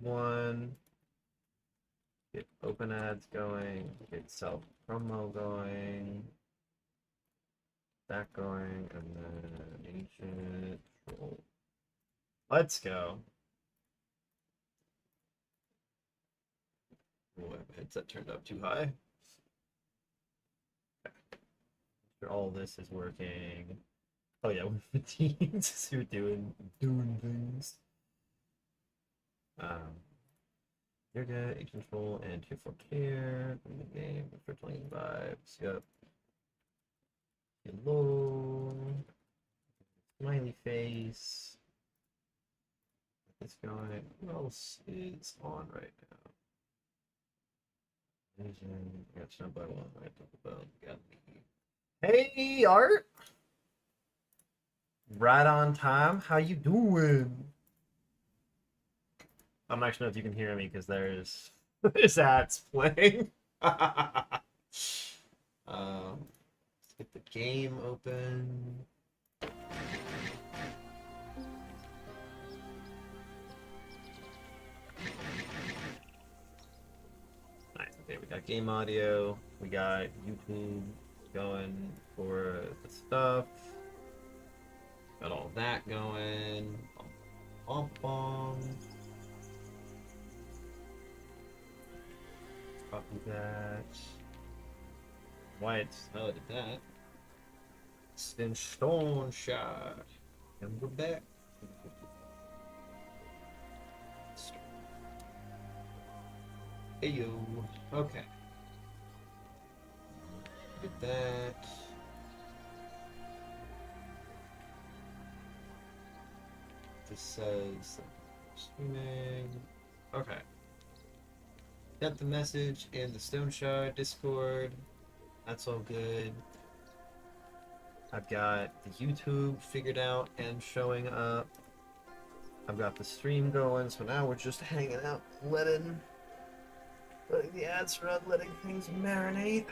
one. Get open ads going. Get self promo going. That going, and then ancient troll. Let's go. Oh, my headset turned up too high. Sure all this is working. Oh yeah, with the teams, you're doing things. You're good. Agent control and 2-4 care in the game for 20 vibes. Yep. Hello. Smiley face. This guy. Who else is on right now? Vision. I got jumped by one. I talk about. Got me. Hey, Art. Right on time. How you doing? I don't actually know if you can hear me because there's ads playing. Let's get the game open. Nice. Okay, we got game audio. We got YouTube going for the stuff. Got all that going. Bum, bum. Copy that. White. Oh, did that. Then stone shot. And we're back. Hey yo. Okay. Get that. This says streaming. Okay. Got the message in the Stone Shard Discord. That's all good. I've got the YouTube figured out and showing up. I've got the stream going, so now we're just hanging out, letting the ads run, letting things marinate.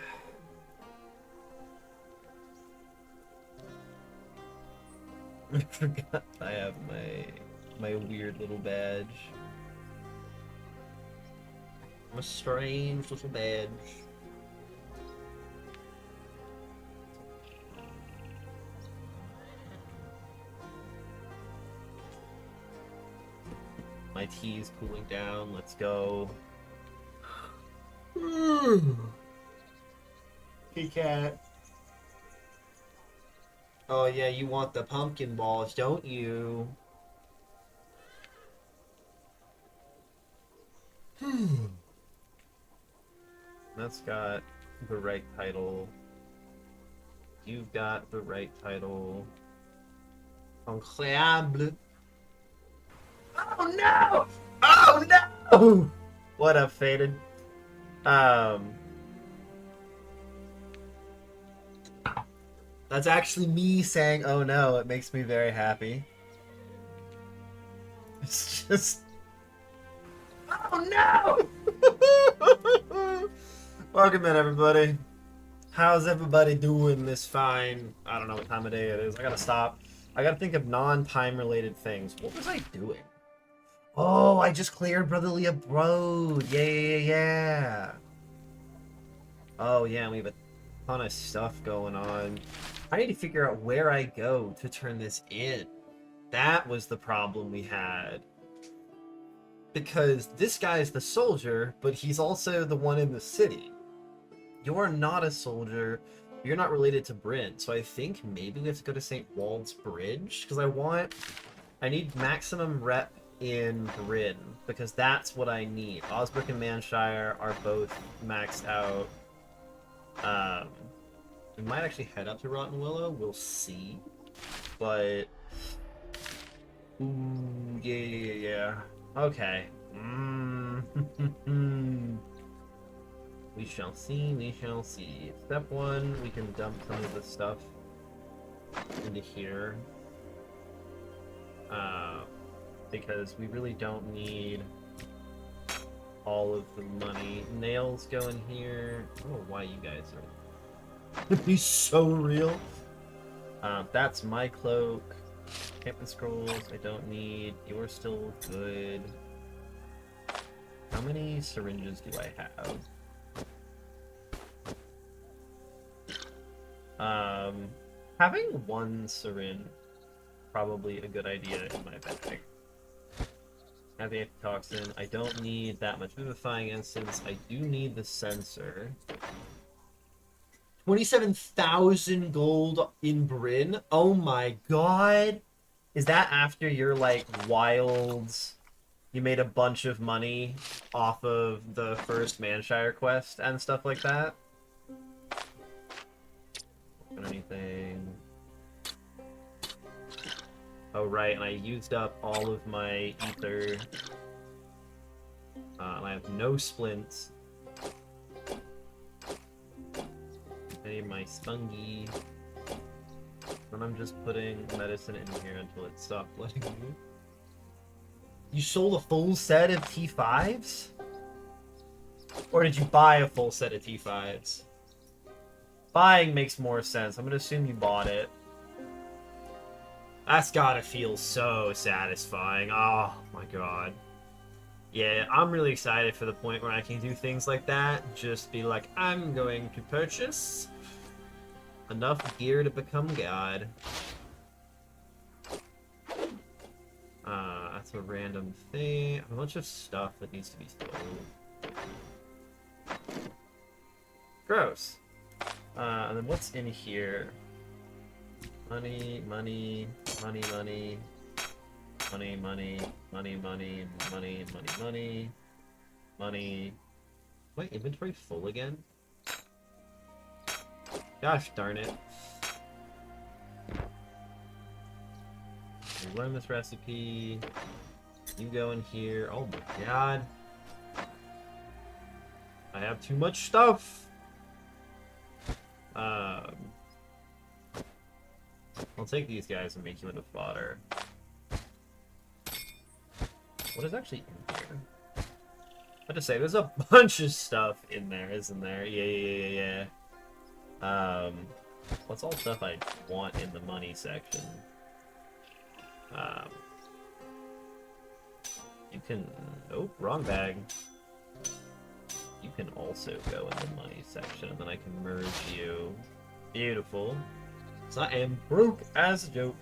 I forgot I have my weird little badge. I'm a strange little badge. My tea's cooling down. Let's go. Hey, cat. Oh, yeah, you want the pumpkin balls, don't you? That's got the right title. You've got the right title. Incroyable. Oh no! Oh no! What up, Faded? That's actually me saying oh no. It makes me very happy. It's just... Oh no! Welcome in, everybody. How's everybody doing this fine? I don't know what time of day it is. I gotta stop. I gotta think of non-time related things. What was I doing? Oh, I just cleared Brotherly Abroad. Yeah. Oh, yeah, we have a ton of stuff going on. I need to figure out where I go to turn this in. That was the problem we had. Because this guy's the soldier, but he's also the one in the city. You're not a soldier. You're not related to Bryn, so I think maybe we have to go to St. Wald's Bridge, because I need maximum rep in Bryn, because that's what I need. Osbrook and Manshire are both maxed out. We might actually head up to Rotten Willow, we'll see. But... Ooh, yeah. Okay. We shall see. Step 1, we can dump some of the stuff into here. Because we really don't need all of the money. Nails go in here. I don't know why you guys are... He's so real. That's my cloak. Camping scrolls, I don't need. You're still good. How many syringes do I have? Having one syringe probably a good idea in my bag. Have the antitoxin. I don't need that much vivifying essence. I do need the sensor. 27,000 gold in Bryn? Oh my god. Is that after your, like, wilds... You made a bunch of money off of the first Manshire quest and stuff like that? Anything... Oh, right, and I used up all of my ether. And I have no splints. I need my spungy. And I'm just putting medicine in here until it stops letting me. You sold a full set of T5s? Or did you buy a full set of T5s? Buying makes more sense. I'm gonna assume you bought it. That's gotta feel so satisfying. Oh my god. Yeah, I'm really excited for the point where I can do things like that. Just be like, I'm going to purchase enough gear to become God. That's a random thing. A bunch of stuff that needs to be sold. Gross. And then what's in here? Money, money, money, money, money, money, money, money, money, money, money, money. My inventory full again? Gosh darn it. We learn this recipe. You go in here. Oh my god. I have too much stuff. I'll take these guys and make you into fodder. What is actually in here? I have to say, there's a bunch of stuff in there, isn't there? Yeah. What's all stuff I want in the money section? You can... Oh, wrong bag. You can also go in the money section, and then I can merge you. Beautiful. So I am broke as a joke.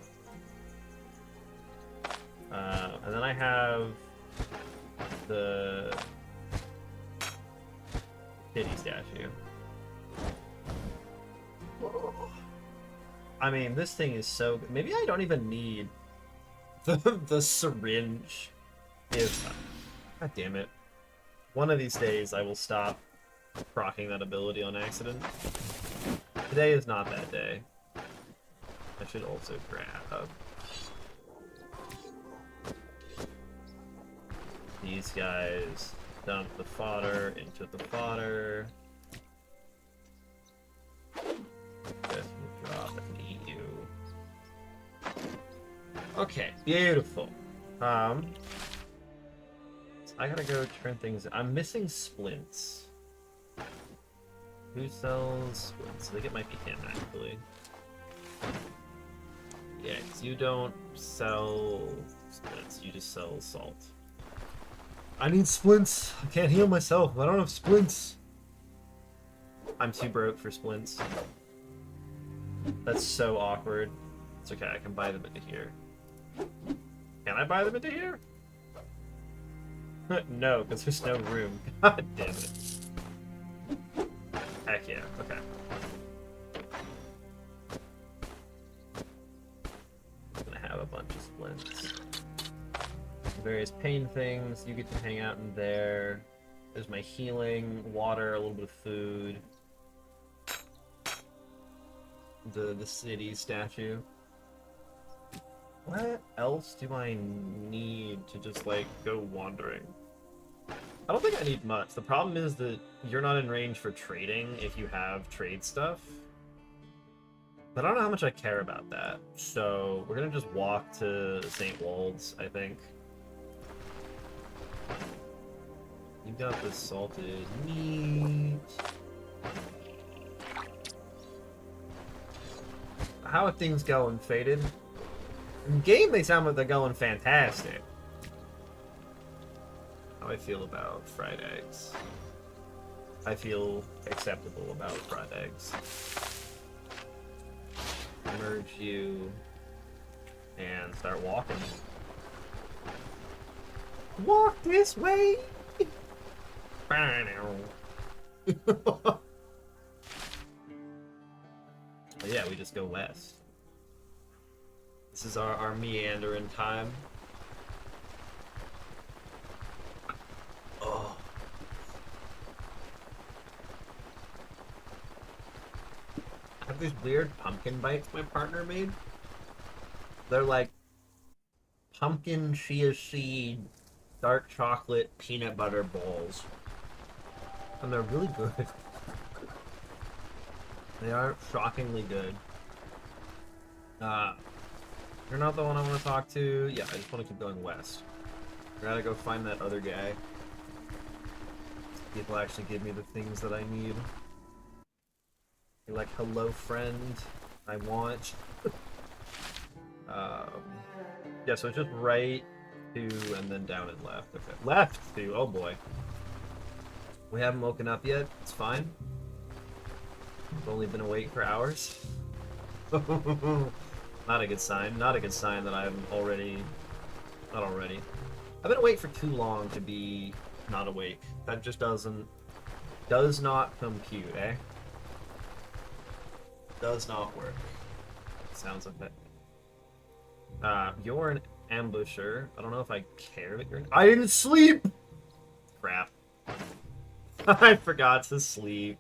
And then I have the pity statue. I mean, this thing is so good. Maybe I don't even need the syringe. God damn it. One of these days I will stop proccing that ability on accident. Today is not that day. I should also grab these guys, dump the fodder into the fodder. This will drop and eat you. Okay, beautiful. I gotta go turn things. I'm missing splints. Who sells splints? I think it might be him, actually. Yeah, because you don't sell splints, you just sell salt. I need splints. I can't heal myself. I don't have splints. I'm too broke for splints. That's so awkward. It's okay, I can buy them into here. Can I buy them into here? No, because there's no room. God damn it. Heck yeah, okay. I'm gonna have a bunch of splints. Various pain things, you get to hang out in there. There's my healing, water, a little bit of food. The city statue. What else do I need to just, like, go wandering? I don't think I need much. The problem is that you're not in range for trading if you have trade stuff. But I don't know how much I care about that. So we're gonna just walk to St. Wald's, I think. You got the salted meat. How are things going, Faded? In game, they sound like they're going fantastic. How I feel about fried eggs. I feel acceptable about fried eggs. Merge you and start walking. Walk this way! Yeah, we just go west. This is our meandering time. Oh. I have these weird pumpkin bites my partner made. They're like pumpkin chia seed, dark chocolate, peanut butter balls. And they're really good. They are shockingly good. You're not the one I want to talk to. Yeah, I just want to keep going west. I gotta go find that other guy. People actually give me the things that I need. You're like, hello friend, I want. Yeah, so it's just right, 2, and then down and left. Okay, left 2, oh boy. We haven't woken up yet, it's fine. We've only been awake for hours. Not a good sign. Not a good sign that I'm already... Not already. I've been awake for too long to be not awake. That just doesn't... Does not compute, eh? Does not work. Sounds like that. You're an ambusher. I don't know if I care that you're... I didn't sleep! Crap. I forgot to sleep.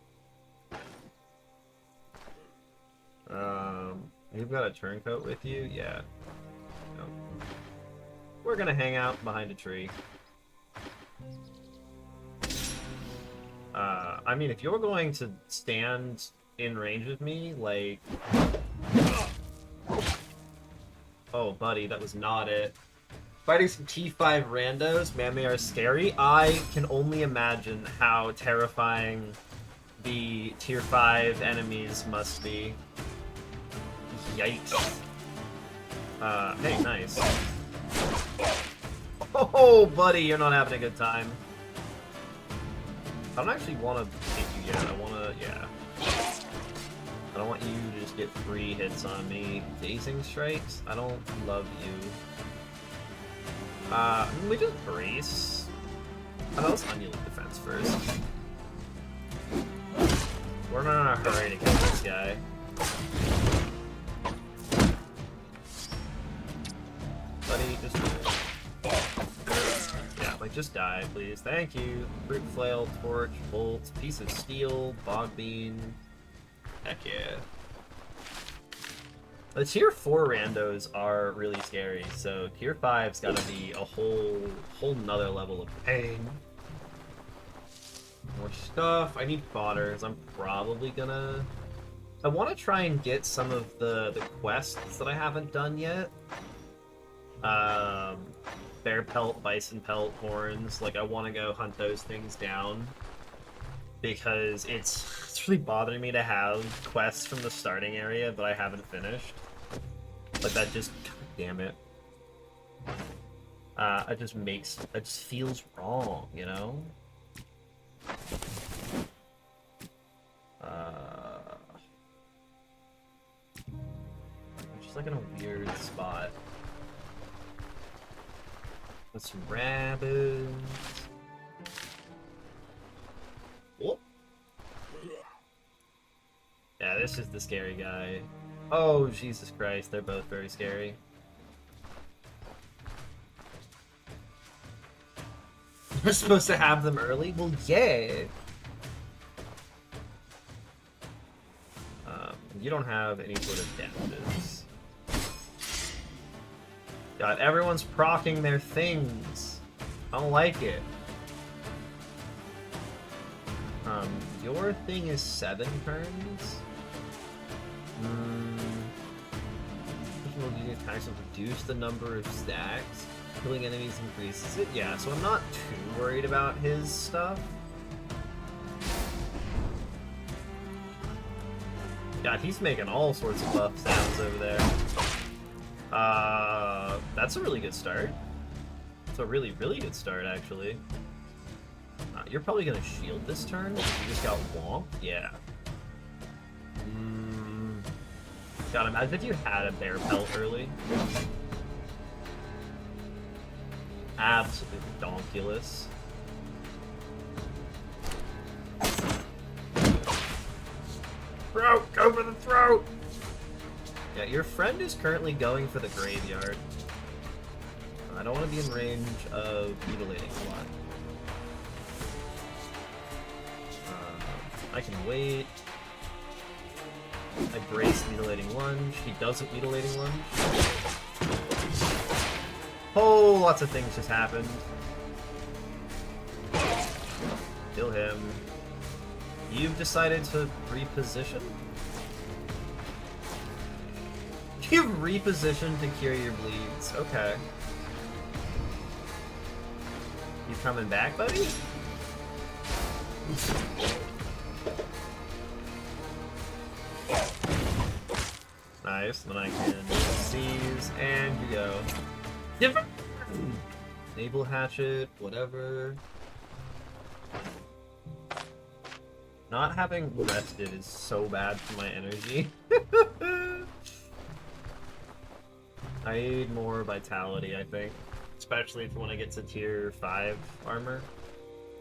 You've got a turncoat with you? Yeah. No. We're gonna hang out behind a tree. I mean, if you're going to stand in range of me, like... Oh, buddy, that was not it. Fighting some T5 randos, man, they are scary. I can only imagine how terrifying the tier 5 enemies must be. Yikes. Hey, nice. Oh, buddy, you're not having a good time. I don't actually want to hit you yet. I want to, yeah. I don't want you to just get 3 hits on me. Dazing strikes? I don't love you. We just brace. How about let's onion defense first? We're not in a hurry to kill this guy. Buddy, just yeah, like just die, please. Thank you. Brute flail, torch, bolt, piece of steel, bog bean. Heck yeah. The tier 4 randos are really scary, so tier 5's gotta be a whole nother level of pain. More stuff. I need fodder, because I'm probably gonna... I want to try and get some of the quests that I haven't done yet. Bear pelt, bison pelt, horns. Like, I want to go hunt those things down. Because it's really bothering me to have quests from the starting area that I haven't finished. Like, that just... God damn it. It just feels wrong, you know? I'm just like in a weird spot. With some rabbits. Whoop. Yeah, this is the scary guy. Oh, Jesus Christ, they're both very scary. We're supposed to have them early? Well, yeah. You don't have any sort of damages. God, everyone's proccing their things. I don't like it. Your thing is 7 turns? Using attacks will reduce the number of stacks. Killing enemies increases it. Yeah, so I'm not too worried about his stuff. God, he's making all sorts of buff sounds over there. That's a really good start. It's a really, really good start, actually. You're probably gonna shield this turn. You just got womp. Yeah. God, imagine if you had a bear pelt early. Absolute donkulous. Throat! Go for the throat! Yeah, your friend is currently going for the graveyard. I don't want to be in range of mutilating a lot. I can wait. I brace mutilating lunge. He doesn't mutilating lunge. Oh, lots of things just happened. Kill him. You've decided to reposition? You've repositioned to cure your bleeds. Okay. You coming back, buddy? Nice. Then I can seize, and you go. Different. Naval hatchet, whatever. Not having rested is so bad for my energy. I need more vitality, I think. Especially for when I get to tier 5 armor.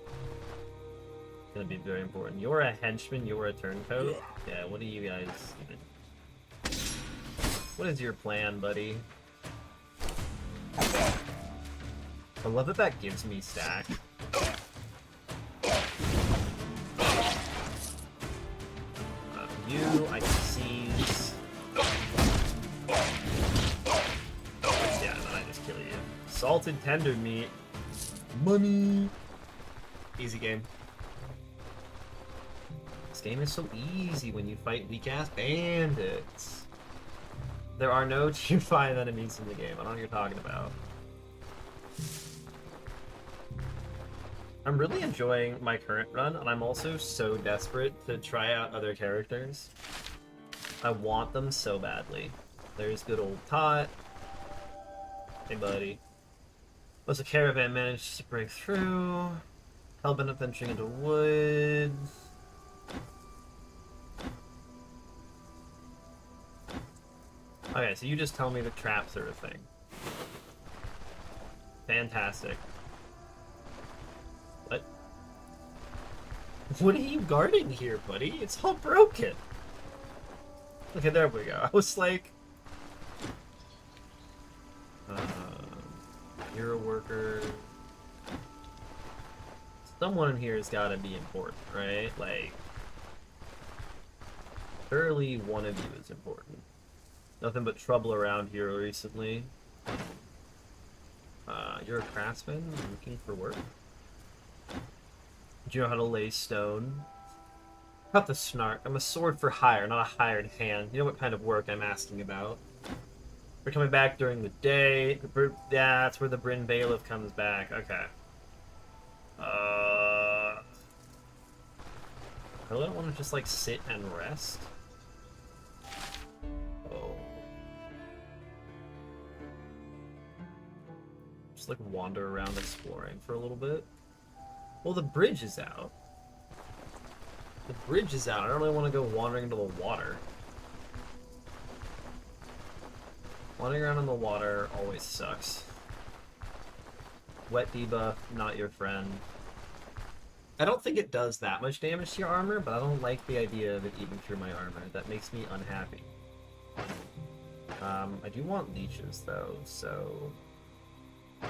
It's gonna be very important. You're a henchman, you're a turncoat. Yeah, what do you guys even... What is your plan, buddy? I love that that gives me stack. You, I can seize. Yeah, and then I just kill you. Salted tender meat. Money. Easy game. This game is so easy when you fight weak-ass bandits. There are no tier 5 enemies in the game. I don't know what you're talking about. I'm really enjoying my current run, and I'm also so desperate to try out other characters. I want them so badly. There's good old Tot. Hey, buddy. Was a caravan managed to break through? Hellbent up venturing into woods. Okay, so you just tell me the traps are a thing. Fantastic. What? What are you guarding here, buddy? It's all broken. Okay, there we go. I was like... hero worker... Someone in here has got to be important, right? Like... Surely one of you is important. Nothing but trouble around here recently. You're a craftsman looking for work? Do you know how to lay stone? Cut the snark. I'm a sword for hire, not a hired hand. You know what kind of work I'm asking about. We're coming back during the day. That's where the Bryn Bailiff comes back. Okay. I really don't want to just, like, sit and rest. Oh. Just, like, wander around exploring for a little bit. Well, the bridge is out. The bridge is out. I don't really want to go wandering into the water. Wandering around in the water always sucks. Wet debuff, not your friend. I don't think it does that much damage to your armor, but I don't like the idea of it even through my armor. That makes me unhappy. I do want leeches, though, so... I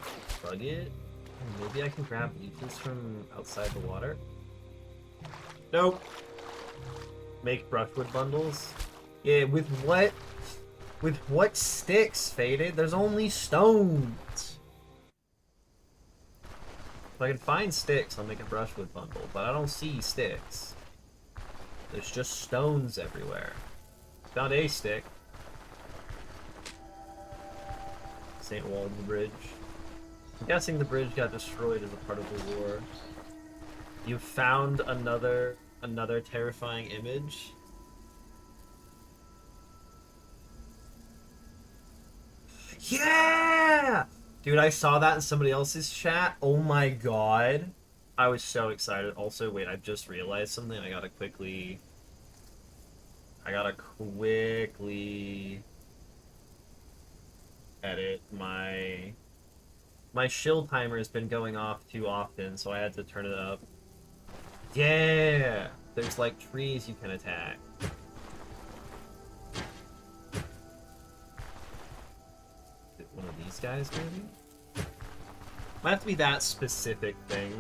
can bug it. Maybe I can grab leeches from outside the water? Nope. Make brushwood bundles? Yeah, with what? With what sticks, Faded? There's only stones. If I can find sticks, I'll make a brushwood bundle, but I don't see sticks. There's just stones everywhere. Found a stick. St. Walden's Bridge. I'm guessing the bridge got destroyed as a part of the war. You found another terrifying image. Yeah! Dude, I saw that in somebody else's chat. Oh my god. I was so excited. Also, wait, I just realized something. I gotta quickly edit my shield timer has been going off too often, so I had to turn it up. Yeah! There's like trees you can attack. One of these guys, maybe? Might have to be that specific thing.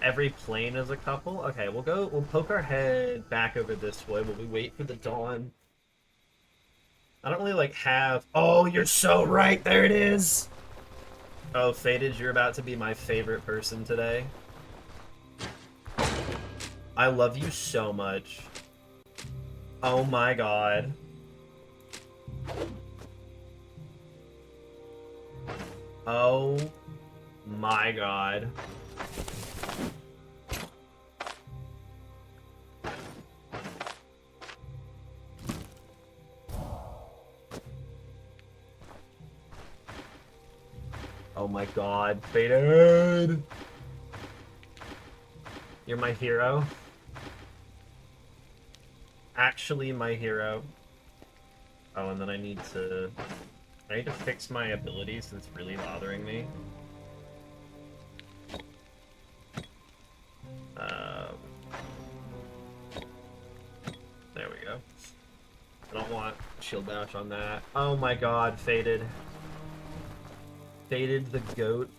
Every plane is a couple? Okay, we'll poke our head back over this way while we wait for the dawn. I don't really, like, have... Oh, you're so right! There it is! Oh, Faded, you're about to be my favorite person today. I love you so much. Oh my god. Oh my god. Oh my god, Faded! You're my hero. Actually my hero. Oh, and then I need to fix my abilities since it's really bothering me. There we go. I don't want shield damage on that. Oh my god, Faded. Faded the goat.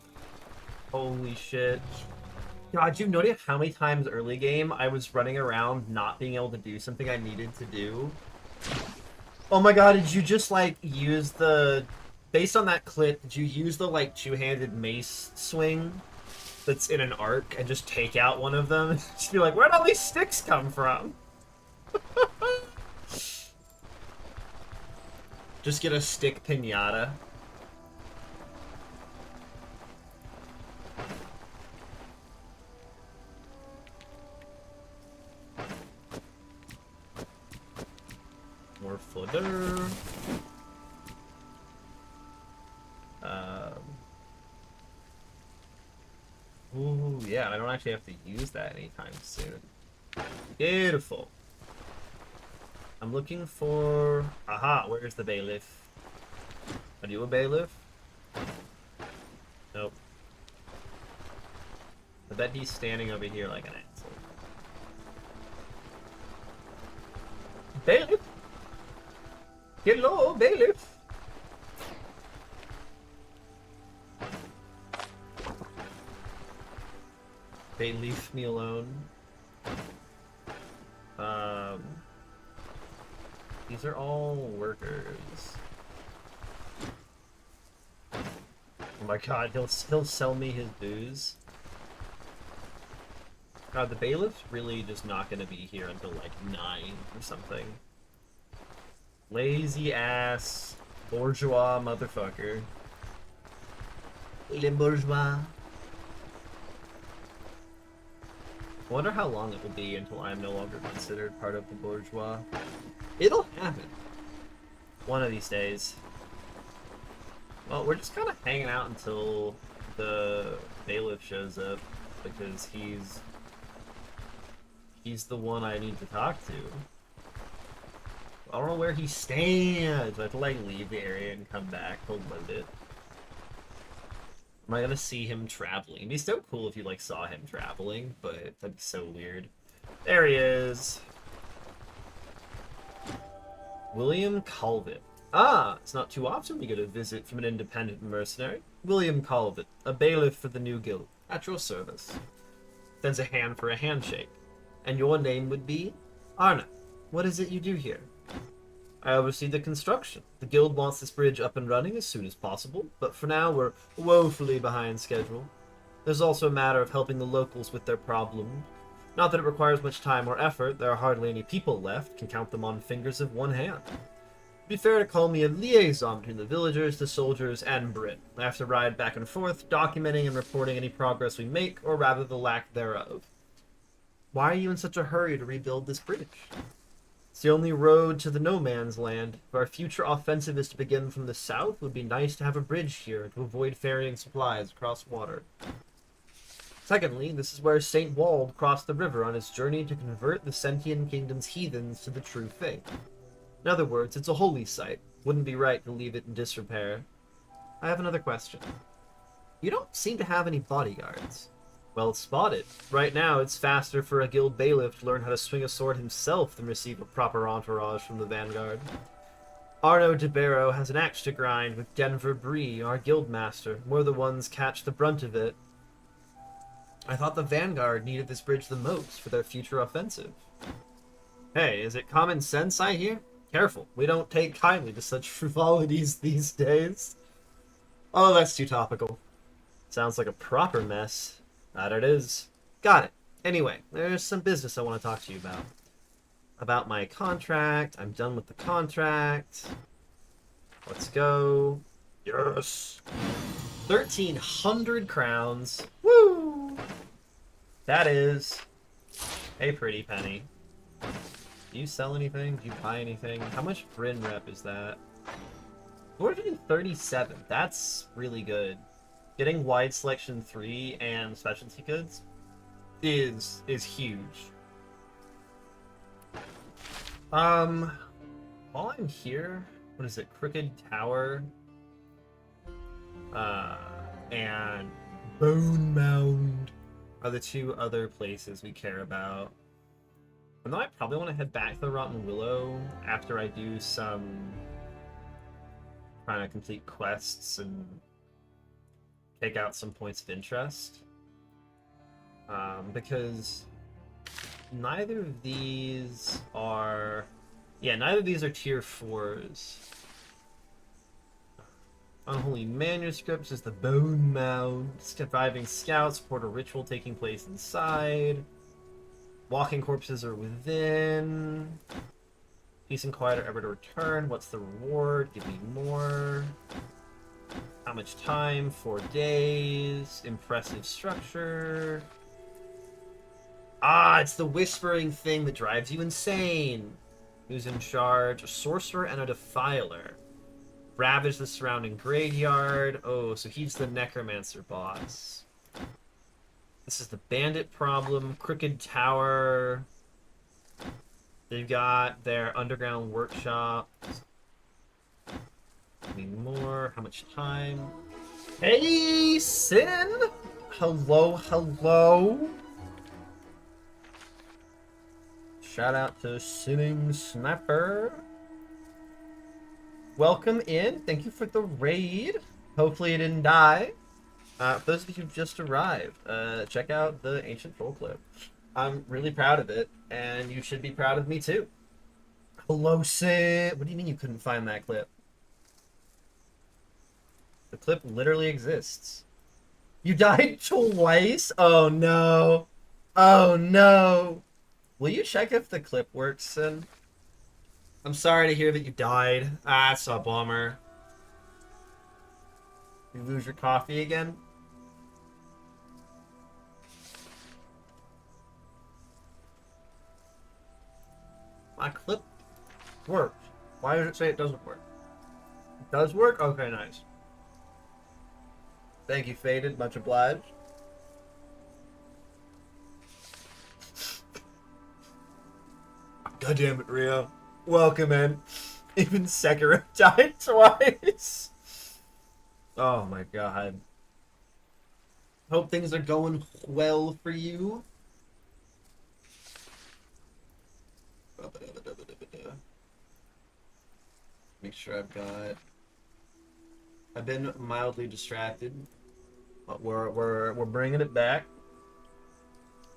Holy shit. God, you notice how many times early game I was running around not being able to do something I needed to do? Oh my god, did you just, like, use the... Based on that clip, did you use the, like, two-handed mace swing that's in an arc and just take out one of them? Just be like, where'd all these sticks come from? Just get a stick pinata. More footer. Ooh, yeah, I don't actually have to use that anytime soon. Beautiful. I'm looking for... Aha, where's the bailiff? Are you a bailiff? Nope. I bet he's standing over here like an asshole. Bailiff? Hello, bailiff! They leave me alone. These are all workers. Oh my god, he'll sell me his booze. God, the bailiff's really just not gonna be here until like 9 or something. Lazy ass bourgeois motherfucker. Le bourgeois. I wonder how long it will be until I am no longer considered part of the bourgeois. It'll happen. One of these days. Well, we're just kind of hanging out until the bailiff shows up, because he's the one I need to talk to. I don't know where he stands. I have to, like, leave the area and come back. Hold on it. Am I gonna see him traveling? It'd be so cool if you, like, saw him traveling, but that'd be so weird. There he is. William Calvert. Ah, it's not too often we get a visit from an independent mercenary. William Calvert, a bailiff for the new guild, at your service. Sends a hand for a handshake. And your name would be? Arna. What is it you do here? I oversee the construction. The guild wants this bridge up and running as soon as possible, but for now we're woefully behind schedule. There's also a matter of helping the locals with their problem. Not that it requires much time or effort, there are hardly any people left, can count them on fingers of one hand. It'd be fair to call me a liaison between the villagers, the soldiers, and Brit. I have to ride back and forth, documenting and reporting any progress we make, or rather the lack thereof. Why are you in such a hurry to rebuild this bridge? It's the only road to the no man's land. If our future offensive is to begin from the south, it would be nice to have a bridge here to avoid ferrying supplies across water. Secondly, this is where St. Wald crossed the river on his journey to convert the Sentian Kingdom's heathens to the true faith. In other words, it's a holy site. Wouldn't be right to leave it in disrepair. I have another question. You don't seem to have any bodyguards. Well spotted. Right now, it's faster for a guild bailiff to learn how to swing a sword himself than receive a proper entourage from the vanguard. Arno de Barrow has an axe to grind with Denver Bree, our guild master. We're the ones catch the brunt of it. I thought the vanguard needed this bridge the most for their future offensive. Hey, is it common sense I hear? Careful, we don't take kindly to such frivolities these days. Oh, that's too topical. Sounds like a proper mess. That it is. Got it. Anyway, there's some business I want to talk to you about. About my contract. I'm done with the contract. Let's go. Yes! 1,300 crowns. Woo! That is a pretty penny. Do you sell anything? Do you buy anything? How much Bryn rep is that? 437. That's really good. Getting wide selection 3 and specialty goods is huge. While I'm here, what is it? Crooked Tower, and Bone Mound are the two other places we care about. And then I probably want to head back to the Rotten Willow after I do some trying to complete quests and take out some points of interest. Because neither of these are... Yeah, neither of these are tier 4s. Unholy Manuscripts is the Bone Mound. Surviving Scouts report a ritual taking place inside. Walking corpses are within. Peace and quiet are ever to return. What's the reward? Give me more. How much time? 4 days. Impressive structure. Ah, it's the whispering thing that drives you insane. Who's in charge? A sorcerer and a defiler. Ravage the surrounding graveyard. Oh, so he's the necromancer boss. This is the bandit problem. Crooked Tower. They've got their underground workshop. Need more. How much time? Hey, Sin! Hello, hello. Shout out to Sinning Snapper. Welcome in. Thank you for the raid. Hopefully you didn't die. For those of you who just arrived, check out the Ancient Troll clip. I'm really proud of it, and you should be proud of me too. Hello, Sin. What do you mean you couldn't find that clip? The clip literally exists. You died twice? Oh no. Oh no. Will you check if the clip works, Sin? I'm sorry to hear that you died. Ah, it's a bummer. You lose your coffee again? My clip works. Why does it say it doesn't work? It does work? Okay, nice. Thank you, Faded. Much obliged. God damn it, Rio. Welcome in. Even Sekiro died twice. Oh my god. Hope things are going well for you. Make sure I've been mildly distracted, but we're bringing it back.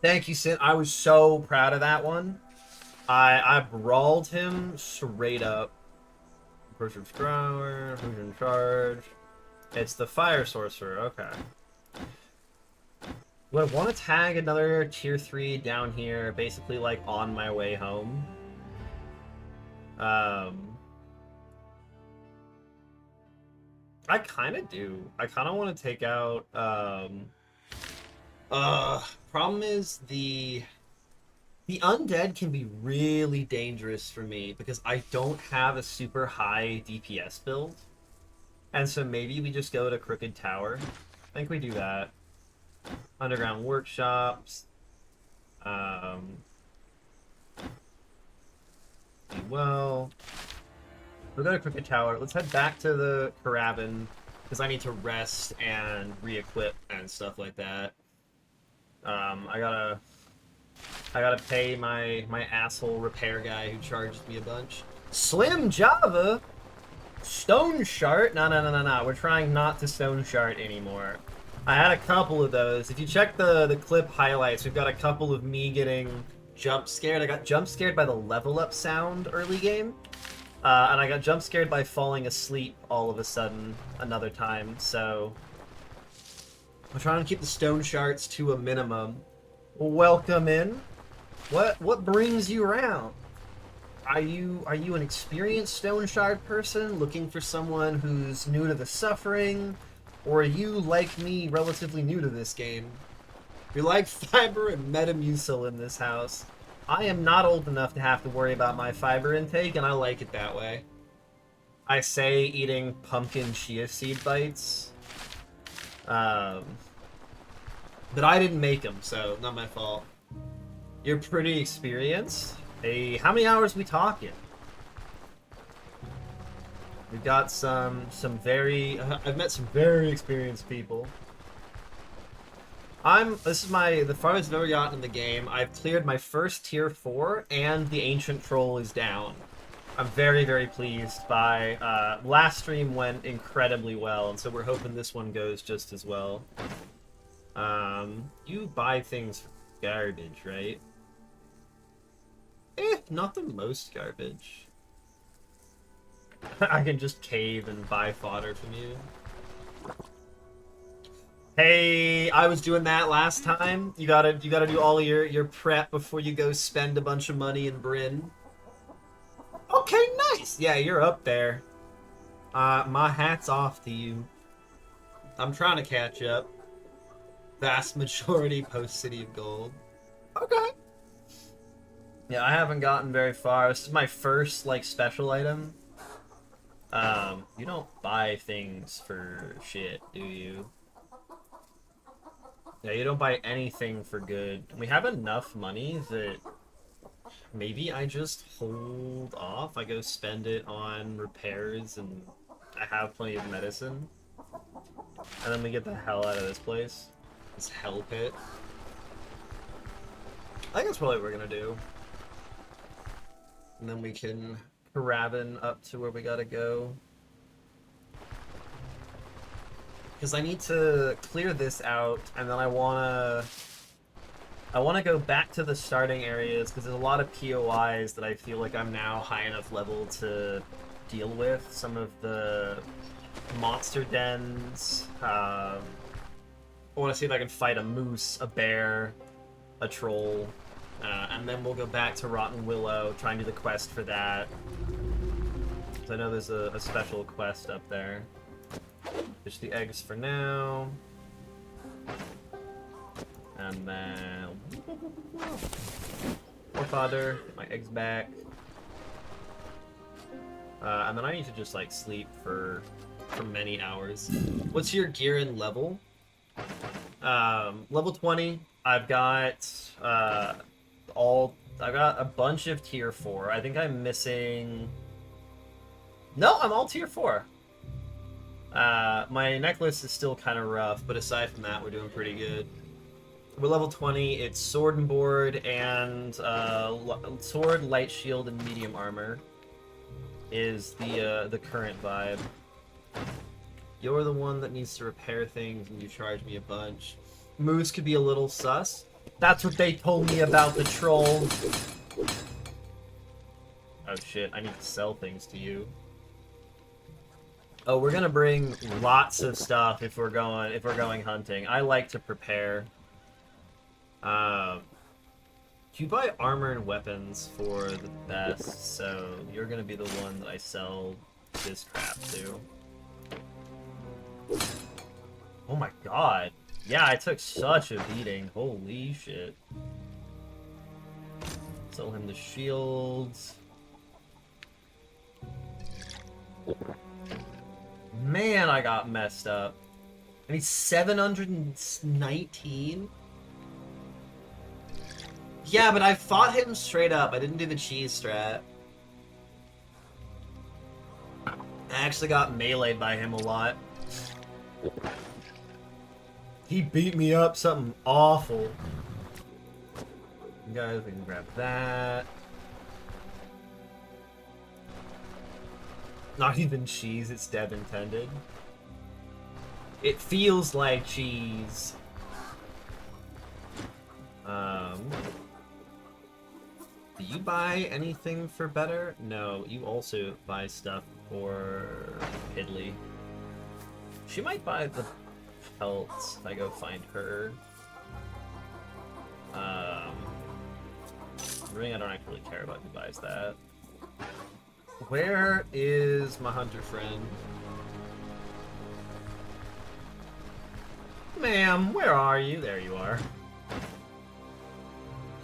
Thank you, Sin. I was so proud of that one. I brawled him straight up. Person Scrower, who's in charge? It's the Fire Sorcerer, okay. Do I want to tag another tier 3 down here, basically like on my way home? I kind of do. I kind of want to take out, problem is the The undead can be really dangerous for me because I don't have a super high DPS build. And so maybe we just go to Crooked Tower. I think we do that. Underground workshops. Well, we'll go to Crooked Tower. Let's head back to the Carabin because I need to rest and re-equip and stuff like that. I gotta pay my asshole repair guy who charged me a bunch. Slim Java, Stone Shart. No. We're trying not to Stone Shart anymore. I had a couple of those. If you check the clip highlights, we've got a couple of me getting jump scared. I got jump scared by the level up sound early game. And I got jump scared by falling asleep all of a sudden another time, so I'm trying to keep the stone shards to a minimum. Welcome in. What brings you around? Are you an experienced stone shard person looking for someone who's new to the suffering? Or are you, like me, relatively new to this game? We like fiber and Metamucil in this house. I am not old enough to have to worry about my fiber intake, and I like it that way. I say eating pumpkin chia seed bites. But I didn't make them, so not my fault. You're pretty experienced. Hey, how many hours we talking? We've got some very... I've met some very experienced people. This is the farthest I've ever gotten in the game. I've cleared my first tier 4, and the Ancient Troll is down. I'm very, very pleased by... last stream went incredibly well, and so we're hoping this one goes just as well. You buy things for garbage, right? Not the most garbage. I can just cave and buy fodder from you. Hey, I was doing that last time. You gotta do all your prep before you go spend a bunch of money in Bryn. Okay, nice. Yeah, you're up there. My hat's off to you. I'm trying to catch up. Vast majority post City of Gold. Okay. Yeah, I haven't gotten very far. This is my first like special item. You don't buy things for shit, do you? Yeah, you don't buy anything for good. We have enough money that maybe I just hold off. I go spend it on repairs and I have plenty of medicine. And then we get the hell out of this place. This hell pit. I think that's probably what we're gonna do. And then we can Carabin up to where we gotta go. Because I need to clear this out, and then I wanna go back to the starting areas, because there's a lot of POIs that I feel like I'm now high enough level to deal with. Some of the monster dens. I want to see if I can fight a moose, a bear, a troll. And then we'll go back to Rotten Willow, try and do the quest for that. So I know there's a special quest up there. Fish the eggs for now. And then... more fodder, get my eggs back. And then I need to just, like, sleep for many hours. What's your gear and level? Level 20. I've got... I've got a bunch of tier 4. I think I'm missing... No, I'm all tier 4. My necklace is still kind of rough, but aside from that, we're doing pretty good. We're level 20. It's sword and board and sword, light shield, and medium armor is the current vibe. You're the one that needs to repair things, and you charge me a bunch. Moose could be a little sus. That's what they told me about the troll. Oh shit, I need to sell things to you. Oh, we're gonna bring lots of stuff if we're going hunting. I like to prepare. You buy armor and weapons for the best, so you're gonna be the one that I sell this crap to. Oh my god. Yeah, I took such a beating. Holy shit. Sell him the shields. Man, I got messed up. I need 719? Yeah, but I fought him straight up. I didn't do the cheese strat. I actually got meleeed by him a lot. He beat me up something awful. Guys, we can grab that. Not even cheese, it's dev intended. It feels like cheese. Do you buy anything for better? No, you also buy stuff for piddly. She might buy the pelts if I go find her. Ring, I don't actually care about who buys that. Where is my hunter friend? Ma'am, where are you? There you are.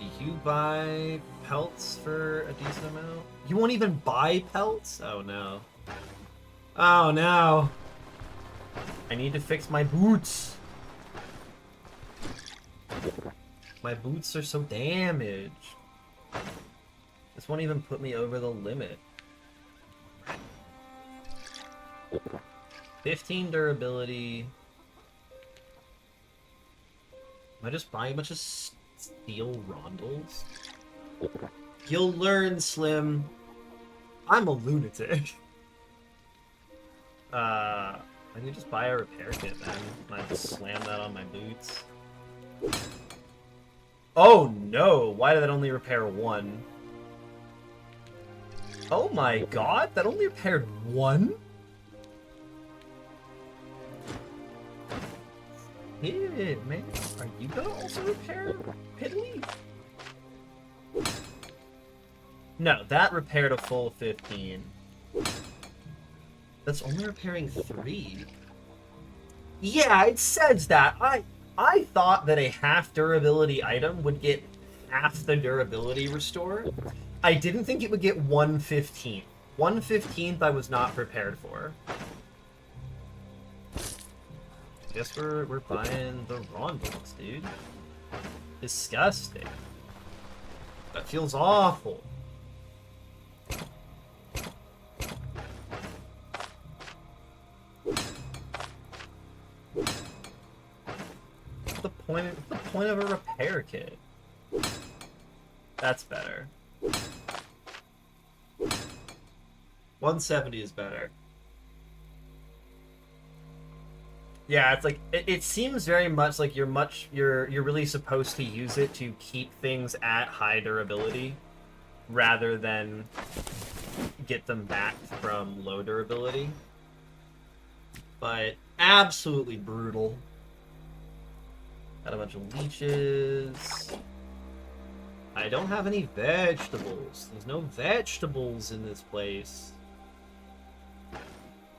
Do you buy pelts for a decent amount? You won't even buy pelts? Oh no. Oh no. I need to fix my boots. My boots are so damaged. This won't even put me over the limit. 15 durability. Am I just buying a bunch of steel rondels? You'll learn, Slim. I'm a lunatic. I can just buy a repair kit then. And I just slam that on my boots. Oh no! Why did that only repair one? Oh my god, that only repaired one? Yeah, man. Are you gonna also repair Piddly? No, that repaired a full 15. That's only repairing 3. Yeah, it says that. I thought that a half durability item would get half the durability restore. I didn't think it would get 1/15. 1/15 I was not prepared for. Guess we're buying the rondels, dude. Disgusting. That feels awful. What's the point of a repair kit? That's better. 170 is better. Yeah, it's like it seems very much like you're really supposed to use it to keep things at high durability rather than get them back from low durability. But absolutely brutal. Got a bunch of leeches. I don't have any vegetables. There's no vegetables in this place.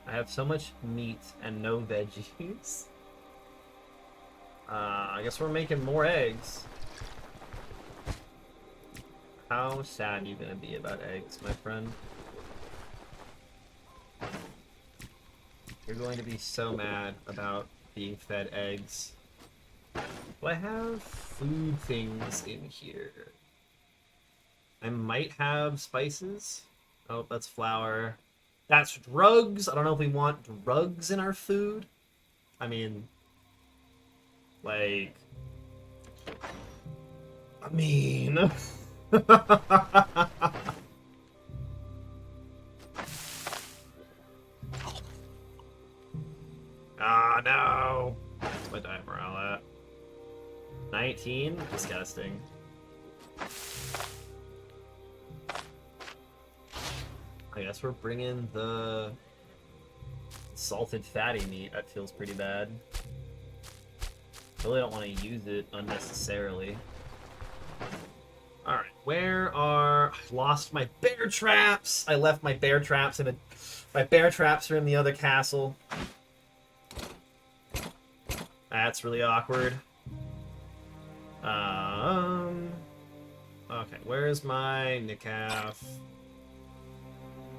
I have so much meat and no veggies. I guess we're making more eggs. How sad are you gonna be about eggs, my friend? You're going to be so mad about being fed eggs. Do I have food things in here? I might have spices. Oh, that's flour. That's drugs. I don't know if we want drugs in our food. I mean, like... Ah, no! What's my diet morale at? 19? Disgusting. I guess we're bringing the salted fatty meat. That feels pretty bad. Really don't want to use it unnecessarily. Alright, where are... I lost my bear traps! I left my bear traps in a... My bear traps are in the other castle. That's really awkward. Okay, where's my Nikaf?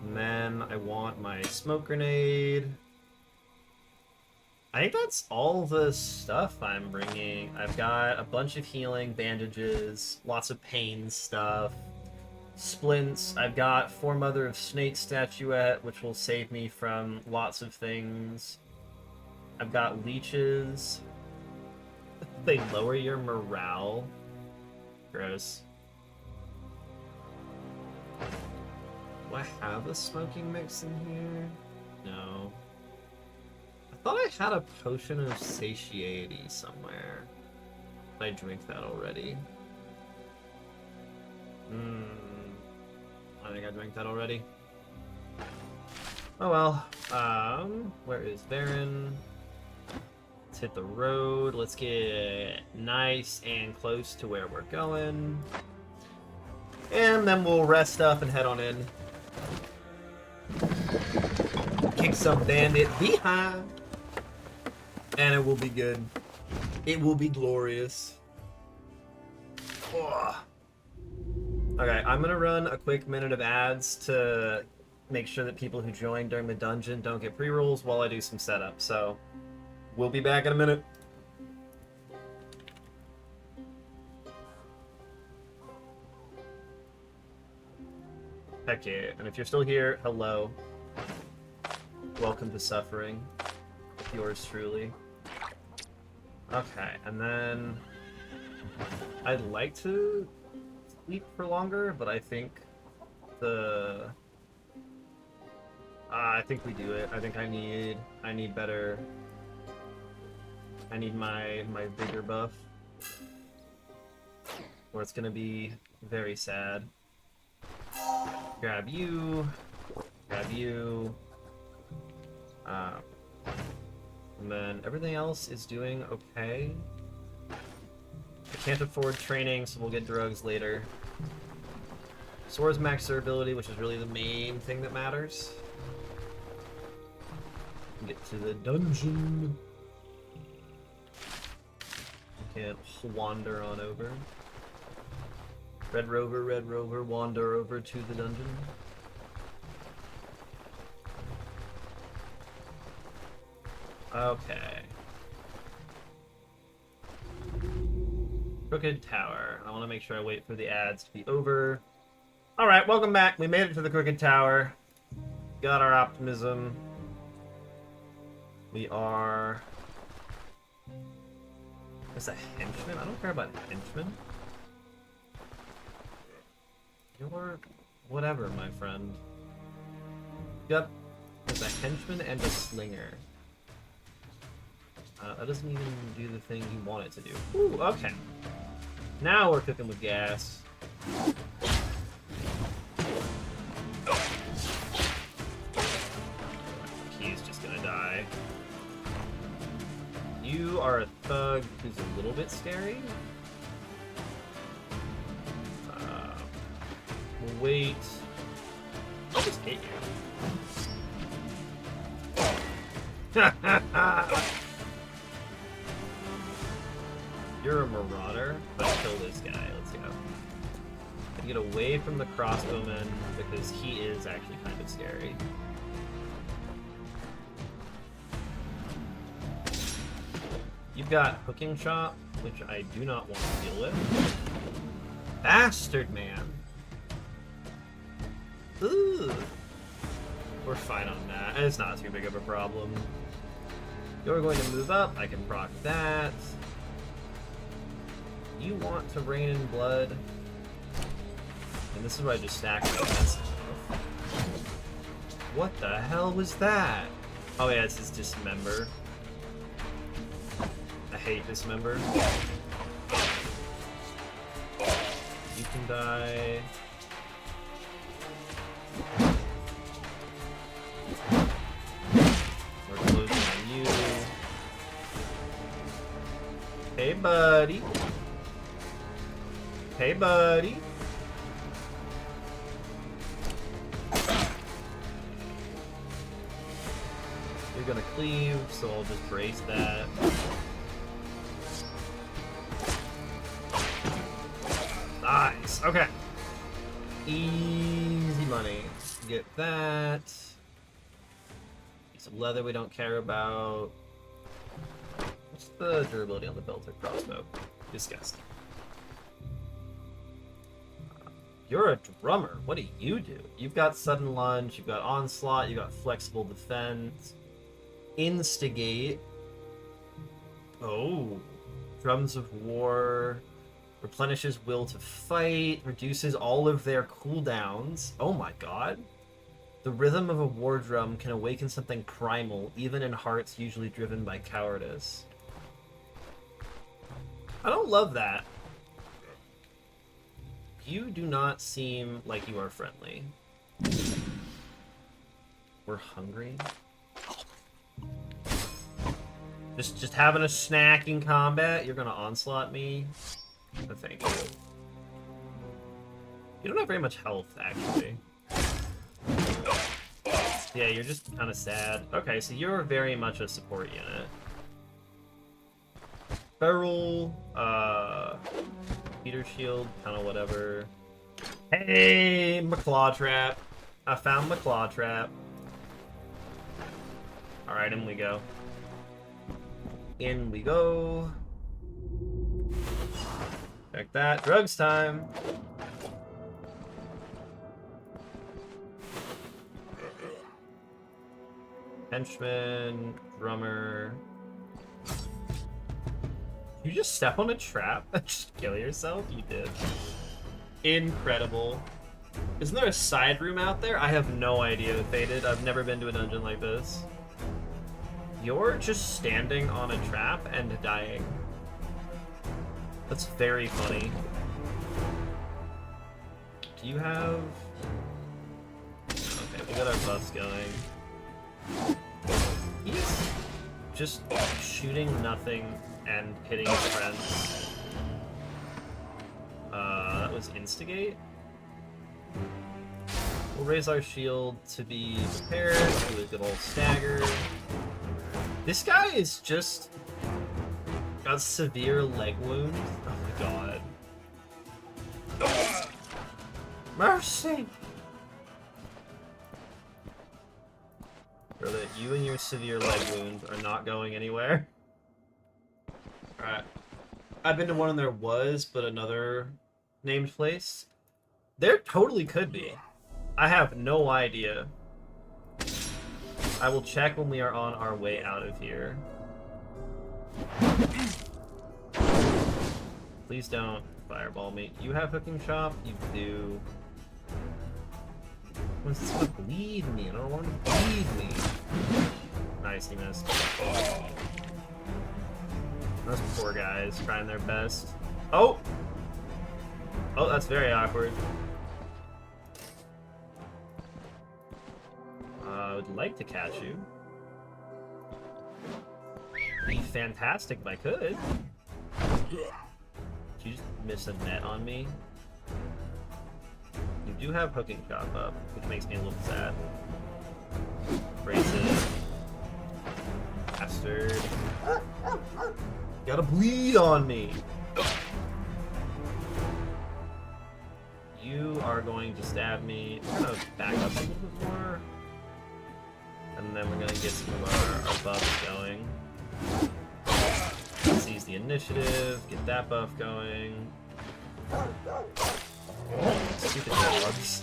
And then I want my smoke grenade. I think that's all the stuff I'm bringing. I've got a bunch of healing, bandages, lots of pain stuff, splints. I've got Foremother of Snake statuette, which will save me from lots of things. I've got leeches. They lower your morale. Gross. Do I have a smoking mix in here? No. I thought I had a potion of satiety somewhere. Did I drink that already? I think I drank that already. Oh well. Where is Baron? Let's hit the road. Let's get nice and close to where we're going. And then we'll rest up and head on in. Kick some bandit behind. And it will be good. It will be glorious. Oh. Okay, I'm gonna run a quick minute of ads to make sure that people who join during the dungeon don't get pre-rolls while I do some setup. So, we'll be back in a minute. Heck yeah. And if you're still here, hello. Welcome to Suffering. Yours truly. Okay, and then I'd like to sleep for longer, but I think I think we do it. I think I need better. I need my bigger buff, or it's gonna be very sad. Grab you. Grab you. And then everything else is doing okay. I can't afford training, so we'll get drugs later. Swords max durability, which is really the main thing that matters. Get to the dungeon. Can't wander on over. Red Rover, wander over to the dungeon. Okay. Crooked Tower. I want to make sure I wait for the ads to be over. Alright, welcome back. We made it to the Crooked Tower. Got our optimism. We are... Is that henchman? I don't care about henchmen. You're... whatever, my friend. Yep. There's a henchman and a slinger. That doesn't even do the thing you want it to do. Ooh, okay. Now we're cooking with gas. He's just gonna die. You are a thug who's a little bit scary. We'll wait. I'll just hit you. You're a marauder. Let's kill this guy. Let's go. I get away from the crossbowman because he is actually kind of scary. You've got hooking shot, which I do not want to deal with. Bastard man. Ooh. We're fine on that. It's not too big of a problem. You're going to move up. I can proc that. You want to rain in blood. And this is where I just stack my defense. What the hell was that? Oh yeah, it's his dismember. I hate dismember. You can die. We're closing on you. Hey buddy. Hey, buddy. You're gonna cleave, so I'll just brace that. Nice. Nice. Okay. Easy money. Get that. Piece of leather we don't care about. What's the durability on the belted crossbow? Disgusting. You're a drummer. What do? You've got sudden lunge, you've got onslaught, you've got flexible defense, instigate. Oh, drums of war, replenishes will to fight, reduces all of their cooldowns. Oh my god. The rhythm of a war drum can awaken something primal, even in hearts usually driven by cowardice. I don't love that. You do not seem like you are friendly. We're hungry. Just having a snack in combat? You're gonna onslaught me? No, thank you. You don't have very much health, actually. Yeah, you're just kind of sad. Okay, so you're very much a support unit. Feral, Peter Shield, kind of whatever. Hey, McClaw Trap. I found McClaw Trap. Alright, in we go. In we go. Check that. Drugs time. Henchman, drummer. You just step on a trap and just kill yourself? You did. Incredible. Isn't there a side room out there? I have no idea, Faded. I've never been to a dungeon like this. You're just standing on a trap and dying. That's very funny. Do you have... Okay, we got our buffs going. He's just shooting nothing and hitting his friends. That was instigate. We'll raise our shield to be prepared. Do a good old stagger. This guy is just got severe leg wounds. Oh my god. Mercy! Brother, you and your severe leg wounds are not going anywhere. Alright. I've been to one and there was, but another named place. There totally could be. I have no idea. I will check when we are on our way out of here. Please don't fireball me. You have hooking shop? You do. What's this gonna bleed me? I don't want to bleed me. Nice, he missed. Those poor guys trying their best. Oh! Oh, that's very awkward. I would like to catch you. Be fantastic if I could. Did you just miss a net on me? You do have hooking chop up, which makes me a little sad. Brace it. Bastard. Gotta bleed on me! You are going to stab me. We're gonna back up a little bit more. And then we're gonna get some of our buffs going. Seize the initiative, get that buff going. Stupid dogs.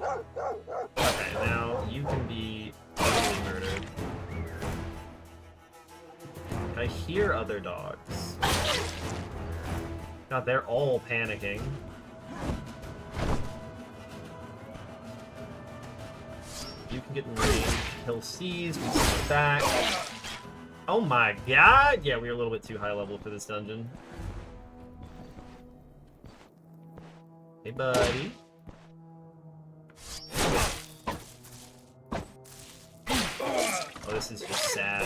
Okay, now you can be totally murdered. I hear other dogs. God, they're all panicking. You can get in range. He'll seize, we step back. Oh my god! Yeah, we were a little bit too high level for this dungeon. Hey, buddy. Oh, this is just sad.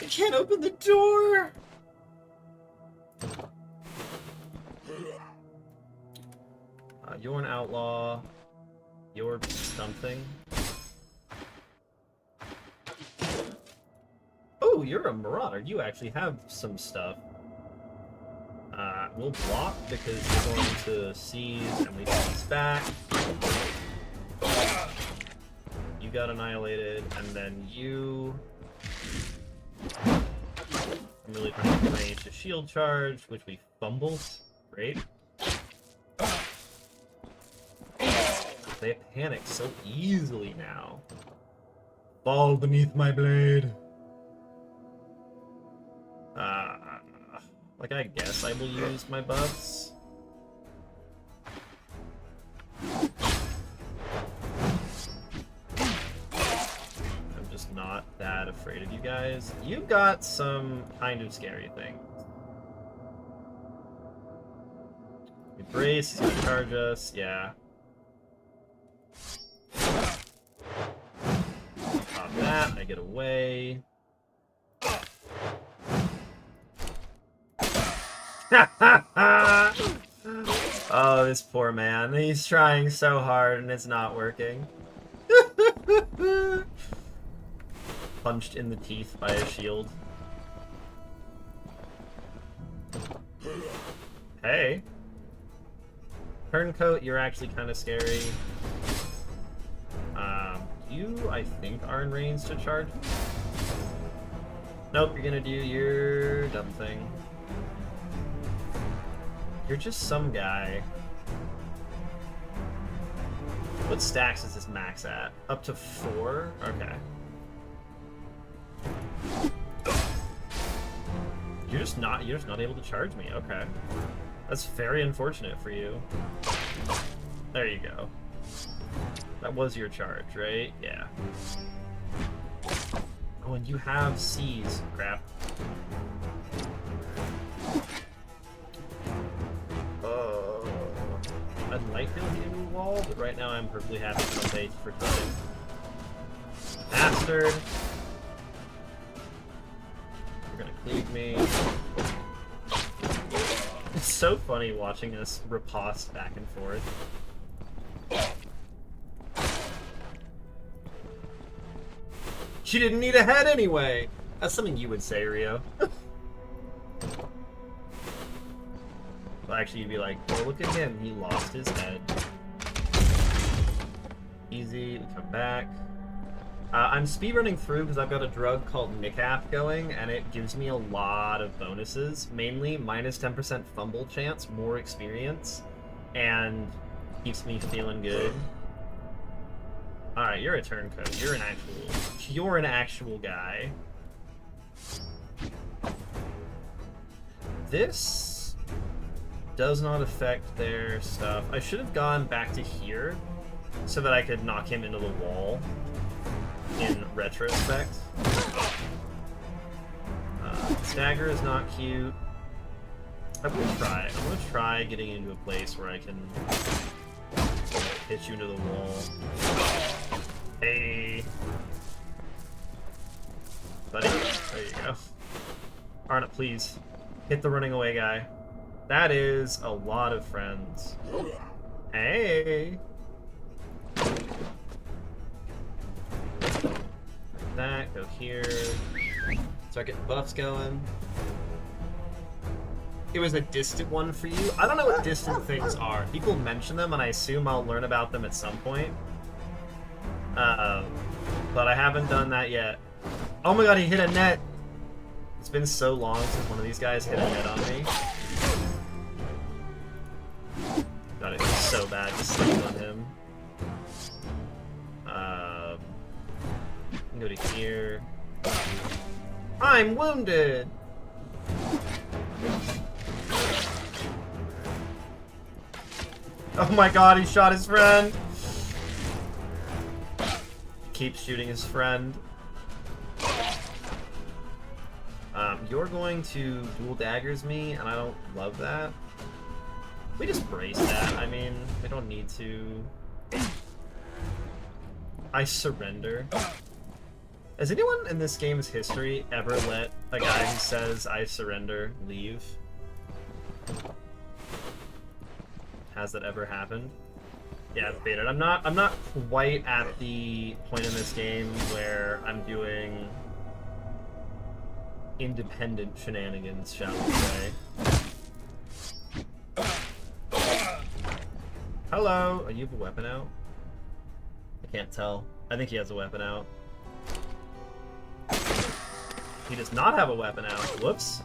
I can't open the door! You're an outlaw. You're something. Oh, you're a marauder. You actually have some stuff. we'll block because you're going to seize and we seize back. You got annihilated, and then you... I'm really trying to range a shield charge, which we fumble. Great. They panic so easily now. Fall beneath my blade. Like, I guess I will use my buffs. I'm just not that afraid of you guys. You've got some kind of scary things. We brace, he's gonna charge us, yeah. Pop that, I get away. Oh, this poor man. He's trying so hard and it's not working. Punched in the teeth by a shield. Hey. Turncoat, you're actually kind of scary. You, I think, are in range to charge. Nope, you're gonna do your dumb thing. You're just some guy. What stacks is this max at? Up to 4? Okay. You're just not able to charge me. Okay. That's very unfortunate for you. There you go. That was your charge, right? Yeah. Oh, and you have C's. Crap. I'd like to hit a new wall, but right now I'm perfectly happy to stay for cutting. Bastard! You're gonna cleave me. It's so funny watching us riposte back and forth. She didn't need a head anyway! That's something you would say, Rio. Well, actually, you'd be like, well, look at him. He lost his head. Easy. We come back. I'm speedrunning through because I've got a drug called Nicap going, and it gives me a lot of bonuses. Mainly, minus 10% fumble chance, more experience, and keeps me feeling good. Alright, you're a turncoat. You're an actual guy. This does not affect their stuff. I should have gone back to here so that I could knock him into the wall in retrospect. Stagger is not cute. I'm gonna try getting into a place where I can hit you into the wall. Hey. Buddy, there you go. Arna, please. Hit the running away guy. That is a lot of friends. Hey. That, go here. Start getting buffs going. It was a distant one for you? I don't know what distant things are. People mention them, and I assume I'll learn about them at some point. But I haven't done that yet. Oh my god, he hit a net! It's been so long since one of these guys hit a net on me. God, it was so bad to sleep on him. Go to here. I'm wounded! Oh my god, he shot his friend! Keeps shooting his friend. You're going to dual daggers me, and I don't love that. We just brace that. I mean, we don't need to. I surrender. Has anyone in this game's history ever let a guy who says, I surrender, leave? Has that ever happened? Yeah, it's baited. I'm not quite at the point in this game where I'm doing independent shenanigans, shall we say. Hello! Oh, you have a weapon out? I can't tell. I think he has a weapon out. He does not have a weapon out. Whoops.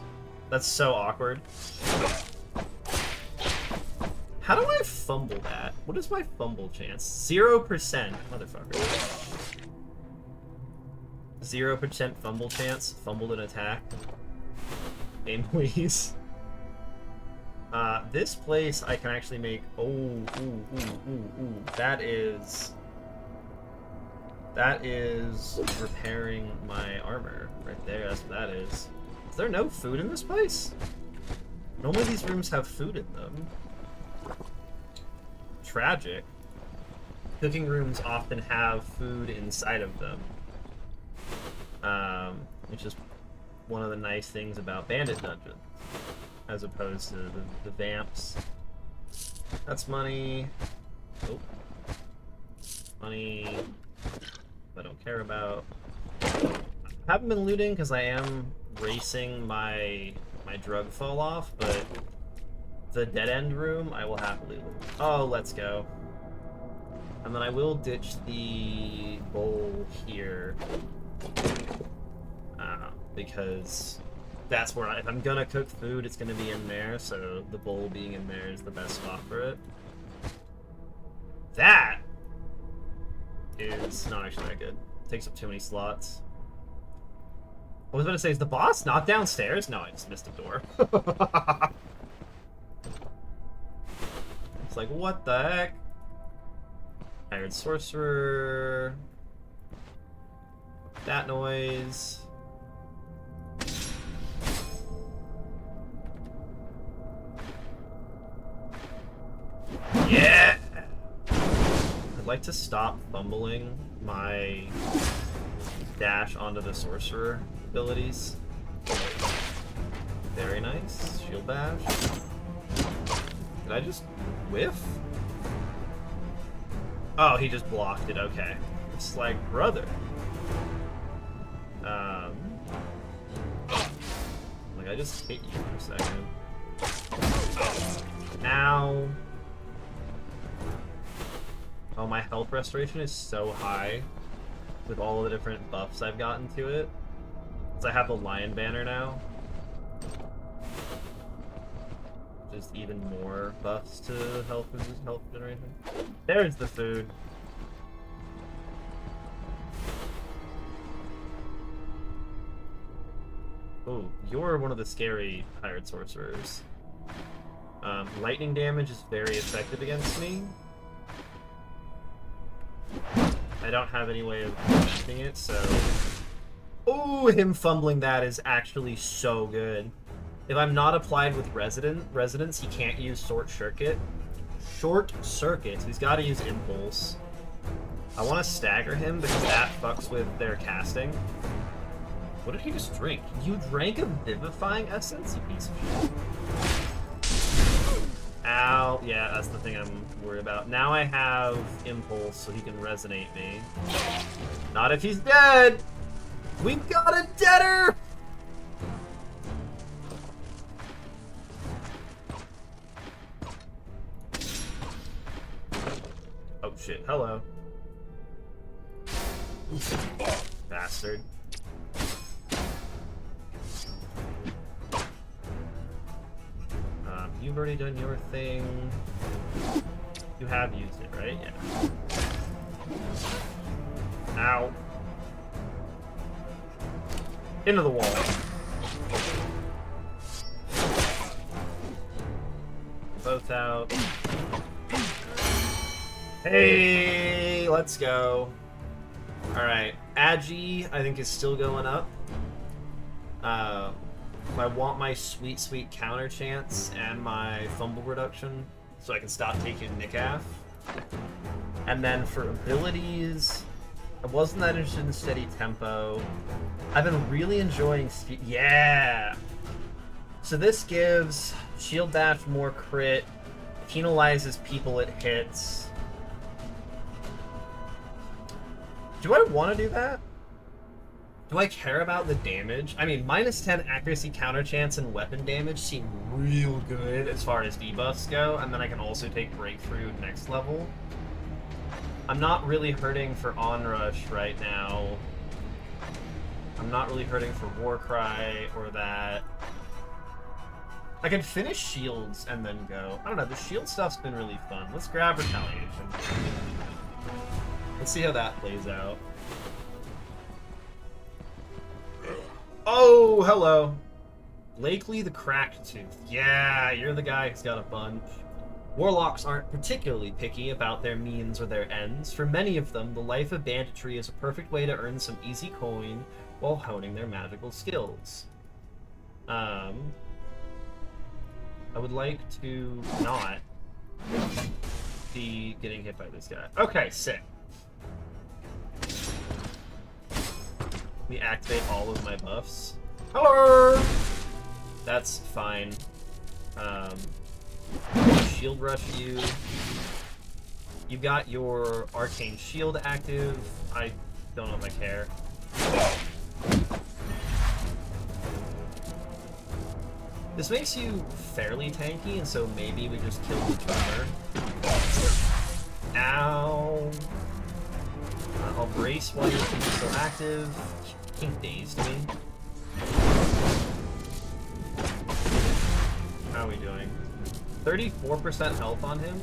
That's so awkward. How do I fumble that? What is my fumble chance? 0%. Motherfucker. 0% fumble chance. Fumbled an attack. Game please. This place I can actually make... Oh, ooh. That is repairing my armor right there. That's what that is. Is there no food in this place? Normally these rooms have food in them. Tragic. Cooking rooms often have food inside of them. Which is one of the nice things about Bandit Dungeon, as opposed to the Vamps. That's money. Oh. Money I don't care about. I haven't been looting because I am racing my drug fall off, but the dead end room I will happily loot. Oh, let's go. And then I will ditch the bowl here. Because that's where if I'm gonna cook food, it's gonna be in there, so the bowl being in there is the best spot for it. That is not actually that good. It takes up too many slots. I was about to say, is the boss not downstairs? No, I just missed a door. It's like, what the heck? Hired sorcerer. That noise. Yeah! I'd like to stop fumbling my dash onto the sorcerer abilities. Very nice. Shield bash. Did I just whiff? Oh, he just blocked it. Okay. It's like, brother. Like, I just hit you for a second. Ow. Oh, my health restoration is so high with all the different buffs I've gotten to it. Because I have the lion banner now. Just even more buffs to health generation. There's the food. Oh, you're one of the scary hired sorcerers. Lightning damage is very effective against me. I don't have any way of preventing it, so... Oh, him fumbling that is actually so good. If I'm not applied with Resonance, he can't use Short Circuit. Short Circuit, he's got to use Impulse. I want to stagger him because that fucks with their casting. What did he just drink? You drank a Vivifying Essence, you piece of shit. Ow. Yeah, that's the thing I'm worried about. Now I have Impulse, so he can resonate me. Not if he's dead! We've got a deader! Oh shit, hello. Bastard. You've already done your thing. You have used it, right? Yeah. Ow. Into the wall. Both out. Hey, let's go. Alright. Agi, I think, is still going up. I want my sweet, sweet counter chance and my fumble reduction so I can stop taking Nikaf. And then for abilities, I wasn't that interested in steady tempo. I've been really enjoying speed. Yeah! So this gives shield bash more crit, penalizes people it hits. Do I want to do that? Do I care about the damage? I mean, minus 10 accuracy counter chance and weapon damage seem real good as far as debuffs go, and then I can also take breakthrough next level. I'm not really hurting for Onrush right now. I'm not really hurting for Warcry or that. I can finish shields and then go. I don't know, the shield stuff's been really fun. Let's grab Retaliation. Let's see how that plays out. Oh, hello. Blakely the Cracked Tooth. Yeah, you're the guy who's got a bunch. Warlocks aren't particularly picky about their means or their ends. For many of them, the life of banditry is a perfect way to earn some easy coin while honing their magical skills. I would like to not be getting hit by this guy. Okay, sick. Let me activate all of my buffs. Hello! That's fine. Shield rush you. You've got your arcane shield active. I don't know if I care. This makes you fairly tanky, and so maybe we just kill the drummer. Ow! I'll brace while your team is still active. Kink dazed me. How are we doing? 34% health on him.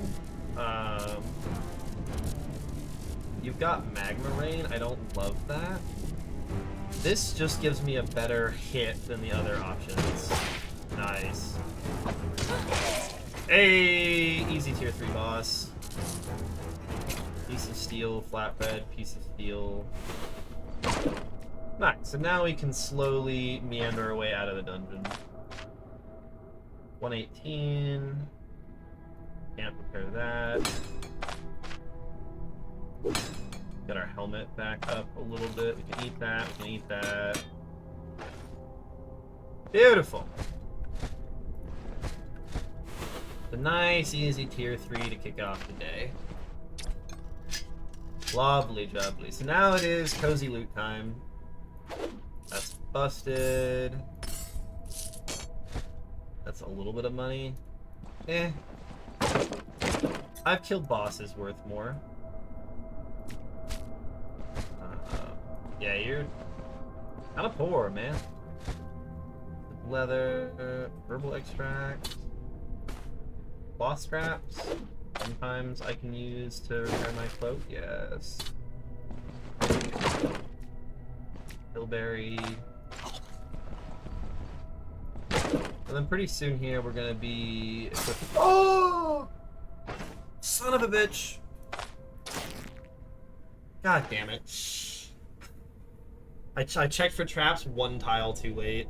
You've got Magma Rain. I don't love that. This just gives me a better hit than the other options. Nice. Hey, easy tier 3 boss. Piece of steel, flatbread, piece of steel. Nice, so now we can slowly meander our way out of the dungeon. 118. Can't repair that. Got our helmet back up a little bit. We can eat that, we can eat that. Beautiful. A nice, easy tier 3 to kick off the day. Lovely jubbly. So now it is cozy loot time. That's busted. That's a little bit of money. Eh. I've killed bosses worth more. Yeah, you're kind of poor, man. Leather, herbal extract, boss scraps. Sometimes I can use to repair my cloak. Yes. Bilberry. And then pretty soon here we're gonna be. Oh! Son of a bitch! God damn it. I checked for traps one tile too late.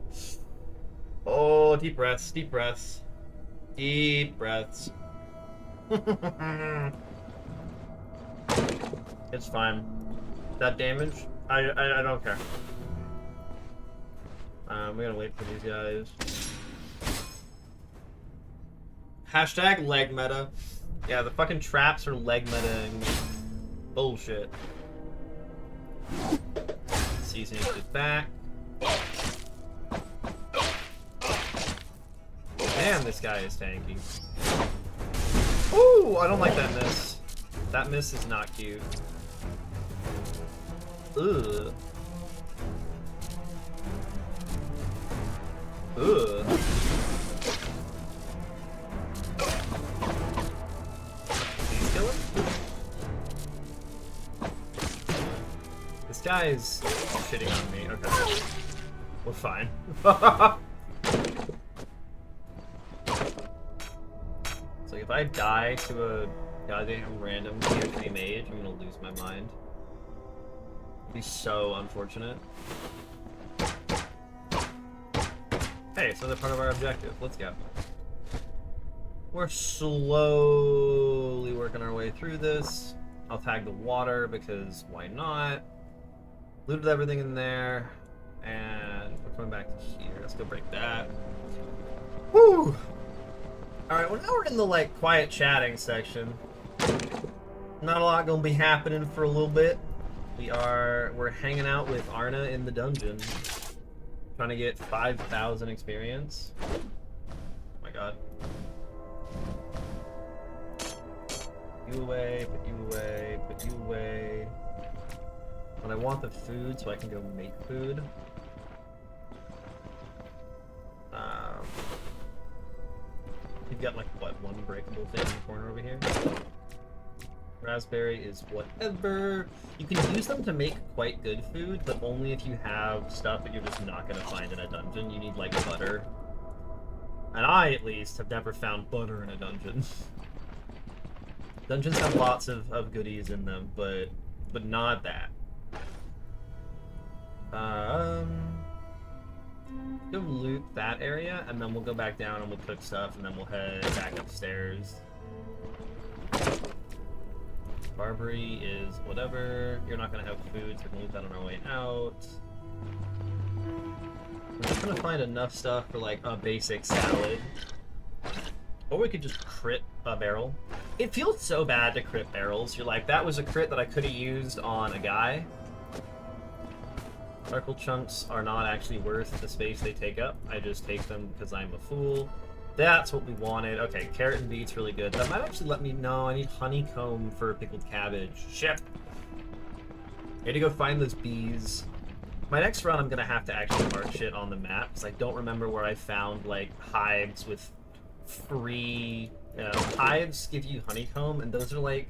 Oh, deep breaths, deep breaths. Deep breaths. It's fine. That damage? I don't care. We're gonna wait for these guys. Hashtag leg meta. Yeah, the fucking traps are leg metaing. Bullshit. Seasoning is back. Man, this guy is tanky. Ooh, I don't like that miss. That miss is not cute. Ugh. Ugh. Please kill him? This guy is shitting on me. Okay. We're fine. So if I die to a goddamn random tier 3 mage, I'm gonna lose my mind. It'd be so unfortunate. Hey, it's another part of our objective. Let's go. We're slowly working our way through this. I'll tag the water because why not? Looted everything in there. And we're coming back to here. Let's go break that. Woo! Alright, well now we're in the, like, quiet chatting section. Not a lot gonna be happening for a little bit. We're hanging out with Arna in the dungeon. Trying to get 5,000 experience. Oh my god. Put you away, put you away, put you away. But I want the food so I can go make food. You've got like, what, one breakable thing in the corner over here? Raspberry is whatever. You can use them to make quite good food, but only if you have stuff that you're just not going to find in a dungeon. You need, like, butter. And I, at least, have never found butter in a dungeon. Dungeons have lots of goodies in them, but not that. Go loot that area, and then we'll go back down and we'll cook stuff, and then we'll head back upstairs. Barbary is whatever. You're not gonna have food, so we can leave that on our way out. We're just gonna find enough stuff for like a basic salad. Or we could just crit a barrel. It feels so bad to crit barrels. You're like, that was a crit that I could have used on a guy. Sparkle chunks are not actually worth the space they take up. I just take them because I'm a fool. That's what we wanted. Okay, carrot and beet's really good. That might actually let me know. I need honeycomb for pickled cabbage. Shit. I need to go find those bees. My next run, I'm gonna have to actually mark shit on the map because I don't remember where I found like hives with free. You know, hives give you honeycomb, and those are like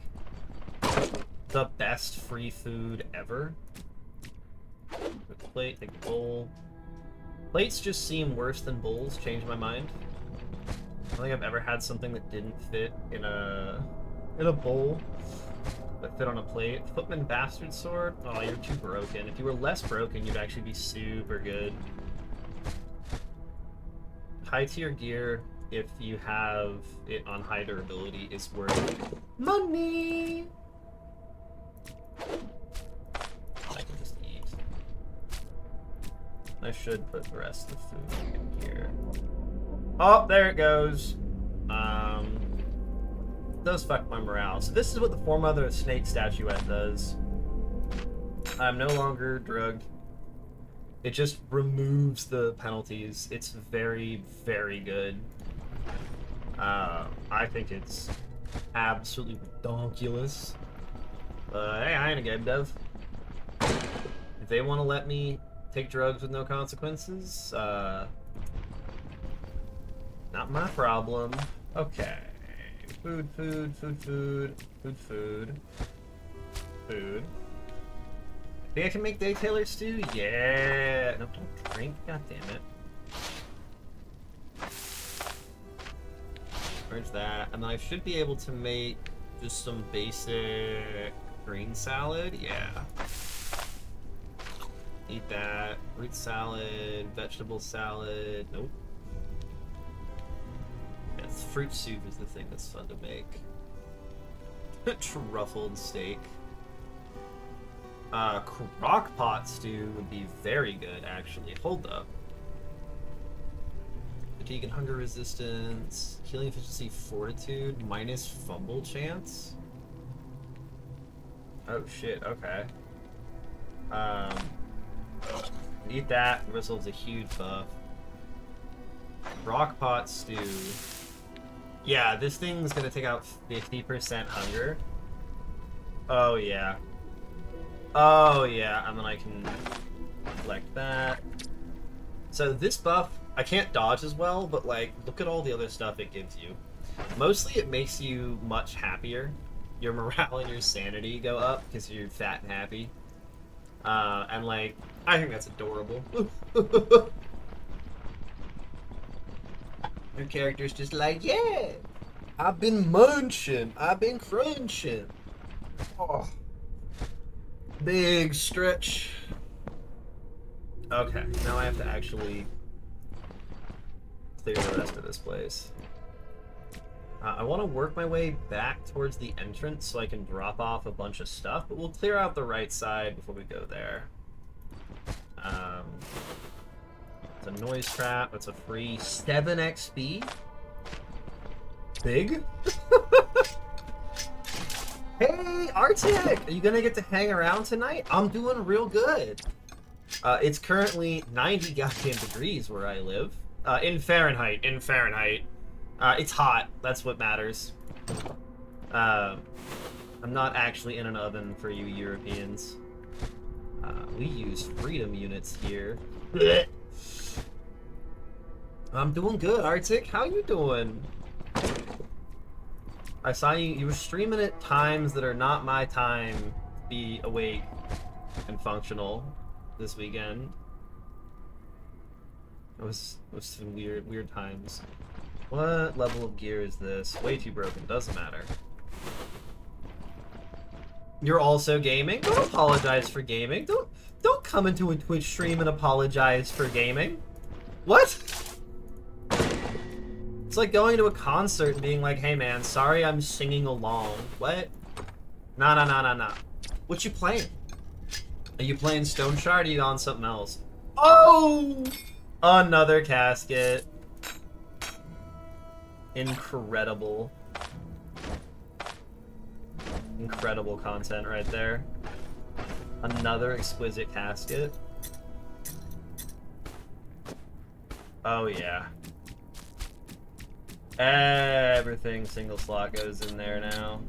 the best free food ever. Take the plate, take the bowl. Plates just seem worse than bowls. Change my mind. I don't think I've ever had something that didn't fit in a bowl that fit on a plate. Footman Bastard Sword? Oh, you're too broken. If you were less broken, you'd actually be super good. High tier gear, if you have it on high durability, is worth money! I can just eat. I should put the rest of the food in here. Oh, there it goes. Does fuck my morale. So this is what the Foremother Snake statuette does. I'm no longer drugged. It just removes the penalties. It's very, very good. I think it's absolutely redonkulous. Hey, I ain't a game dev. If they want to let me take drugs with no consequences, not my problem. Okay. Food, food, food, food, food, food, food. Think I can make day tailor stew? Yeah. No, don't drink. God damn it. Where's that? And then I should be able to make just some basic green salad. Yeah. Eat that. Root salad, vegetable salad. Nope. Yes, fruit soup is the thing that's fun to make. Truffled steak. Crock-pot stew would be very good, actually. Hold up. Fatigue and hunger resistance. Healing efficiency, fortitude, minus fumble chance. Oh shit, okay. Eat that. Whistle's a huge buff. Crock-pot stew. Yeah, this thing's gonna take out 50% hunger. Oh yeah. Oh yeah, and then I can collect that. So this buff, I can't dodge as well, but like, look at all the other stuff it gives you. Mostly it makes you much happier. Your morale and your sanity go up because you're fat and happy. And like, I think that's adorable. Your character's just like, yeah, I've been munching, I've been crunching. Oh. Big stretch. Okay, now I have to actually clear the rest of this place. I want to work my way back towards the entrance so I can drop off a bunch of stuff, but we'll clear out the right side before we go there. It's a noise trap. That's a free 7 XP. Big. Hey, Arctic! Are you gonna get to hang around tonight? I'm doing real good. It's currently 90 goddamn degrees where I live. In Fahrenheit. It's hot. That's what matters. I'm not actually in an oven for you Europeans. We use freedom units here. Blech. I'm doing good, Arctic. How you doing? I saw you were streaming at times that are not my time to be awake and functional this weekend. It was some weird times. What level of gear is this? Way too broken, doesn't matter. You're also gaming? Don't apologize for gaming. Don't come into a Twitch stream and apologize for gaming. What? It's like going to a concert and being like, hey man, sorry I'm singing along. What? Nah. What you playing? Are you playing Stone Shard or are you on something else? Oh! Another casket. Incredible. Incredible content right there. Another exquisite casket. Oh yeah. Everything single slot goes in there now.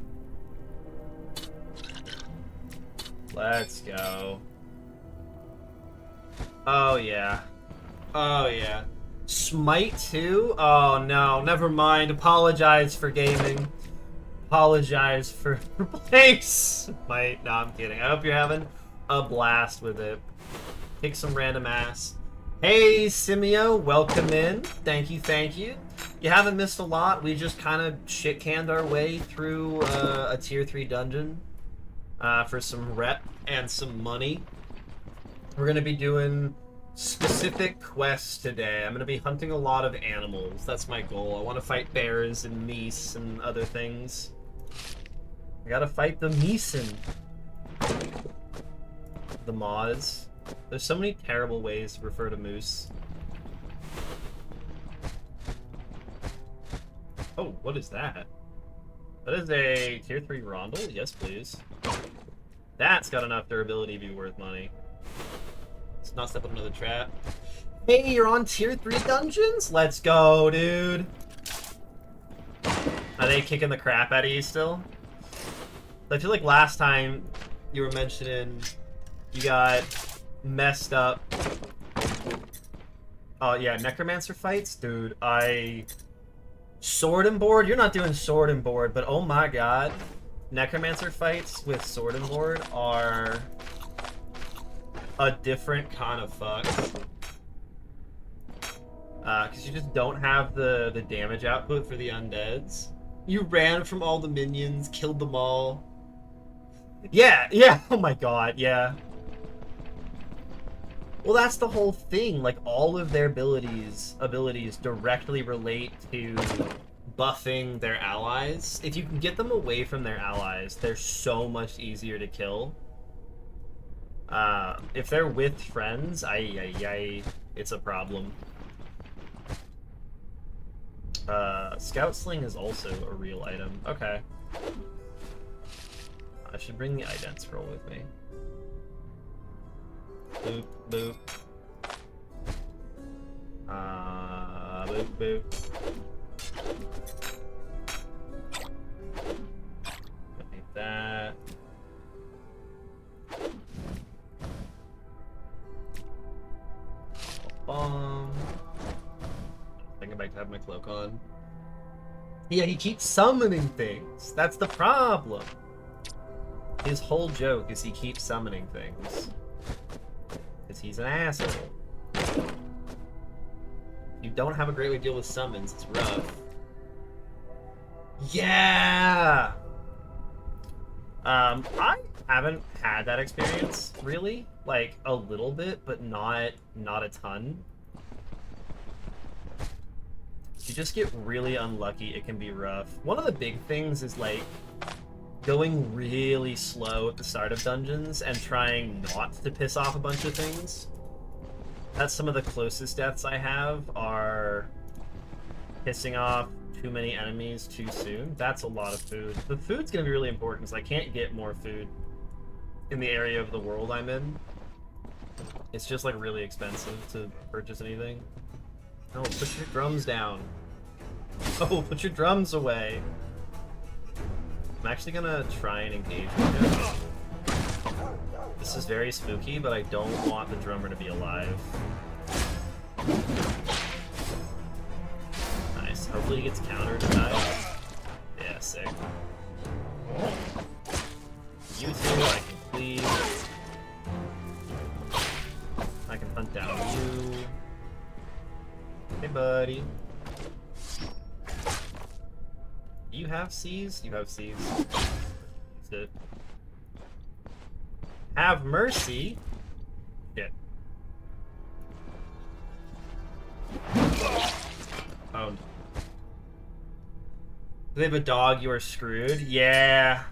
Let's go. Oh yeah. Oh yeah. Smite 2? Oh no, never mind. Apologize for gaming. Apologize for playing Smite. No, I'm kidding. I hope you're having a blast with it. Kick some random ass. Hey, Simio, welcome in. Thank you. You haven't missed a lot. We just kind of shit-canned our way through a tier 3 dungeon for some rep and some money. We're going to be doing specific quests today. I'm going to be hunting a lot of animals. That's my goal. I want to fight bears and meese and other things. I gotta fight the meeson. The moz. There's so many terrible ways to refer to moose. Oh, what is that? That is a tier 3 rondel? Yes, please. That's got enough durability to be worth money. Let's not step on another trap. Hey, you're on tier 3 dungeons? Let's go, dude. Are they kicking the crap out of you still? I feel like last time you were mentioning you got messed up. Oh yeah, necromancer fights? Dude, Sword and board? You're not doing sword and board, but oh my god. Necromancer fights with sword and board are a different kind of fuck. Because you just don't have the damage output for the undeads. You ran from all the minions, killed them all. Yeah, oh my god, yeah. Well, that's the whole thing. Like, all of their abilities directly relate to buffing their allies. If you can get them away from their allies, they're so much easier to kill. If they're with friends, it's a problem. Scout Sling is also a real item. Okay. I should bring the ident scroll with me. Boop, boop. Boop, boop. Like that. Bomb. Thinking back to have my cloak on. Yeah, he keeps summoning things. That's the problem. His whole joke is he keeps summoning things. Because he's an asshole. You don't have a great way to deal with summons, it's rough. Yeah! I haven't had that experience, really. Like, a little bit, but not a ton. If you just get really unlucky, it can be rough. One of the big things is, like, going really slow at the start of dungeons and trying not to piss off a bunch of things. That's some of the closest deaths I have, are pissing off too many enemies too soon. That's a lot of food. The food's gonna be really important because I can't get more food in the area of the world I'm in. It's just like really expensive to purchase anything. No, put your drums down. Oh, put your drums away. I'm actually gonna try and engage with him. This is very spooky, but I don't want the drummer to be alive. Nice. Hopefully he gets countered and dies. Yeah, sick. You two, I can cleave. I can hunt down you. Hey, buddy. You have C's? You have C's. That's it. Have mercy. Shit. Owned. If they have a dog, you are screwed. Yeah.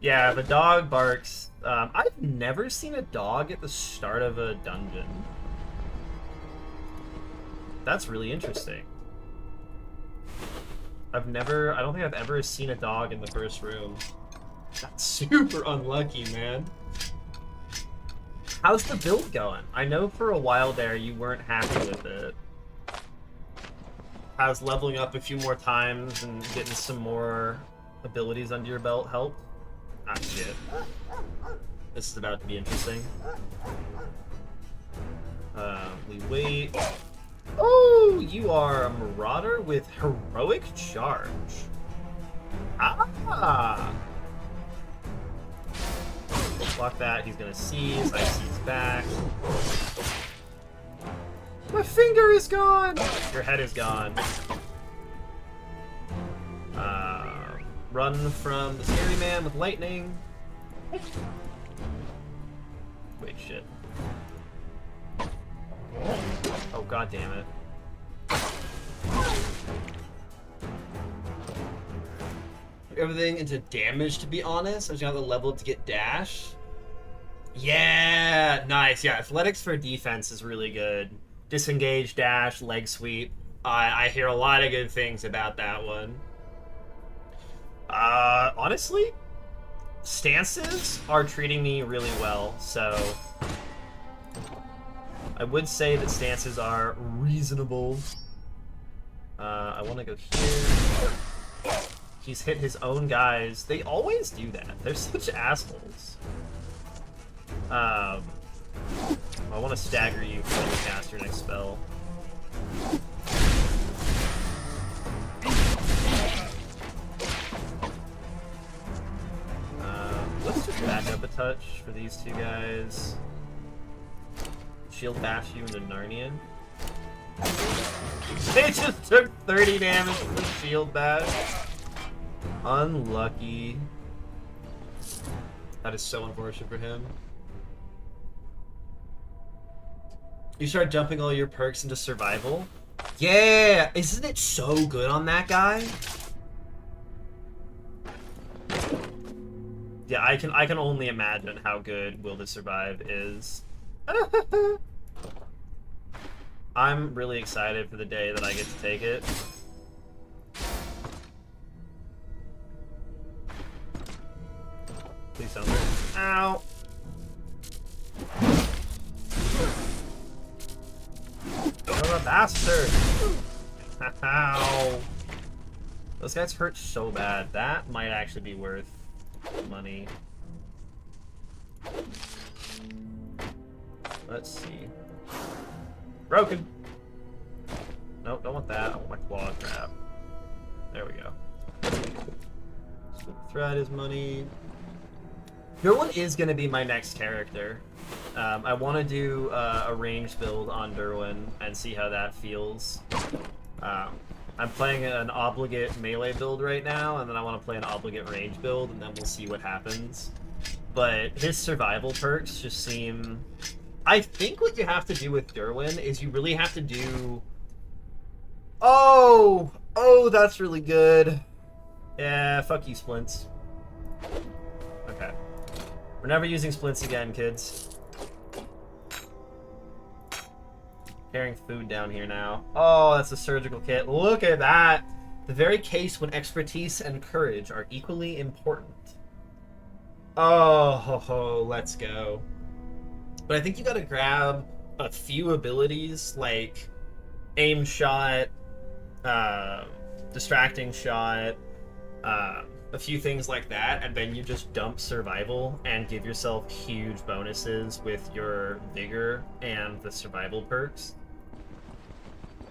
Yeah, if a dog barks. I've never seen a dog at the start of a dungeon. That's really interesting. I don't think I've ever seen a dog in the first room. That's super unlucky, man. How's the build going? I know for a while there you weren't happy with it. How's leveling up a few more times and getting some more abilities under your belt help? Ah, shit. This is about to be interesting. We wait. Oh, you are a marauder with heroic charge. Ah! Block that, he's gonna seize, I seize back. My finger is gone! Your head is gone. Run from the scary man with lightning. Wait, shit. Oh, god damn it. Everything into damage, to be honest. I was gonna have to level to get dash. Yeah, nice. Yeah, athletics for defense is really good. Disengage, dash, leg sweep. I hear a lot of good things about that one. Honestly, stances are treating me really well, so I would say that stances are reasonable. I want to go here. He's hit his own guys. They always do that. They're such assholes. I want to stagger you before you cast your next spell. Let's just back up a touch for these two guys. Shield bash you into Narnian. They just took 30 damage from the shield bash. Unlucky. That is so unfortunate for him. You start jumping all your perks into survival? Yeah! Isn't it so good on that guy? Yeah, I can only imagine how good Will to Survive is. I'm really excited for the day that I get to take it. Please don't. Ow! You're a bastard! Ow! Those guys hurt so bad. That might actually be worth money. Let's see. Broken! Nope, don't want that. I want my claw trap. There we go. So thread is money. Derwin is going to be my next character. I want to do a ranged build on Derwin and see how that feels. I'm playing an obligate melee build right now, and then I want to play an obligate range build, and then we'll see what happens. But his survival perks just seem... I think what you have to do with Derwin is you really have to do... Oh! Oh, that's really good. Yeah, fuck you, Splints. Okay. We're never using Splints again, kids. Carrying food down here now. Oh, that's a surgical kit. Look at that! The very case when expertise and courage are equally important. Oh, ho, ho, let's go. But I think you gotta grab a few abilities, like aim shot, distracting shot, a few things like that, and then you just dump survival and give yourself huge bonuses with your vigor and the survival perks.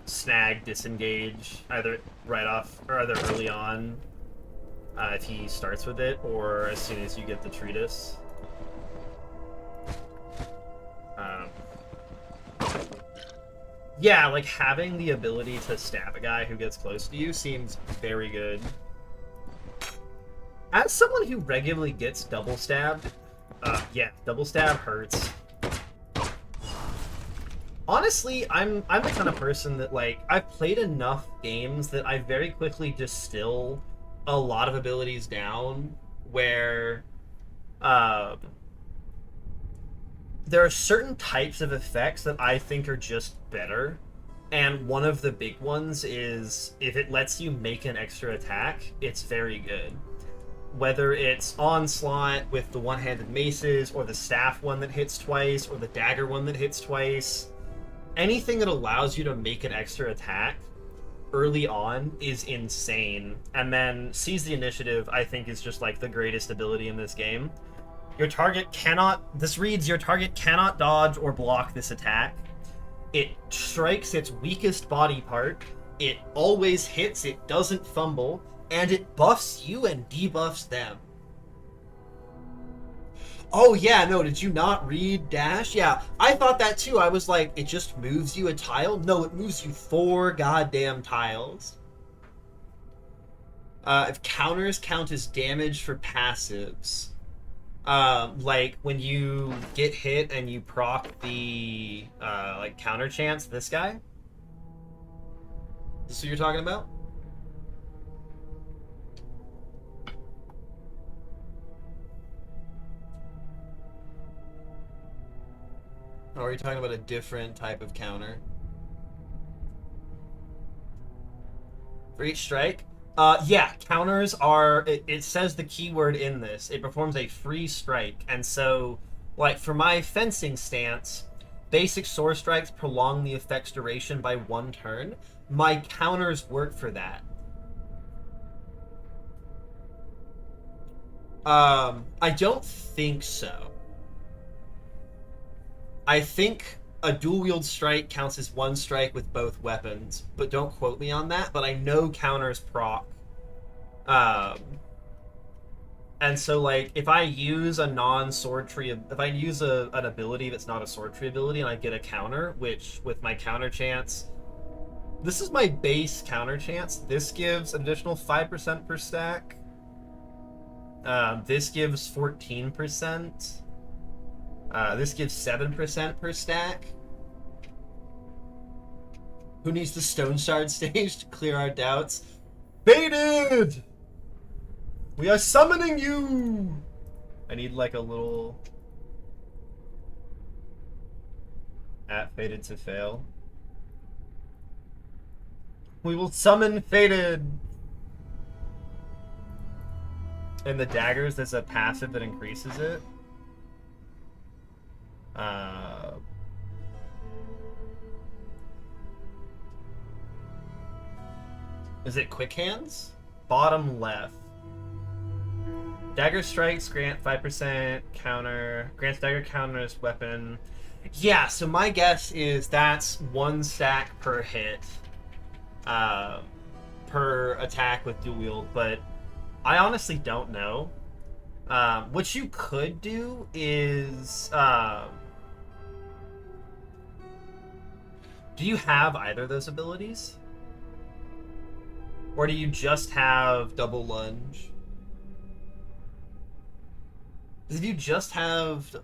Snag, disengage, either right off or either early on if he starts with it, or as soon as you get the treatise. Yeah, like having the ability to stab a guy who gets close to you seems very good. As someone who regularly gets double stabbed, yeah, double stab hurts. Honestly, I'm the kind of person that, like, I've played enough games that I very quickly distill a lot of abilities down where there are certain types of effects that I think are just better. And one of the big ones is if it lets you make an extra attack, it's very good. Whether it's Onslaught with the one-handed maces, or the staff one that hits twice, or the dagger one that hits twice, anything that allows you to make an extra attack early on is insane. And then Seize the Initiative, I think, is just like the greatest ability in this game. Your target cannot... This reads, your target cannot dodge or block this attack. It strikes its weakest body part. It always hits, it doesn't fumble, and it buffs you and debuffs them. Oh yeah, no, did you not read Dash? Yeah, I thought that too. I was like, it just moves you a tile? No, it moves you 4 goddamn tiles. If counters count as damage for passives. Like when you get hit and you proc the like counter chance, this guy? Is this what you're talking about? Or are you talking about a different type of counter? For each strike? Yeah, counters are... It says the keyword in this. It performs a free strike. And so, like, for my fencing stance, basic sword strikes prolong the effect's duration by 1 turn. My counters work for that. I don't think so. I think a dual-wield strike counts as 1 strike with both weapons, but don't quote me on that, but I know counters proc. And so, like, if I use a non-sword tree... If I use an ability that's not a sword tree ability and I get a counter, which, with my counter chance... This is my base counter chance. This gives an additional 5% per stack. This gives 14%. This gives 7% per stack. Who needs the Stone Shard stage to clear our doubts? Fated! We are summoning you! I need like a little... Fated to fail. We will summon Fated! And the daggers, there's a passive that increases it. Is it Quick Hands? Bottom left. Dagger strikes grant 5% counter. Grants dagger counters weapon. Yeah, so my guess is that's 1 stack per hit. Per attack with dual wield, but I honestly don't know. What you could do is... do you have either of those abilities? Or do you just have double lunge? If you just have...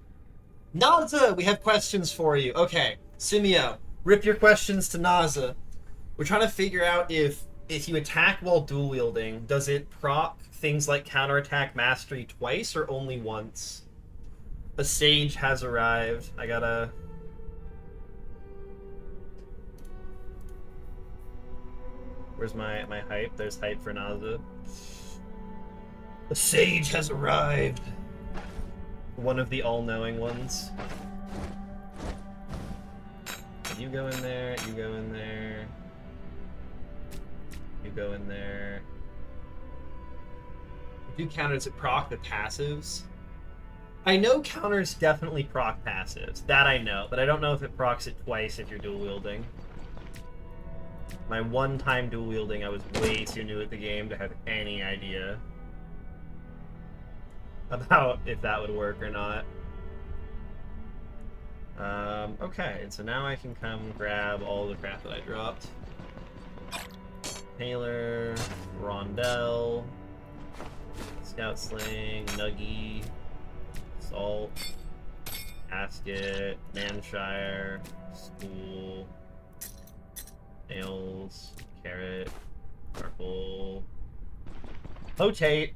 Naza, we have questions for you. Okay, Simio, rip your questions to Naza. We're trying to figure out if you attack while dual wielding, does it proc things like counterattack mastery twice or only once? A sage has arrived. I gotta... Where's my hype? There's hype for Naza. The sage has arrived. One of the all-knowing ones. You go in there, you go in there. You go in there. Do counters that proc the passives? I know counters definitely proc passives. That I know, but I don't know if it procs it twice if you're dual wielding. My one-time dual wielding, I was way too new at the game to have any idea about if that would work or not. Okay, and so now I can come grab all the crap that I dropped. Taylor, Rondell, Scout Sling, Nuggy, Salt, Asket, Manshire, School, Nails, Carrot, Purple, Potate.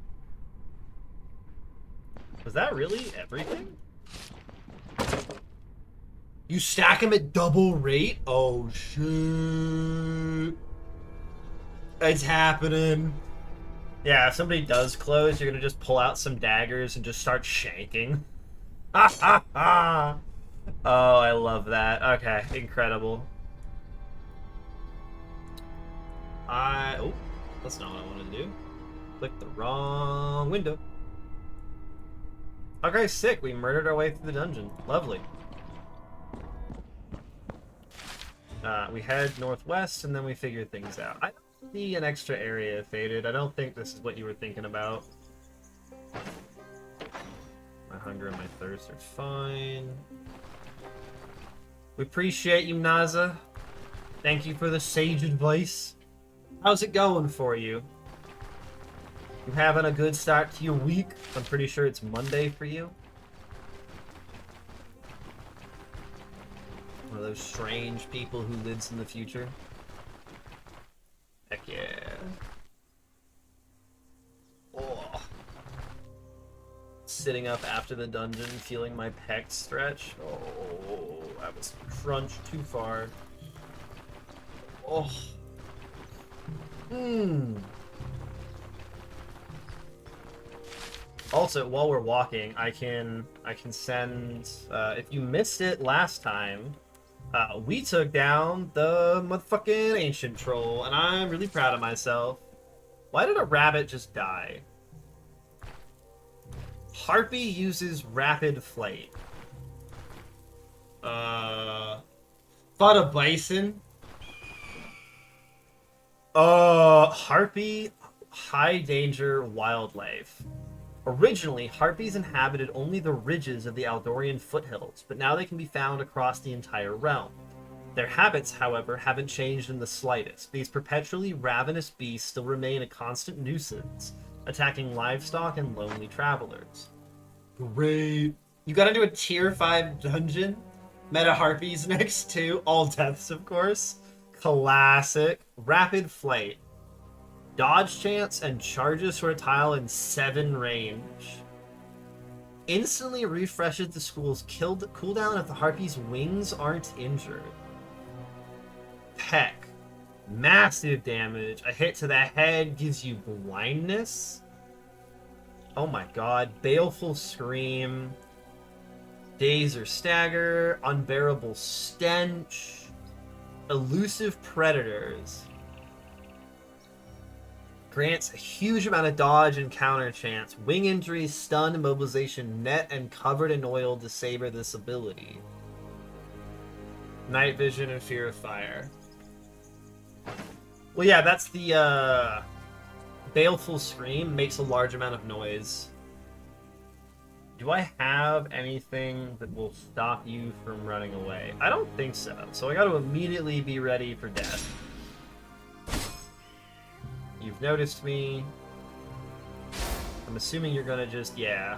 Was that really everything? You stack them at double rate? Oh, shit. It's happening. Yeah, if somebody does close, you're gonna just pull out some daggers and just start shanking. Ha ha ha! Oh, I love that. Okay, incredible. Oh, that's not what I wanted to do. Click the wrong window. Okay, sick. We murdered our way through the dungeon. Lovely. We head northwest, and then we figure things out. I don't see an extra area, Faded. I don't think this is what you were thinking about. My hunger and my thirst are fine. We appreciate you, Naza. Thank you for the sage advice. How's it going for you? You having a good start to your week? I'm pretty sure it's Monday for you. One of those strange people who lives in the future. Heck yeah. Oh. Sitting up after the dungeon, feeling my pecs stretch. Oh, I was crunched too far. Oh. Also, while we're walking, I can send. If you missed it last time, we took down the motherfucking ancient troll, and I'm really proud of myself. Why did a rabbit just die? Harpy uses rapid flight. Thought a bison. Harpy, high danger wildlife. Originally, harpies inhabited only the ridges of the Aldorian foothills, but now they can be found across the entire realm. Their habits, however, haven't changed in the slightest. These perpetually ravenous beasts still remain a constant nuisance, attacking livestock and lonely travelers. Great. You gotta do a tier 5 dungeon? Meta harpies next to all deaths, of course. Classic. Rapid flight. Dodge chance and charges for a tile in 7 range. Instantly refreshes the school's cooldown if the harpy's wings aren't injured. Peck. Massive damage. A hit to the head gives you blindness. Oh my god. Baleful Scream. Daze or Stagger. Unbearable Stench. Elusive Predators. Grants a huge amount of dodge and counter chance. Wing injuries, stun, immobilization, net, and covered in oil disable this ability. Night vision and fear of fire. Well, yeah, that's the Baleful Scream. Makes a large amount of noise. Do I have anything that will stop you from running away? I don't think so. So I got to immediately be ready for death. You've noticed me. I'm assuming you're gonna just, yeah.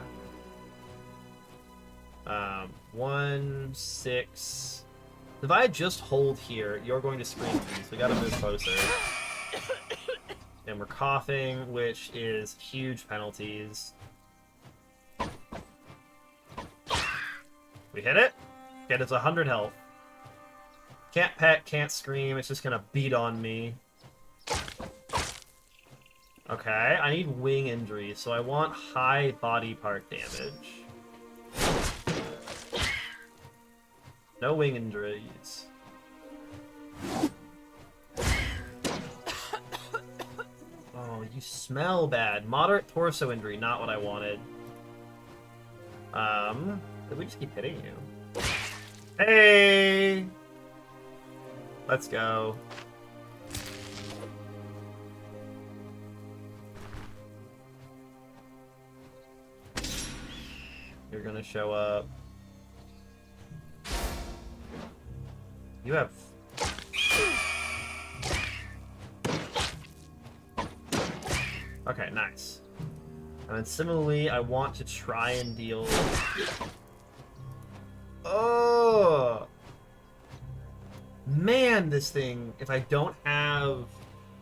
1, 6. If I just hold here, you're going to scream at me, so we gotta move closer. And we're coughing, which is huge penalties. We hit it? Get us 100 health. Can't pet, can't scream, it's just gonna beat on me. Okay, I need wing injury, so I want high body part damage. No wing injuries. Oh, you smell bad. Moderate torso injury, not what I wanted. Did we just keep hitting you? Hey! Let's go. You're gonna show up. You have... Okay, nice. And then similarly, I want to try and deal... Oh! Man, this thing, if I don't have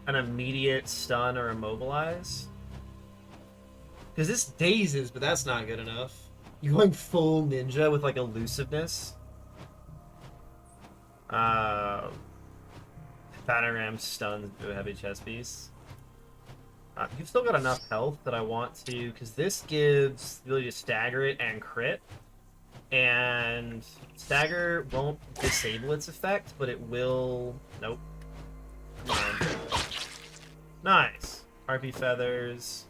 an immediate stun or immobilize... Because this dazes, but that's not good enough. You going full ninja with, like, elusiveness? Pentagram stuns to a heavy chest piece. You've still got enough health that I want to, because this gives the ability to stagger it and crit. And stagger won't disable its effect, but it will... Nope. Come on. Nice. Harpy feathers.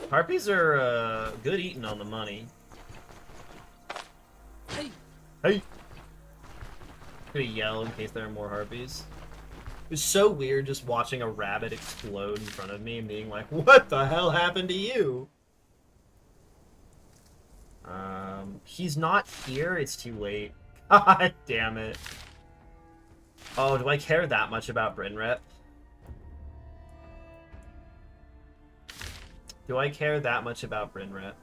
Harpies are good eating on the money. Hey! Hey! I'm gonna yell in case there are more harpies. It was so weird just watching a rabbit explode in front of me and being like, what the hell happened to you? He's not here, it's too late. God damn it. Oh, do I care that much about Brynrep? Do I care that much about Brynrep?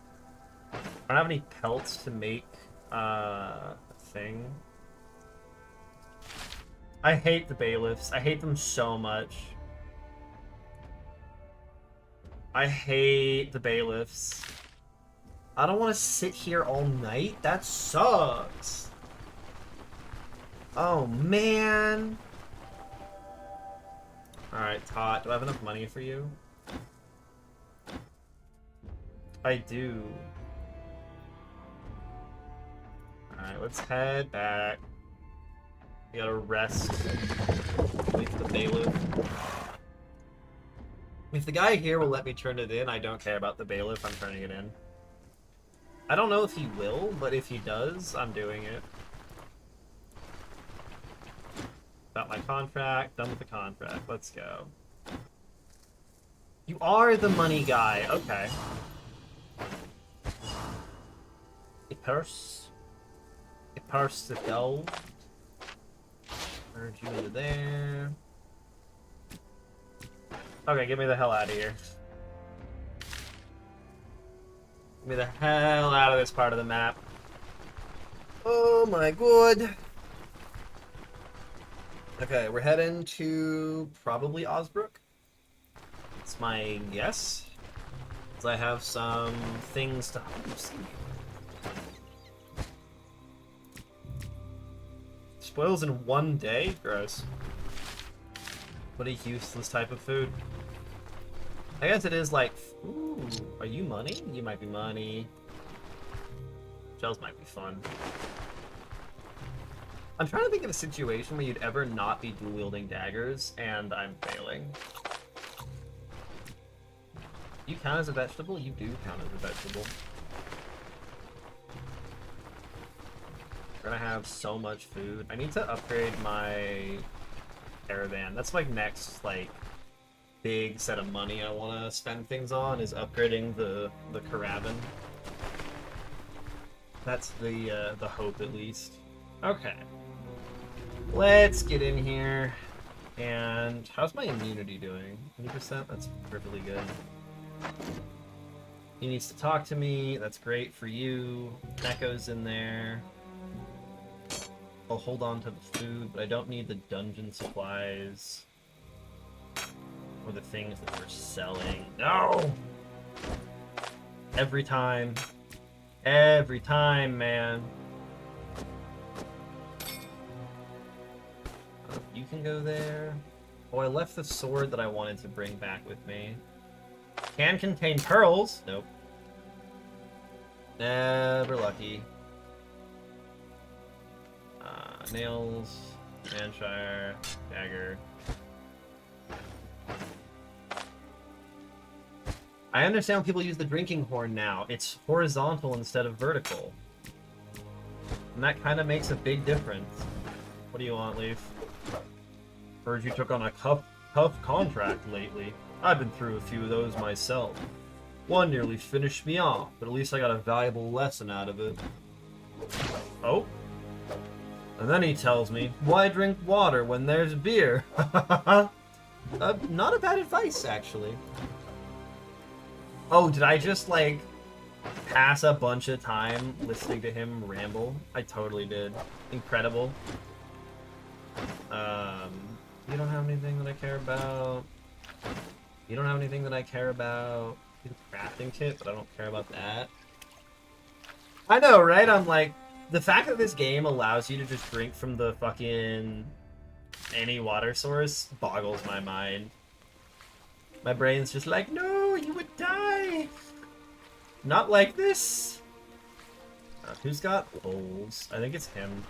I don't have any pelts to make a thing. I hate the bailiffs. I hate them so much. I hate the bailiffs. I don't want to sit here all night. That sucks. Oh, man. Alright, Tot. Do I have enough money for you? I do. Alright, let's head back. We gotta rest. Wait for the bailiff. If the guy here will let me turn it in, I don't care about the bailiff. I'm turning it in. I don't know if he will, but if he does, I'm doing it. Got my contract. Done with the contract. Let's go. You are the money guy. Okay. A purse. A purse of gold. Merge you into there. Okay, get me the hell out of here. Get me the hell out of this part of the map. Oh my god. Okay, we're heading to probably Osbrook. It's my guess. Because I have some things to... Spoils in one day? Gross. What a useless type of food. I guess it is like... Ooh, are you money? You might be money. Shells might be fun. I'm trying to think of a situation where you'd ever not be dual-wielding daggers, and I'm failing. You count as a vegetable? You do count as a vegetable. We're gonna have so much food. I need to upgrade my caravan. That's like next, like, big set of money I want to spend things on, is upgrading the caravan. That's the hope, at least. Okay. Let's get in here. And how's my immunity doing? 20%? That's perfectly good. He needs to talk to me. That's great for you. Neko's in there. I'll hold on to the food, but I don't need the dungeon supplies. Or the things that we're selling. No! Every time. Every time, man. You can go there. Oh, I left the sword that I wanted to bring back with me. Can contain pearls. Nope. Never lucky. Nails, Manshire, dagger. I understand when people use the drinking horn now. It's horizontal instead of vertical. And that kind of makes a big difference. What do you want, Leaf? Heard you took on a tough contract lately. I've been through a few of those myself. One nearly finished me off, but at least I got a valuable lesson out of it. Oh? And then he tells me, why drink water when there's beer? Not a bad advice, actually. Oh, did I just, like, pass a bunch of time listening to him ramble? I totally did. Incredible. You don't have anything that I care about. You don't have anything that I care about. You have a crafting kit, but I don't care about that. I know, right? I'm like, the fact that this game allows you to just drink from the fucking any water source boggles my mind. My brain's just like, no, you would die. Not like this. Who's got bowls? I think it's him.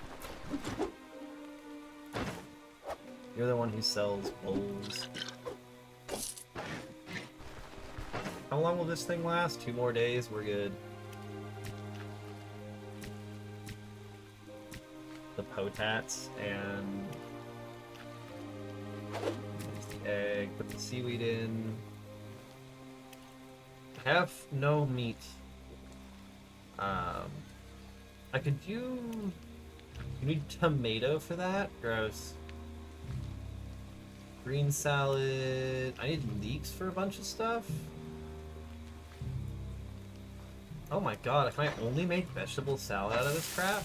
You're the one who sells bowls. How long will this thing last? 2 more days, we're good. The potats and the egg, put the seaweed in. I have no meat. I could do... You need tomato for that? Gross. Green salad. I need leeks for a bunch of stuff. Oh my god, can I only make vegetable salad out of this crap?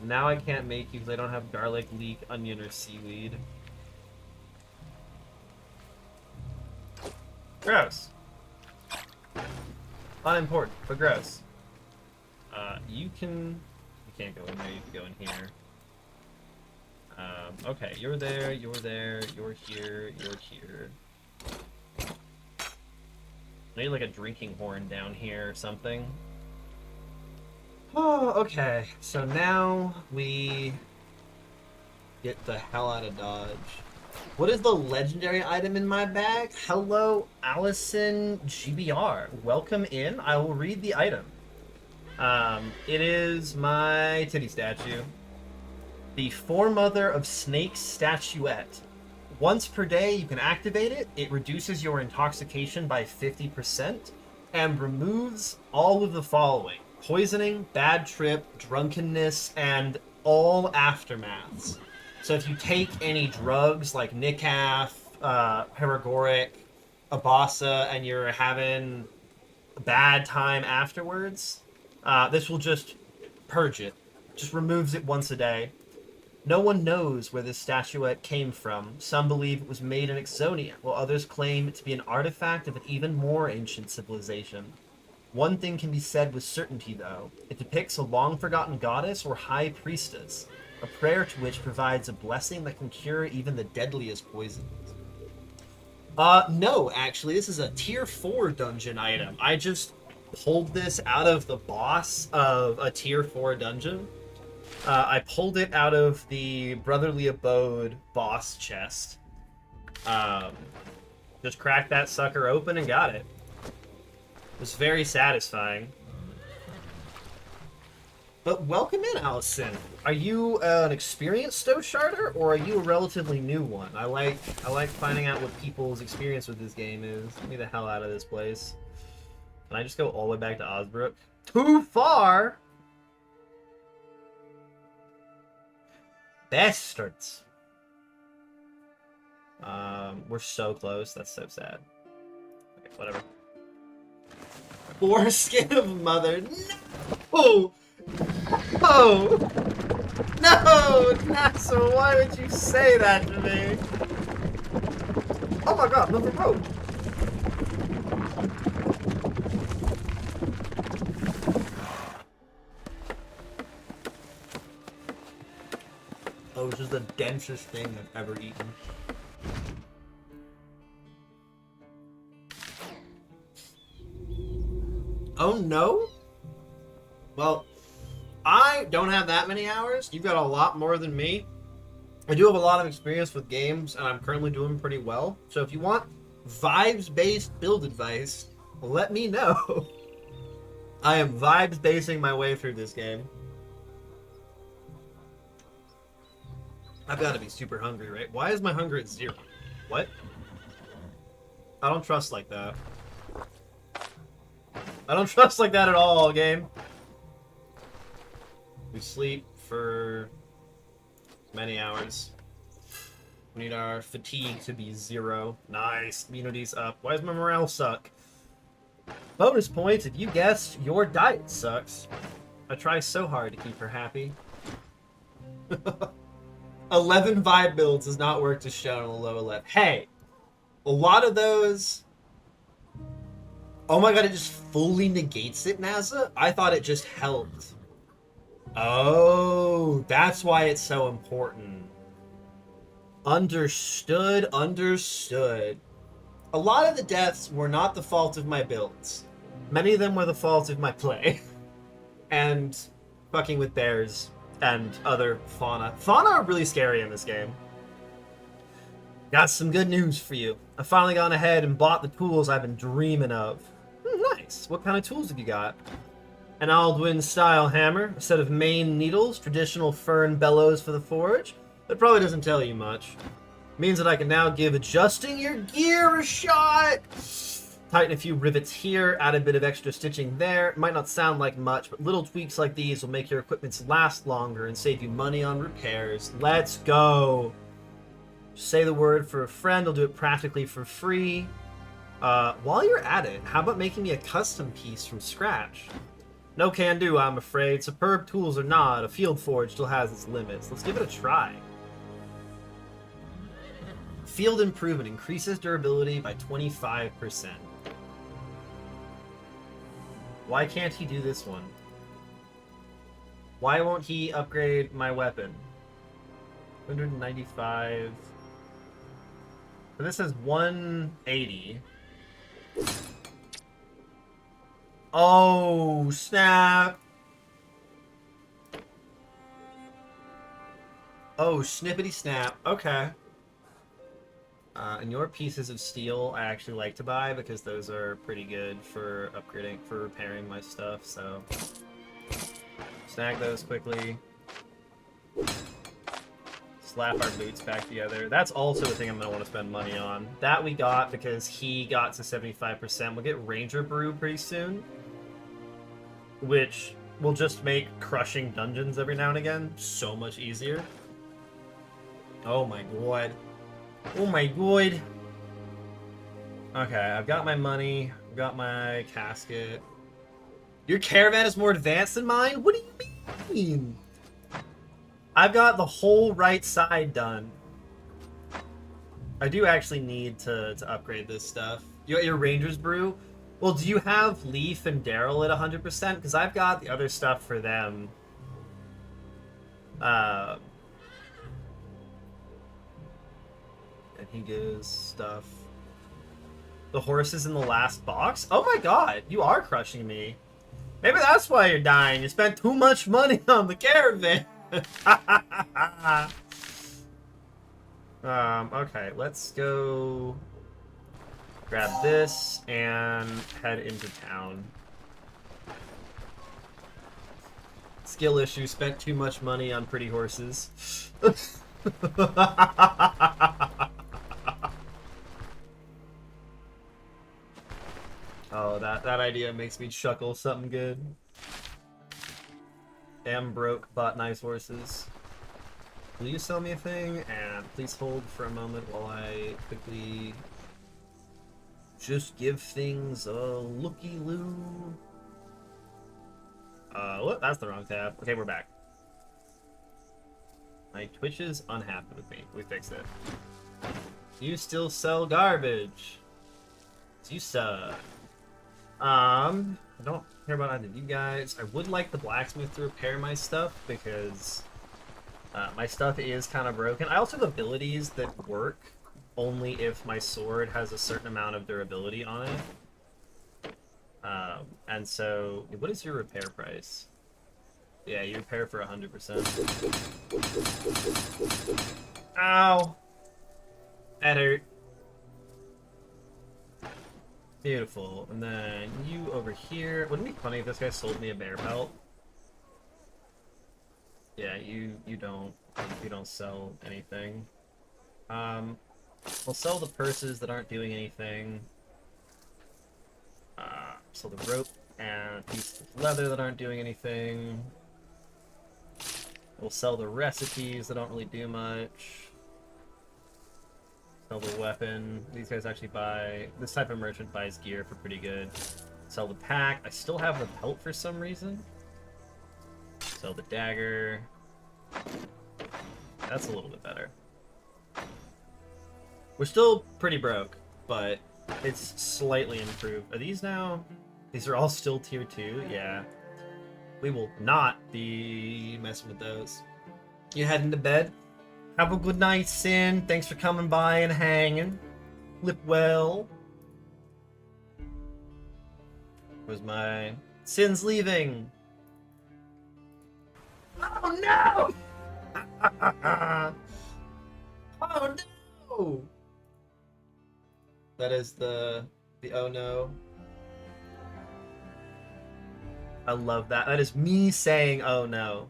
Now I can't make you because I don't have garlic, leek, onion, or seaweed. Gross. Unimportant, but gross. You can't go in there, you can go in here. Okay, you're there, you're there, you're here, you're here. I need like a drinking horn down here or something. Oh, okay. So now we get the hell out of Dodge. What is the legendary item in my bag? Hello, Allison GBR. Welcome in. I will read the item. It is my titty statue. The Foremother of Snakes statuette. Once per day you can activate it. It reduces your intoxication by 50% and removes all of the following: poisoning, bad trip, drunkenness, and all aftermaths. So if you take any drugs like Nicath, Paragoric, Abasa, and you're having a bad time afterwards, this will just purge it. Just removes it once a day. No one knows where this statuette came from. Some believe it was made in Ixonia, while others claim it to be an artifact of an even more ancient civilization. One thing can be said with certainty, though. It depicts a long-forgotten goddess or high priestess, a prayer to which provides a blessing that can cure even the deadliest poisons. No, actually, this is a tier 4 dungeon item. I just pulled this out of the boss of a tier 4 dungeon. I pulled it out of the Brotherly Abode boss chest. Just cracked that sucker open and got it. It was very satisfying. But welcome in, Allison. Are you an experienced Stoneharder, or are you a relatively new one? I like finding out what people's experience with this game is. Get me the hell out of this place. Can I just go all the way back to Osbrook? Too far! Bastards. We're so close. That's so sad. Okay, whatever. Foreskin of Mother. No! Oh! No! Nasa, why would you say that to me? Oh my god, move the road! Oh, this is the densest thing I've ever eaten. Oh no? Well, I don't have that many hours. You've got a lot more than me. I do have a lot of experience with games, and I'm currently doing pretty well. So if you want vibes-based build advice, let me know. I am vibes-basing my way through this game. I've got to be super hungry, right? Why is my hunger at 0? What? I don't trust like that. I don't trust like that at all, game. We sleep for many hours. We need our fatigue to be 0. Nice. Immunity's up. Why does my morale suck? Bonus points if you guessed your diet sucks. I try so hard to keep her happy. 11 vibe builds does not work to show on a low 11. Hey! A lot of those... Oh my god, it just fully negates it, NASA? I thought it just helped. Oh, that's why it's so important. Understood, understood. A lot of the deaths were not the fault of my builds. Many of them were the fault of my play. And fucking with bears and other fauna. Fauna are really scary in this game. Got some good news for you. I've finally gone ahead and bought the tools I've been dreaming of. Nice. What kind of tools have you got? An Alduin-style hammer, a set of main needles, traditional fern bellows for the forge. That probably doesn't tell you much. Means that I can now give adjusting your gear a shot. Tighten a few rivets here, add a bit of extra stitching there. It might not sound like much, but little tweaks like these will make your equipments last longer and save you money on repairs. Let's go. Say the word for a friend, I'll do it practically for free. While you're at it, how about making me a custom piece from scratch? No can do, I'm afraid. Superb tools or not, a field forge still has its limits. Let's give it a try. Field improvement increases durability by 25%. Why can't he do this one? Why won't he upgrade my weapon? 195. But this says 180. Oh, snap. Oh, snippety snap. Okay. And your pieces of steel I actually like to buy because those are pretty good for upgrading, for repairing my stuff, so... Snag those quickly. Slap our boots back together. That's also a thing I'm going to want to spend money on. That we got because he got to 75%. We'll get Ranger Brew pretty soon, which will just make crushing dungeons every now and again so much easier. Oh my god. Oh my god. Okay, I've got my money. I've got my casket. Your caravan is more advanced than mine? What do you mean? I've got the whole right side done. I do actually need to upgrade this stuff. You got your Ranger's Brew? Well, do you have Leaf and Daryl at 100%? Because I've got the other stuff for them. And he gives stuff. The horse is in the last box? Oh my god, you are crushing me. Maybe that's why you're dying. You spent too much money on the caravan. Okay, let's go grab this and head into town. Skill issue, spent too much money on pretty horses. Oh, that idea makes me chuckle. Something good. Am broke, bought nice horses. Will you sell me a thing? And please hold for a moment while I quickly just give things a looky-loo. What? That's the wrong tab. Okay, we're back. My Twitch is unhappy with me. We fixed it. You still sell garbage. You suck. I don't care about either of you guys. I would like the blacksmith to repair my stuff because My stuff is kind of broken. I also have abilities that work only if my sword has a certain amount of durability on it. And so, what is your repair price? Yeah, you repair for 100%. Ow! That hurt. Beautiful. And then you over here. Wouldn't it be funny if this guy sold me a bear pelt? Yeah, you don't sell anything. We'll sell the purses that aren't doing anything. Sell the rope and pieces of leather that aren't doing anything. We'll sell the recipes that don't really do much. Sell the weapon. These guys actually buy... This type of merchant buys gear for pretty good. Sell the pack. I still have the pelt for some reason. Sell the dagger. That's a little bit better. We're still pretty broke, but it's slightly improved. Are these now? These are all still tier 2? Yeah. We will not be messing with those. You heading to bed? Have a good night, Sin. Thanks for coming by and hanging. Lip well. Where's my... Sin's leaving! Oh no! Oh no! That is the oh no. I love that. That is me saying oh no.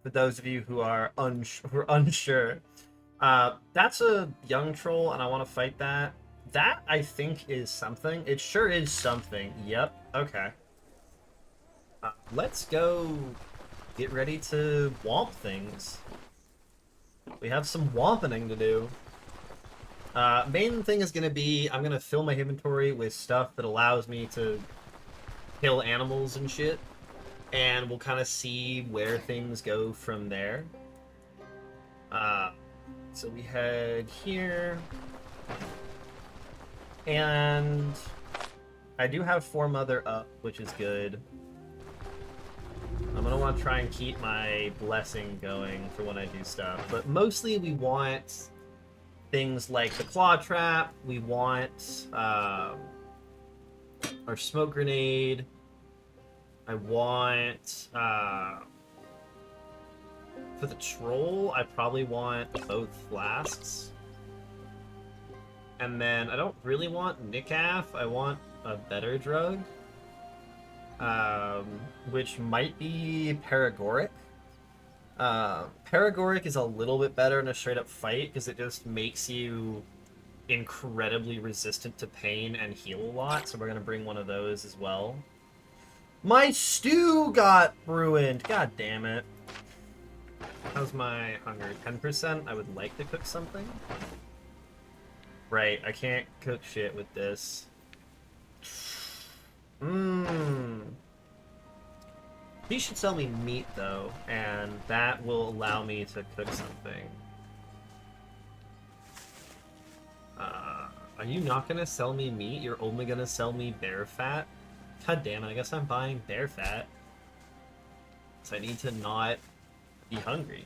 For those of you who are unsure. That's a young troll and I want to fight that. That I think is something. It sure is something. Yep. Okay. Let's go get ready to womp things. We have some wompening to do. Main thing is going to be, I'm going to fill my inventory with stuff that allows me to kill animals and shit. And we'll kind of see where things go from there. So we head here. And I do have Foremother up, which is good. I'm going to want to try and keep my blessing going for when I do stuff. But mostly we want things like the claw trap. We want our smoke grenade. I want for the troll, I probably want both flasks. And then I don't really want Nikaf. I want a better drug. Which might be Paragoric. Paragoric is a little bit better in a straight-up fight because it just makes you incredibly resistant to pain and heal a lot, so we're going to bring one of those as well. My stew got ruined! God damn it. How's my hunger? 10%? I would like to cook something. Right, I can't cook shit with this. He should sell me meat, though, and that will allow me to cook something. Are you not gonna sell me meat? You're only gonna sell me bear fat? God damn it, I guess I'm buying bear fat. So I need to not be hungry.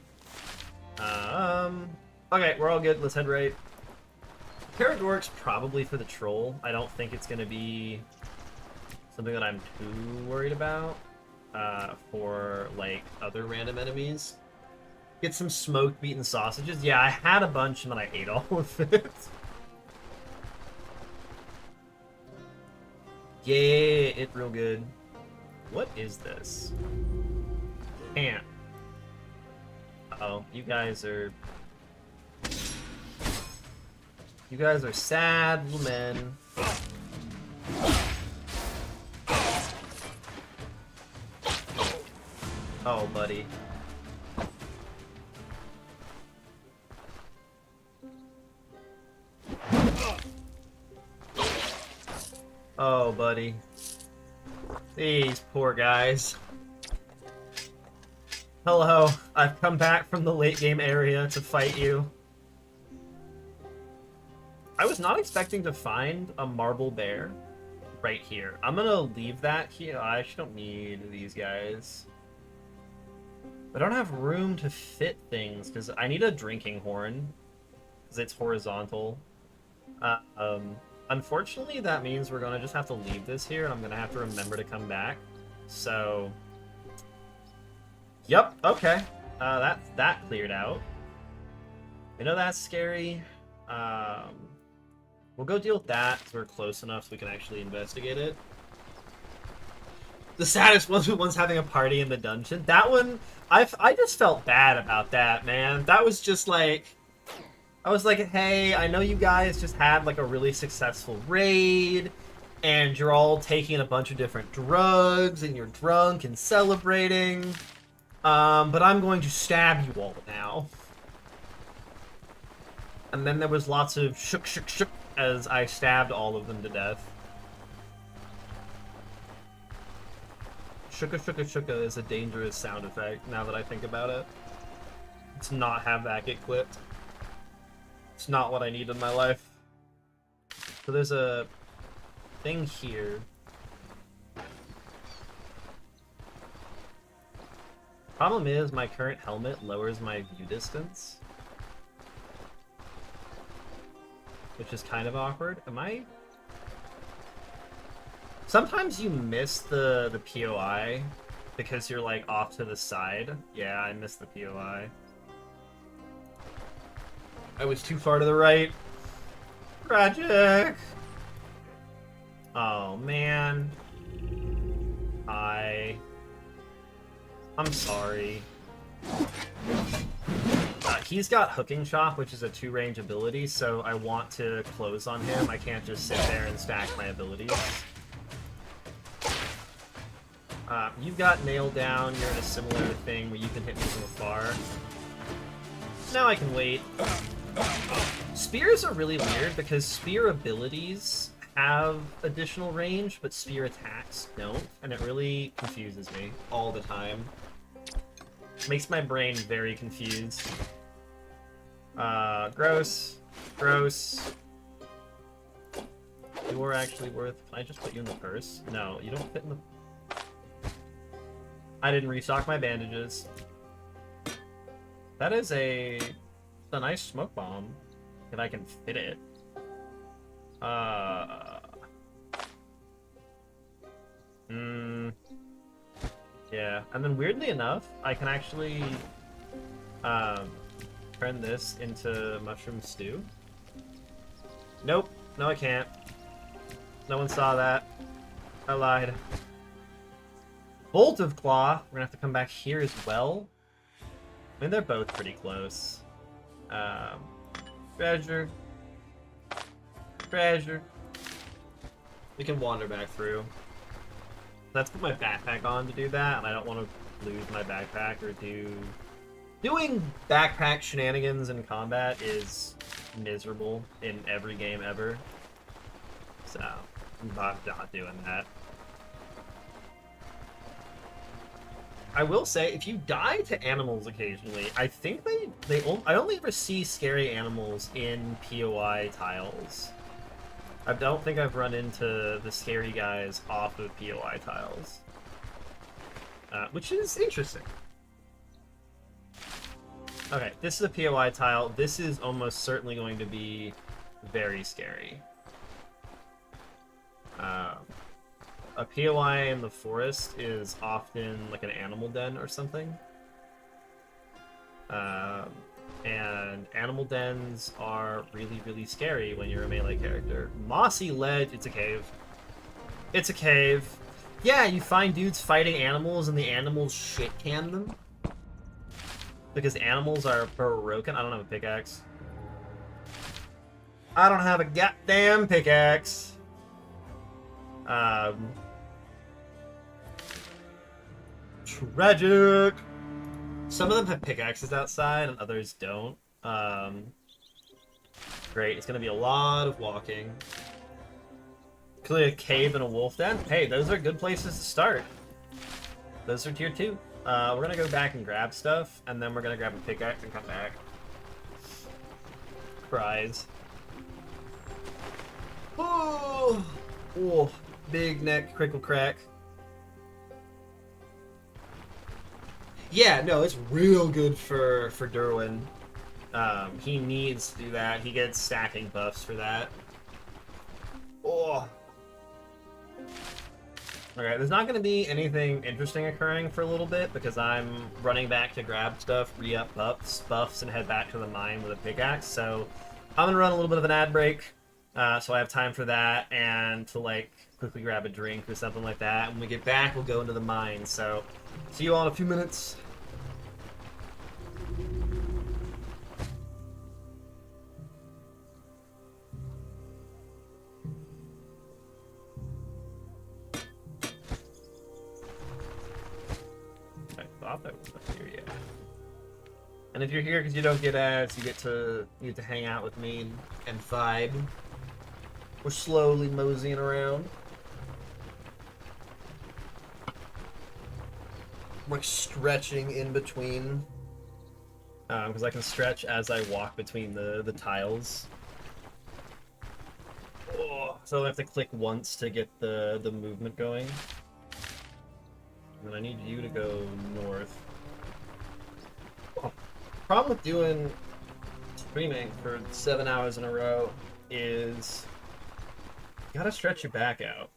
Okay, we're all good. Let's head right. Paragoric's probably for the troll. I don't think it's gonna be something that I'm too worried about. For, like, other random enemies. Get some smoked meat and sausages. Yeah, I had a bunch and then I ate all of it. Yeah, it's real good. What is this? Can't. Uh-oh, you guys are sad little men. Oh, buddy. Oh, buddy. These poor guys. Hello, I've come back from the late game area to fight you. I was not expecting to find a marble bear right here. I'm gonna leave that here. I actually don't need these guys. I don't have room to fit things because I need a drinking horn because it's horizontal. Unfortunately, that means we're gonna just have to leave this here, and I'm gonna have to remember to come back. So, yep, okay, that cleared out. I know that's scary. We'll go deal with that because we're close enough so we can actually investigate it. The saddest one's having a party in the dungeon. That one, I just felt bad about that, man. That was just like, I was like, hey, I know you guys just had like a really successful raid, and you're all taking a bunch of different drugs, and you're drunk and celebrating, but I'm going to stab you all now. And then there was lots of shook, shook, shook as I stabbed all of them to death. Shuka shuka shuka is a dangerous sound effect, now that I think about it. To not have that get clipped. It's not what I need in my life. So there's a thing here. Problem is, my current helmet lowers my view distance. Which is kind of awkward. Am I... Sometimes you miss the POI because you're like off to the side. Yeah, I missed the POI. I was too far to the right. Tragic. Oh man. I'm sorry. He's got Hooking Chop, which is a 2-range ability, so I want to close on him. I can't just sit there and stack my abilities. You've got Nail Down. You're in a similar thing where you can hit me from afar. Now I can wait. Spears are really weird because spear abilities have additional range, but spear attacks don't, and it really confuses me all the time. Makes my brain very confused. Gross. Gross. You're actually worth... Can I just put you in the purse? No, you don't fit in the... I didn't restock my bandages. That is a nice smoke bomb, if I can fit it. Yeah, and then weirdly enough, I can actually turn this into mushroom stew. Nope, no I can't. No one saw that. I lied. Bolt of Claw, we're gonna have to come back here as well. I mean, they're both pretty close. Treasure. Treasure. We can wander back through. Let's put my backpack on to do that, and I don't want to lose my backpack or do... Doing backpack shenanigans in combat is miserable in every game ever. So, I'm not doing that. I will say, if you die to animals occasionally, I think I only ever see scary animals in POI tiles. I don't think I've run into the scary guys off of POI tiles. Which is interesting. Okay, this is a POI tile. This is almost certainly going to be very scary. A POI in the forest is often like an animal den or something. And animal dens are really, really scary when you're a melee character. Mossy Ledge, it's a cave. It's a cave. Yeah, you find dudes fighting animals and the animals shit can them. Because animals are broken. I don't have a pickaxe. I don't have a goddamn pickaxe. Tragic. Some of them have pickaxes outside and others don't. Great, it's gonna be a lot of walking. Clearly a cave and a wolf den. Hey, those are good places to start. Those are tier 2. We're gonna go back and grab stuff, and then we're gonna grab a pickaxe and come back. Prize. Oh, oh, big neck crickle crack. Yeah, no, it's real good for Derwin. He needs to do that. He gets stacking buffs for that. Oh. Okay, there's not going to be anything interesting occurring for a little bit because I'm running back to grab stuff, re-up buffs, and head back to the mine with a pickaxe. So I'm going to run a little bit of an ad break, so I have time for that and to like quickly grab a drink or something like that. When we get back, we'll go into the mine. So see you all in a few minutes. That was not here yet. And if you're here because you don't get ads, you get to hang out with me and vibe. We're slowly moseying around. I'm like stretching in between, because I can stretch as I walk between the tiles. Oh, so I have to click once to get the movement going. And I need you to go north. Oh, problem with doing streaming for 7 hours in a row is you gotta stretch your back out.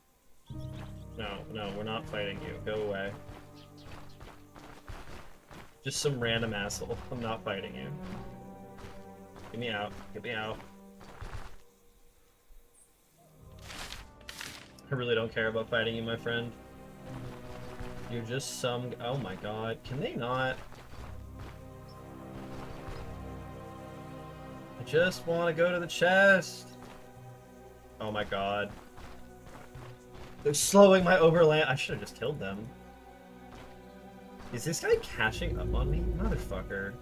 No, we're not fighting you. Go away. Just some random asshole. I'm not fighting you. Get me out. Get me out. I really don't care about fighting you, my friend. You're just some... Oh my god. Can they not? I just want to go to the chest. Oh my god. They're slowing my overland. I should have just killed them. Is this guy catching up on me? Motherfucker.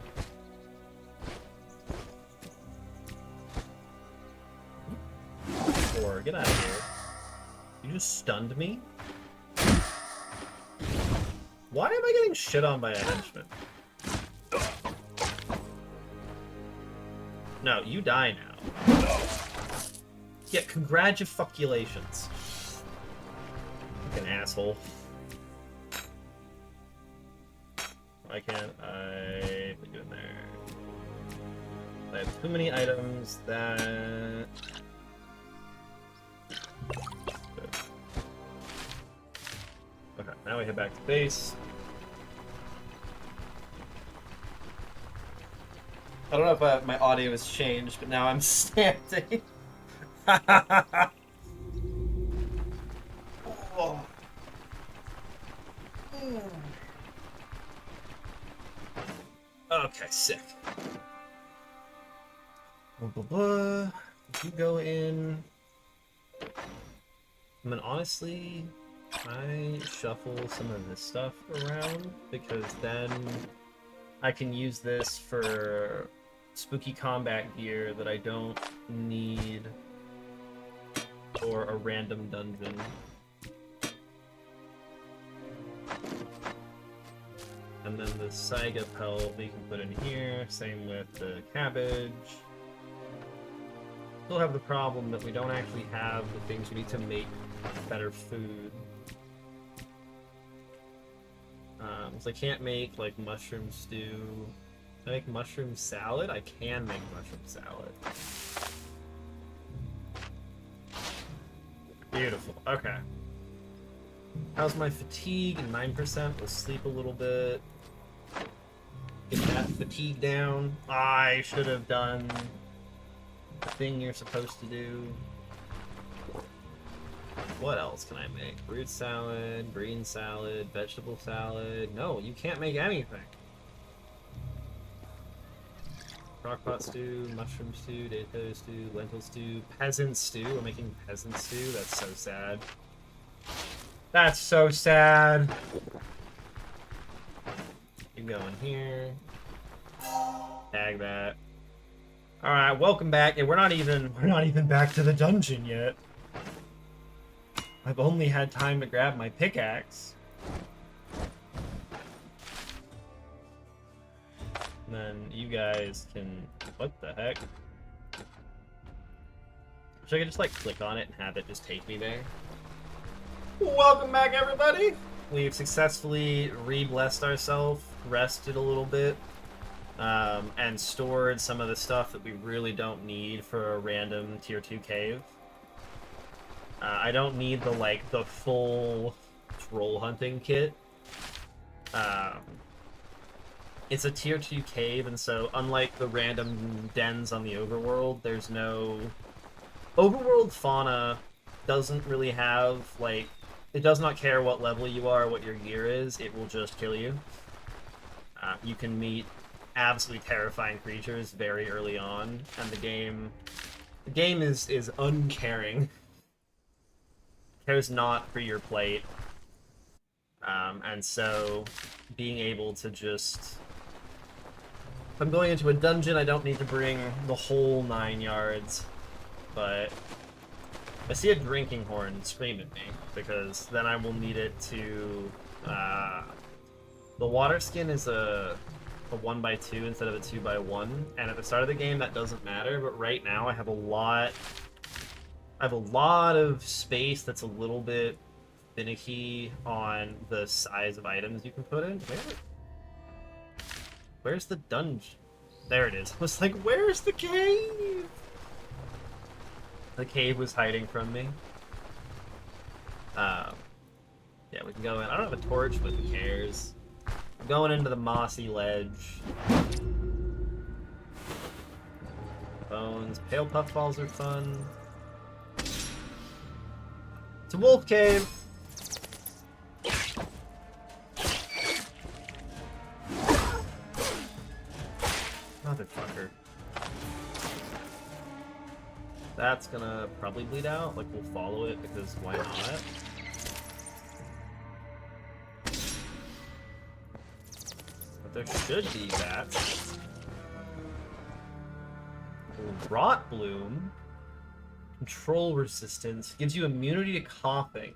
Or get out of here. You just stunned me? Why am I getting shit on by a henchman? No, you die now. Yeah, congratulations. Fucking asshole. Why can't I put you in there? I have too many items that... Okay, now we head back to base. I don't know if my audio has changed, but now I'm standing. Oh. Okay, sick. If you go in... I mean, honestly, I shuffle some of this stuff around, because then I can use this for spooky combat gear that I don't need for a random dungeon. And then the Saiga pelt we can put in here, same with the cabbage. Still have the problem that we don't actually have the things we need to make better food. So I can't make like mushroom stew. Can I make mushroom salad? I can make mushroom salad. Beautiful. Okay. How's my fatigue? 9%. We'll sleep a little bit. Get that fatigue down. I should have done the thing you're supposed to do. What else can I make? Fruit salad, green salad, vegetable salad. No, you can't make anything. Crockpot stew, mushroom stew, potato stew, lentil stew, peasant stew. We're making peasant stew. That's so sad. That's so sad. You go in here. Tag that. All right, welcome back. And we're not even back to the dungeon yet. I've only had time to grab my pickaxe. And then you guys can... What the heck? Should I just like click on it and have it just take me there? Welcome back, everybody! We've successfully re-blessed ourselves rested a little bit, and stored some of the stuff that we really don't need for a random tier 2 cave. I don't need the full troll hunting kit. It's a tier 2 cave, and so unlike the random dens on the overworld, there's no... Overworld fauna doesn't really have, like... It does not care what level you are, what your gear is, it will just kill you. You can meet absolutely terrifying creatures very early on, and the game is uncaring. Cares not for your plate. And so being able to just... If I'm going into a dungeon, I don't need to bring the whole 9 yards, but I see a drinking horn scream at me, because then I will need it to... the water skin is a 1x2 instead of a 2x1, and at the start of the game that doesn't matter, but right now I have a lot of space that's a little bit finicky on the size of items you can put in. Where's the dungeon? There it is. I was like, where's the cave? The cave was hiding from me. Yeah, we can go in. I don't have a torch, but who cares? I'm going into the mossy ledge. Bones. Pale puffballs are fun. It's a wolf cave! Motherfucker. That's gonna probably bleed out. Like, we'll follow it because why not? But there should be bats. Rot Bloom. Control resistance. Gives you immunity to coughing.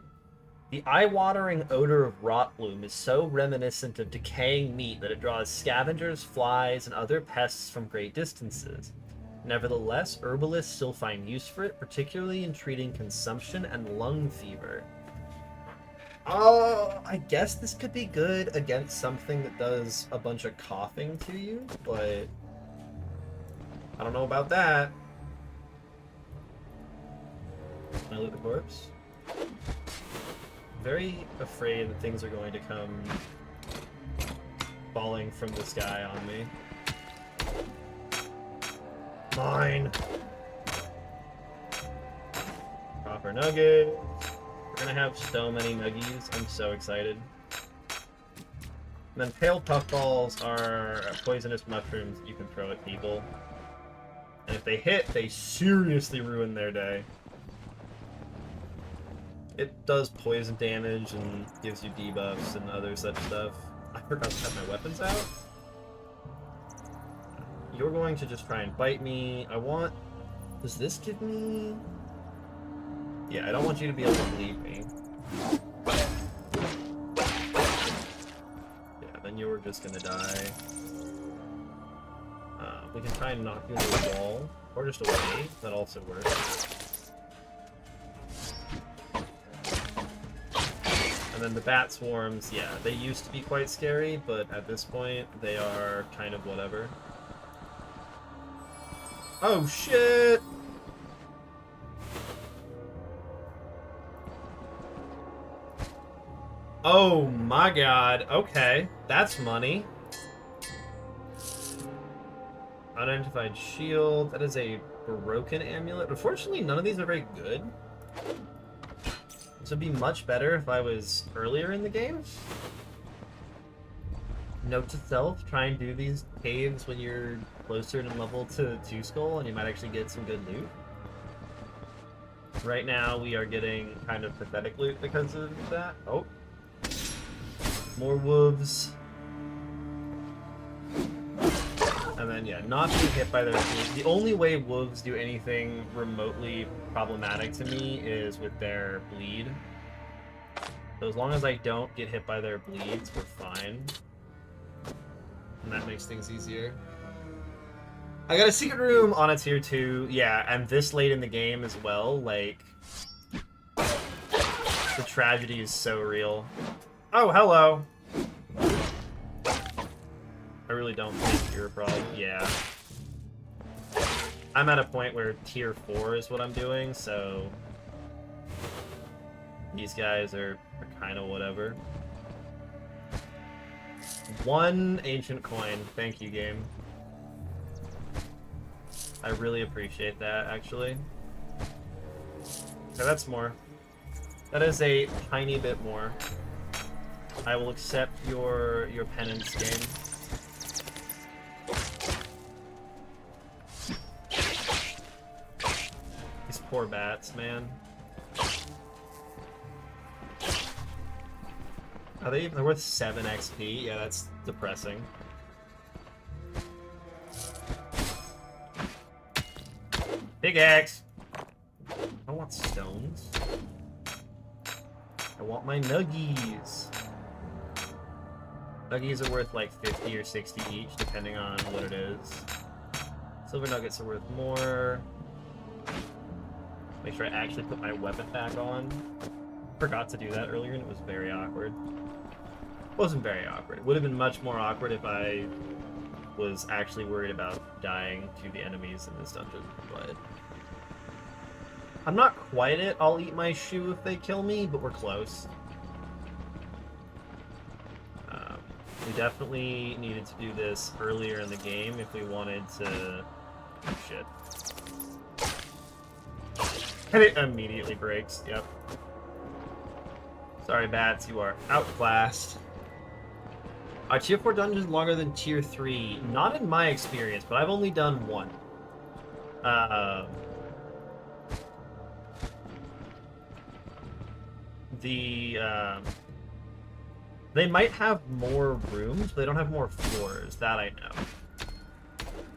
The eye-watering odor of Rot Bloom is so reminiscent of decaying meat that it draws scavengers, flies, and other pests from great distances. Nevertheless, herbalists still find use for it, particularly in treating consumption and lung fever. I guess this could be good against something that does a bunch of coughing to you, but I don't know about that. Can I loot the corpse? Very afraid that things are going to come falling from the sky on me. Mine! Copper nugget. We're gonna have so many nuggies. I'm so excited. And then pale puffballs are poisonous mushrooms that you can throw at people. And if they hit, they seriously ruin their day. It does poison damage and gives you debuffs and other such stuff. I forgot to have my weapons out. You're going to just try and bite me. Does this give me... Yeah, I don't want you to be able to bleed me. Yeah, then you're just gonna die. We can try and knock you into the wall. Or just away. That also works. And then the bat swarms, yeah, they used to be quite scary, but at this point, they are kind of whatever. Oh, shit! Oh my god, okay, that's money. Unidentified shield, that is a broken amulet. Unfortunately, none of these are very good. This would be much better if I was earlier in the game. Note to self, try and do these caves when you're closer in level to 2 Skull, and you might actually get some good loot. Right now, we are getting kind of pathetic loot because of that. Oh. More wolves. And then, yeah, not being hit by their bleed. The only way wolves do anything remotely problematic to me is with their bleed. So as long as I don't get hit by their bleeds, we're fine. And that makes things easier. I got a secret room on a tier 2, yeah, and this late in the game as well, like... The tragedy is so real. Oh, hello! bigger problem. Yeah. I'm at a point where tier 4 is what I'm doing, so these guys are kind of whatever. 1 ancient coin. Thank you, game. I really appreciate that, actually. Okay, that's more. That is a tiny bit more. I will accept your penance, game. These poor bats, man. Are they even worth 7 XP? Yeah, that's depressing. Big axe! I want stones. I want my nuggies. Nuggies are worth like 50 or 60 each, depending on what it is. Silver nuggets are worth more. Make sure I actually put my weapon back on. Forgot to do that earlier and it was very awkward. Wasn't very awkward. It would have been much more awkward if I was actually worried about dying to the enemies in this dungeon, but I'm not quite it. I'll eat my shoe if they kill me, but we're close. We definitely needed to do this earlier in the game if we wanted to... Oh, shit. And it immediately breaks, yep. Sorry, bats, you are outclassed. Are tier 4 dungeons longer than tier 3? Not in my experience, but I've only done 1. They might have more rooms, but they don't have more floors. That I know.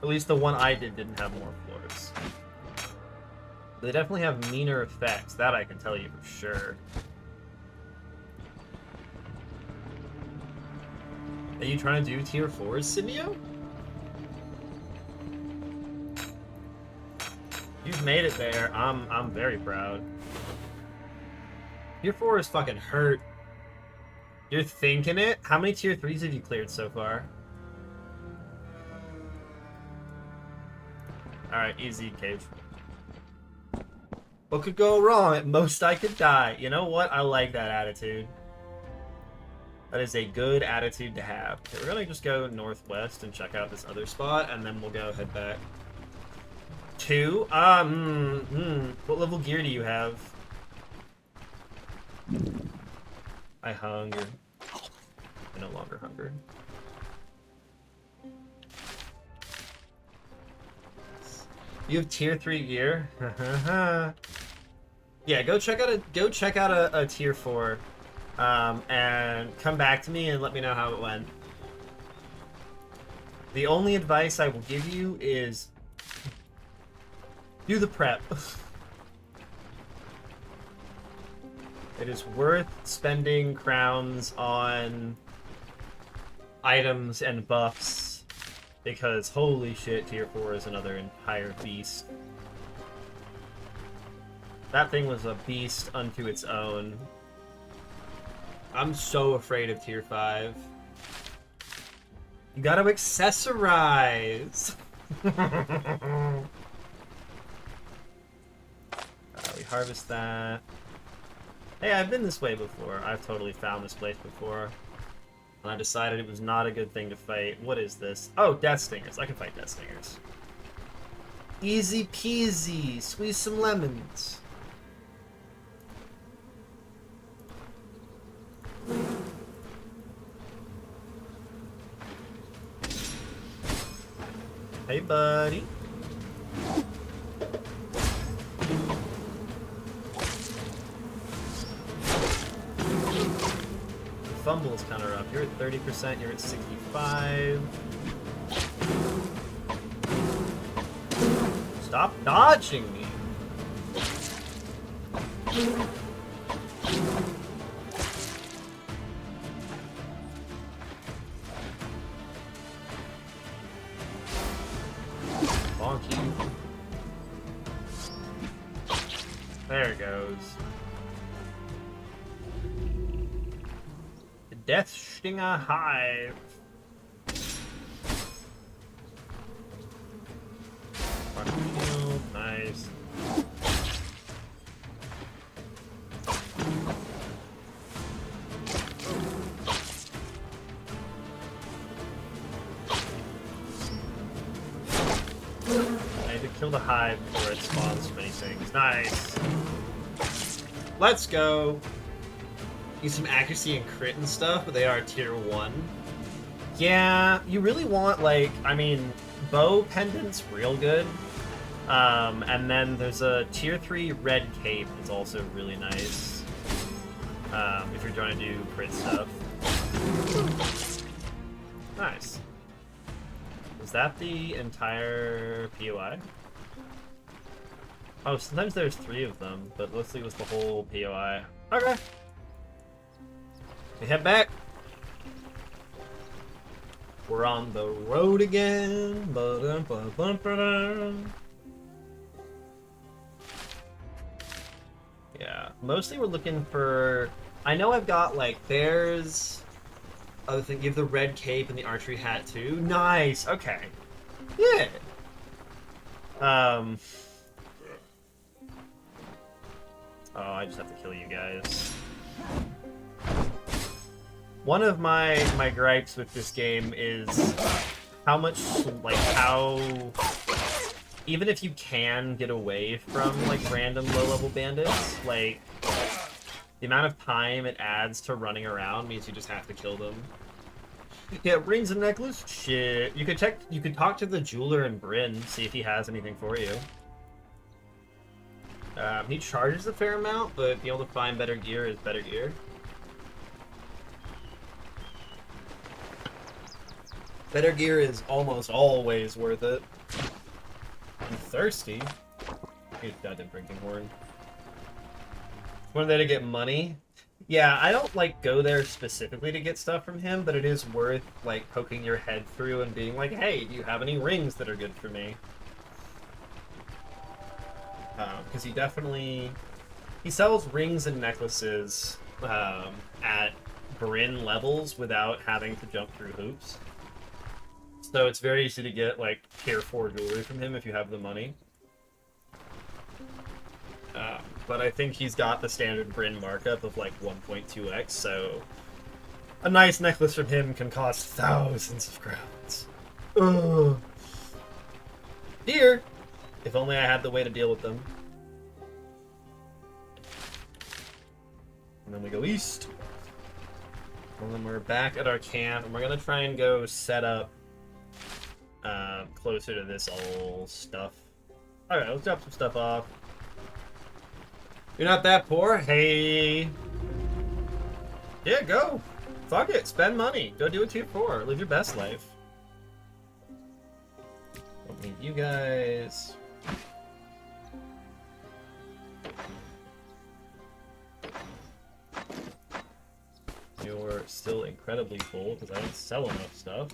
At least the one I did didn't have more floors. They definitely have meaner effects. That I can tell you for sure. Are you trying to do tier 4s, Simio? You've made it there. I'm very proud. Tier 4 is fucking hurt. You're thinking it? How many tier 3s have you cleared so far? Alright, easy, Cave. What could go wrong? At most I could die. You know what? I like that attitude. That is a good attitude to have. Okay, we're gonna just go northwest and check out this other spot, and then we'll go head back. 2? What level gear do you have? I hunger. I no longer hunger. You have tier 3 gear? Yeah, go check out a tier 4. And come back to me and let me know how it went. The only advice I will give you is do the prep. It is worth spending crowns on items and buffs because holy shit, tier 4 is another entire beast. That thing was a beast unto its own. I'm so afraid of tier 5. You gotta accessorize! We harvest that. Hey, I've been this way before. I've totally found this place before. And I decided it was not a good thing to fight. What is this? Oh, Death Stingers. I can fight Death Stingers. Easy peasy. Squeeze some lemons. Hey, buddy. The fumble is kind of rough. You're at 30%, you're at 65. Stop dodging me. There it goes. The Death Stinger Hive. Nice. I need to kill the hive before it spawns too many things. Nice. Let's go. Use some accuracy and crit and stuff, but they are tier 1. Yeah, you really want, like, I mean, bow pendant's real good. And then there's a tier 3 red cape that's also really nice. If you're trying to do crit stuff. Nice. Is that the entire POI? Oh, sometimes there's 3 of them, but let's see what's the whole POI. Okay. We head back. We're on the road again. Yeah, mostly we're looking for... I know I've got, like, there's... other thing, you have the red cape and the archery hat, too. Nice, okay. Yeah. Oh, I just have to kill you guys. One of my gripes with this game is how much, like, how... even if you can get away from, like, random low-level bandits, like, the amount of time it adds to running around means you just have to kill them. Yeah, rings and necklace? Shit. You could talk to the jeweler in Bryn, see if he has anything for you. He charges a fair amount, but being able to find better gear is better gear. Better gear is almost always worth it. I'm thirsty. Dude, goddamn drinking horn. One there to get money. Yeah, I don't, like, go there specifically to get stuff from him, but it is worth, like, poking your head through and being like, hey, do you have any rings that are good for me? Because he definitely... he sells rings and necklaces at Bryn levels without having to jump through hoops. So it's very easy to get, like, tier 4 jewelry from him if you have the money. But I think he's got the standard Bryn markup of, like, 1.2x, so... a nice necklace from him can cost thousands of crowns. Ugh. Dear! If only I had the way to deal with them. And then we go east. And then we're back at our camp, and we're gonna try and go set up closer to this old stuff. Alright, let's drop some stuff off. You're not that poor? Hey! Yeah, go! Fuck it, spend money. Go do a tier 4. Live your best life. Don't need you guys. You're still incredibly full because I didn't sell enough stuff.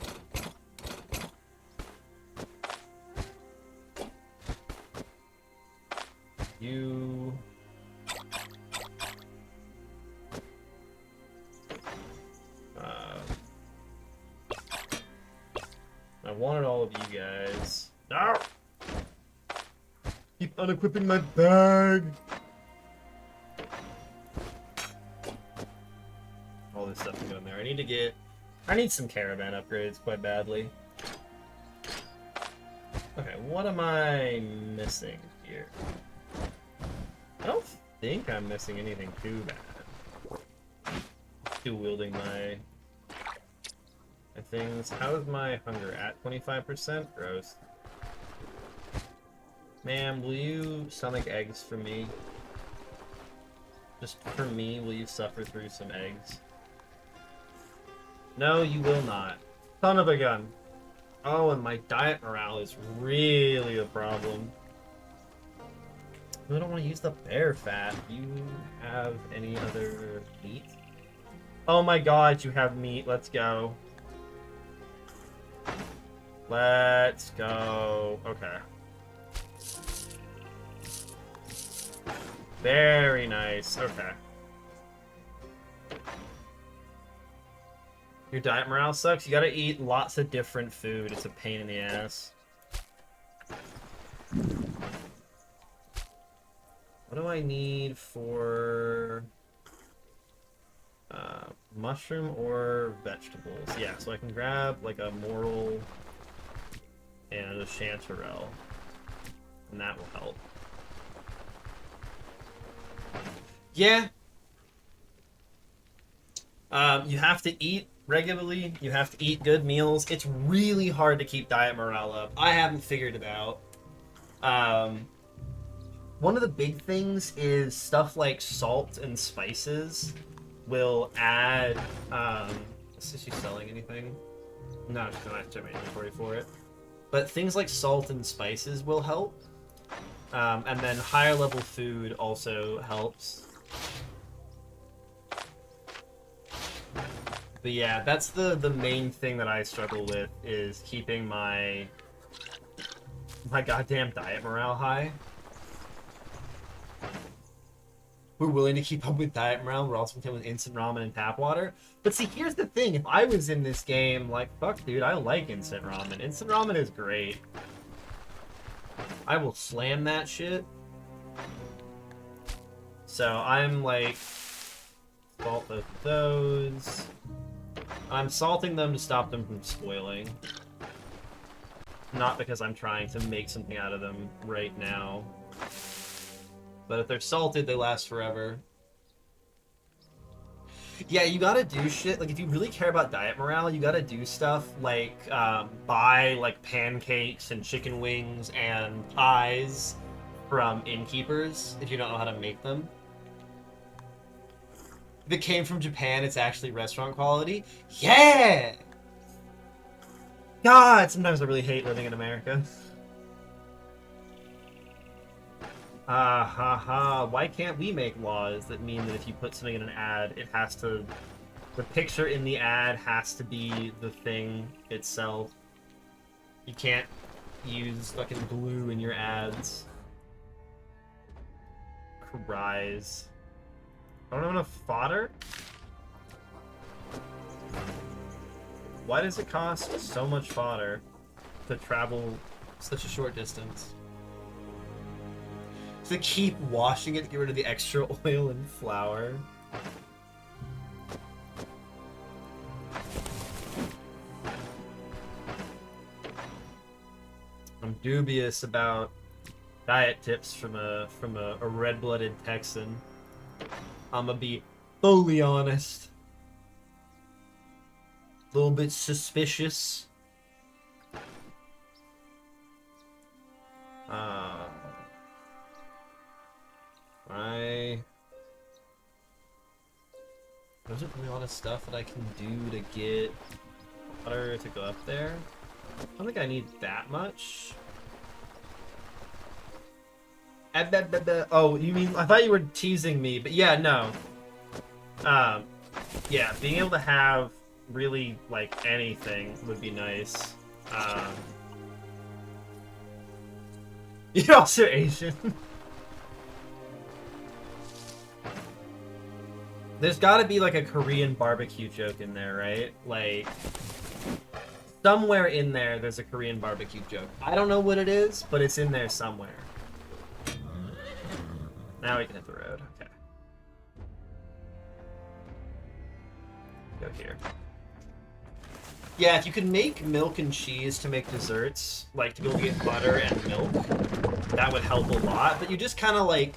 You... I wanted all of you guys. No! Keep unequipping my bag! All this stuff can go in there. I need some caravan upgrades quite badly. Okay, what am I missing here? I don't think I'm missing anything too bad. Still wielding my things. How is my hunger at 25%? Gross. Ma'am, will you stomach eggs for me? Just for me, will you suffer through some eggs? No, you will not. Son of a gun. Oh, and my diet morale is really a problem. I don't want to use the bear fat. Do you have any other meat? Oh my god, you have meat. Let's go. Let's go. Okay. Very nice. Okay. Your diet morale sucks. You gotta eat lots of different food. It's a pain in the ass. What do I need for mushroom or vegetables? Yeah, so I can grab like a morel and a chanterelle, and that will help. Yeah. You have to eat regularly. You have to eat good meals. It's really hard to keep diet morale up. I haven't figured it out. One of the big things is stuff like salt and spices will add. Is she selling anything? No, she's gonna have to have inventory for it. But things like salt and spices will help. And then higher level food also helps. But yeah, that's the main thing that I struggle with, is keeping my goddamn diet morale high. We're willing to keep up with diet morale, we're also content with instant ramen and tap water. But see, here's the thing, if I was in this game, like, fuck dude, I like instant ramen. Instant ramen is great. I will slam that shit. So I'm like, salt both of those. I'm salting them to stop them from spoiling. Not because I'm trying to make something out of them right now. But if they're salted, they last forever. Yeah, you gotta do shit. Like, if you really care about diet morale, you gotta do stuff like buy like pancakes and chicken wings and pies from innkeepers if you don't know how to make them. If it came from Japan, it's actually restaurant quality. Yeah! God, sometimes I really hate living in America. Why can't we make laws that mean that if you put something in an ad, it has to... The picture in the ad has to be the thing itself. You can't use fucking glue in your ads. Cries. I don't have enough fodder? Why does it cost so much fodder to travel such a short distance? To keep washing it to get rid of the extra oil and flour. I'm dubious about diet tips from a red-blooded Texan. I'm gonna be fully honest. A little bit suspicious. There's really a lot of stuff that I can do to get water to go up there. I don't think I need that much. Oh, you mean, I thought you were teasing me, but yeah, no. Yeah, being able to have really, like, anything would be nice. You're also Asian. There's gotta be, like, a Korean barbecue joke in there, right? Like, somewhere in there, there's a Korean barbecue joke. I don't know what it is, but it's in there somewhere. Now we can hit the road. Okay. Go here. Yeah, if you could make milk and cheese to make desserts, like to be able to get butter and milk, that would help a lot. But you just kind of like,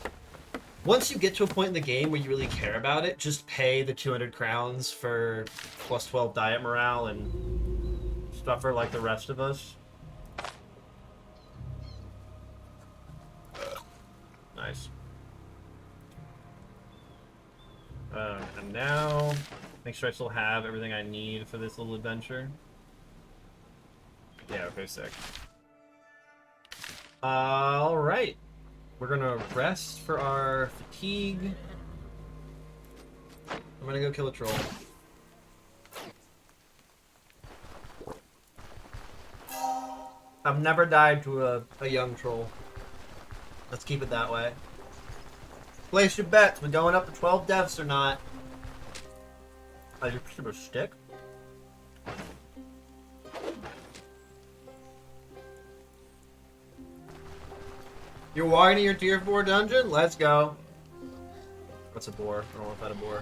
once you get to a point in the game where you really care about it, just pay the 200 crowns for plus 12 diet morale and stuff for like the rest of us. Nice. And now, make sure I still have everything I need for this little adventure. Yeah, okay, sick. Alright. We're gonna rest for our fatigue. I'm gonna go kill a troll. I've never died to a young troll. Let's keep it that way. Place your bets. We're going up to 12 deaths or not. I just put a stick. You're walking to your tier 4 dungeon? Let's go. What's a boar? I don't want that a boar.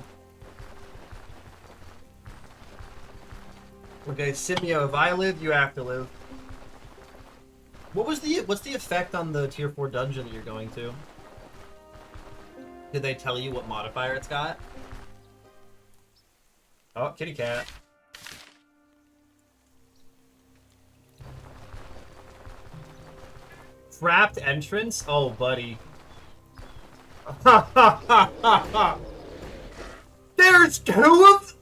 Okay, Simio, if I live, you have to live. What's the effect on the tier 4 dungeon that you're going to? Did they tell you what modifier it's got? Oh, kitty cat. Trapped entrance? Oh, buddy. There's 2 of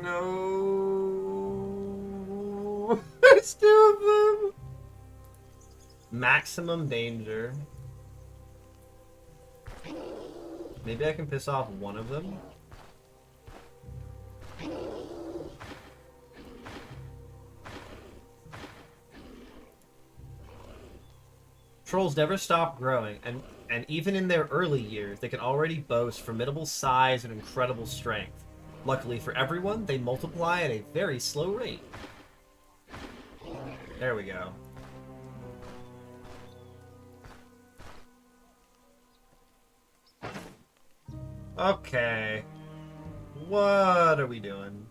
No. There's 2 of them. Maximum danger. Maybe I can piss off one of them. Trolls never stop growing, and even in their early years, they can already boast formidable size and incredible strength. Luckily for everyone, they multiply at a very slow rate. There we go. Okay. What are we doing?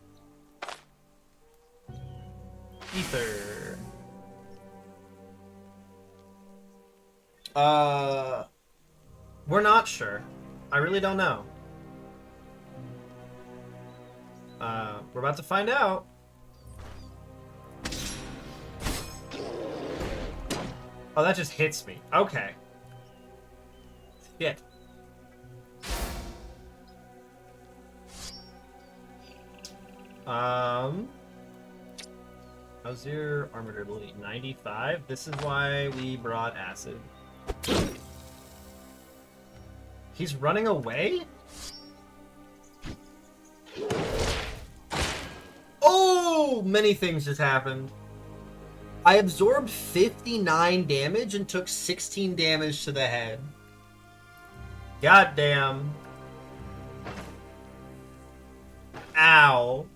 Ether. We're not sure. I really don't know. We're about to find out. Oh, that just hits me. Okay. Shit. How's your armor durability? 95? This is why we brought acid. He's running away? Oh! Many things just happened. I absorbed 59 damage and took 16 damage to the head. Goddamn. Ow.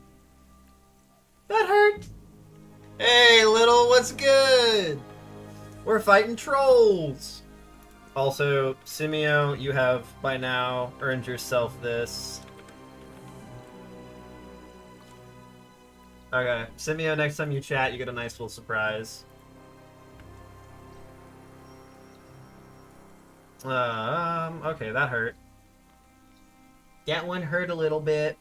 That hurt. Hey, little, what's good? We're fighting trolls. Also, Simio, you have by now earned yourself this. Okay, Simio, next time you chat, you get a nice little surprise. Okay, that hurt. That one hurt a little bit.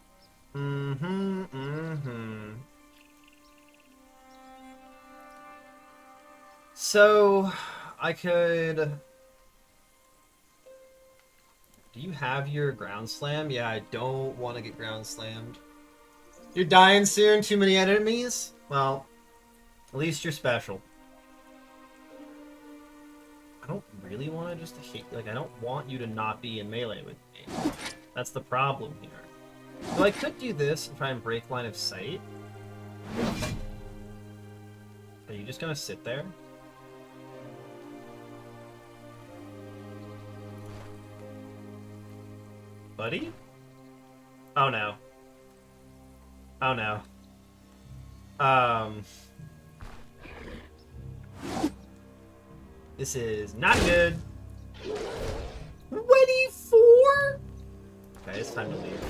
So, I could... Do you have your ground slam? Yeah, I don't want to get ground slammed. You're dying soon? Too many enemies? Well, at least you're special. I don't really want to just hit... Like, I don't want you to not be in melee with me. That's the problem here. So I could do this and try and break line of sight. Are you just gonna sit there? Buddy? Oh no. Oh no. This is not good. 24? Okay, it's time to leave.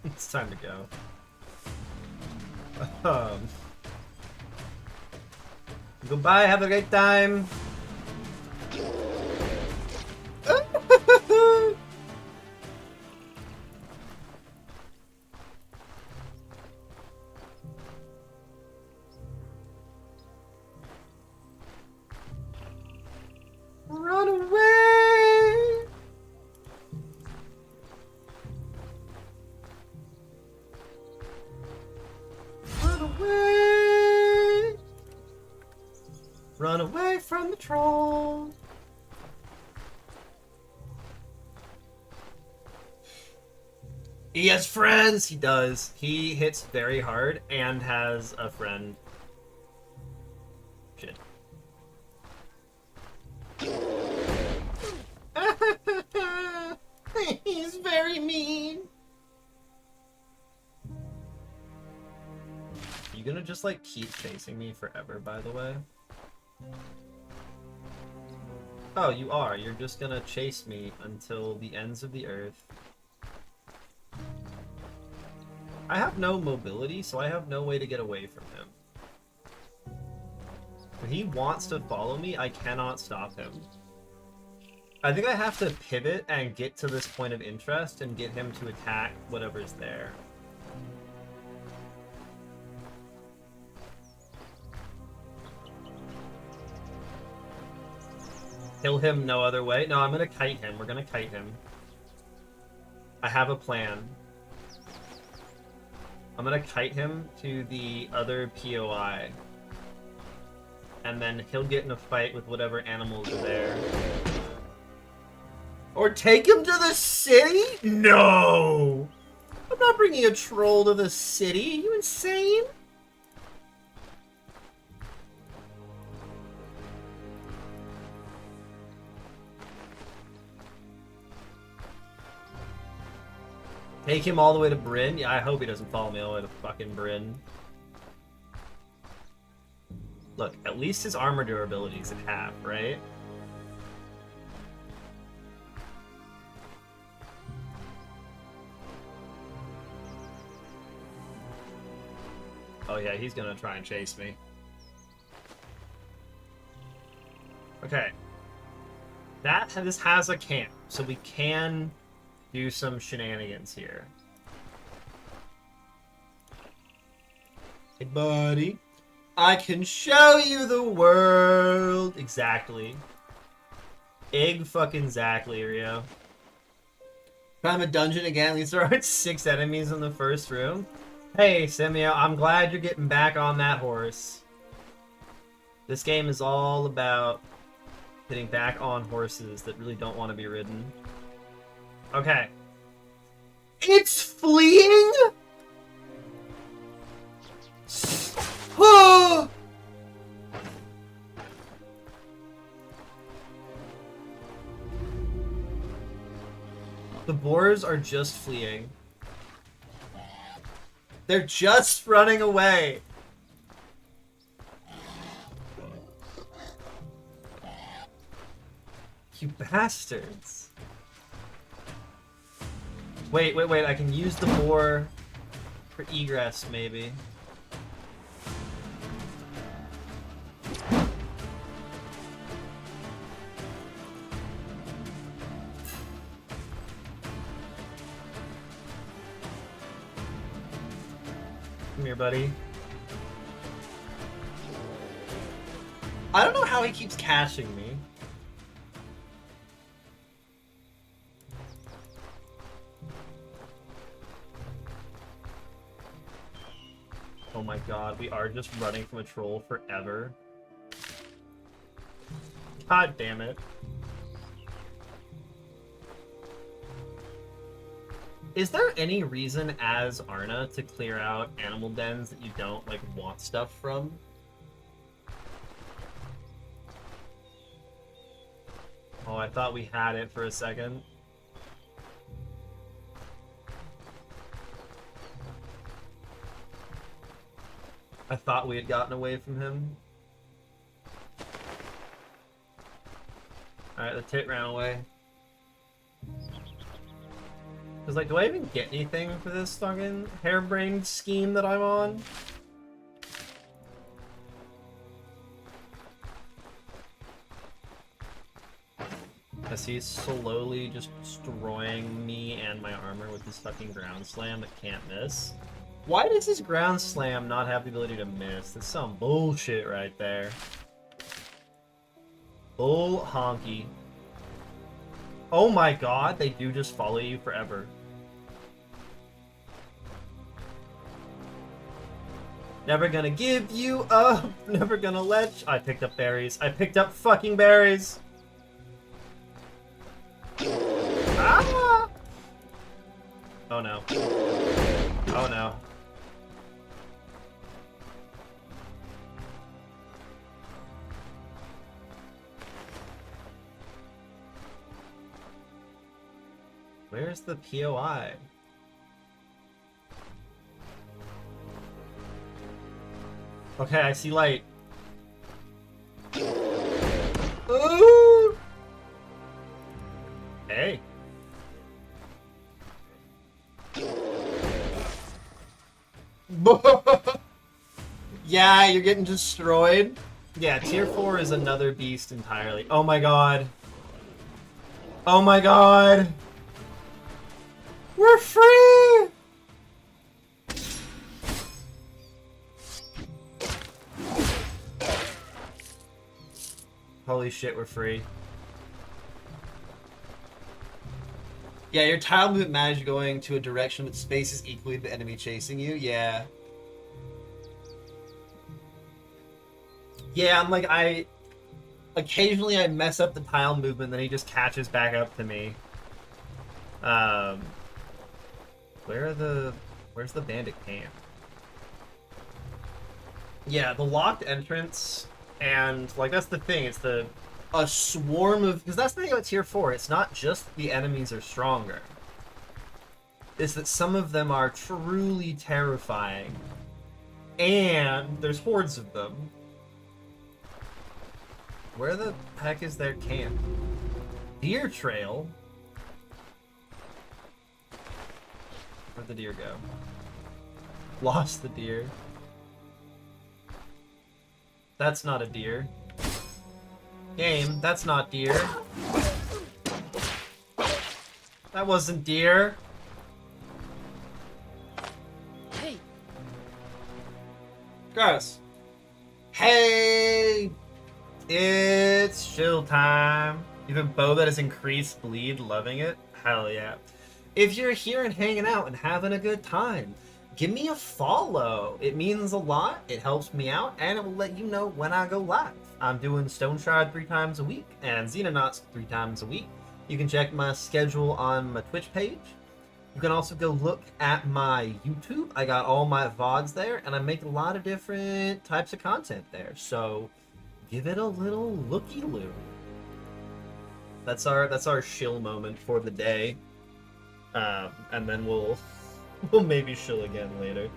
It's time to go. Goodbye, have a great time. Run away! Run away! Run away from the troll! He has friends! He does. He hits very hard and has a friend. Shit. He's very mean. gonna just like keep chasing me forever, by the way? Oh, you are. You're just gonna chase me until the ends of the earth. I have no mobility, so I have no way to get away from him. If he wants to follow me, I cannot stop him. I think I have to pivot and get to this point of interest and get him to attack whatever's there. Kill him no other way? No, I'm gonna kite him. We're gonna kite him. I have a plan. I'm gonna kite him to the other POI. And then he'll get in a fight with whatever animals are there. Or take him to the city? No! I'm not bringing a troll to the city. Are you insane? Take him all the way to Bryn? Yeah, I hope he doesn't follow me all the way to fucking Bryn. Look, at least his armor durability is at half, right? Oh yeah, he's gonna try and chase me. Okay. This has a camp, so we can do some shenanigans here. Hey, buddy. I can show you the world. Exactly. Fucking exactly, Rio. Climb a dungeon again. At least there aren't 6 enemies in the first room. Hey, Simio, I'm glad you're getting back on that horse. This game is all about getting back on horses that really don't want to be ridden. Okay. It's fleeing? Oh! The boars are just fleeing. They're just running away. You bastards. Wait, I can use the boar for egress, maybe. Come here, buddy. I don't know how he keeps caching me. Oh my god, we are just running from a troll forever. God damn it. Is there any reason as Arna to clear out animal dens that you don't, like, want stuff from? Oh, I thought we had it for a second. I thought we had gotten away from him. Alright, the tit ran away. Cause like, do I even get anything for this fucking harebrained scheme that I'm on? As he's slowly just destroying me and my armor with this fucking ground slam that can't miss. Why does this ground slam not have the ability to miss? That's some bullshit right there. Bull honky. Oh my god, they do just follow you forever. Never gonna give you up, never gonna let you... I picked up berries. I picked up fucking berries! Ah! Oh no. Oh no. Where's the POI? Okay, I see light. Ooh! Hey. Yeah, you're getting destroyed. Yeah, tier 4 is another beast entirely. Oh my god. Oh my god. We're free! Holy shit, we're free. Yeah, your tile movement managed going to a direction that spaces equally the enemy chasing you. Yeah. Yeah, I'm like, occasionally I mess up the tile movement, then he just catches back up to me. Where's the bandit camp? Yeah, the locked entrance, and like that's the thing. It's a swarm of, because that's the thing about tier 4. It's not just the enemies are stronger. It's that some of them are truly terrifying, and there's hordes of them. Where the heck is their camp? Deer trail? Where'd the deer go? Lost the deer. That's not a deer. Game, that's not deer. That wasn't deer. Hey. Gross. Hey! It's shield time. Even Boba has increased bleed, loving it. Hell yeah. If you're here and hanging out and having a good time, give me a follow. It means a lot, it helps me out, and it will let you know when I go live. I'm doing Stone Shroud 3 times a week and Xenonauts 3 times a week. You can check my schedule on my Twitch page. You can also go look at my YouTube. I got all my VODs there, and I make a lot of different types of content there. So give it a little looky-loo. That's our shill moment for the day. And then we'll maybe shill again later.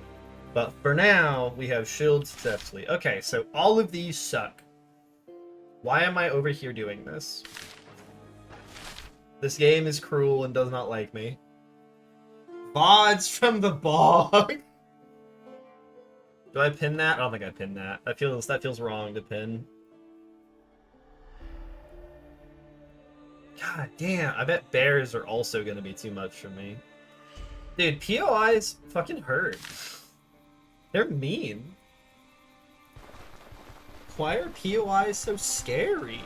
But for now, we have shilled successfully. Okay, so all of these suck. Why am I over here doing this? This game is cruel and does not like me. VODs from the bog. Do I pin that? I don't think I pinned that. That feels wrong to pin. God damn, I bet bears are also gonna be too much for me. Dude, POIs fucking hurt. They're mean. Why are POIs so scary?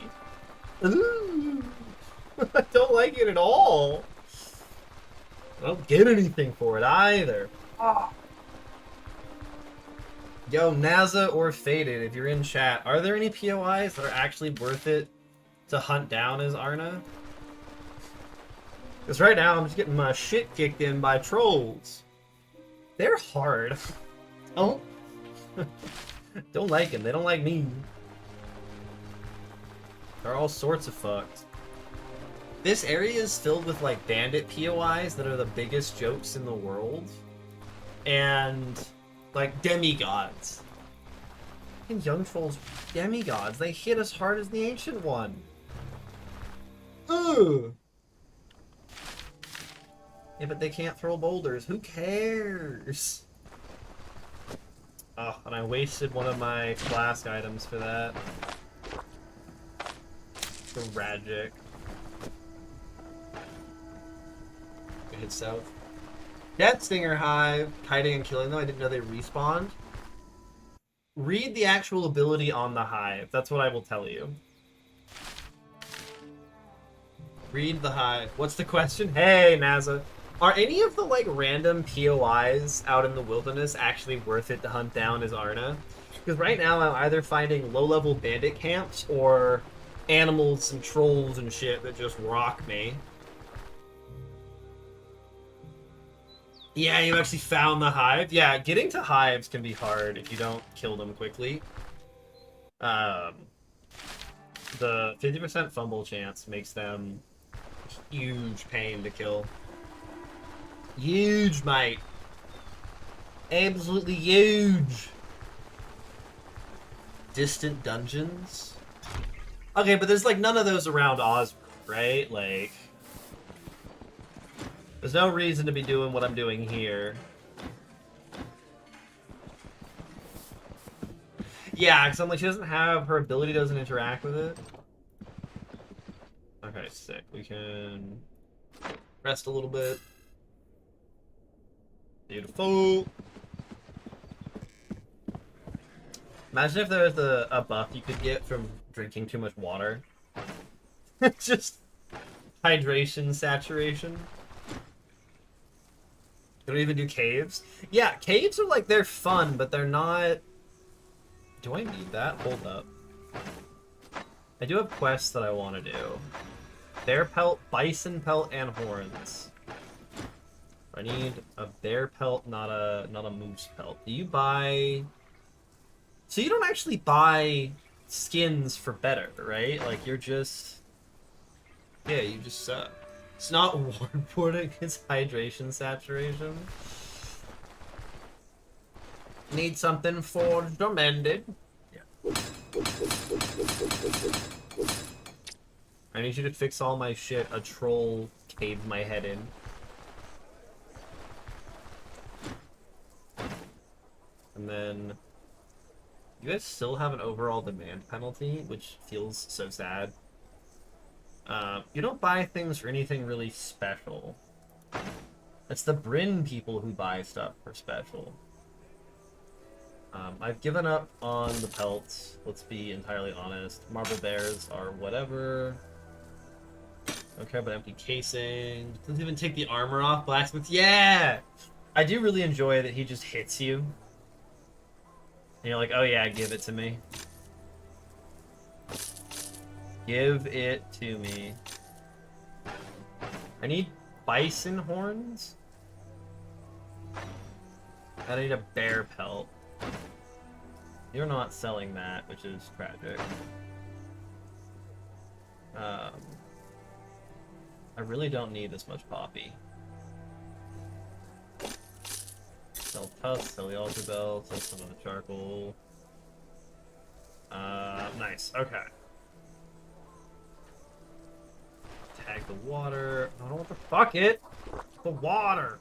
Ooh. I don't like it at all. I don't get anything for it either. Oh. Yo, NASA or Faded, if you're in chat, are there any POIs that are actually worth it to hunt down as Arna? Because right now I'm just getting my shit kicked in by trolls. They're hard. Oh. Don't like them. They don't like me. They're all sorts of fucked. This area is filled with like bandit POIs that are the biggest jokes in the world. And like demigods. And young trolls, demigods, they hit as hard as the ancient one. Ugh. Yeah, but they can't throw boulders. Who cares? Oh, and I wasted one of my flask items for that. Tragic. Hit south. Death Stinger Hive, kiting and killing them. I didn't know they respawned. Read the actual ability on the hive. That's what I will tell you. Read the hive. What's the question? Hey, NASA. Are any of the like random POIs out in the wilderness actually worth it to hunt down as Arna? Because right now I'm either finding low-level bandit camps or animals and trolls and shit that just rock me. Yeah, you actually found the hive? Yeah, getting to hives can be hard if you don't kill them quickly. The 50% fumble chance makes them a huge pain to kill. Huge, mate. Absolutely huge. distant dungeons. Okay, but there's like none of those around Oz, right? Like, there's no reason to be doing what I'm doing here. Yeah, because I'm like, she doesn't have, her ability doesn't interact with it. Okay, sick. We can rest a little bit. Beautiful. Imagine if there was a buff you could get from drinking too much water. Just hydration saturation. They don't even do caves. Yeah, caves are like, they're fun, but they're not... Do I need that? Hold up. I do have quests that I want to do. Bear pelt, bison pelt, and horns. I need a bear pelt, not a moose pelt. Do you buy... So you don't actually buy skins for better, right? Like, you're just... Yeah, you just suck. It's not warboarding, it's hydration saturation. Need something forged or mended. Yeah. I need you to fix all my shit. A troll caved my head in. And then... You guys still have an overall demand penalty, which feels so sad. You don't buy things for anything really special. It's the Bryn people who buy stuff for special. I've given up on the pelts, let's be entirely honest. Marble bears are whatever. Okay, but empty casing. Doesn't even take the armor off. Blacksmith, yeah! I do really enjoy that he just hits you. And you're like, oh yeah, give it to me. Give it to me. I need bison horns. I need a bear pelt. You're not selling that, which is tragic. I really don't need this much poppy. Sell tusk, sell the altar bell, sell some of the charcoal. Nice, okay. Tag the water. I don't want the bucket. The water.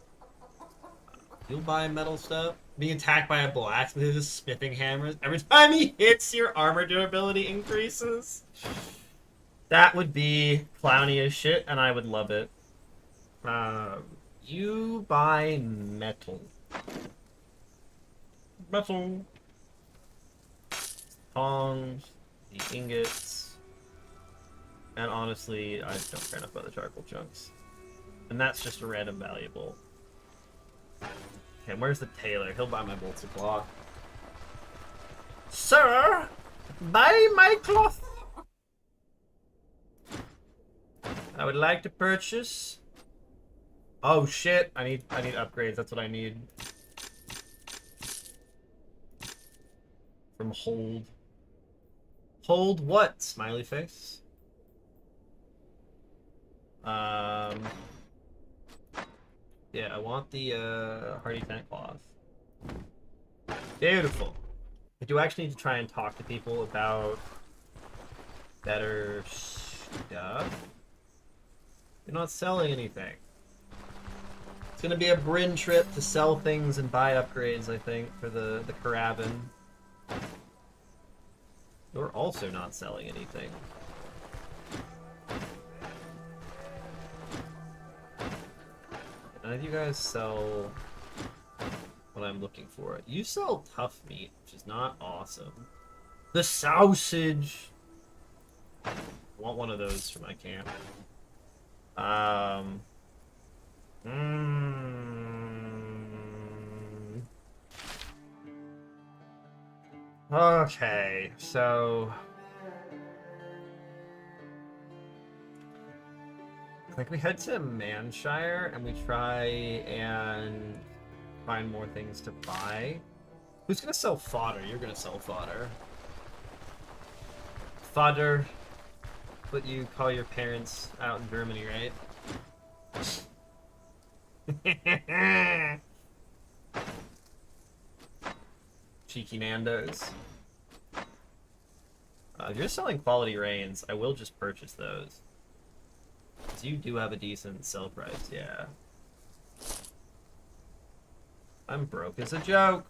You'll buy metal stuff. Being attacked by a blacksmith with his smithing hammers. Every time he hits, your armor durability increases. That would be clowny as shit, and I would love it. You buy metal. Metal. Tongs. The ingots. And honestly, I don't care enough about the charcoal chunks. And that's just a random valuable. Okay, where's the tailor? He'll buy my bolts of cloth. Sir, buy my cloth. I would like to purchase. Oh shit! I need upgrades. That's what I need. From hold. Hold what? Smiley face. Yeah, I want the hardy tent cloth. Beautiful. I do actually need to try and talk to people about better stuff. You're not selling anything. It's gonna be a Bryn trip to sell things and buy upgrades, I think, for the Caravan. You're also not selling anything. None of you guys sell what I'm looking for. You sell tough meat, which is not awesome. The sausage! I want one of those for my camp. Okay, so... I think we head to Manshire and we try and find more things to buy. Who's gonna sell fodder? You're gonna sell fodder. Fodder. What you call your parents out in Germany, right? Cheeky Nando's. If you're selling quality reins, I will just purchase those. So you do have a decent sell price, yeah. I'm broke as a joke.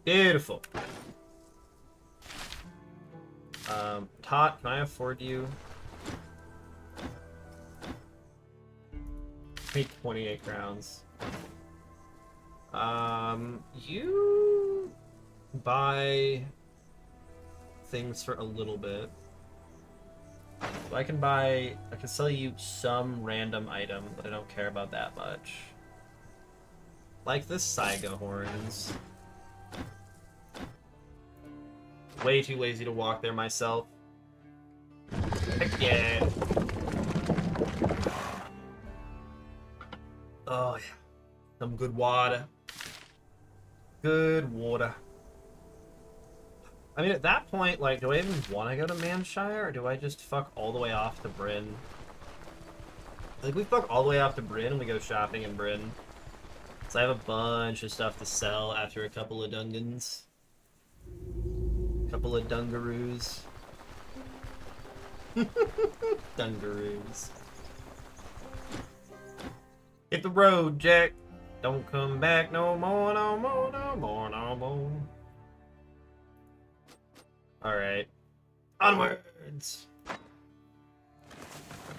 Beautiful. Tot, can I afford you? Pay 28 crowns. You buy things for a little bit. So I can sell you some random item, but I don't care about that much. Like this Saiga horns. Way too lazy to walk there myself. Heck yeah. Oh yeah. Some good water. Good water. I mean, at that point, like, do I even want to go to Manshire, or do I just fuck all the way off to Bryn? Like, we fuck all the way off to Bryn and we go shopping in Bryn. So I have a bunch of stuff to sell after a couple of Dungans. Couple of Dungaroos. Dungaroos. Hit the road, Jack. Don't come back no more, no more, no more, no more. Alright. Onwards!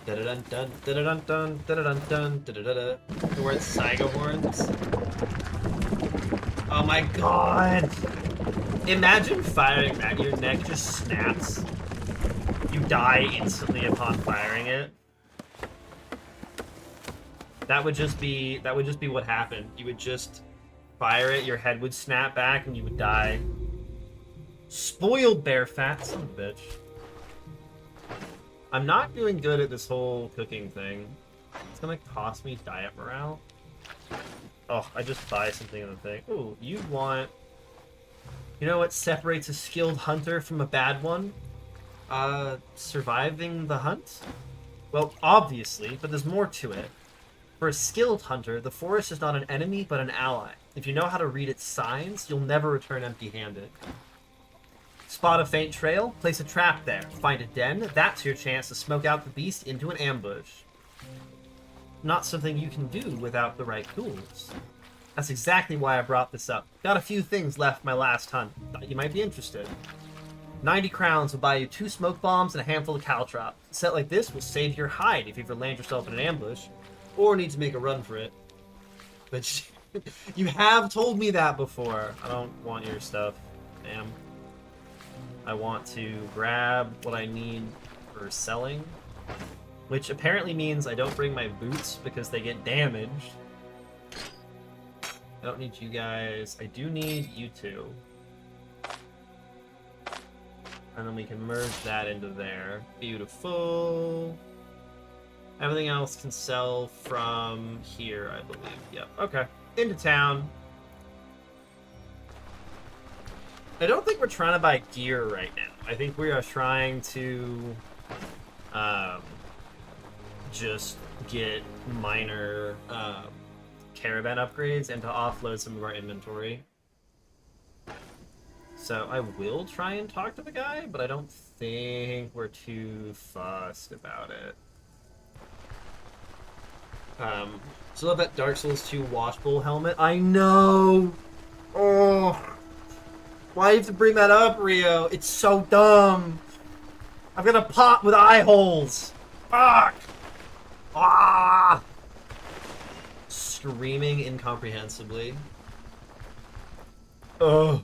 Da-da-dun-dun, da-da-dun-dun, da-da-dun-dun, da-da-da-da. Towards Saiga horns. Oh my god! Imagine firing that, your neck just snaps. You die instantly upon firing it. That would just be what happened. You would just fire it, your head would snap back, and you would die. Spoiled bear fat, son of a bitch. I'm not doing good at this whole cooking thing. It's gonna cost me diet morale. Oh, I just buy something in the thing. Ooh, you want... You know what separates a skilled hunter from a bad one? Surviving the hunt? Well, obviously, but there's more to it. For a skilled hunter, the forest is not an enemy, but an ally. If you know how to read its signs, you'll never return empty-handed. Spot a faint trail, place a trap there. Find a den, that's your chance to smoke out the beast into an ambush. Not something you can do without the right tools. That's exactly why I brought this up. Got a few things left my last hunt. Thought you might be interested. 90 crowns will buy you 2 smoke bombs and a handful of caltrops. A set like this will save your hide if you ever land yourself in an ambush, or need to make a run for it. But you have told me that before. I don't want your stuff, damn. I want to grab what I need for selling, which apparently means I don't bring my boots because they get damaged. I don't need you guys. I do need you two. And then we can merge that into there. Beautiful. Everything else can sell from here, I believe. Yep, okay. Into town. I don't think we're trying to buy gear right now. I think we are trying to just get minor caravan upgrades and to offload some of our inventory. So I will try and talk to the guy, but I don't think we're too fussed about it. So love that Dark Souls 2 washbowl helmet. I know! Oh! Why do you have to bring that up, Rio? It's so dumb! I've got a pot with eye holes! Fuck! Ah! Screaming incomprehensibly. Ugh.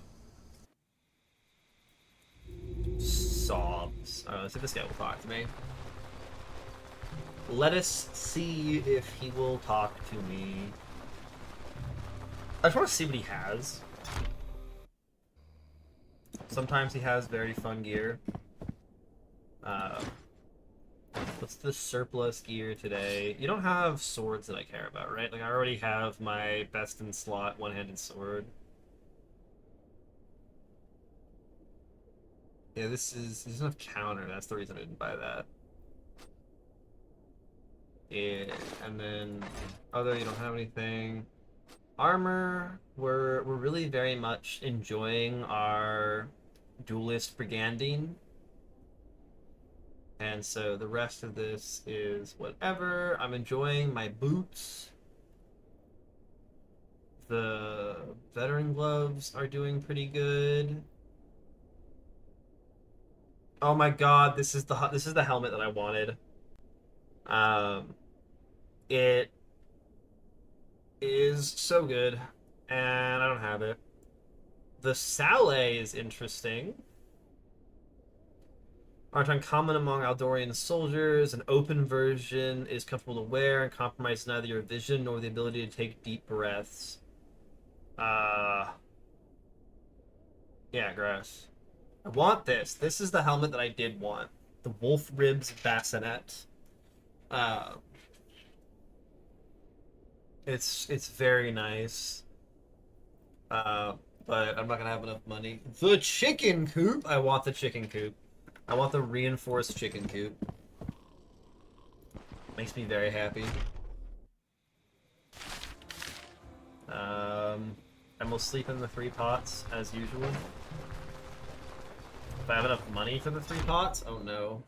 Sobs. Alright, let's see if this guy will talk to me. Let us see if he will talk to me. I just want to see what he has. Sometimes he has very fun gear. What's the surplus gear today? You don't have swords that I care about, right? Like, I already have my best in slot one-handed sword. Yeah, this doesn't have counter. That's the reason I didn't buy that. Yeah, and then other, you don't have anything. Armor, we're really very much enjoying our duelist brigandine. And so the rest of this is whatever. I'm enjoying my boots. The veteran gloves are doing pretty good. Oh my god, this is the helmet that I wanted. Um, it is so good, and I don't have it. The Saleh is interesting. Aren't uncommon among Aldorian soldiers. An open version is comfortable to wear and compromises neither your vision nor the ability to take deep breaths. Yeah, gross. I want this. This is the helmet that I did want. The Wolf Ribs Bassinet. Uh, it's very nice. Uh, but I'm not gonna have enough money. The chicken coop. I want the chicken coop. I want the reinforced chicken coop. Makes me very happy. And we'll sleep in the 3 pots as usual. If I have enough money for the 3 pots? Oh no.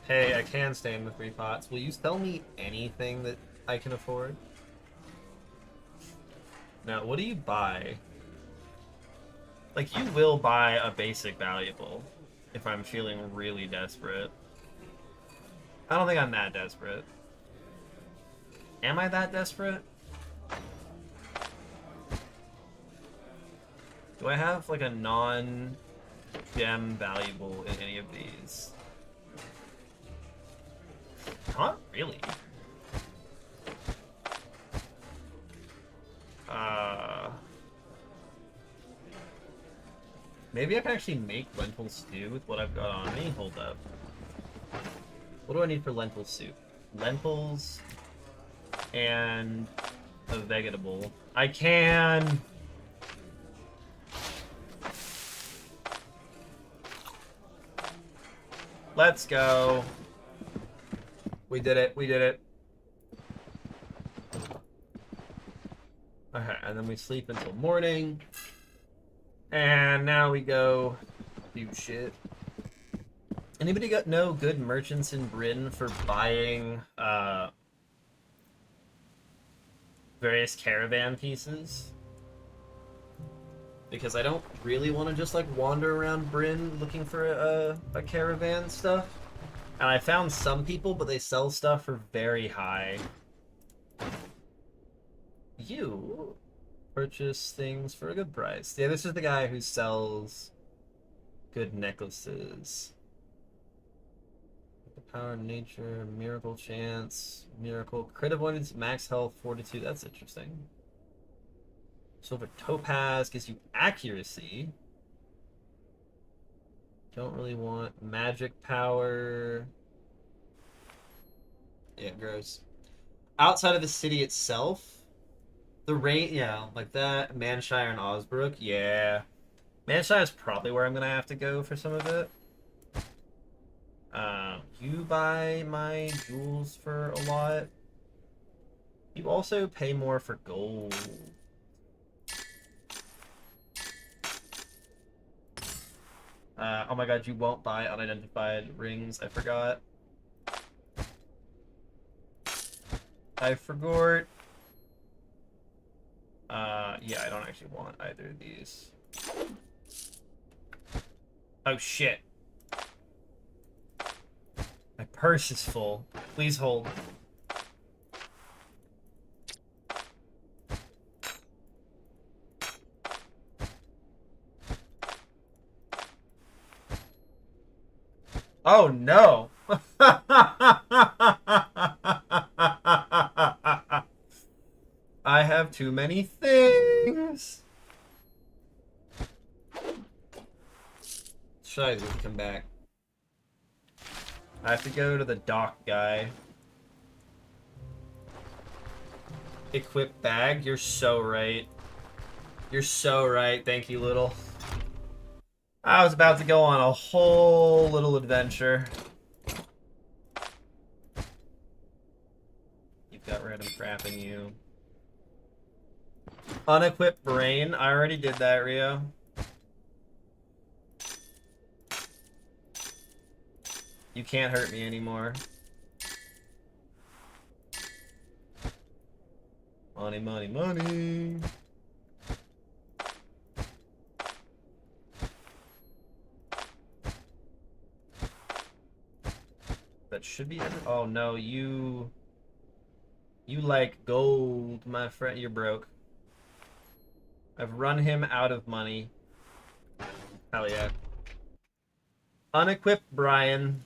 Hey, I can stay in the 3 pots. Will you sell me anything that I can afford? Now, what do you buy? Like, you will buy a basic valuable if I'm feeling really desperate. I don't think I'm that desperate. Am I that desperate? Do I have, like, a non-gem valuable in any of these? Not really. Maybe I can actually make lentil stew with what I've got on me. Hold up. What do I need for lentil soup? Lentils and a vegetable. I can... Let's go. We did it. We did it. Okay, and then we sleep until morning. And now we go do shit. Anybody got no good merchants in Bryn for buying various caravan pieces? Because I don't really want to just like wander around Bryn looking for a caravan stuff. And I found some people, but they sell stuff for very high. You purchase things for a good price. Yeah, this is the guy who sells good necklaces. The power of nature, miracle chance, miracle, crit avoidance, max health, fortitude. That's interesting. Silver topaz gives you accuracy. Don't really want magic power. Yeah, gross. Outside of the city itself, the rain, yeah, like that, Manshire and Osbrook, yeah. Manshire is probably where I'm gonna have to go for some of it. You buy my jewels for a lot. You also pay more for gold. Oh my god, you won't buy unidentified rings. I forgot. I forgot. Yeah, I don't actually want either of these. Oh shit. My purse is full. Please hold. Oh no. I have too many things. Should I come back? I have to go to the dock guy. Equip bag? You're so right. You're so right. Thank you, Little. I was about to go on a whole little adventure. got random crap in you. Unequipped brain. I already did that, Rio. You can't hurt me anymore. Money, money, money. That should be every— oh no, you like gold, my friend. You're broke. I've run him out of money. Hell yeah. Unequipped Brian.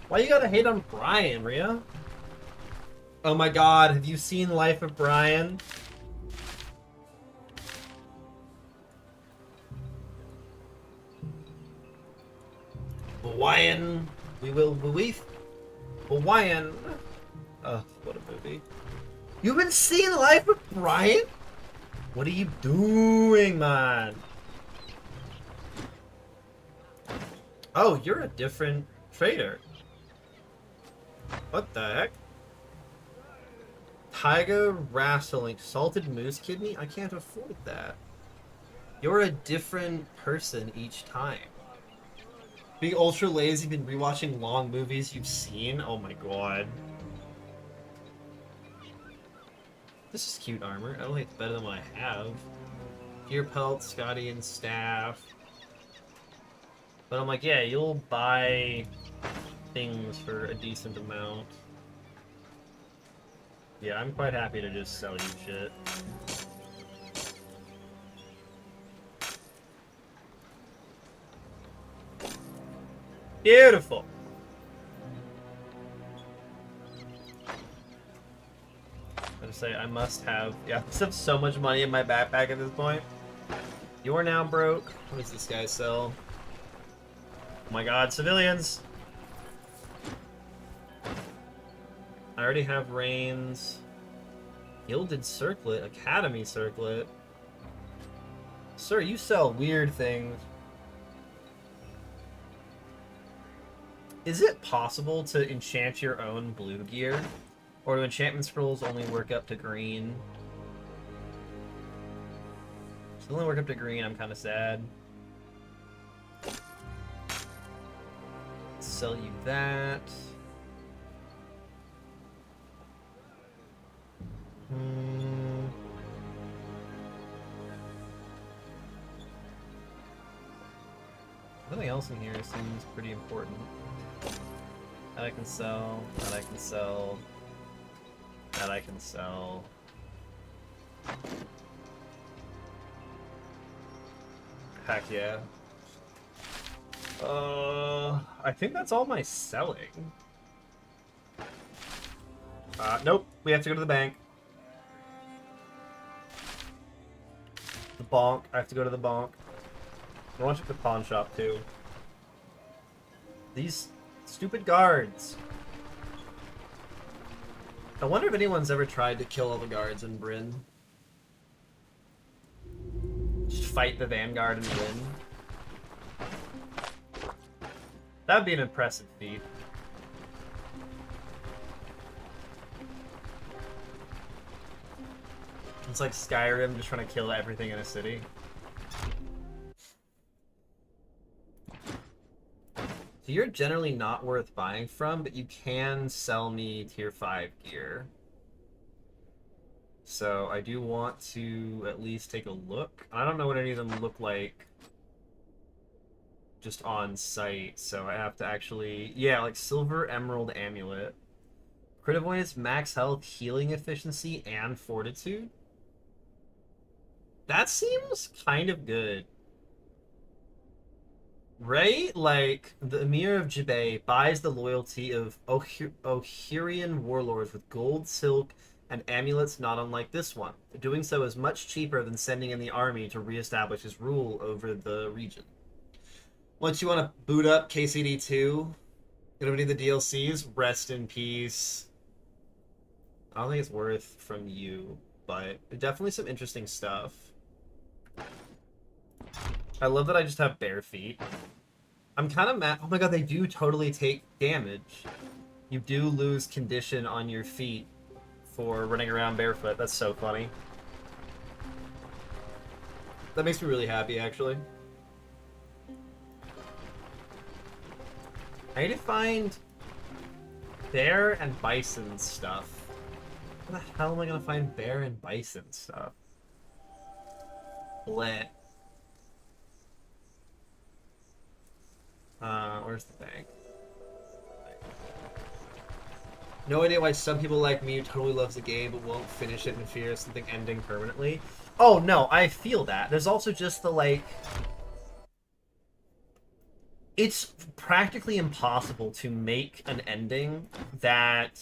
Why you gotta hate on Brian, Rhea? Oh my god, have you seen Life of Brian? Hawaiian. We will believe. Hawaiian. Oh, what a movie. You've been seeing Life of Brian? What are you doing, man? Oh, you're a different trader. What the heck? Tiger wrestling salted moose kidney? I can't afford that. You're a different person each time. Being ultra lazy, been rewatching long movies you've seen? Oh my god. This is cute armor. I don't think it's better than what I have. Gear pelt, Scotty and staff. But I'm like, yeah, you'll buy things for a decent amount. Yeah, I'm quite happy to just sell you shit. Beautiful. I just say I must have. Yeah, I must have so much money in my backpack at this point. You are now broke. What does this guy sell? Oh my god, civilians! I already have reins. Gilded circlet, academy circlet. Sir, you sell weird things. Is it possible to enchant your own blue gear? Or do enchantment scrolls only work up to green? If they only work up to green, I'm kind of sad. Sell you that. Everything else in here seems pretty important. That I can sell, that I can sell, that I can sell. Heck yeah. I think that's all my selling. Nope, we have to go to the bank. The bonk, I have to go to the bonk. I want to check the pawn shop too. These stupid guards. I wonder if anyone's ever tried to kill all the guards in Bryn. Just fight the Vanguard and win. That would be an impressive feat. It's like Skyrim, just trying to kill everything in a city. So you're generally not worth buying from, but you can sell me tier 5 gear. So I do want to at least take a look. I don't know what any of them look like just on site, so I have to actually... yeah, like Silver Emerald Amulet. Crit avoidance, max health, healing efficiency, and fortitude. That seems kind of good. Right? Like, the Emir of Jibei buys the loyalty of Ohirian warlords with gold, silk, and amulets not unlike this one. Doing so is much cheaper than sending in the army to reestablish his rule over the region. Once you want to boot up KCD2, gonna need the DLCs, rest in peace. I don't think it's worth from you, but definitely some interesting stuff. I love that I just have bare feet. I'm kind of mad. Oh my god, they do totally take damage. You do lose condition on your feet for running around barefoot. That's so funny. That makes me really happy, actually. I need to find bear and bison stuff. Where the hell am I gonna find bear and bison stuff? Bleh. Where's the bank? No idea why some people like me who totally loves the game but won't finish it in fear of something ending permanently. Oh no, I feel that. There's also just the like... It's practically impossible to make an ending that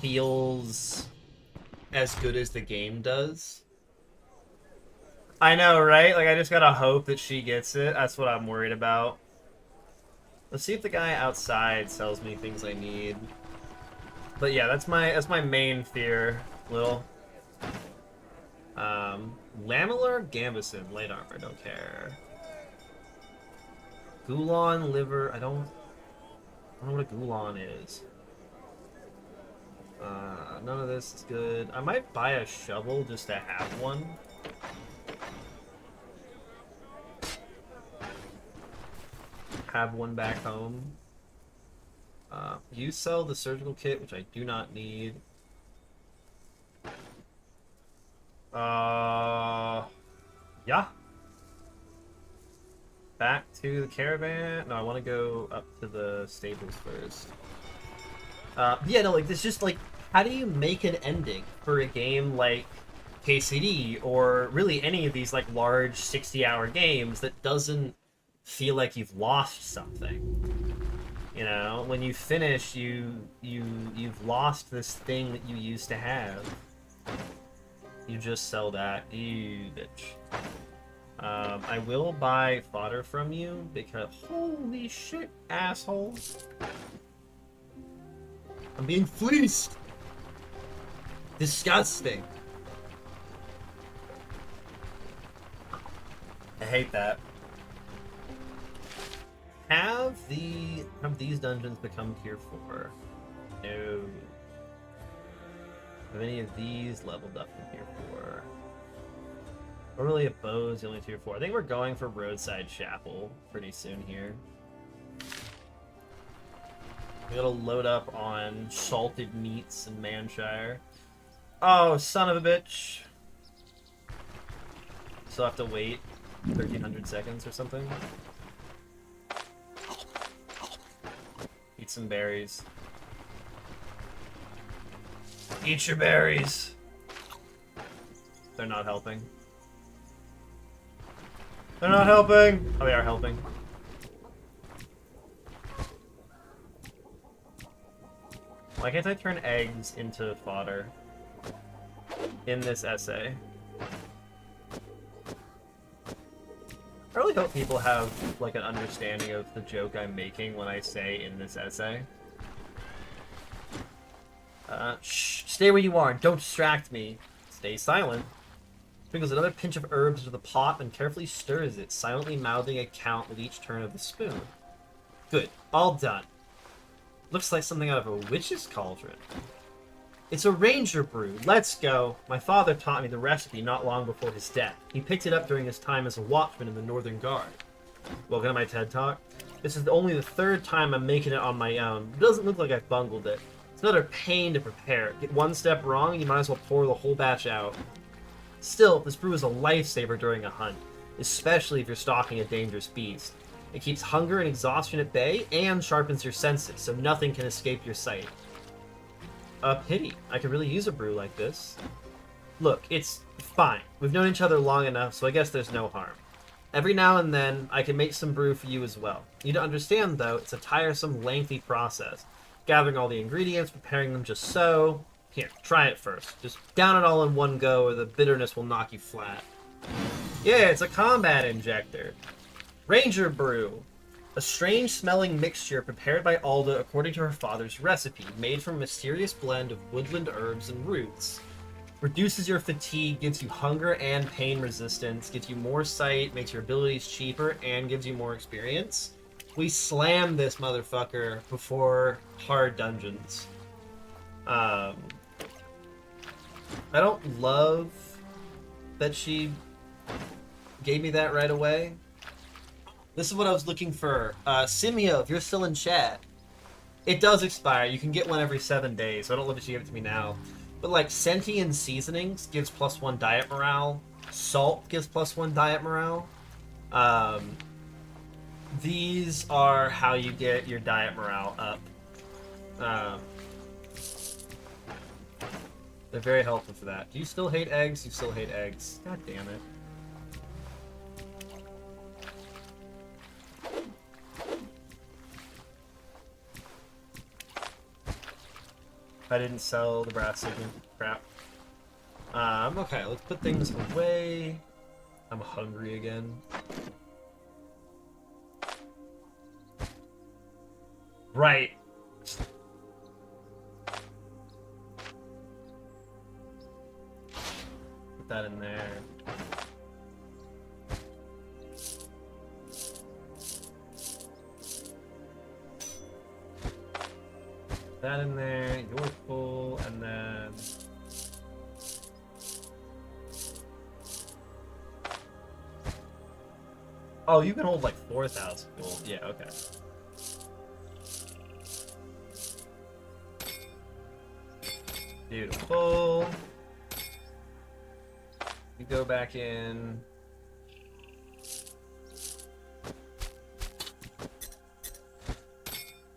feels as good as the game does. I know, right? Like, I just gotta hope that she gets it. That's what I'm worried about. Let's see if the guy outside sells me things I need. But yeah, that's my main fear, Lil. Lamellar Gambison, light armor, don't care. Gulon liver, I don't know what a Gulon is. None of this is good. I might buy a shovel just to have one. Have one back home. You sell the surgical kit, which I do not need. Yeah. Back to the caravan. No, I want to go up to the stables first. Yeah, no, like, this just, like, how do you make an ending for a game like KCD, or really any of these, like, large 60-hour games that doesn't feel like you've lost something? You know, when you finish, you've lost this thing that you used to have. You just sell that, you bitch. I will buy fodder from you because holy shit, asshole! I'm being fleeced. Disgusting. I hate that. Have these dungeons become tier 4? No. Have any of these leveled up in tier 4? Or really a bow's the only tier 4. I think we're going for Roadside Chapel pretty soon here. We gotta load up on salted meats in Manshire. Oh, son of a bitch. Still have to wait 1300 seconds or something. Eat some berries. Eat your berries. They're not helping. They're not helping! Oh, they are helping. Why can't I turn eggs into fodder in this essay? I really hope people have, like, an understanding of the joke I'm making when I say in this essay. Shh, stay where you are, don't distract me. Stay silent. Sprinkles another pinch of herbs into the pot and carefully stirs it, silently mouthing a count with each turn of the spoon. Good, all done. Looks like something out of a witch's cauldron. It's a ranger brew. Let's go. My father taught me the recipe not long before his death. He picked it up during his time as a watchman in the Northern Guard. Welcome to my TED Talk. This is only the 3rd time I'm making it on my own. It doesn't look like I've bungled it. It's another pain to prepare. Get one step wrong, you might as well pour the whole batch out. Still, this brew is a lifesaver during a hunt, especially if you're stalking a dangerous beast. It keeps hunger and exhaustion at bay and sharpens your senses, so nothing can escape your sight. A pity. I could really use a brew like this. Look, it's fine. We've known each other long enough, so I guess there's no harm. Every now and then, I can make some brew for you as well. You need to understand, though, it's a tiresome, lengthy process. Gathering all the ingredients, preparing them just so... Here, try it first. Just down it all in one go, or the bitterness will knock you flat. Yeah, it's a combat injector. Ranger Brew. A strange-smelling mixture prepared by Alda according to her father's recipe, made from a mysterious blend of woodland herbs and roots. Reduces your fatigue, gives you hunger and pain resistance, gives you more sight, makes your abilities cheaper, and gives you more experience. We slammed this motherfucker before hard dungeons. I don't love that she gave me that right away. This is what I was looking for. Simio, if you're still in chat, it does expire. You can get one every 7 days, so I don't love that she gave it to me now. But like Sentient Seasonings gives +1 diet morale. Salt gives +1 diet morale. These are how you get your diet morale up. They're very helpful for that. Do you still hate eggs? You still hate eggs. God damn it. I didn't sell the brass signal. Crap. Okay, let's put things away. I'm hungry again. Right. Put that in there. That in there, you're full, and then... Oh, you can hold like 4,000 gold. Yeah, okay. Beautiful. You go back in.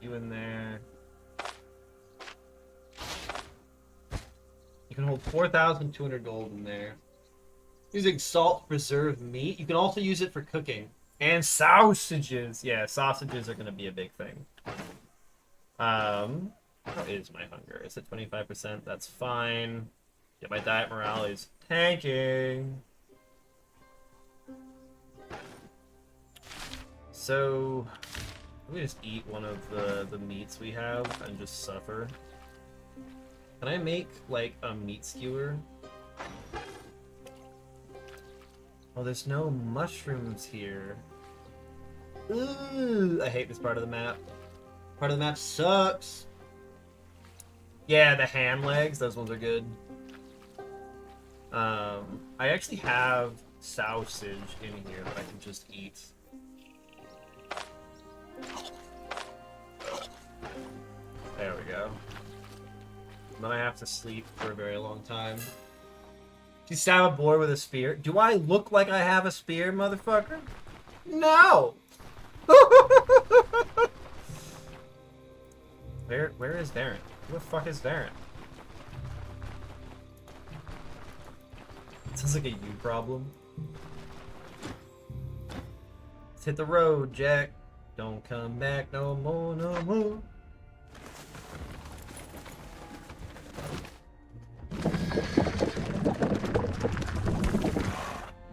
You in there. You can hold 4,200 gold in there. Using salt preserved meat. You can also use it for cooking. And sausages. Yeah, sausages are going to be a big thing. How is my hunger? Is it 25%? That's fine. Yeah, my diet morale is tanking. So, let me just eat one of the meats we have and just suffer. Can I make, like, a meat skewer? Oh, there's no mushrooms here. Ooh, I hate this part of the map. Part of the map sucks. Yeah, the hand legs, those ones are good. I actually have sausage in here that I can just eat. There we go. Then I have to sleep for a very long time. You stab a boar with a spear. Do I look like I have a spear, motherfucker? No! Where is Varant? Who the fuck is Varant? It sounds like a you problem. Let's hit the road, Jack. Don't come back no more, no more.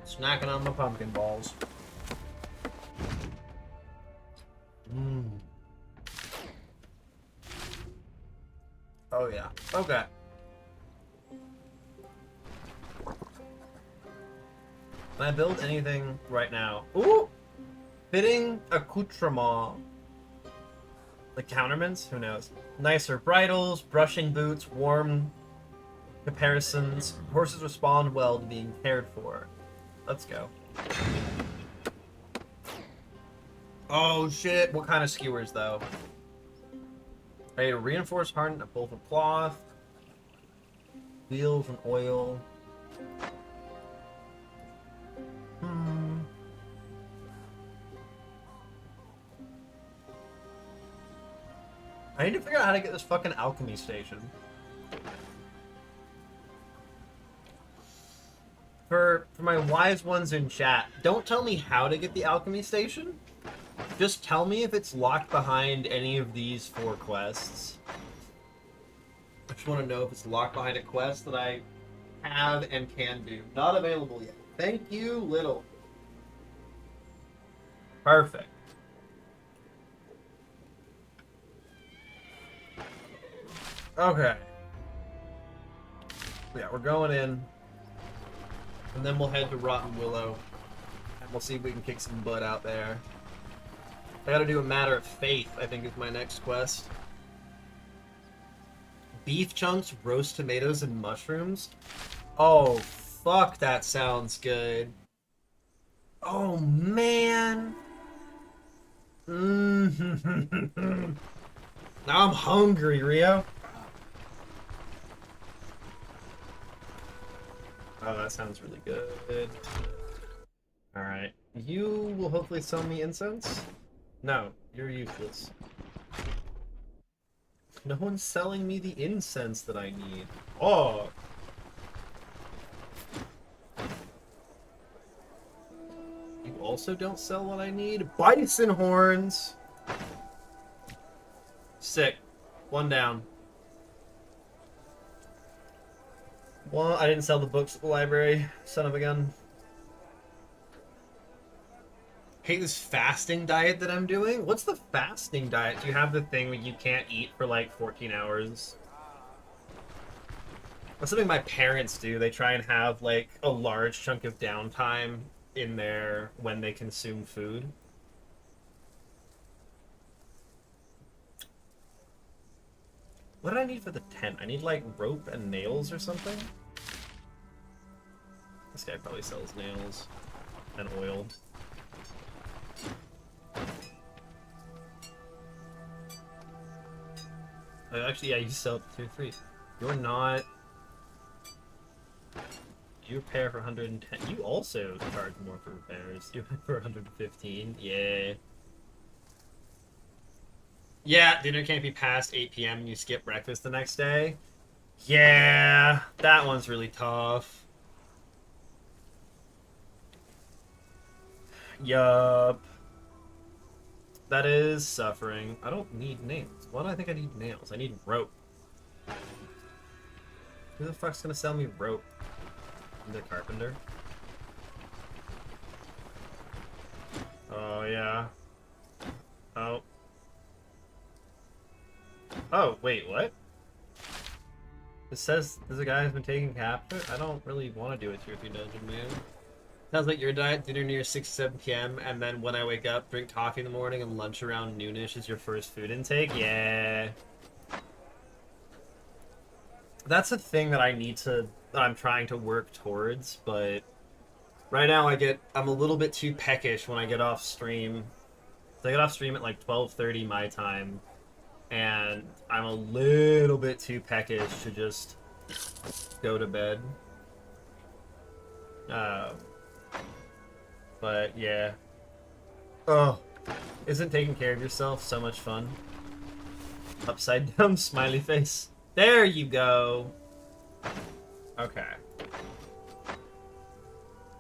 Snacking on my pumpkin balls. Mmm. Oh yeah. Okay. Can I build anything right now? Ooh! Fitting accoutrement. Like counterments? Who knows? Nicer bridles, brushing boots, warm comparisons. Horses respond well to being cared for. Let's go. Oh shit! What kind of skewers though? I need a reinforced harden, a bolt of cloth, wheels and oil. I need to figure out how to get this fucking alchemy station. For my wise ones in chat, don't tell me how to get the alchemy station. Just tell me if it's locked behind any of these 4 quests. I just want to know if it's locked behind a quest that I have and can do. Not available yet. Thank you, Little. Perfect. Okay. Yeah, we're going in. And then we'll head to Rotten Willow. And we'll see if we can kick some butt out there. I gotta do a Matter of Faith, I think is my next quest. Beef chunks, roast tomatoes, and mushrooms. Oh, fuck, that sounds good. Oh, man. Mm. Now I'm hungry, Rio. Oh, that sounds really good. Alright. You will hopefully sell me incense? No, you're useless. No one's selling me the incense that I need. Oh! You also don't sell what I need? Bison horns! Sick. One down. Well, I didn't sell the books at the library. Son of a gun. Hate this fasting diet that I'm doing. What's the fasting diet? Do you have the thing where you can't eat for like 14 hours? That's something my parents do. They try and have like a large chunk of downtime in there when they consume food. What did I need for the tent? I need like rope and nails or something? This guy probably sells nails and oil. Actually, yeah, you sell it for free. You're not... You repair for 110. You also charge more for repairs. You for 115. Yeah. Yeah, dinner can't be past 8 p.m. and you skip breakfast the next day. Yeah, that one's really tough. Yup. That is suffering. I don't need nails. Why do I think I need nails? I need rope. Who the fuck's gonna sell me rope? I'm the carpenter. Oh, yeah. Oh. Oh, wait, what? It says there's a guy who's been taken captive? I don't really want to do a tier 3 dungeon, man. Sounds like your diet, dinner near 6 7 p.m. and then when I wake up, drink coffee in the morning and lunch around noonish is your first food intake? Yeah. That's a thing that I'm trying to work towards, but right now I'm a little bit too peckish when I get off stream. So I get off stream at like 12:30 my time, and I'm a little bit too peckish to just go to bed. But yeah. Oh, isn't taking care of yourself so much fun? Upside down smiley face. There you go. Okay.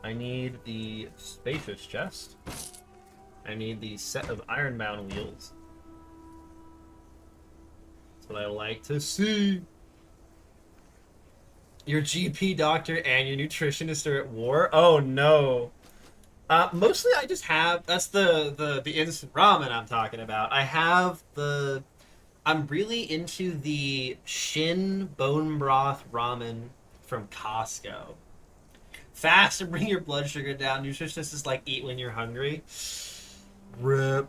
I need the spacious chest. I need the set of ironbound wheels. That's what I like to see. Your GP doctor and your nutritionist are at war? Oh no. Mostly I just have, that's the instant ramen I'm talking about. I'm really into the Shin bone broth ramen from Costco. Fast and bring your blood sugar down. Nutritionist is like eat when you're hungry. Rip.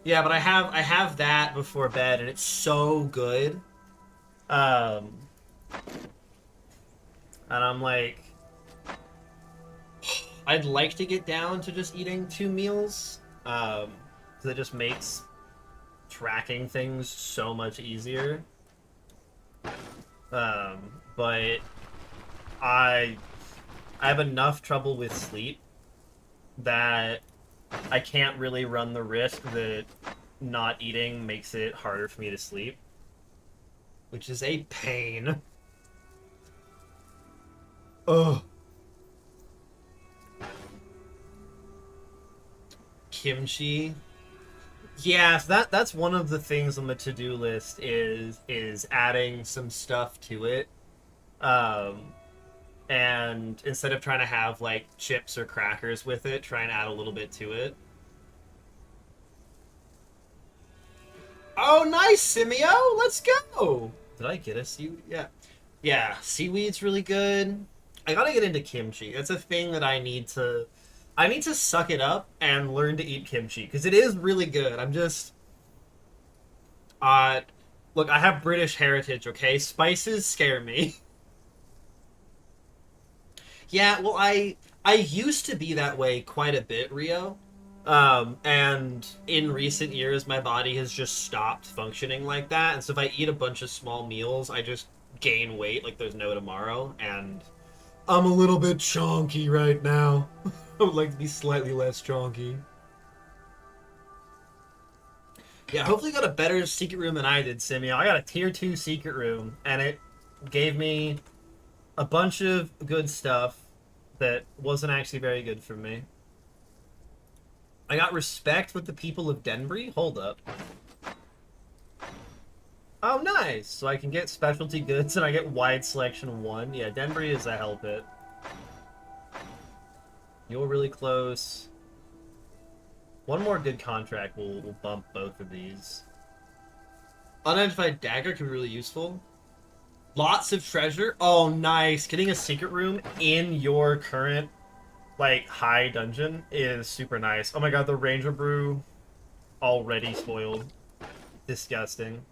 Yeah, but I have that before bed and it's so good. And I'm like, I'd like to get down to just eating 2 meals, because it just makes tracking things so much easier. But I have enough trouble with sleep that I can't really run the risk that not eating makes it harder for me to sleep, which is a pain. Ugh. Kimchi. Yeah, so that's one of the things on the to-do list is adding some stuff to it. And instead of trying to have like chips or crackers with it, try and add a little bit to it. Oh, nice, Simeo! Let's go! Did I get a seaweed? Yeah. Yeah, seaweed's really good. I gotta get into kimchi. That's a thing that I need to I need to suck it up and learn to eat kimchi because it is really good. I'm just uh look, I have British heritage, okay? Spices scare me. Yeah, well, I used to be that way quite a bit, Rio. And in recent years, my body has just stopped functioning like that. And so if I eat a bunch of small meals, I just gain weight like there's no tomorrow. And I'm a little bit chonky right now. I would like to be slightly less chonky. Yeah, hopefully you got a better secret room than I did, Simio. I got a tier 2 secret room, and it gave me a bunch of good stuff that wasn't actually very good for me. I got respect with the people of Denbury. Hold up. Oh, nice. So I can get specialty goods and I get wide selection 1. Yeah, Denbury is a hell pit. You're really close. One more good contract will bump both of these. Unidentified dagger can be really useful. Lots of treasure. Oh, nice. Getting a secret room in your current, like, high dungeon is super nice. Oh my god, the Ranger Brew already spoiled. Disgusting.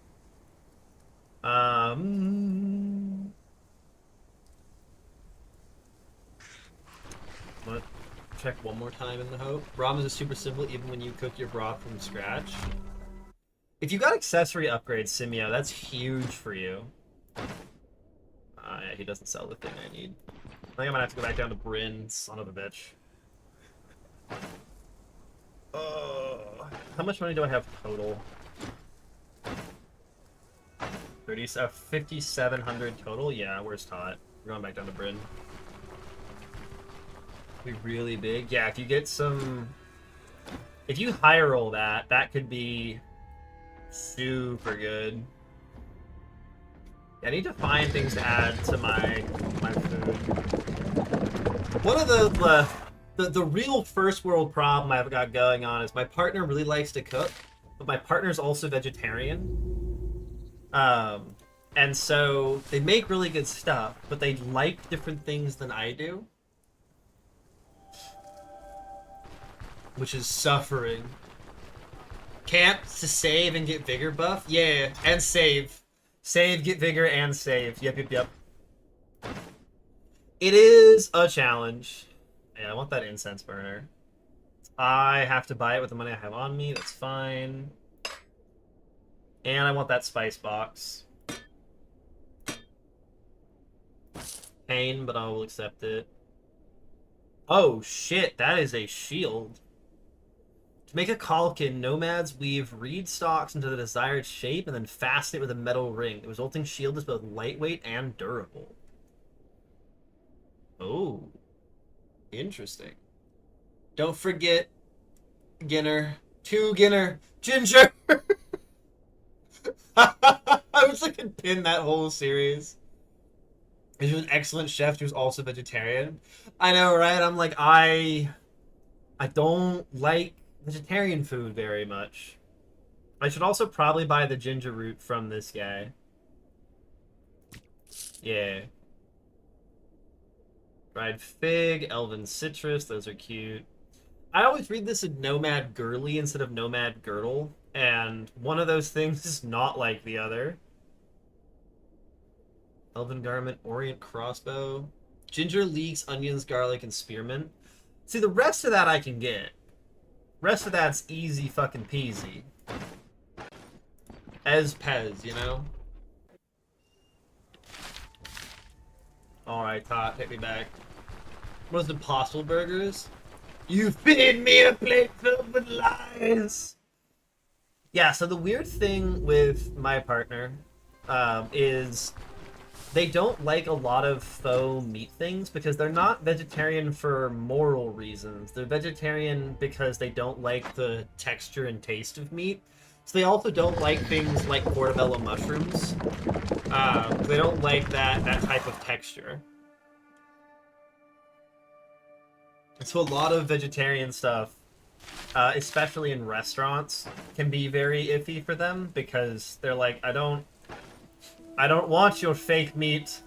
I'm gonna check one more time in the hope. Ramen is super simple even when you cook your broth from scratch. If you got accessory upgrades, Simio, that's huge for you. Yeah, he doesn't sell the thing I need. I think I'm gonna have to go back down to Bryn, son of a bitch. How much money do I have total? 5,700 total? Yeah, where's Tot? We're going back down to Bryn. Be really big. Yeah, if you get some... If you high roll that, that could be super good. I need to find things to add to my food. One of the real first world problem I've got going on is my partner really likes to cook, but my partner's also vegetarian. And so they make really good stuff, but they like different things than I do. Which is suffering. Camp to save and get vigor buff? Yeah, and save. Save, get vigor, and save. Yep. It is a challenge. Yeah, I want that incense burner. I have to buy it with the money I have on me. That's fine. And I want that spice box. Pain, but I will accept it. Oh, shit. That is a shield. To make a Kalkin, nomads weave reed stalks into the desired shape and then fasten it with a metal ring. The resulting shield is both lightweight and durable. Oh. Interesting. Don't forget, Ginner. 2 Ginner. Ginger! I wish I could pin that whole series. She was an excellent chef. She was also vegetarian. I know, right? I'm like, I don't like vegetarian food very much. I should also probably buy the ginger root from this guy. Yeah. Dried fig, elven citrus, those are cute. I always read this in Nomad Girly instead of Nomad Girdle, and one of those things is not like the other. Elven garment, orient crossbow. Ginger, leeks, onions, garlic, and spearmint. See, the rest of that I can get. Rest of that's easy fucking peasy. As Pez, you know? Alright, Tot, hit me back. What is Impossible Burgers? You feed me a plate filled with lies! Yeah, so the weird thing with my partner is they don't like a lot of faux meat things because they're not vegetarian for moral reasons. They're vegetarian because they don't like the texture and taste of meat. So they also don't like things like portobello mushrooms. They don't like that type of texture. So a lot of vegetarian stuff, especially in restaurants, can be very iffy for them because they're like, I don't want your fake meat.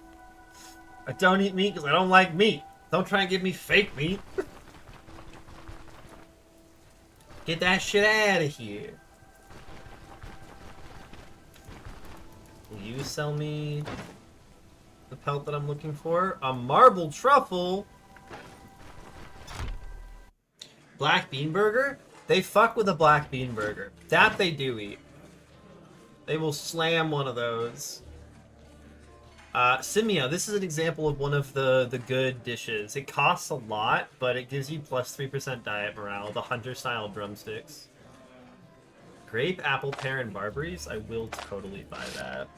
I don't eat meat because I don't like meat. Don't try and give me fake meat. Get that shit out of here. Will you sell me the pelt that I'm looking for? A marble truffle? Black bean burger? They fuck with a black bean burger. That they do eat. They will slam one of those. Simia, this is an example of one of the good dishes. It costs a lot, but it gives you plus 3% diet morale. The hunter-style drumsticks. Grape, apple, pear, and barberries? I will totally buy that.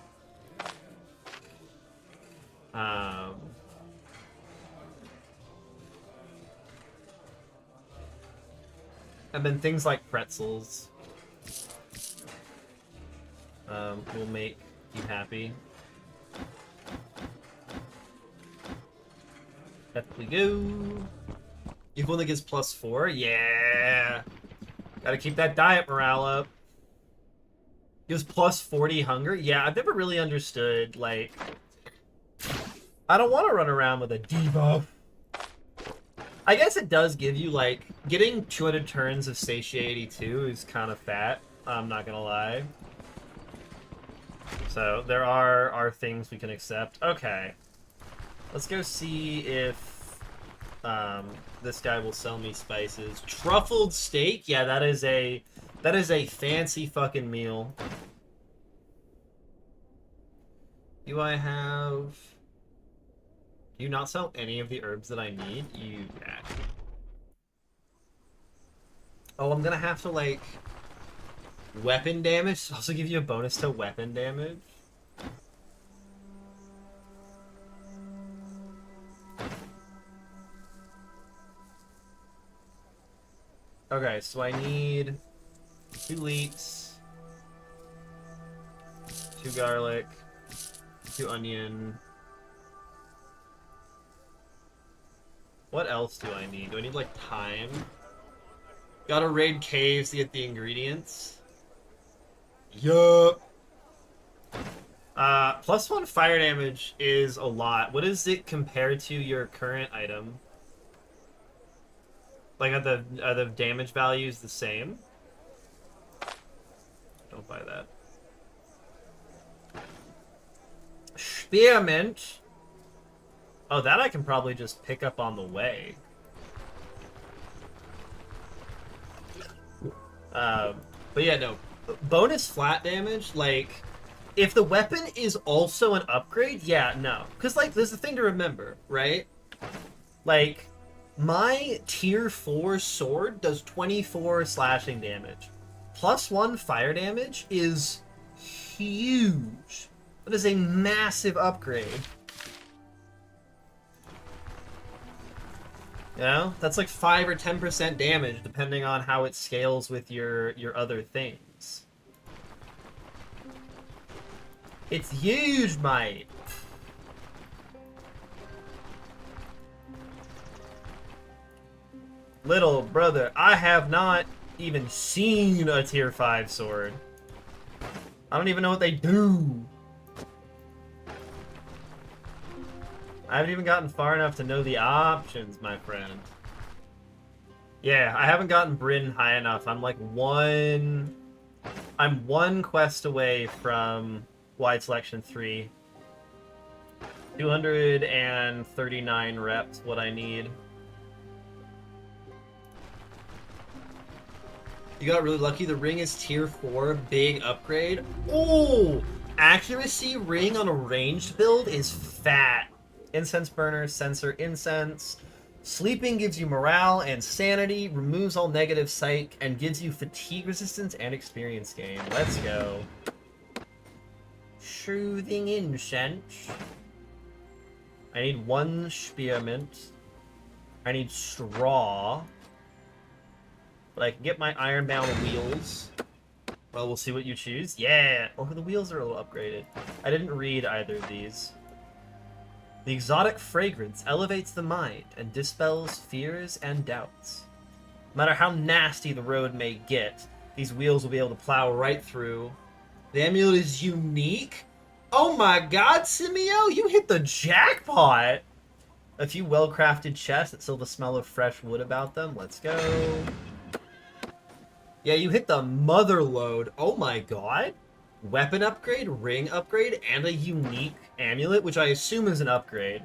And then things like pretzels will make you happy. Up we go. You've only gets +4? Yeah! Gotta keep that diet morale up. Gives +40 hunger? Yeah, I've never really understood, like... I don't want to run around with a debuff. I guess it does give you, like... Getting 200 turns of Satiety 2 is kind of fat. I'm not gonna lie. So, there are things we can accept. Okay. Let's go see if this guy will sell me spices. Truffled steak? Yeah, that is a fancy fucking meal. Do I have... Do you not sell any of the herbs that I need? You... Oh, I'm gonna have to, like... Weapon damage? Also give you a bonus to weapon damage? Okay, so I need 2 leeks, 2 garlic, 2 onion. What else do I need? Do I need, like, thyme? Gotta raid caves to get the ingredients. Yup. +1 fire damage is a lot. What is it compared to your current item? Like, are the damage values the same? Don't buy that. Spearmint. Oh, that I can probably just pick up on the way. But yeah, no. Bonus flat damage, like, if the weapon is also an upgrade, yeah, no. Because, like, there's a thing to remember, right? Like, my tier 4 sword does 24 slashing damage. +1 fire damage is huge. That is a massive upgrade. You know? That's like 5 or 10% damage, depending on how it scales with your other things. It's huge, mate! Little brother, I have not even seen a tier 5 sword. I don't even know what they do. I haven't even gotten far enough to know the options, my friend. Yeah, I haven't gotten Bryn high enough. I'm like one quest away from Wide Selection 3. 239 reps, what I need. You got really lucky. The ring is tier 4, big upgrade. Oh! Accuracy ring on a ranged build is fat. Incense burner, sensor incense. Sleeping gives you morale and sanity, removes all negative psych, and gives you fatigue resistance and experience gain. Let's go. Soothing incense. I need 1 spearmint. I need straw. But I can get my ironbound wheels. Well, we'll see what you choose. Yeah! Oh, the wheels are a little upgraded. I didn't read either of these. The exotic fragrance elevates the mind and dispels fears and doubts. No matter how nasty the road may get, these wheels will be able to plow right through. The amulet is unique? Oh my god, Simio, you hit the jackpot! A few well-crafted chests that still have the smell of fresh wood about them. Let's go. Yeah, you hit the mother load. Oh my god. Weapon upgrade, ring upgrade, and a unique amulet, which I assume is an upgrade.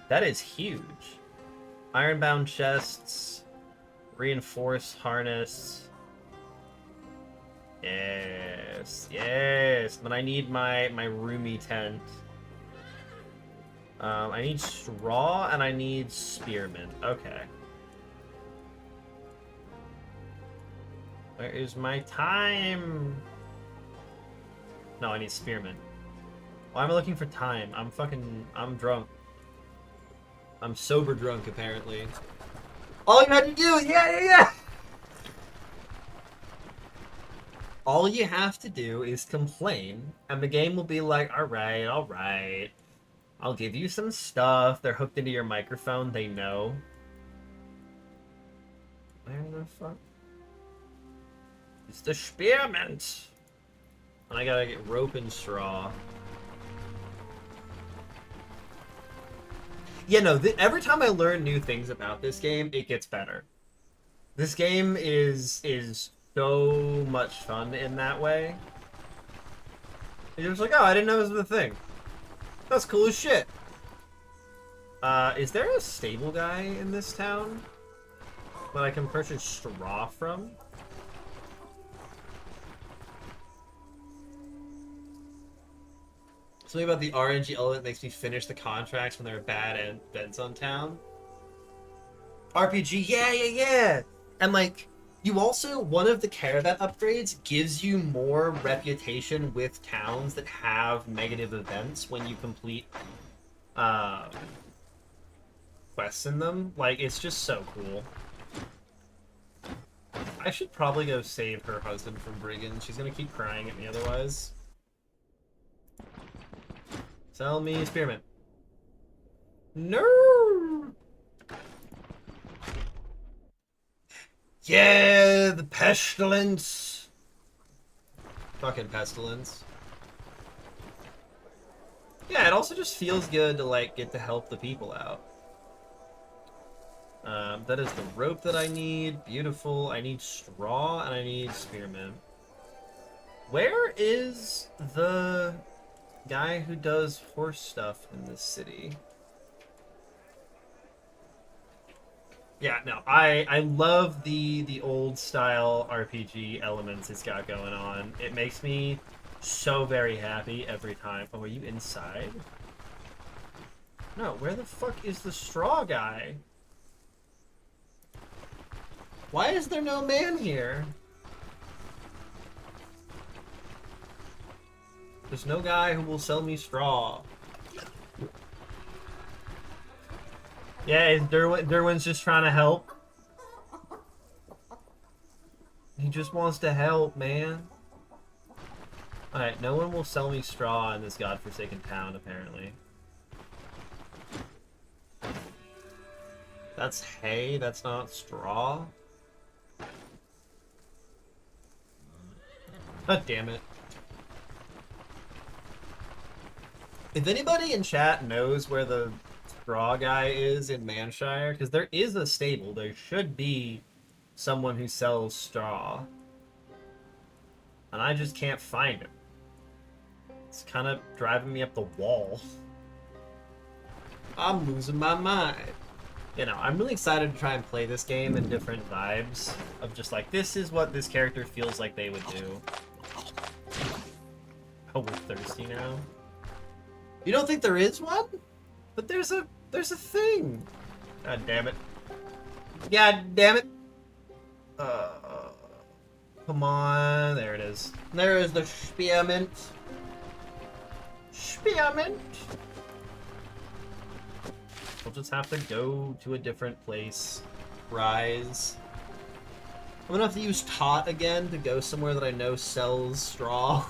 That is huge. Ironbound chests, reinforced harness. Yes, yes. But I need my roomy tent. I need straw and I need spearmint. Okay. Where is my time? No, I need spearmint. Why am I looking for time? I'm drunk. I'm sober drunk, apparently. All you had to do, yeah! All you have to do is complain, and the game will be like, alright. I'll give you some stuff. They're hooked into your microphone, they know. Where the fuck? It's the spearmint! And I gotta get rope and straw. Yeah, no, every time I learn new things about this game, it gets better. This game is so much fun in that way. You're just like, oh, I didn't know this was a thing. That's cool as shit. Is there a stable guy in this town that I can purchase straw from? Something about the RNG element makes me finish the contracts when there are bad events on town. RPG, yeah! And like, you also, one of the caravan upgrades gives you more reputation with towns that have negative events when you complete quests in them. Like, it's just so cool. I should probably go save her husband from brigands. She's gonna keep crying at me otherwise. Sell me spearmint. No! Yeah, the pestilence. Fucking pestilence. Yeah, it also just feels good to like get to help the people out. That is the rope that I need. Beautiful. I need straw and I need spearmint. Where is the guy who does horse stuff in this city? Yeah, no, I love the old style RPG elements it's got going on. It makes me so very happy every time. Oh, are you inside? No, where the fuck is the straw guy? Why is there no man here? There's no guy who will sell me straw. Yeah, Derwin's just trying to help. He just wants to help, man. Alright, no one will sell me straw in this godforsaken town, apparently. That's hay, that's not straw. God damn it. If anybody in chat knows where the straw guy is in Manshire, because there is a stable, there should be someone who sells straw. And I just can't find him. It's kind of driving me up the wall. I'm losing my mind. You know, I'm really excited to try and play this game in different vibes of just like, this is what this character feels like they would do. Oh, we're thirsty now. You don't think there is one? But there's a thing. God damn it. God damn it. Come on. There it is. There is the spearmint. Spearmint. We'll just have to go to a different place. Rise. I'm gonna have to use Tot again to go somewhere that I know sells straw.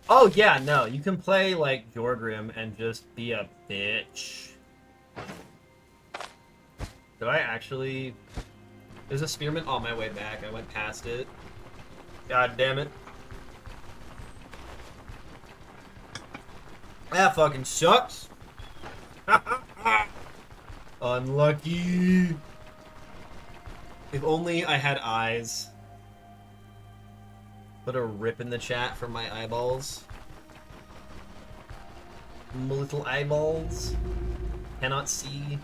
Oh yeah, no, you can play like Jorgrim and just be a bitch. Did I actually... There's a spearmint on my way back. I went past it. God damn it. That fucking sucks. Oh, Unlucky. If only I had eyes. Put a rip in the chat for my eyeballs. My little eyeballs. Cannot see.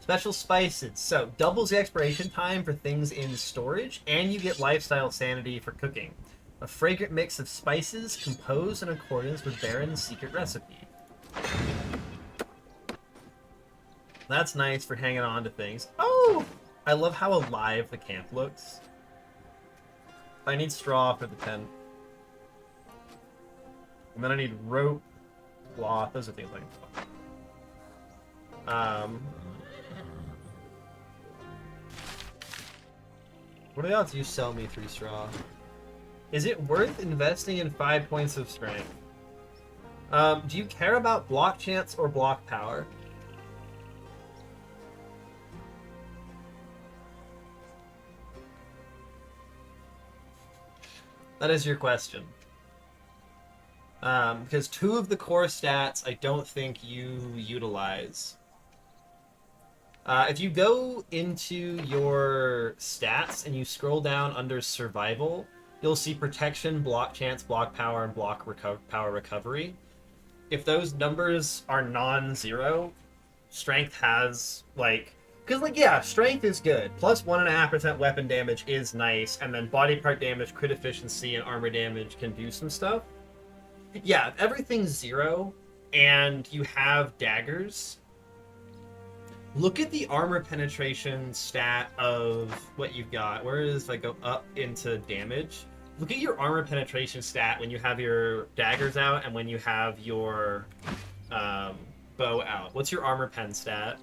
Special spices. So, doubles the expiration time for things in storage, and you get lifestyle sanity for cooking. A fragrant mix of spices composed in accordance with Baron's secret recipe. That's nice for hanging on to things. Oh! I love how alive the camp looks. I need straw for the tent. And then I need rope, cloth. Those are things I can What are the odds you sell me 3 straw? Is it worth investing in 5 points of strength? Do you care about block chance or block power? That is your question. Because 2 of the core stats I don't think you utilize. If you go into your stats and you scroll down under survival, you'll see protection, block chance, block power, and block power recovery. If those numbers are non-zero, strength has, like... Because, like, yeah, strength is good. Plus 1.5% weapon damage is nice, and then body part damage, crit efficiency, and armor damage can do some stuff. Yeah, if everything's 0, and you have daggers... Look at the armor penetration stat of what you've got. Where is, if I go up into damage? Look at your armor penetration stat when you have your daggers out and when you have your bow out. What's your armor pen stat?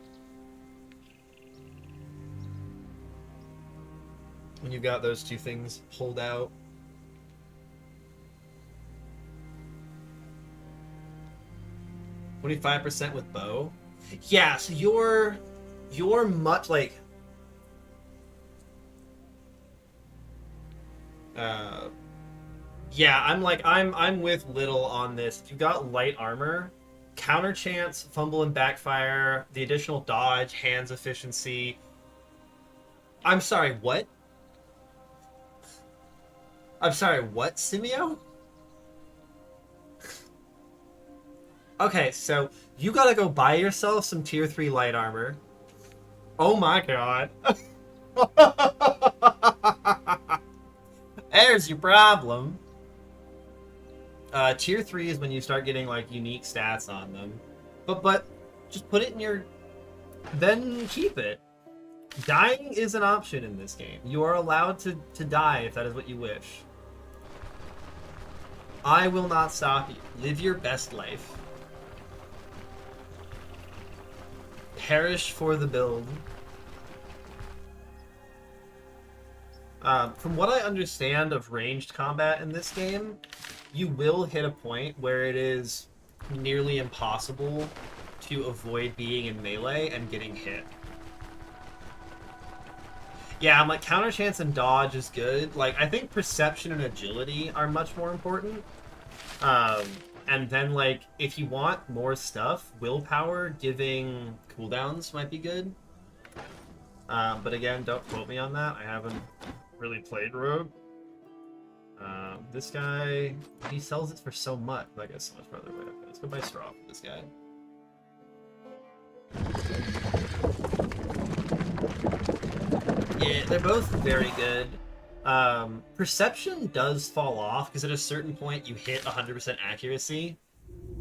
When you've got those 2 things pulled out. $25% with bow. Yeah, so you're much like yeah, I'm with Little on this. If you got light armor, counter chance, fumble and backfire, the additional dodge, hands efficiency. I'm sorry, what? I'm sorry, what, Simeo? Okay, so you gotta go buy yourself some tier 3 light armor. Oh my god. There's your problem. Tier 3 is when you start getting, like, unique stats on them. But just put it in your... Then keep it. Dying is an option in this game. You are allowed to die if that is what you wish. I will not stop you. Live your best life. Perish for the build. From what I understand of ranged combat in this game, you will hit a point where it is nearly impossible to avoid being in melee and getting hit. Yeah, I'm like, counter chance and dodge is good. Like, I think perception and agility are much more important. And then, like, if you want more stuff, willpower giving cooldowns might be good. But again, don't quote me on that. I haven't really played Rogue. This guy, he sells it for so much. That guy's so much farther away. Okay, let's go buy straw for this guy. Yeah, they're both very good. Perception does fall off, because at a certain point you hit 100% accuracy.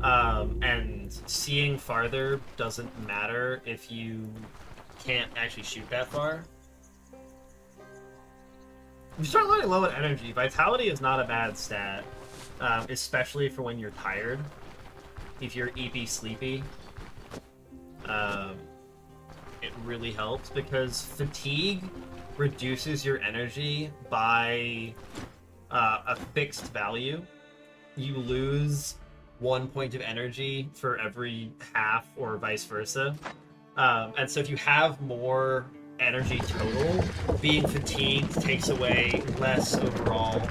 And seeing farther doesn't matter if you can't actually shoot that far. You start running low on energy. Vitality is not a bad stat, especially for when you're tired. If you're EP sleepy, it really helps, because fatigue reduces your energy by a fixed value. You lose 1 point of energy for every half, or vice versa. And so if you have more energy total, being fatigued takes away less overall.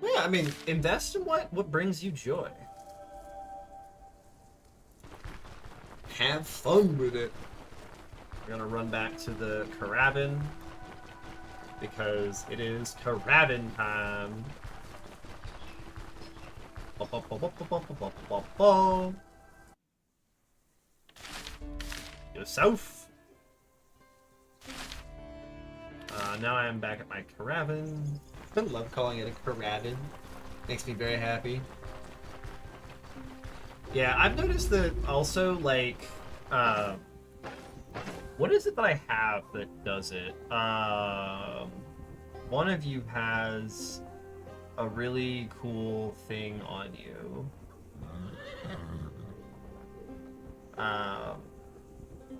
Yeah, I mean, invest in what brings you joy. have fun with it. We're gonna run back to the Caravan because it is Caravan time. Go south. Now I am back at my Caravan. I love calling it a Caravan. Makes me very happy. Yeah, I've noticed that also, like, what is it that I have that does it? One of you has a really cool thing on you.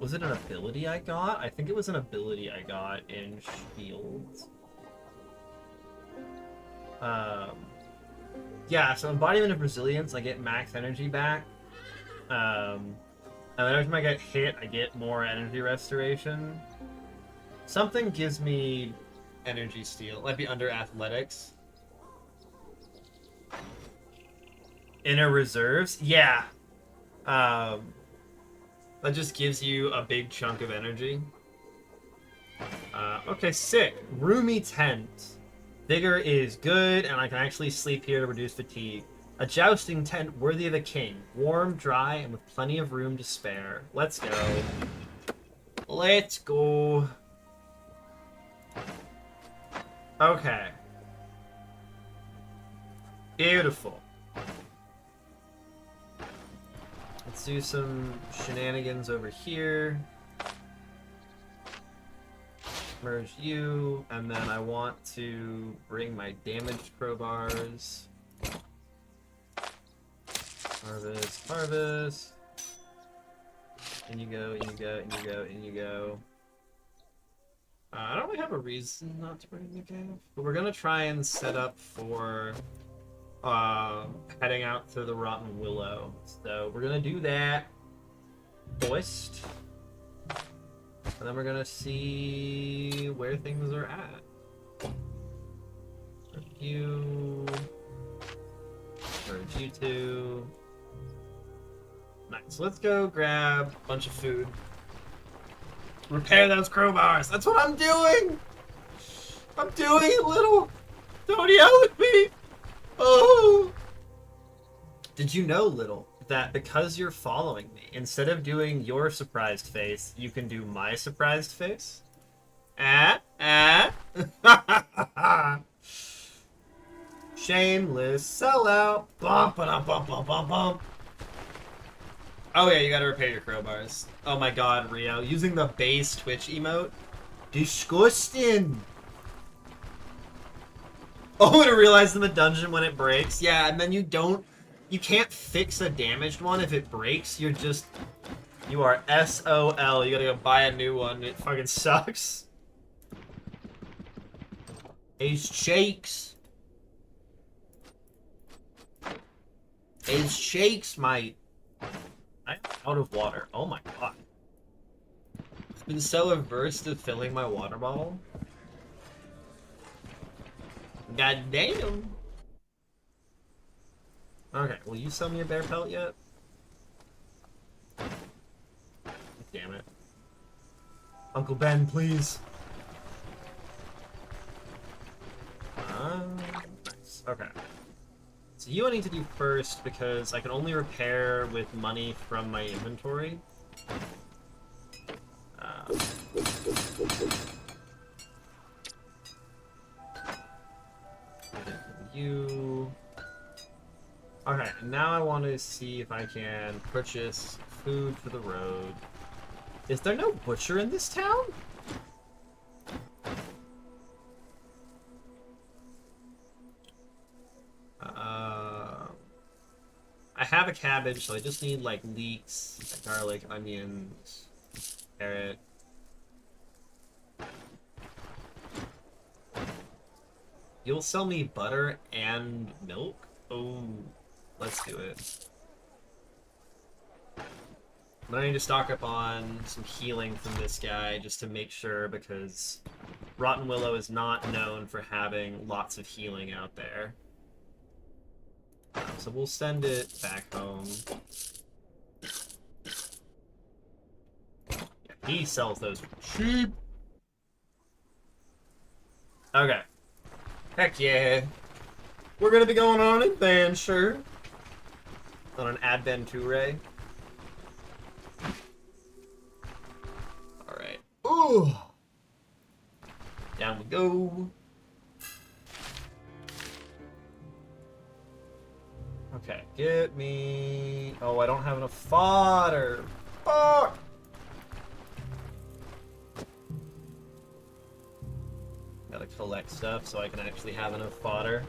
Was it an ability I got? I think it was an ability I got in Shields. Yeah, so Embodiment of Resilience, I get max energy back. And every time I get hit, I get more energy restoration. Something gives me energy steal. It might be under athletics. Inner reserves? Yeah. That just gives you a big chunk of energy. Okay, sick. Roomy tent. Vigor is good, and I can actually sleep here to reduce fatigue. A jousting tent worthy of a king. Warm, dry, and with plenty of room to spare. Let's go. Let's go. Okay. Beautiful. Let's do some shenanigans over here. Merge you, and then I want to bring my damaged crowbars. Harvest, harvest. In you go, in you go, in you go, in you go. I don't really have a reason not to bring the cave, but we're gonna try and set up for heading out to the Rotten Willow. So we're gonna do that first. And then we're gonna see where things are at. You. Merge you two. Nice. Let's go grab a bunch of food. Repair those crowbars. That's what I'm doing. I'm doing it, Little. Don't yell at me. Oh. Did you know, Little, that because you're following me, instead of doing your surprised face, you can do my surprised face? Shameless sellout. Bum, ba-dum, bum, bum, bum, bum. Oh yeah, you gotta repair your crowbars. Oh my god, Rio. Using the base Twitch emote? Disgusting! Oh, and I realized in the dungeon when it breaks. Yeah, and then you can't fix a damaged one if it breaks. You are SOL. You gotta go buy a new one. It fucking sucks. Ace shakes. Ace shakes, mate. I'm out of water. Oh my god. I've been so averse to filling my water bottle. God damn. Okay, will you sell me a bear pelt yet? Damn it. Uncle Ben, please. Nice. Okay. So you I need to do first because I can only repair with money from my inventory. You. Okay, now I want to see if I can purchase food for the road. Is there no butcher in this town? I have a cabbage, so I just need like leeks, garlic, onions, carrot. You'll sell me butter and milk? Oh, let's do it. But I need to stock up on some healing from this guy just to make sure, because Rotten Willow is not known for having lots of healing out there. So we'll send it back home. He sells those cheap. Okay. Heck yeah. We're gonna be going on an adventure. On an adventure. Alright. Ooh. Down we go. Okay, get me... Oh, I don't have enough fodder. Fuck! Gotta collect stuff so I can actually have enough fodder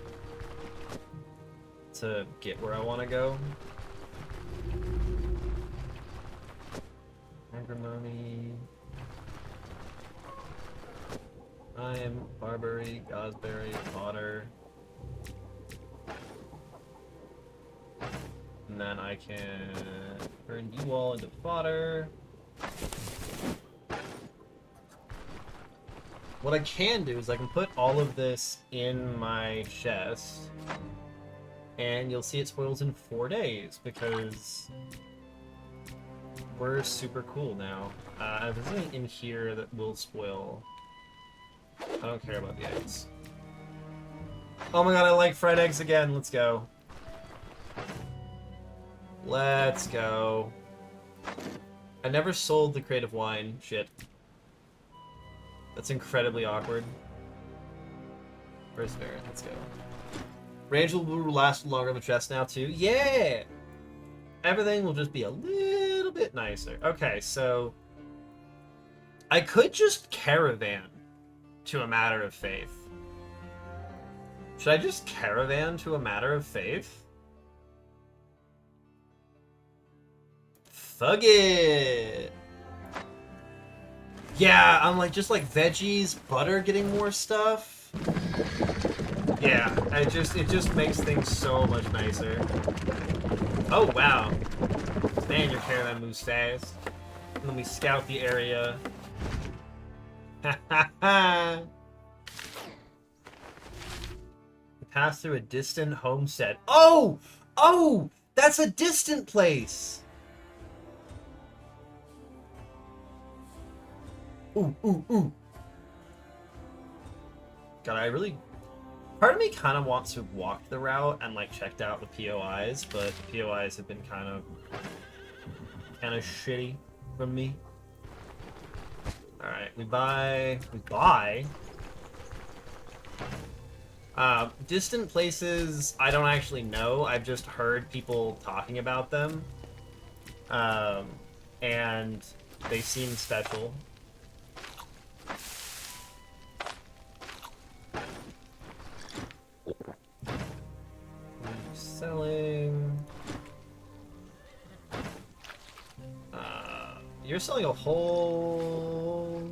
to get where I want to go. Agrimony. I am Barberry, Gosberry, fodder. And then I can turn you all into fodder. What I can do is I can put all of this in my chest, and you'll see it spoils in 4 days, because we're super cool now. There's nothing in here that will spoil. I don't care about the eggs. Oh my god, I like fried eggs again. Let's go. Let's go. I never sold the creative wine. Shit. That's incredibly awkward. Where's Variant? Let's go. Range will last longer in the chest now, too. Yeah! Everything will just be a little bit nicer. Okay, so... I could just caravan to a Matter of Faith. Should I just caravan to a Matter of Faith? Fuck it! Yeah, I'm like, just like veggies, butter getting more stuff. Yeah, it just makes things so much nicer. Oh, wow. Man, your caravan moves fast. And then we scout the area. Ha ha ha! We pass through a distant homestead. Oh! Oh! That's a distant place! Ooh, ooh, ooh. God, I really... Part of me kind of wants to walk the route and, like, checked out the POIs, but the POIs have been kind of shitty from me. Alright, we buy... distant places, I don't actually know. I've just heard people talking about them. And they seem special. Selling... you're selling a whole...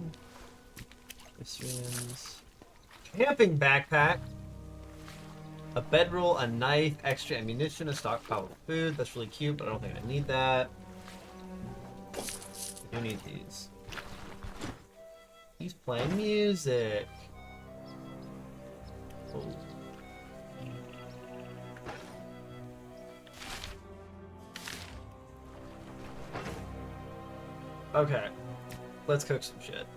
Camping backpack. A bedroll, a knife, extra ammunition, a stockpile of food. That's really cute, but I don't think I need that. I do need these. He's playing music. Oh. Okay, let's cook some shit.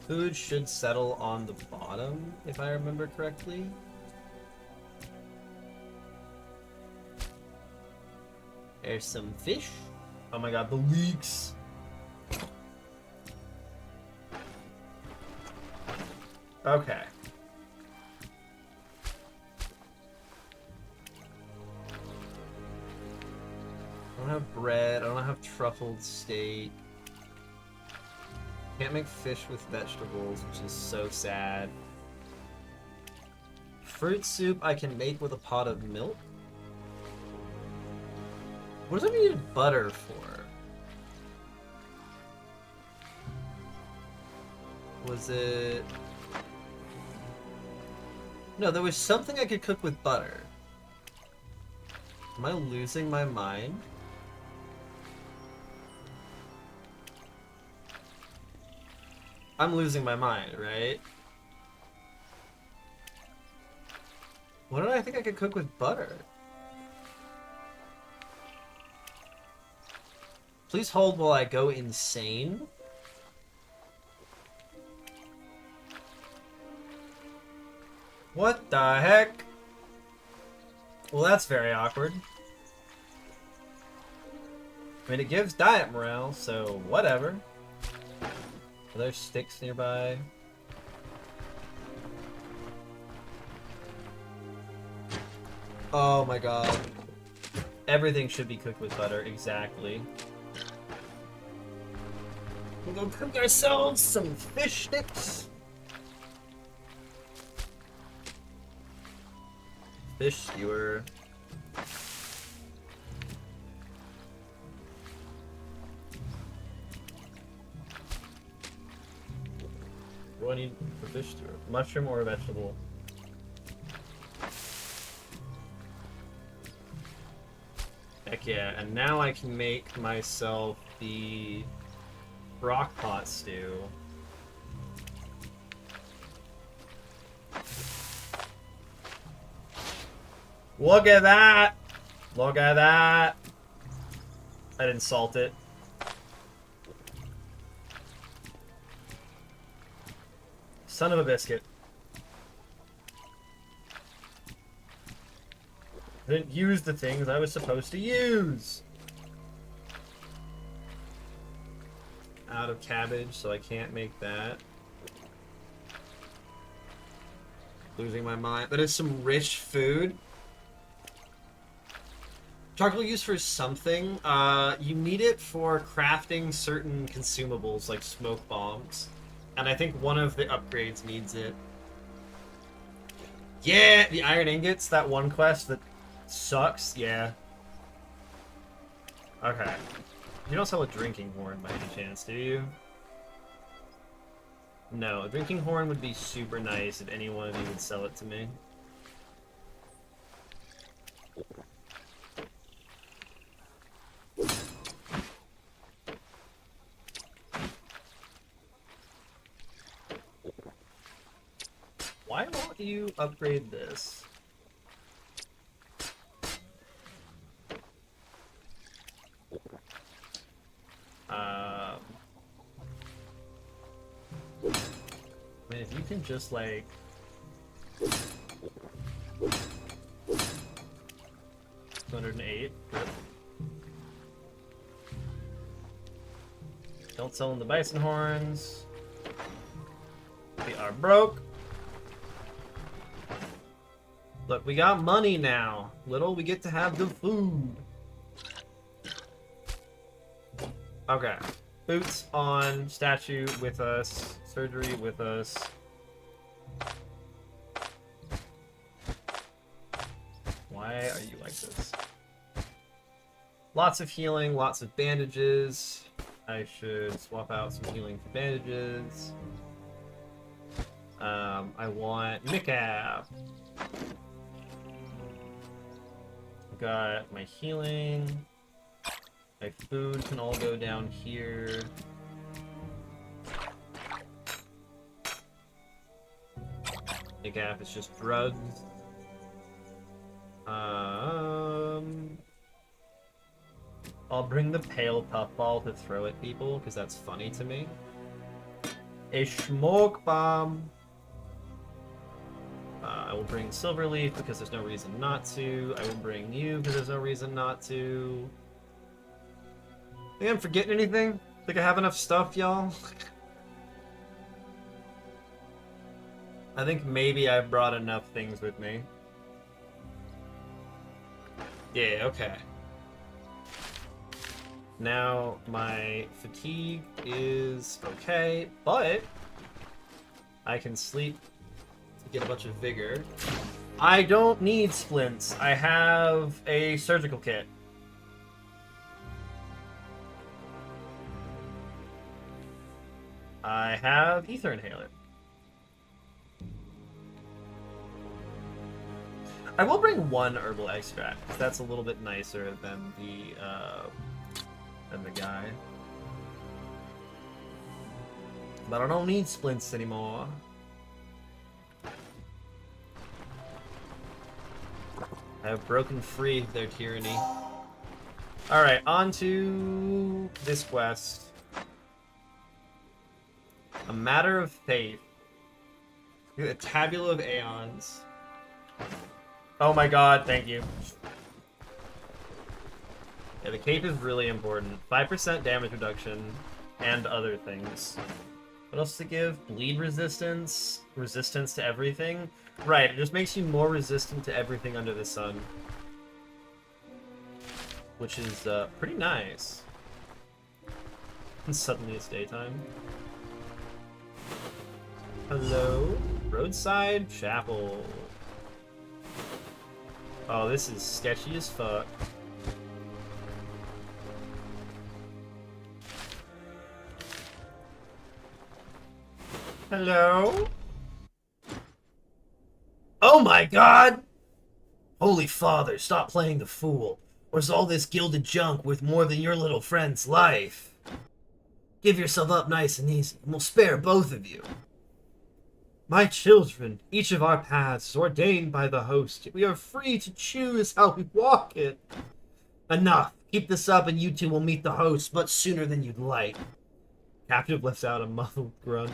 Food should settle on the bottom, if I remember correctly. There's some fish. Oh my god, the leeks! Okay. I don't have bread, I don't have truffled steak. Can't make fish with vegetables, which is so sad. Fruit soup I can make with a pot of milk? What does I need butter for? Was it... No, there was something I could cook with butter. Am I losing my mind? I'm losing my mind, right? What did I think I could cook with butter? Please hold while I go insane. What the heck? Well, that's very awkward. I mean, it gives diet morale, so whatever. Are there sticks nearby? Oh my god. Everything should be cooked with butter, exactly. We'll go cook ourselves some fish sticks. Fish skewer. What do I need for fish skewer? Mushroom or a vegetable? Heck yeah, and now I can make myself the crock pot stew. Look at that! Look at that! I didn't salt it. Son of a biscuit. I didn't use the things I was supposed to use! Out of cabbage, so I can't make that. Losing my mind. That is some rich food. Charcoal used for something. You need it for crafting certain consumables like smoke bombs. And I think one of the upgrades needs it. Yeah, the iron ingots, that one quest that sucks, yeah. Okay. You don't sell a drinking horn by any chance, do you? No, a drinking horn would be super nice if any one of you would sell it to me. Why won't you upgrade this? I mean, if you can just, like... $208. Don't sell them the bison horns. We are broke. Look, we got money now. Little, we get to have the food. Okay. Boots on, statue with us, surgery with us. Why are you like this? Lots of healing, lots of bandages. I should swap out some healing for bandages. I want Mikab. Got my healing. My food can all go down here. The gap is just drugs. I'll bring the pale puffball to throw at people because that's funny to me. A smoke bomb. I will bring Silverleaf because there's no reason not to. I will bring you because there's no reason not to. Think I'm forgetting anything? Think I have enough stuff, y'all? I think maybe I brought enough things with me. Yeah, okay. Now my fatigue is okay, but I can sleep to get a bunch of vigor. I don't need splints. I have a surgical kit. I have ether inhaler. I will bring one herbal extract, because that's a little bit nicer than the guy. But I don't need splints anymore. I have broken free of their tyranny. Alright, on to this quest. A Matter of Faith. A Tabula of Aeons. Oh my god, thank you. Yeah, the cape is really important. 5% damage reduction, and other things. What else to give? Bleed resistance, resistance to everything. Right, it just makes you more resistant to everything under the sun. Which is pretty nice. And suddenly it's daytime. Hello? Roadside Chapel. Oh, this is sketchy as fuck. Hello? Oh my god! Holy father, stop playing the fool. Or is all this gilded junk worth more than your little friend's life? Give yourself up nice and easy, and we'll spare both of you. My children, each of our paths is ordained by the host, yet we are free to choose how we walk it. Enough. Keep this up and you two will meet the host much sooner than you'd like. Captive lets out a muffled grunt.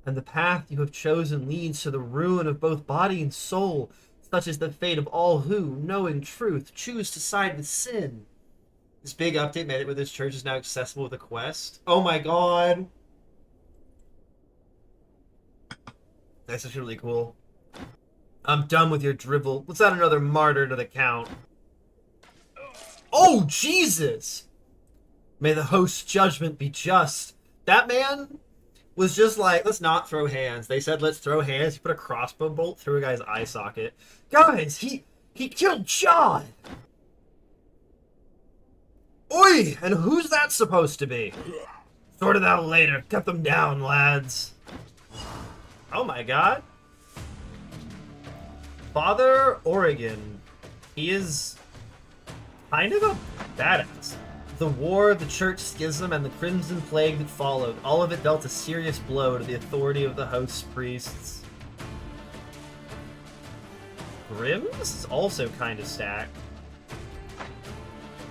And the path you have chosen leads to the ruin of both body and soul, such is the fate of all who, knowing truth, choose to side with sin. This big update made it where this church is now accessible with a quest. Oh my god! That's just really cool. I'm done with your drivel. Let's add another martyr to the count. Oh, Jesus! May the host's judgment be just. That man was just like, let's not throw hands. They said, let's throw hands. He put a crossbow bolt through a guy's eye socket. Guys, he killed John! Oi! And who's that supposed to be? Sort it out later. Cut them down, lads. Oh my god. Father Oregon. He is kind of a badass. The war, the church schism, and the Crimson Plague that followed, all of it dealt a serious blow to the authority of the host's priests. Grimm's is also kind of stacked.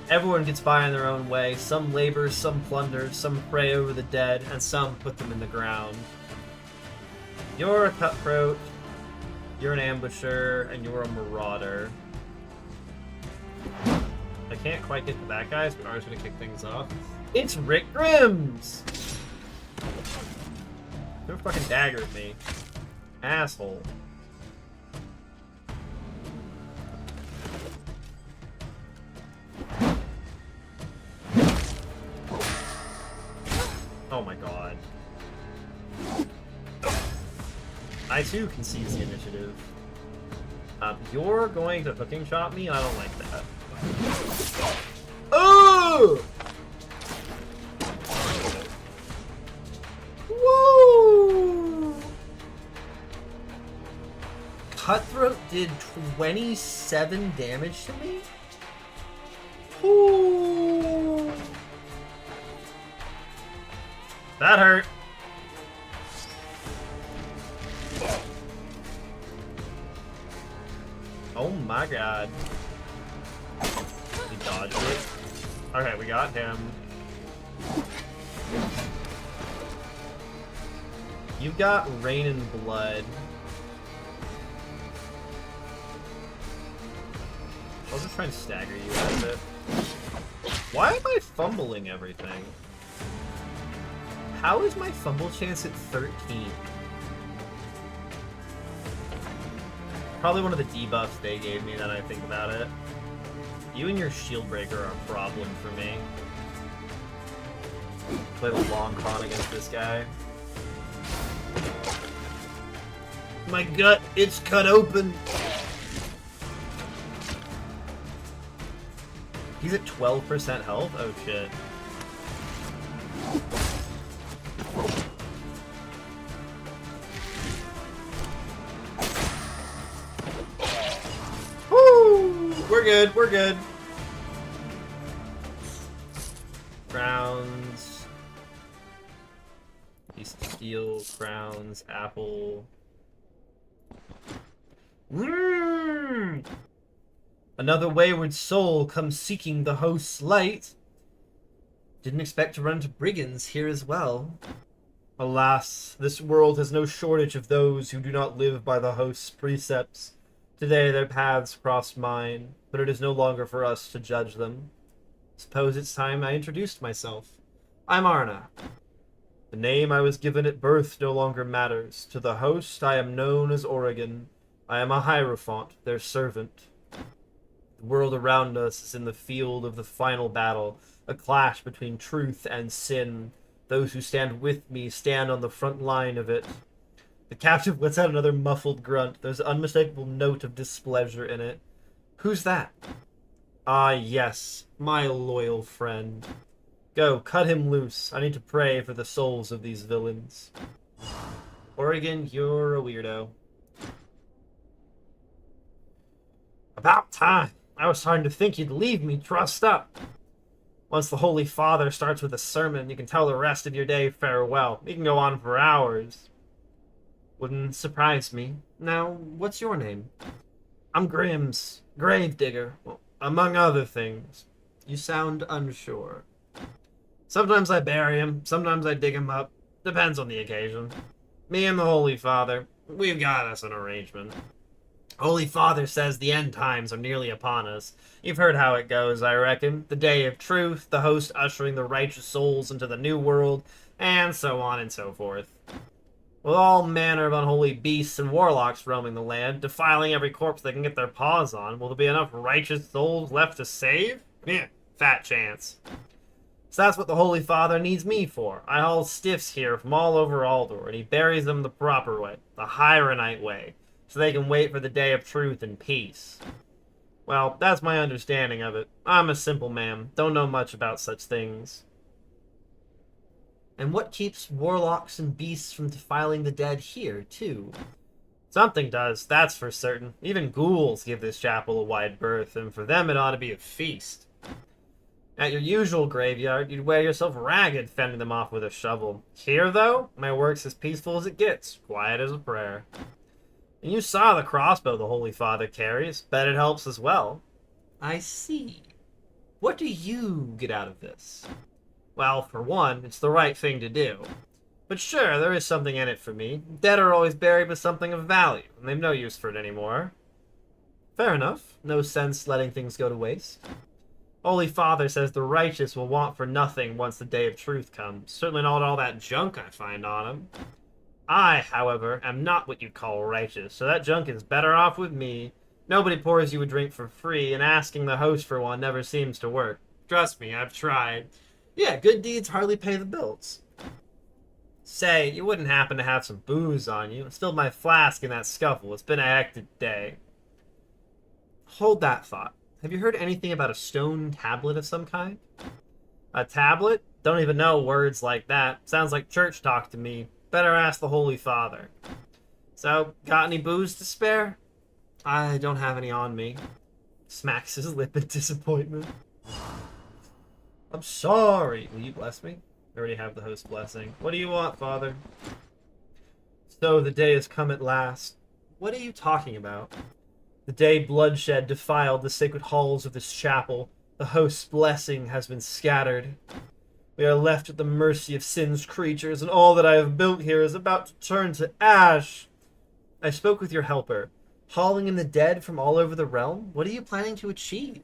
Everyone gets by in their own way. Some labor, some plunder, some prey over the dead, and some put them in the ground. You're a cutthroat, you're an ambusher, and you're a marauder. I can't quite get to that guy, so we are just gonna kick things off. It's Rick Grimm's! Threw a fucking dagger at me. Asshole. Oh my god. I too can seize the initiative. You're going to hooking shot me, and I don't like that. Oh! Woo! Cutthroat did 27 damage to me? Ooh. That hurt. Oh my god. He dodged it. Okay, we got him. You've got Rain and Blood. I'll just try and stagger you out of it. Why am I fumbling everything? How is my fumble chance at 13? Probably one of the debuffs they gave me that I think about it. You and your shield breaker are a problem for me. Play the long con against this guy. My gut, it's cut open. He's at 12% health? Oh shit. Woo! We're good, we're good. Crowns. Piece of steel, crowns, apple. Mmm! Another wayward soul comes seeking the host's light. Didn't expect to run into brigands here as well. Alas, this world has no shortage of those who do not live by the host's precepts. Today their paths crossed mine, but it is no longer for us to judge them. Suppose it's time I introduced myself. I'm Arna. The name I was given at birth no longer matters. To the host I am known as Oregon. I am a Hierophant, their servant. The world around us is in the field of the final battle, a clash between truth and sin. Those who stand with me stand on the front line of it. The captive lets out another muffled grunt. There's an unmistakable note of displeasure in it. Who's that? Ah, yes, my loyal friend. Go, cut him loose. I need to pray for the souls of these villains. Oregon, you're a weirdo. About time. I was starting to think you'd leave me trussed up. Once the Holy Father starts with a sermon, you can tell the rest of your day farewell. He can go on for hours. Wouldn't surprise me. Now, what's your name? I'm Grimm's Gravedigger, well, among other things. You sound unsure. Sometimes I bury him, sometimes I dig him up. Depends on the occasion. Me and the Holy Father, we've got us an arrangement. Holy Father says the end times are nearly upon us. You've heard how it goes, I reckon. The day of truth, the host ushering the righteous souls into the new world, and so on and so forth. With all manner of unholy beasts and warlocks roaming the land, defiling every corpse they can get their paws on, will there be enough righteous souls left to save? Yeah, fat chance. So that's what the Holy Father needs me for. I haul stiffs here from all over Aldor, and he buries them the proper way, the Hieronite way, so they can wait for the day of truth and peace. Well, that's my understanding of it. I'm a simple man, don't know much about such things. And what keeps warlocks and beasts from defiling the dead here, too? Something does, that's for certain. Even ghouls give this chapel a wide berth, and for them it ought to be a feast. At your usual graveyard, you'd wear yourself ragged fending them off with a shovel. Here, though, my work's as peaceful as it gets, quiet as a prayer. And you saw the crossbow the Holy Father carries. Bet it helps as well. I see. What do you get out of this? Well, for one, it's the right thing to do. But sure, there is something in it for me. Dead are always buried with something of value, and they've no use for it anymore. Fair enough. No sense letting things go to waste. Holy Father says the righteous will want for nothing once the day of truth comes. Certainly not all that junk I find on them. I, however, am not what you'd call righteous, so that junk is better off with me. Nobody pours you a drink for free, and asking the host for one never seems to work. Trust me, I've tried. Yeah, good deeds hardly pay the bills. Say, you wouldn't happen to have some booze on you. I spilled my flask in that scuffle. It's been a hectic day. Hold that thought. Have you heard anything about a stone tablet of some kind? A tablet? Don't even know words like that. Sounds like church talk to me. Better ask the Holy Father. So, got any booze to spare? I don't have any on me. Smacks his lip in disappointment. I'm sorry. Will you bless me? I already have the host blessing. What do you want, Father? So the day has come at last. What are you talking about? The day bloodshed defiled the sacred halls of this chapel. The host's blessing has been scattered. We are left at the mercy of sin's creatures, and all that I have built here is about to turn to ash. I spoke with your helper. Hauling in the dead from all over the realm? What are you planning to achieve?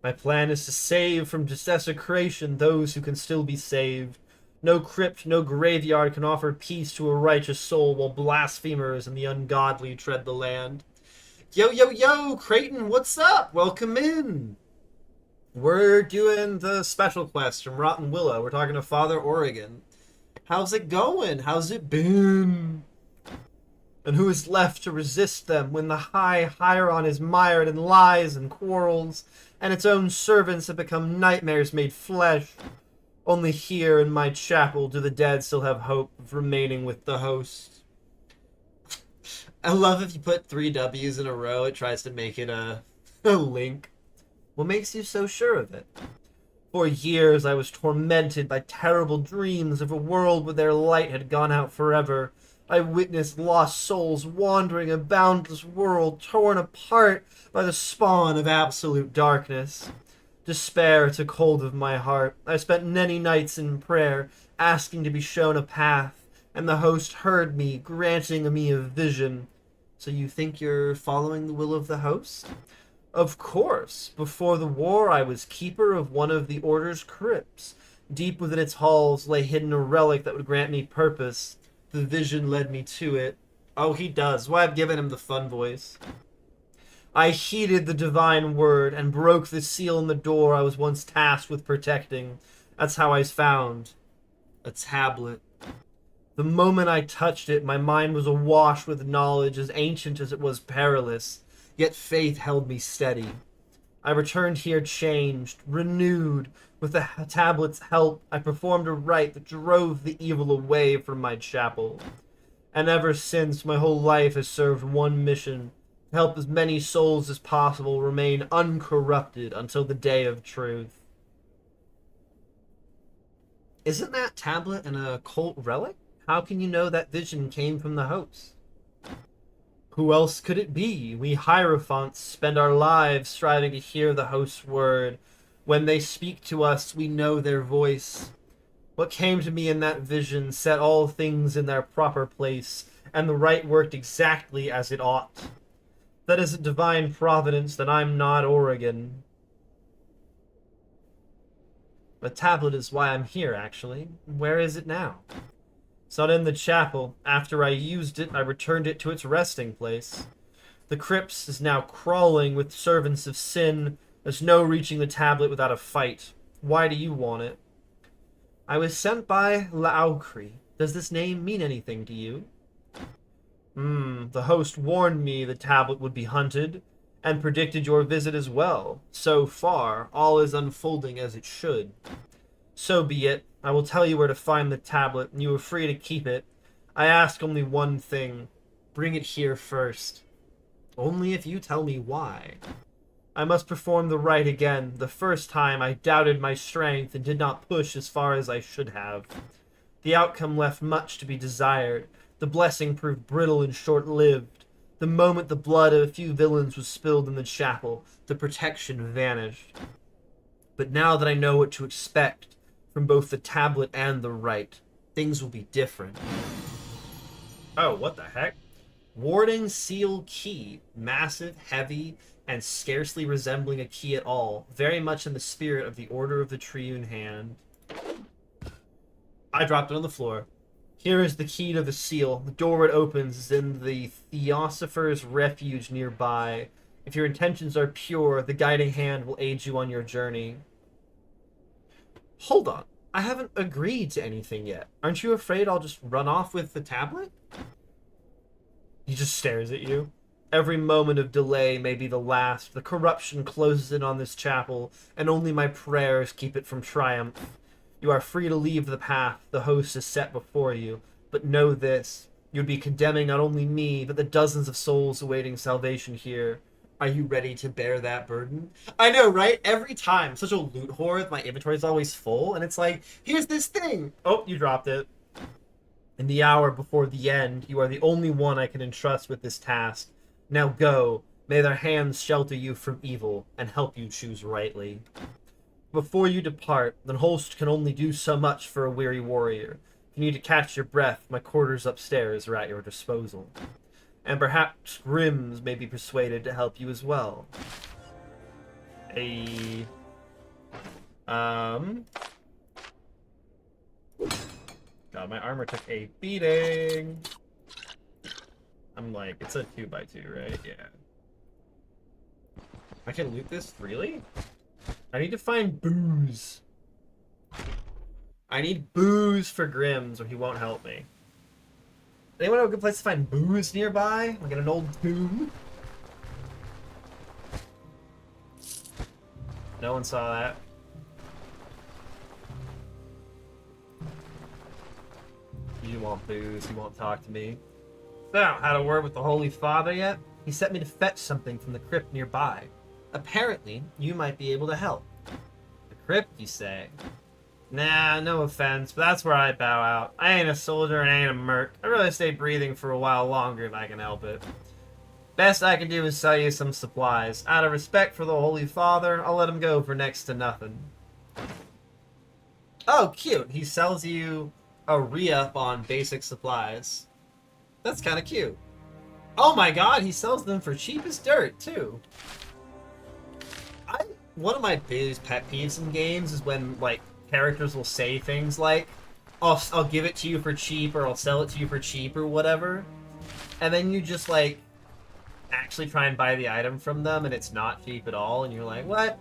My plan is to save from desecration those who can still be saved. No crypt, no graveyard can offer peace to a righteous soul while blasphemers and the ungodly tread the land. Yo, yo, yo, Creighton, what's up? Welcome in. We're doing the special quest from Rotten Willow. We're talking to Father Oregon. How's it going? How's it been? And who is left to resist them when the high Hieron is mired in lies and quarrels, and its own servants have become nightmares made flesh? Only here in my chapel do the dead still have hope of remaining with the host. I love if you put 3 W's in a row, it tries to make it a link. What makes you so sure of it? For years I was tormented by terrible dreams of a world where their light had gone out forever, I witnessed lost souls wandering a boundless world torn apart by the spawn of absolute darkness. Despair took hold of my heart. I spent many nights in prayer, asking to be shown a path, and the host heard me, granting me a vision. So you think you're following the will of the host? Of course. Before the war, I was keeper of one of the Order's crypts. Deep within its halls lay hidden a relic that would grant me purpose. The vision led me to it. Oh, he does. Why, I've given him the fun voice. I heeded the divine word and broke the seal in the door I was once tasked with protecting. That's how I found a tablet. The moment I touched it, my mind was awash with knowledge as ancient as it was perilous, yet faith held me steady. I returned here changed, renewed. With the tablet's help, I performed a rite that drove the evil away from my chapel. And ever since, my whole life has served one mission: to help as many souls as possible remain uncorrupted until the day of truth. Isn't that tablet an occult relic? How can you know that vision came from the host? Who else could it be? We Hierophants spend our lives striving to hear the host's word. When they speak to us, we know their voice. What came to me in that vision set all things in their proper place, and the rite worked exactly as it ought. That isn't divine providence, then I'm not Oregon. The tablet is why I'm here, actually. Where is it now? It's not in the chapel. After I used it, I returned it to its resting place. The crypt is now crawling with servants of sin. There's no reaching the tablet without a fight. Why do you want it? I was sent by Laukri. Does this name mean anything to you? The host warned me the tablet would be hunted, and predicted your visit as well. So far, all is unfolding as it should. So be it. I will tell you where to find the tablet, and you are free to keep it. I ask only one thing. Bring it here first. Only if you tell me why. I must perform the rite again. The first time I doubted my strength and did not push as far as I should have. The outcome left much to be desired. The blessing proved brittle and short-lived. The moment the blood of a few villains was spilled in the chapel, the protection vanished. But now that I know what to expect from both the tablet and the rite, things will be different. Oh, what the heck? Warding seal key. Massive, heavy, and scarcely resembling a key at all. Very much in the spirit of the Order of the Triune Hand. I dropped it on the floor. Here is the key to the seal. The door it opens is in the Theosopher's Refuge nearby. If your intentions are pure, the guiding hand will aid you on your journey. Hold on. I haven't agreed to anything yet. Aren't you afraid I'll just run off with the tablet? He just stares at you. Every moment of delay may be the last. The corruption closes in on this chapel, and only my prayers keep it from triumph. You are free to leave the path the host has set before you, but know this. You'd be condemning not only me, but the dozens of souls awaiting salvation here. Are you ready to bear that burden? I know, right? Every time. I'm such a loot whore. My inventory is always full, and it's like, here's this thing. Oh, you dropped it. In the hour before the end, you are the only one I can entrust with this task. Now go. May their hands shelter you from evil and help you choose rightly. Before you depart, the host can only do so much for a weary warrior. If you need to catch your breath, my quarters upstairs are at your disposal. And perhaps Grimm's may be persuaded to help you as well. God, my armor took a beating. I'm like, it's a 2x2, right? Yeah. I can loot this freely? I need to find booze. I need booze for Grimm's or he won't help me. Anyone have a good place to find booze nearby? Like in an old tomb? No one saw that. You want booze, you won't talk to me. So, had a word with the Holy Father yet? He sent me to fetch something from the crypt nearby. Apparently, you might be able to help. The crypt, you say? Nah, no offense, but that's where I bow out. I ain't a soldier and I ain't a merc. I'd rather stay breathing for a while longer if I can help it. Best I can do is sell you some supplies. Out of respect for the Holy Father, I'll let him go for next to nothing. Oh, cute. He sells you a re-up on basic supplies. That's kind of cute. Oh my god, he sells them for cheap as dirt, too. One of my biggest pet peeves in games is when, like, characters will say things like, I'll give it to you for cheap, or I'll sell it to you for cheap, or whatever. And then you just, like, actually try and buy the item from them, and it's not cheap at all, and you're like, what?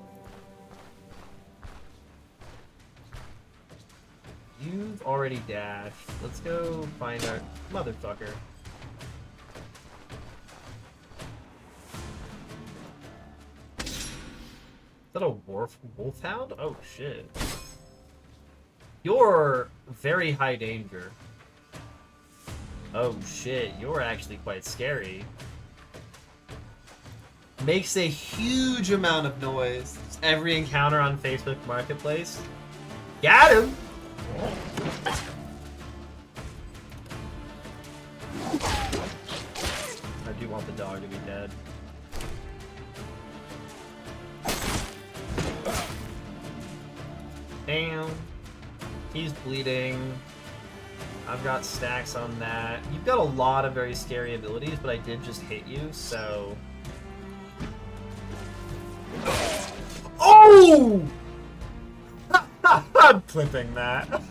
You've already dashed. Let's go find our motherfucker. Is that a wolfhound? Oh shit. You're very high danger. Oh shit, you're actually quite scary. Makes a huge amount of noise. Every encounter on Facebook Marketplace. Got him! I do want the dog to be dead. Damn. He's bleeding. I've got stacks on that. You've got a lot of very scary abilities, but I did just hit you, so... Oh! I'm clipping that.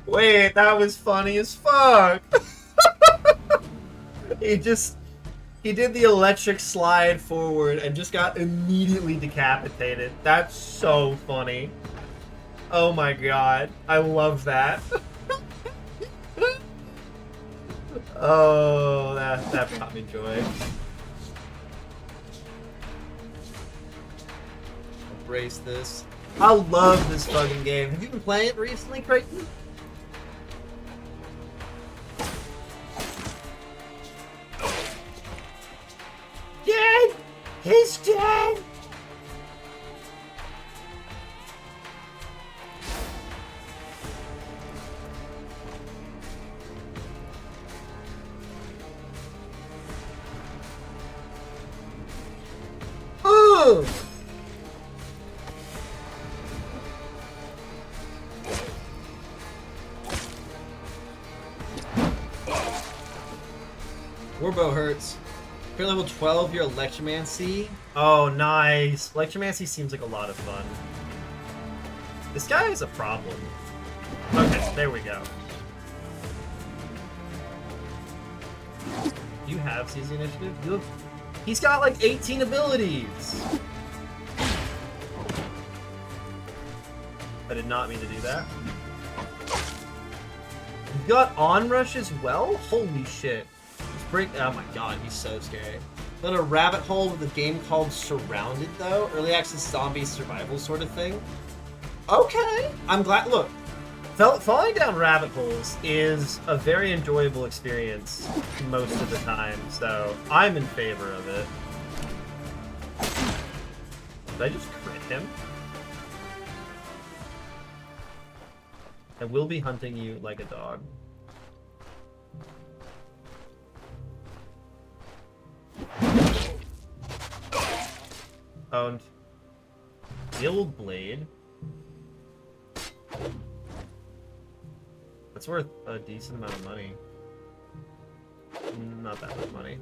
Wait, that was funny as fuck. He did the electric slide forward and just got immediately decapitated. That's so funny. Oh my god. I love that. Oh, that brought me joy. Embrace this. I love this fucking game. Have you been playing it recently, Creighton? Dead! He's dead! Ooh! Warbow hurts. For level 12, you're Electromancy. Oh, nice. Electromancy seems like a lot of fun. This guy is a problem. Okay, there we go. You have CZ initiative? He's got like 18 abilities! I did not mean to do that. You got Onrush as well? Holy shit. Oh my god, he's so scary. Then a rabbit hole with a game called Surrounded, though. Early access zombie survival sort of thing. Okay. I'm glad. Look, falling down rabbit holes is a very enjoyable experience most of the time, so I'm in favor of it. Did I just crit him? I will be hunting you like a dog. Owned. The old blade. That's worth a decent amount of money. Not that much money.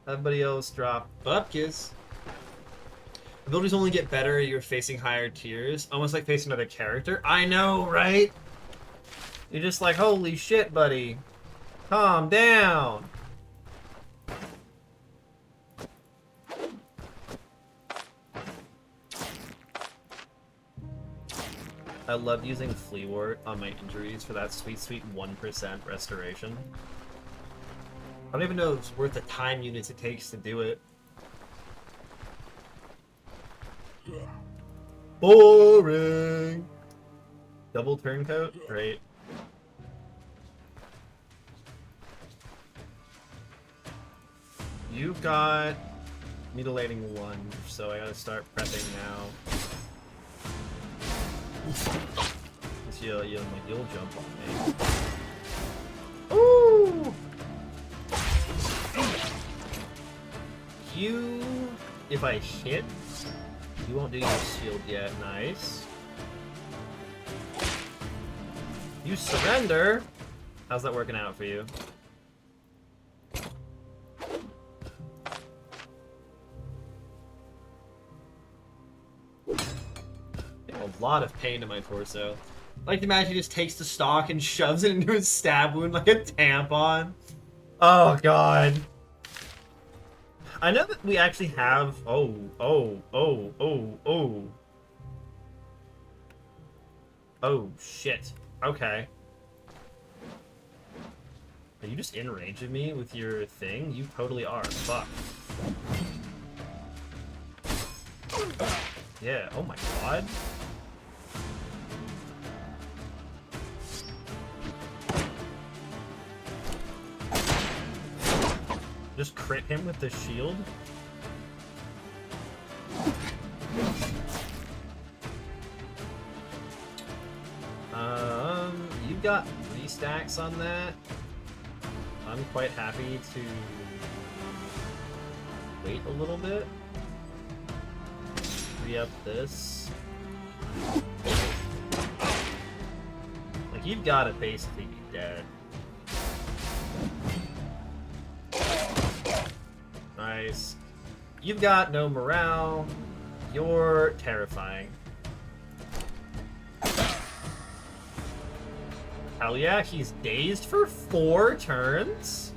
Everybody else drop Bupkis. Abilities only get better, you're facing higher tiers. Almost like facing another character. I know, right? You're just like, holy shit, buddy. Calm down. I love using Fleawort on my injuries for that sweet, sweet 1% restoration. I don't even know if it's worth the time units it takes to do it. Boring! Double turncoat? Great. You've got mutilating lunge, so I gotta start prepping now. You'll jump on me. Ooh! You, if I hit, you won't do your shield yet. Nice. You surrender. How's that working out for you? A lot of pain to my torso. Like the imagine he just takes the stock and shoves it into his stab wound like a tampon. Oh god. I know that we actually have oh. Oh shit. Okay. Are you just in range of me with your thing? You totally are. Fuck. Yeah, oh my god. Just crit him with the shield. You've got 3 stacks on that. I'm quite happy to wait a little bit. Re-up this. Like, you've got to basically be dead. Nice. You've got no morale. You're terrifying. Hell yeah, he's dazed for 4 turns?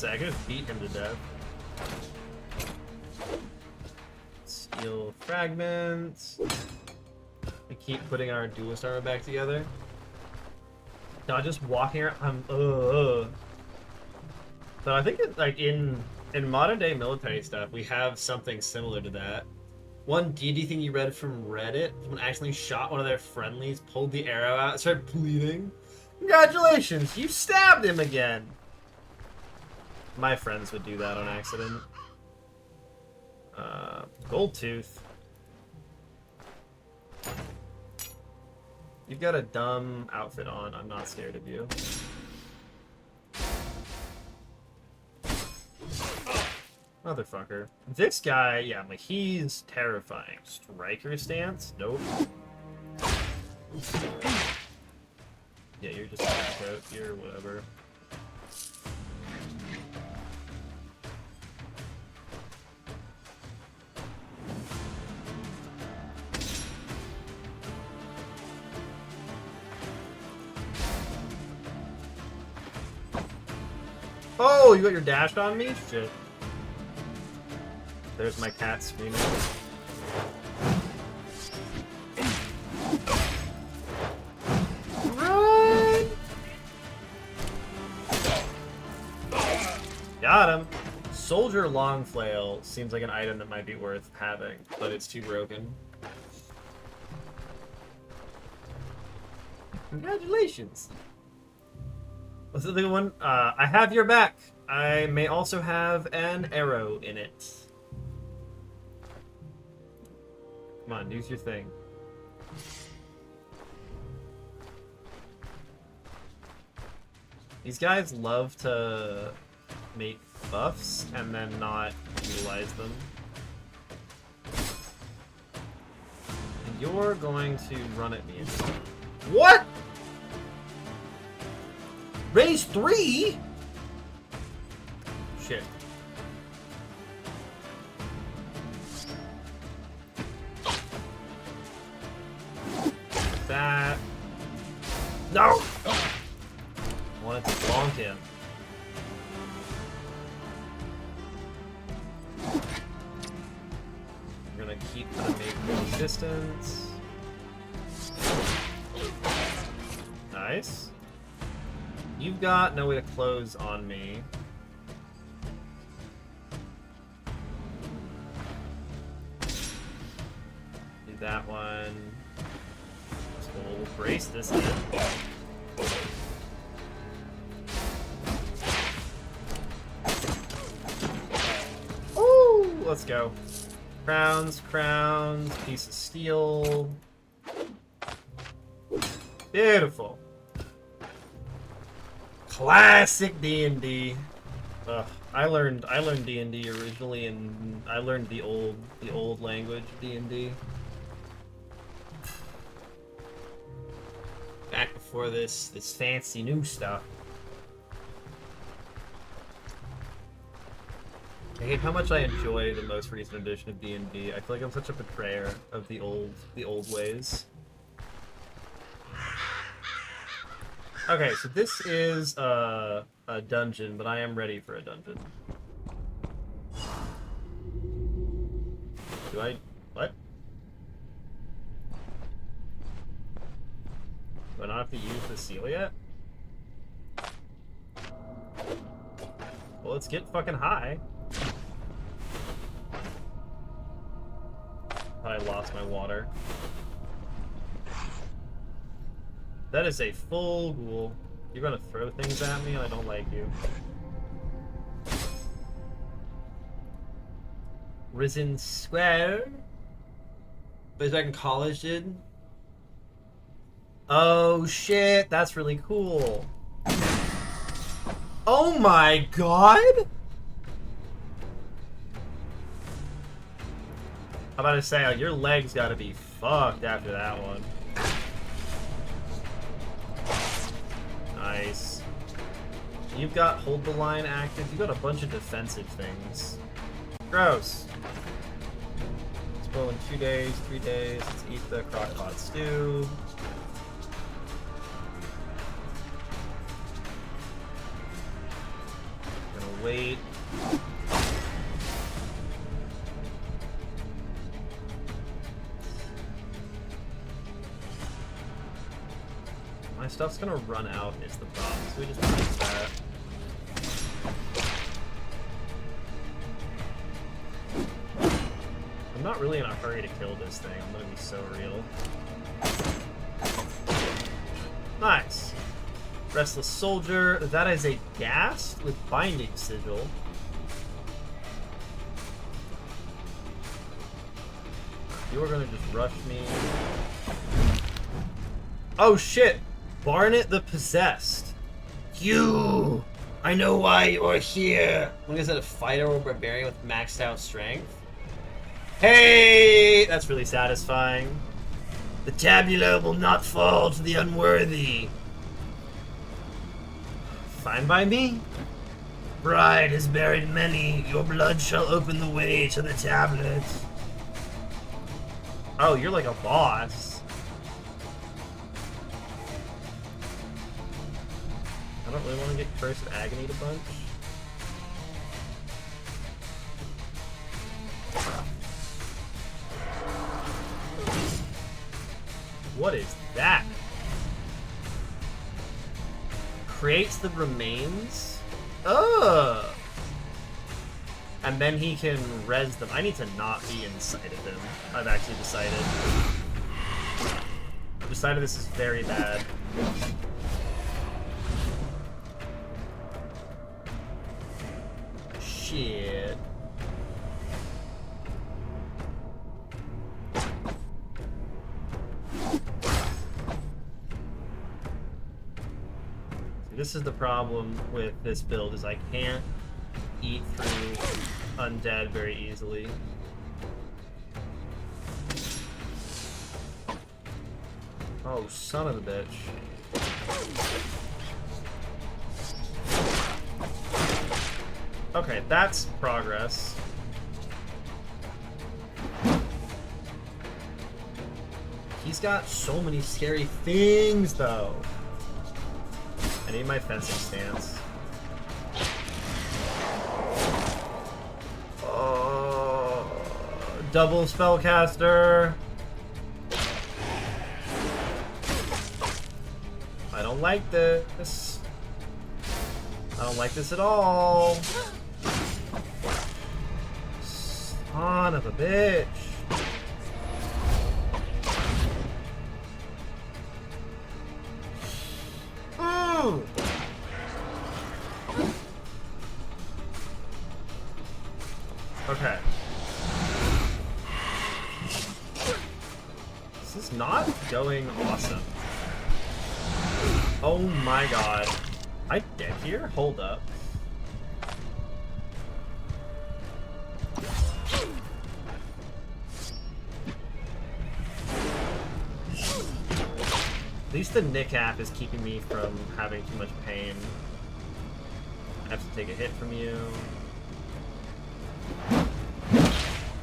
I could just beat him to death. Steel fragments. We keep putting our duelist armor back together. Not just walking around. But I think it, like in modern day military stuff, we have something similar to that. One D&D thing you read from Reddit, someone actually shot one of their friendlies, pulled the arrow out, and started bleeding. Congratulations, you stabbed him again. My friends would do that on accident. Gold tooth. You've got a dumb outfit on. I'm not scared of you. Motherfucker. This guy, yeah, like, he's terrifying. Striker stance? Nope. Yeah, you're just out. You're whatever. Oh, you got your dash on me? Shit. There's my cat screaming. Run! Got him. Soldier long flail seems like an item that might be worth having, but it's too broken. Congratulations. What's the other one? I have your back. I may also have an arrow in it. Come on, use your thing. These guys love to make buffs and then not utilize them. And you're going to run at me. What? Raise 3? Shit. That. No! Wanted to bonk him. We're gonna keep trying to make more distance. Nice. You've got no way to close on me. Do that one. So we'll brace this in. let's go. Crowns, crowns, piece of steel. Beautiful. Classic D&D. Ugh, I learned D&D originally, and I learned the old language D&D. Back before this fancy new stuff. I hate how much I enjoy the most recent edition of D&D. I feel like I'm such a betrayer of the old ways. Okay, so this is a dungeon, but I am ready for a dungeon. What? Do I not have to use the seal yet? Well, let's get fucking high. I lost my water. That is a full ghoul. You're gonna throw things at me and I don't like you. Risen Square? But back in college, did? Oh shit, that's really cool. Oh my god! I'm about to say, your legs gotta be fucked after that one. Nice. You've got hold the line active. You've got a bunch of defensive things. Gross. Spoil in 2 days, 3 days. Let's eat the crockpot stew. Gonna wait. My stuff's gonna run out is the problem, so we just use that. I'm not really in a hurry to kill this thing, I'm gonna be so real. Nice! Restless Soldier, that is a ghast with Binding Sigil. You are gonna just rush me. Oh shit! Barnet the Possessed. You! I know why you're here! What is it, a fighter or barbarian with maxed out strength? Hey! That's really satisfying. The tabula will not fall to the unworthy. Fine by me. Bride has buried many. Your blood shall open the way to the tablet. Oh, you're like a boss. I don't really want to get Curse of Agony a bunch. What is that? Creates the remains? Ugh! And then he can res them. I need to not be inside of him. I've actually decided. I've decided this is very bad. Shit. This is the problem with this build, is I can't eat through undead very easily. Oh, son of a bitch. Okay, that's progress. He's got so many scary things, though. I need my fencing stance. Oh, double spellcaster. I don't like this. I don't like this at all. Son of a bitch. Ooh. Okay. is not going awesome. Oh my god. I dead here? Hold up. At least the Nick app is keeping me from having too much pain. I have to take a hit from you.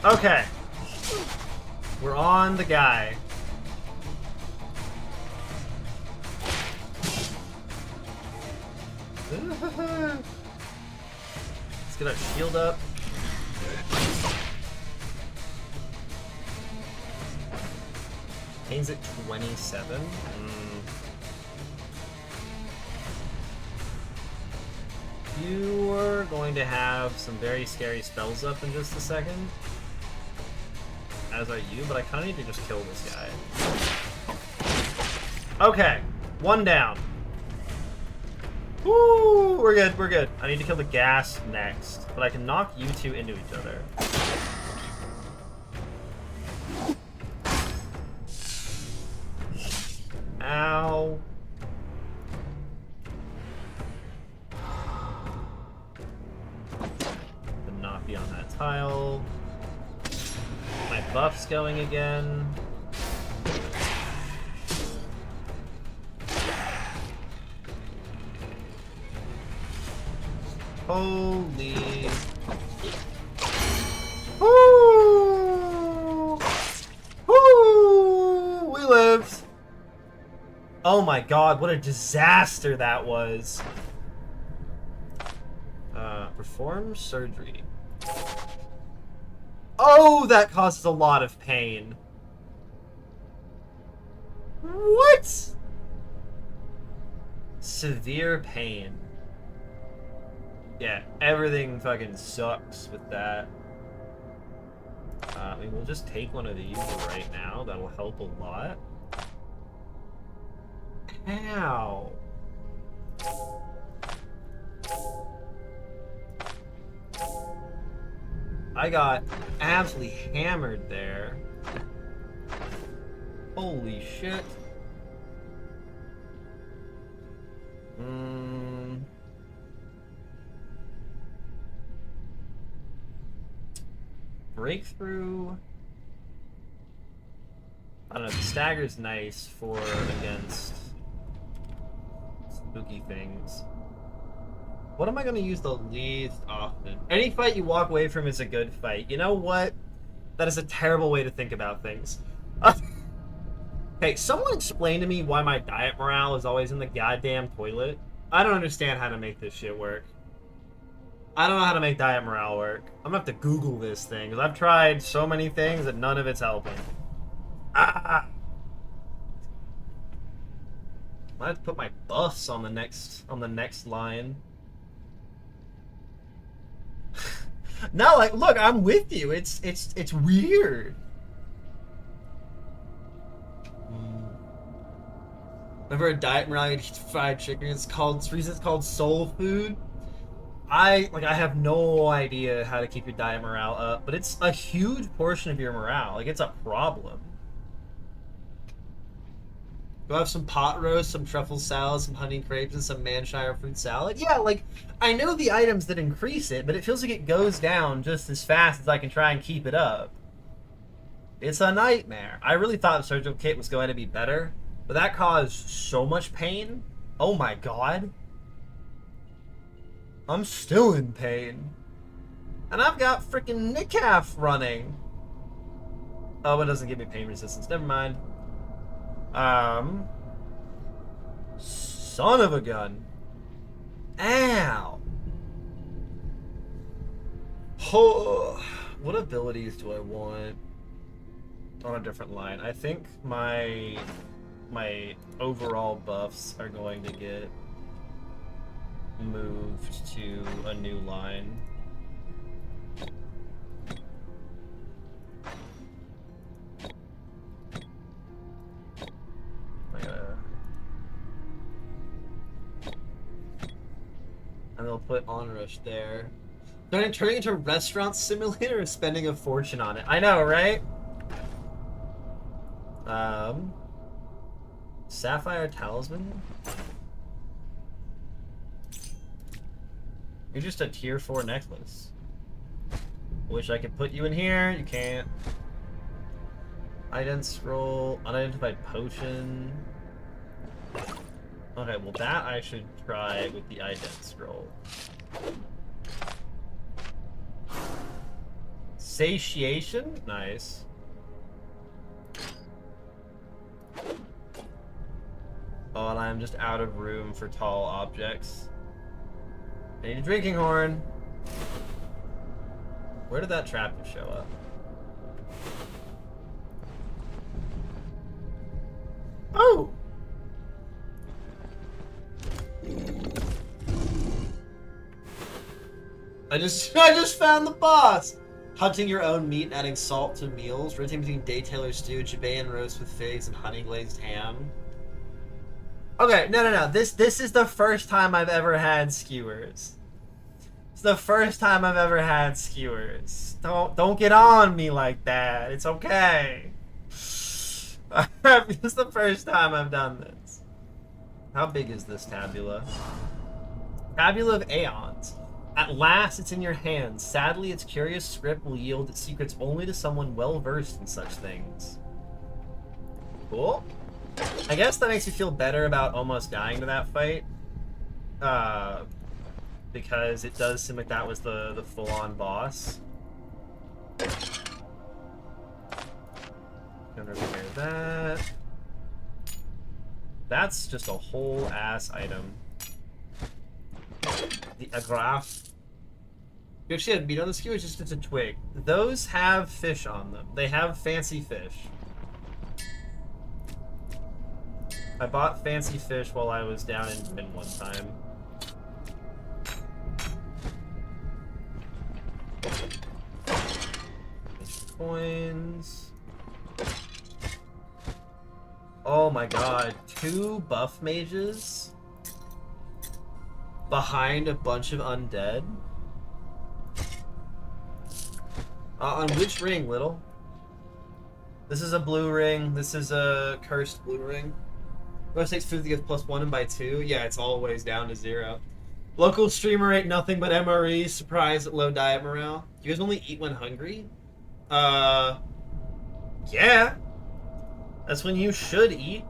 Okay. We're on the guy. Let's get our shield up. Pain's at 27. You are going to have some very scary spells up in just a second. As are you, but I kind of need to just kill this guy. Okay, one down. Woo, we're good, we're good. I need to kill the gas next, but I can knock you two into each other. Ow. Could not be on that tile. My buff's going again. Holy. Woo! Woo! We lived. Oh my god, what a disaster that was. Perform surgery. Oh, that causes a lot of pain. What? Severe pain. Yeah, everything fucking sucks with that. I mean, we'll just take one of these right now. That'll help a lot. Ow. I got absolutely hammered there. Holy shit. Breakthrough. I don't know, the stagger's nice for against spooky things. What am I going to use the least often? Any fight you walk away from is a good fight. You know what? That is a terrible way to think about things. Hey, someone explain to me why my diet morale is always in the goddamn toilet. I don't understand how to make this shit work. I don't know how to make diet morale work. I'm gonna have to Google this thing, because I've tried so many things that none of it's helping. Ah! I have to put my buffs on the next line. No, like, look, I'm with you. It's weird. Remember a diet morale, you eat fried chicken? It's called soul food. I have no idea how to keep your diet morale up, but it's a huge portion of your morale. Like, it's a problem. Go have some pot roast, some truffle salad, some honey crepes, and some Manshire fruit salad. Yeah, like, I know the items that increase it, but it feels like it goes down just as fast as I can try and keep it up. It's a nightmare. I really thought the surgical kit was going to be better, but that caused so much pain. Oh my god. I'm still in pain. And I've got freaking Nickaf running. Oh, it doesn't give me pain resistance. Never mind. Son of a gun. Ow. Oh, what abilities do I want on a different line? I think my overall buffs are going to get moved to a new line. And they'll put Onrush there. Turning into a restaurant simulator and spending a fortune on it. I know, right? Sapphire Talisman? You're just a tier 4 necklace. Wish I could put you in here. You can't. Ident scroll. Unidentified potion. Okay, well that I should try with the ident scroll. Satiation? Nice. Oh, and I'm just out of room for tall objects. I need a drinking horn. Where did that trap show up? Oh! I just found the boss! Hunting your own meat and adding salt to meals. Rotating between Daytailor stew, Jabayan roast with figs, and honey glazed ham. Okay, no. This is the first time I've ever had skewers. It's the first time I've ever had skewers. Don't get on me like that. It's okay. It's the first time I've done this. How big is this tabula? Tabula of Aeons. At last, it's in your hands. Sadly, its curious script will yield its secrets only to someone well-versed in such things. Cool. I guess that makes you feel better about almost dying to that fight. Because it does seem like that was the full-on boss. Gonna repair that. That's just a whole ass item. The agraf. You actually had meat on the skewer, it's a twig. Those have fish on them. They have fancy fish. I bought fancy fish while I was down in Dvin one time. Coins. Oh my god, 2 buff mages behind a bunch of undead. On which ring, Little? This is a blue ring. This is a cursed blue ring. Most takes food that gets +1 and by 2. Yeah, it's always down to 0. Local streamer ate nothing but MRE. Surprised at low diet morale. You guys only eat when hungry? Yeah. That's when you should eat.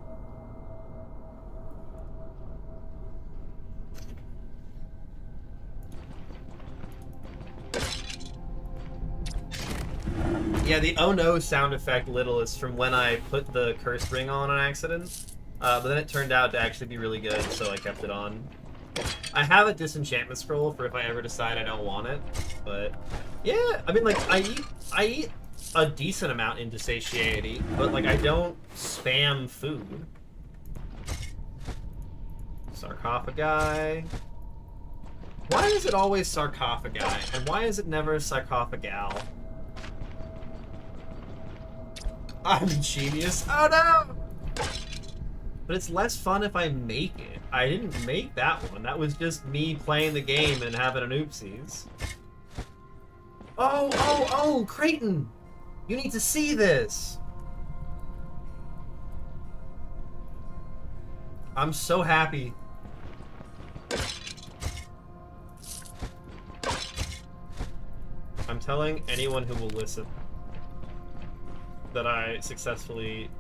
Yeah, the oh no sound effect, Little, is from when I put the cursed ring on accident. But then it turned out to actually be really good, so I kept it on. I have a disenchantment scroll for if I ever decide I don't want it, but yeah, I mean, like, I eat a decent amount into satiety, but like I don't spam food. Sarcophagi. Why is it always sarcophagi, and why is it never sarcophagal? I'm genius. Oh no! But it's less fun if I make it. I didn't make that one. That was just me playing the game and having an oopsies. Oh, Creighton! You need to see this! I'm so happy. I'm telling anyone who will listen that I successfully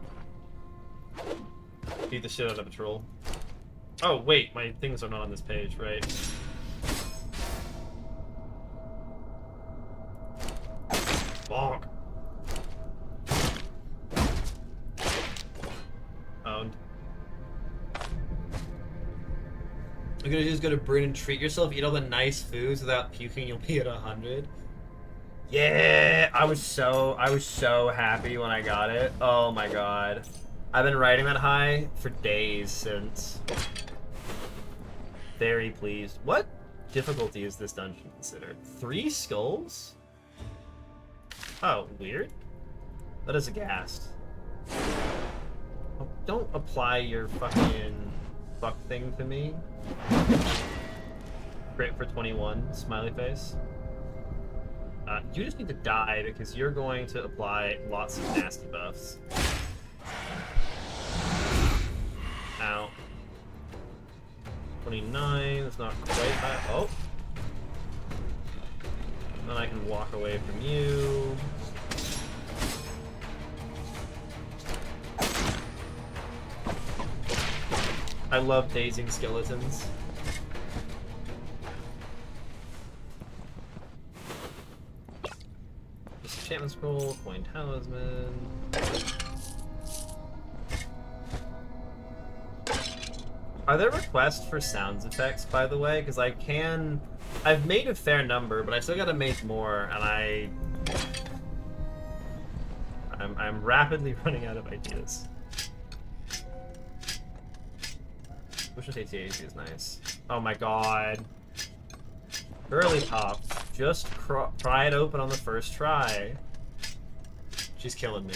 beat the shit out of a troll. Oh, wait, my things are not on this page, right? Bonk. Owned. You're gonna just go to Bryn and treat yourself, eat all the nice foods without puking, you'll be at 100. Yeah, I was so happy when I got it. Oh my god. I've been riding that high for days since. Very pleased. What difficulty is this dungeon considered? 3 skulls? Oh, weird. That is aghast. Oh, don't apply your fucking fuck thing to me. Great for 21, smiley face. You just need to die because you're going to apply lots of nasty buffs. 29. It's not quite that. Oh. Then I can walk away from you. I love dazing skeletons. Enchantment scroll, coin talisman. Are there requests for sounds effects, by the way? Because I've made a fair number, but I still gotta make more, and I'm rapidly running out of ideas. Wish ATAC is nice. Oh my god. Early pop. Just pry it open on the first try. She's killing me.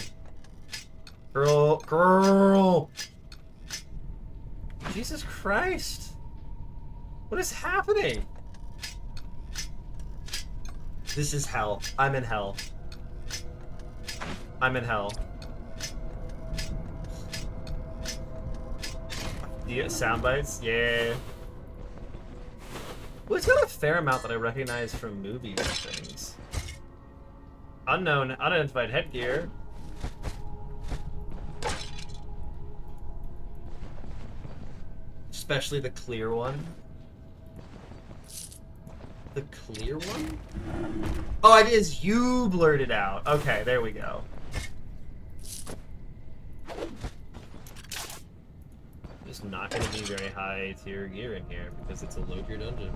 Girl! Jesus Christ! What is happening? This is hell. I'm in hell. I'm in hell. Yeah, sound bites? Yeah. Well, it's got a fair amount that I recognize from movies and things. Unknown, unidentified headgear. Especially the clear one. The clear one? Oh, it is you blurted out. Okay, there we go. Just not going to be very high tier gear in here because it's a low tier dungeon.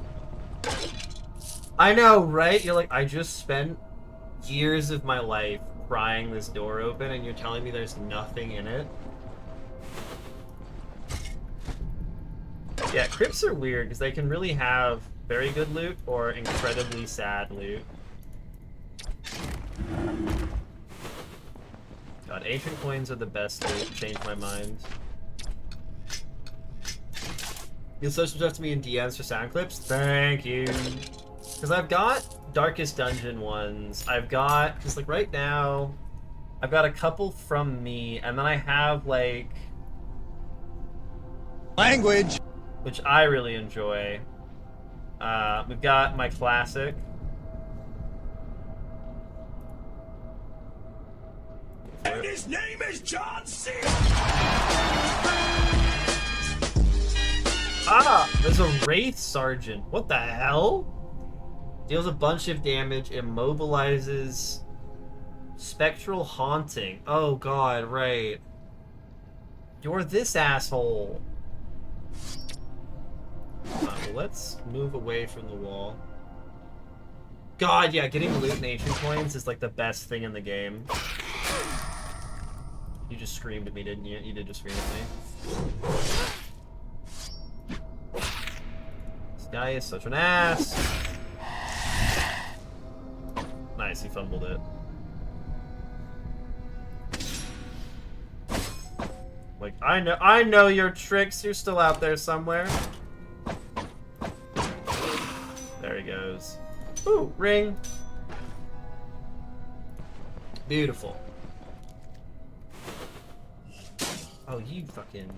I know, right? You're like, I just spent years of my life prying this door open and you're telling me there's nothing in it? Yeah, crypts are weird because they can really have very good loot or incredibly sad loot. God, ancient coins are the best loot. Changed my mind. You'll social stuff to me in DMs for sound clips? Thank you. Because I've got Darkest Dungeon ones. I've got, because like right now, I've got a couple from me, and then I have like... Language! Which I really enjoy. We've got my classic. And his name is John C. Ah! There's a Wraith Sergeant. What the hell? Deals a bunch of damage, immobilizes... Spectral Haunting. Oh god, right. You're this asshole. Well, let's move away from the wall. God, yeah, getting loot and ancient coins is like the best thing in the game. You just screamed at me, didn't you? You did just scream at me. This guy is such an ass. Nice, he fumbled it. Like, I know your tricks. You're still out there somewhere. There he goes. Ooh, ring. Beautiful. Oh, you fucking...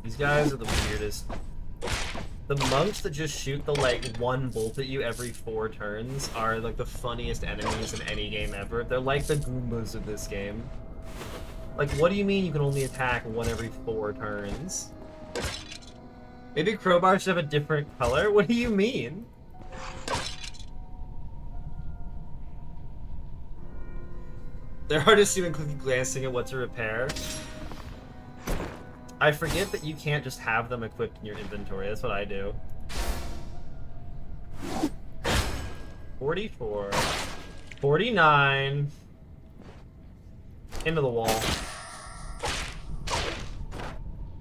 These guys are the weirdest. The monks that just shoot the, like, one bolt at you every 4 turns are, like, the funniest enemies in any game ever. They're like the Goombas of this game. Like, what do you mean you can only attack one every 4 turns? Maybe crowbar should have a different color? What do you mean? They're hard to see when quickly glancing at what to repair. I forget that you can't just have them equipped in your inventory. That's what I do. 44. 49. Into the wall.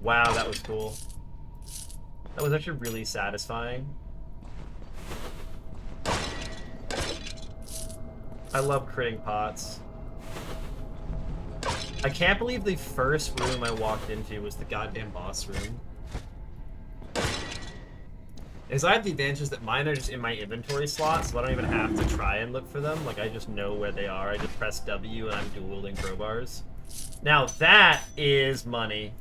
Wow, that was cool. That was actually really satisfying. I love critting pots. I can't believe the first room I walked into was the goddamn boss room. Is I have the advantage that mine are just in my inventory slot, so I don't even have to try and look for them. Like, I just know where they are. I just press W and I'm dual wielding crowbars. Now that is money.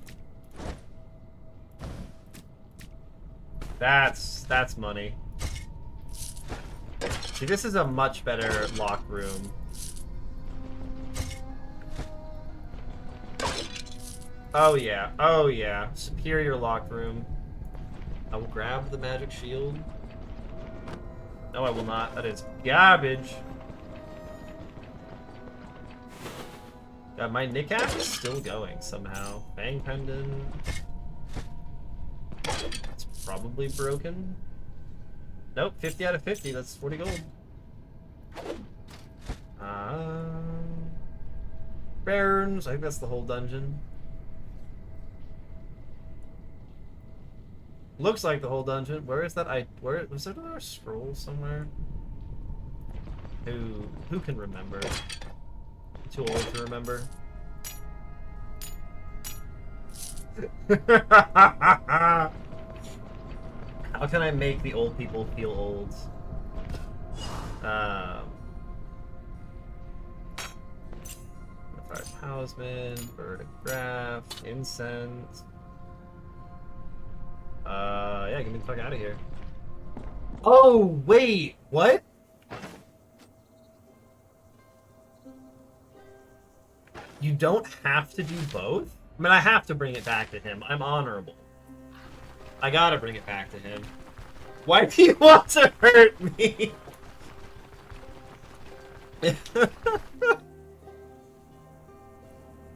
That's money. See, this is a much better lock room. Oh yeah, oh yeah. Superior lock room. I will grab the magic shield. No, I will not. That is garbage. God, my Nickap is still going somehow. Fang Pendant. It's probably broken. Nope, 50 out of 50. That's 40 gold. Barons. I think that's the whole dungeon. Looks like the whole dungeon. Where is that? Where was there another scroll somewhere? Who can remember? Too old to remember. How can I make the old people feel old? Fire Talisman, Vertigraph, Incense. Yeah, get me the fuck out of here. Oh, wait, what? You don't have to do both? I mean, I have to bring it back to him. I'm honorable. I gotta bring it back to him. Why do you want to hurt me?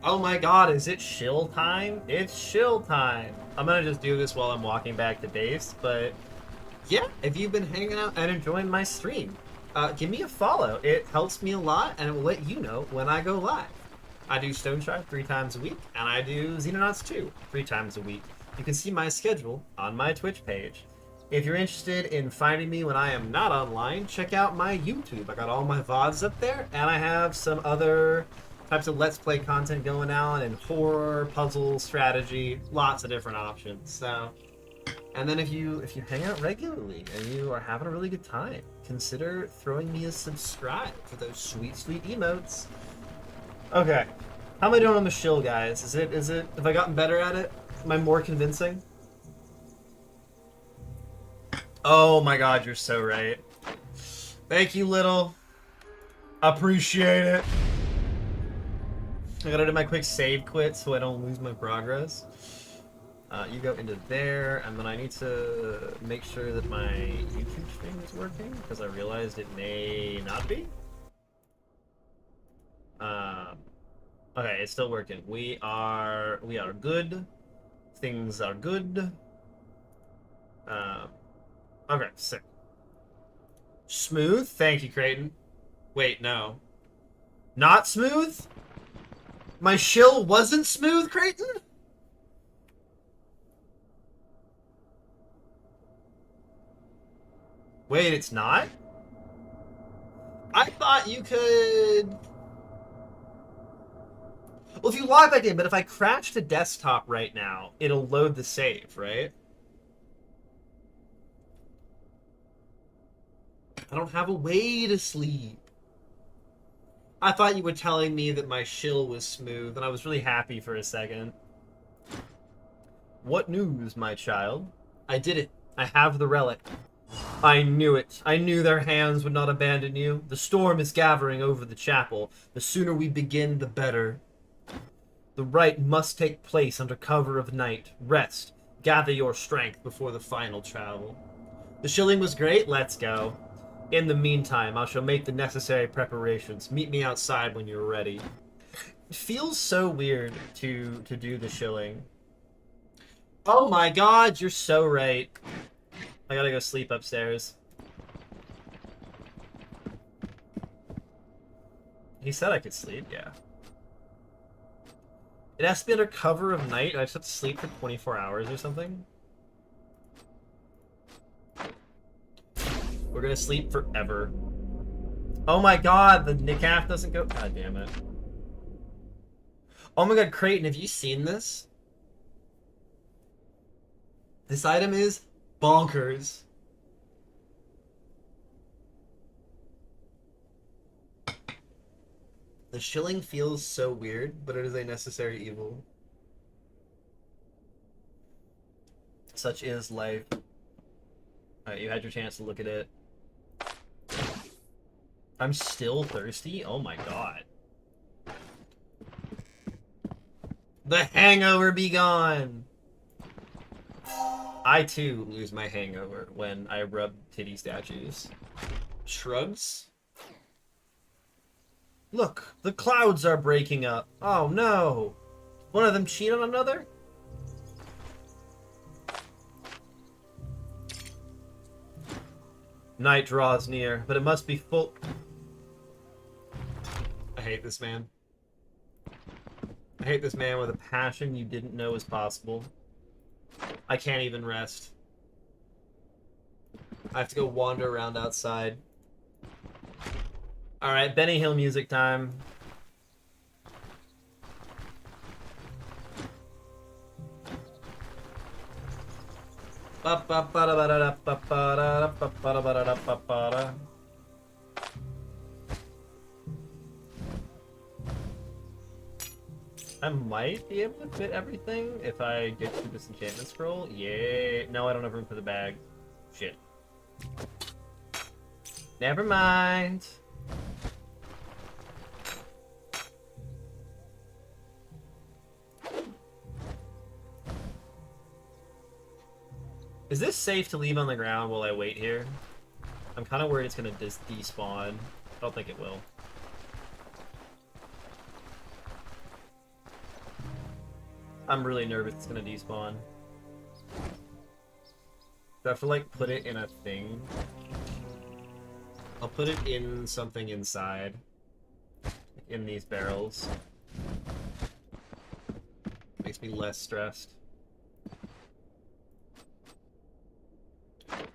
Oh my god, is it shill time? It's shill time. I'm gonna just do this while I'm walking back to base, but yeah, if you've been hanging out and enjoying my stream, give me a follow. It helps me a lot, and it will let you know when I go live. I do Stone Shard 3 times a week, and I do Xenonauts 2 3 times a week. You can see my schedule on my Twitch page. If you're interested in finding me when I am not online, check out my YouTube. I got all my VODs up there, and I have some other types of Let's Play content going on, and horror, puzzle, strategy, lots of different options. So, and then if you hang out regularly and you are having a really good time, consider throwing me a subscribe for those sweet, sweet emotes. Okay, how am I doing on the shill, guys? Is it? Have I gotten better at it? Am I more convincing? Oh my god, you're so right. Thank you, Little. Appreciate it. I gotta do my quick save quit so I don't lose my progress. You go into there, and then I need to make sure that my YouTube stream is working, because I realized it may not be. Okay, it's still working. We are good. Things are good. Okay, sick. Smooth? Thank you, Creighton. Wait, no. Not smooth? My shill wasn't smooth, Creighton? Wait, it's not? I thought you could... Well, if you log back in, but if I crash to desktop right now, it'll load the save, right? I don't have a way to sleep. I thought you were telling me that my shill was smooth, and I was really happy for a second. What news, my child? I did it. I have the relic. I knew it. I knew their hands would not abandon you. The storm is gathering over the chapel. The sooner we begin, the better. The rite must take place under cover of night. Rest. Gather your strength before the final travel. The shilling was great. Let's go. In the meantime, I shall make the necessary preparations. Meet me outside when you're ready. It feels so weird to do the shilling. Oh my god, you're so right. I gotta go sleep upstairs. He said I could sleep, yeah. It has to be under cover of night, and I just have to sleep for 24 hours or something. We're gonna sleep forever. Oh my god, the Nickap doesn't go... God damn it. Oh my god, Creighton, have you seen this? This item is bonkers. The shilling feels so weird, but it is a necessary evil. Such is life. Alright, you had your chance to look at it. I'm still thirsty? Oh my god. The hangover be gone! I too lose my hangover when I rub titty statues. Shrugs? Look, the clouds are breaking up. Oh no! One of them cheat on another? Night draws near, but it must be full. I hate this man. I hate this man with a passion you didn't know was possible. I can't even rest. I have to go wander around outside. Alright, Benny Hill music time. I might be able to fit everything if I get to this enchantment scroll. Yeah. No, I don't have room for the bag. Shit. Never mind. Is this safe to leave on the ground while I wait here? I'm kind of worried it's going to despawn. I don't think it will. I'm really nervous it's going to despawn. Do I have to, like, put it in a thing? I'll put it in something inside. In these barrels. Makes me less stressed.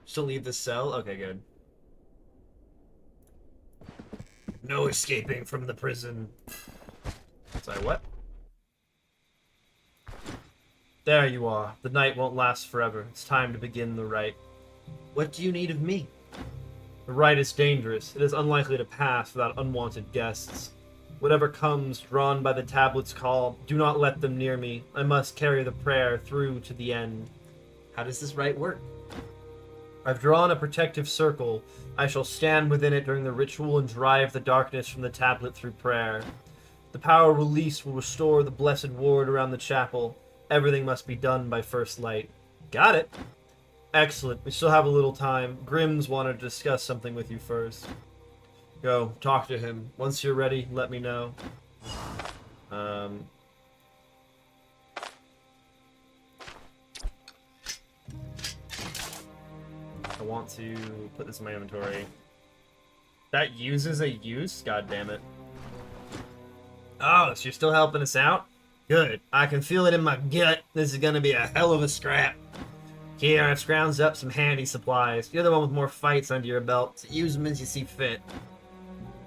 Still leave the cell? Okay, good. No escaping from the prison. Sorry, what? There you are. The night won't last forever. It's time to begin the rite. What do you need of me? The rite is dangerous. It is unlikely to pass without unwanted guests. Whatever comes, drawn by the tablet's call, do not let them near me. I must carry the prayer through to the end. How does this rite work? I've drawn a protective circle. I shall stand within it during the ritual and drive the darkness from the tablet through prayer. The power released will restore the blessed ward around the chapel. Everything must be done by first light. Got it. Excellent. We still have a little time. Grimm's wanted to discuss something with you first. Go, talk to him. Once you're ready, let me know. I want to put this in my inventory. That uses a use? God damn it. Oh, so you're still helping us out? Good. I can feel it in my gut. This is gonna be a hell of a scrap. Here, I've scrounged up some handy supplies. You're the one with more fights under your belt, so use them as you see fit.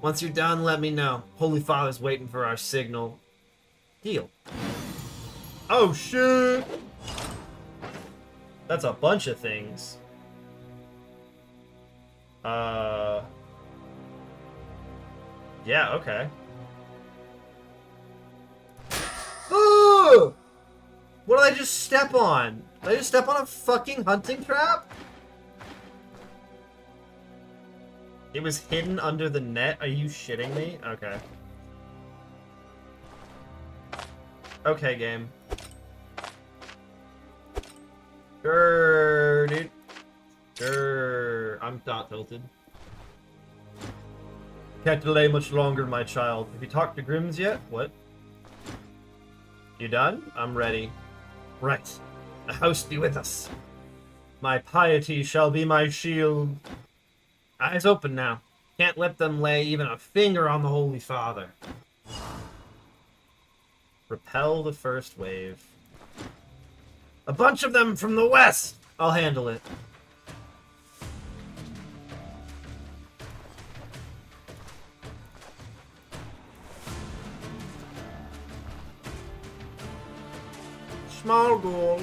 Once you're done, let me know. Holy Father's waiting for our signal. Deal. Oh, shit! That's a bunch of things. Yeah, okay. Oh! What did I just step on? Did I just step on a fucking hunting trap? It was hidden under the net? Are you shitting me? Okay. Okay, game. Grrr, dude. Grrr. I'm not tilted. Can't delay much longer, my child. Have you talked to Grimm's yet? What? You done? I'm ready. Right. The house be with us. My piety shall be my shield. Eyes open now. Can't let them lay even a finger on the Holy Father. Repel the first wave. A bunch of them from the west! I'll handle it. Small goal.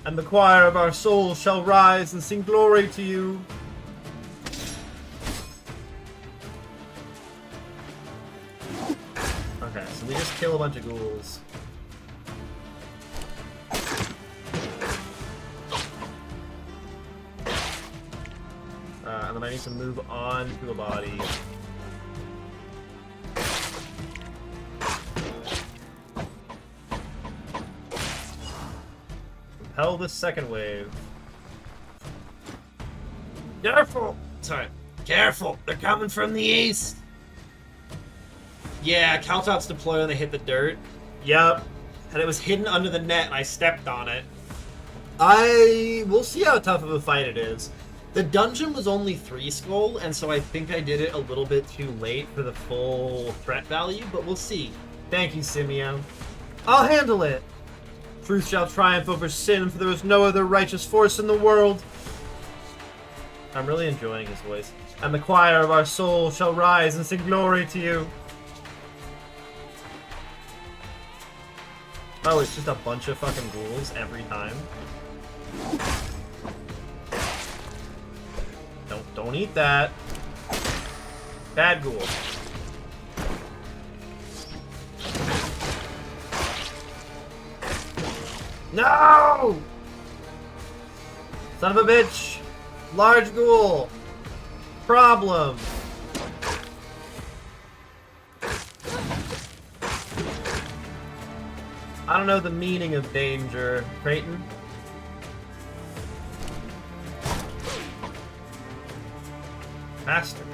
And the choir of our souls shall rise and sing glory to you. Can we just kill a bunch of ghouls? And then I need to move on to a body. Repel the second wave. Careful! Sorry. Careful! They're coming from the east! Yeah, Caltops deploy when they hit the dirt. Yep. And it was hidden under the net and I stepped on it. We'll see how tough of a fight it is. The dungeon was only 3 skull, and so I think I did it a little bit too late for the full threat value, but we'll see. Thank you, Simeon. I'll handle it! Truth shall triumph over sin, for there is no other righteous force in the world. I'm really enjoying his voice. And the choir of our soul shall rise and sing glory to you. Oh, it's just a bunch of fucking ghouls every time. Don't eat that. Bad ghoul. No! Son of a bitch! Large ghoul! Problem! I don't know the meaning of danger, Creighton. Faster.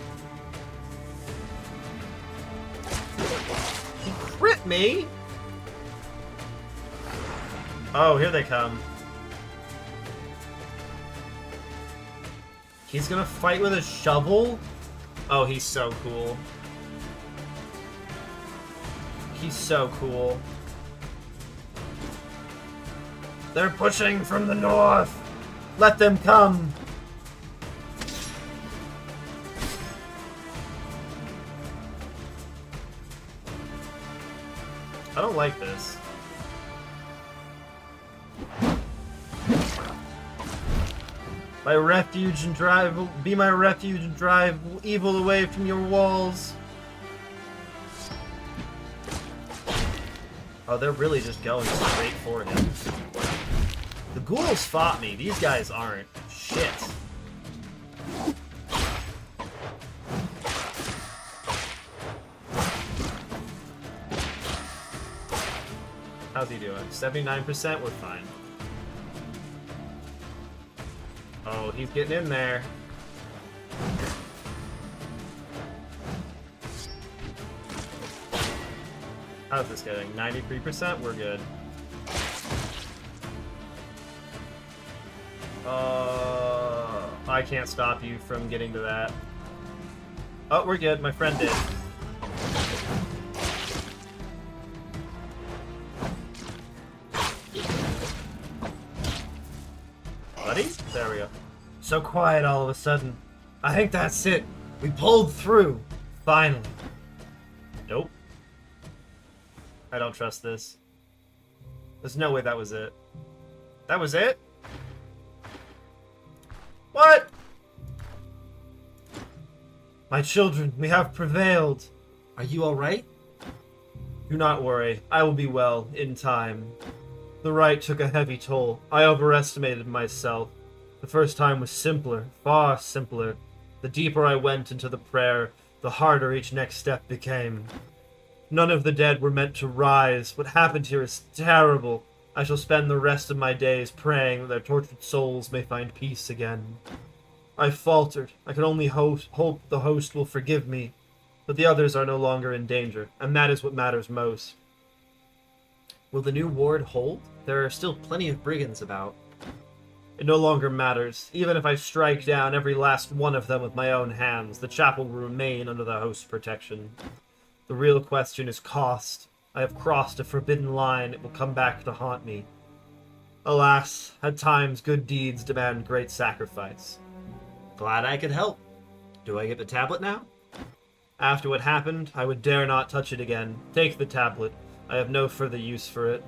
He crit me? Oh, here they come. He's gonna fight with a shovel? Oh, he's so cool. He's so cool. They're pushing from the north! Let them come! I don't like this. My refuge and drive, be my refuge and drive evil away from your walls. Oh, they're really just going straight for him. The ghouls fought me. These guys aren't. Shit. How's he doing? 79%? We're fine. Oh, he's getting in there. How's this getting? 93%? We're good. I can't stop you from getting to that. Oh, we're good. My friend did. Buddy? There we go. So quiet all of a sudden. I think that's it. We pulled through. Finally. Nope. I don't trust this. There's no way that was it. That was it? What? My children, we have prevailed. Are you alright? Do not worry. I will be well in time. The rite took a heavy toll. I overestimated myself. The first time was simpler, far simpler. The deeper I went into the prayer, the harder each next step became. None of the dead were meant to rise. What happened here is terrible. I shall spend the rest of my days praying that their tortured souls may find peace again. I faltered. I could only hope the host will forgive me. But the others are no longer in danger, and that is what matters most. Will the new ward hold? There are still plenty of brigands about. It no longer matters. Even if I strike down every last one of them with my own hands, the chapel will remain under the host's protection. The real question is cost. I have crossed a forbidden line. It will come back to haunt me. Alas, at times good deeds demand great sacrifice. Glad I could help. Do I get the tablet now? After what happened, I would dare not touch it again. Take the tablet. I have no further use for it.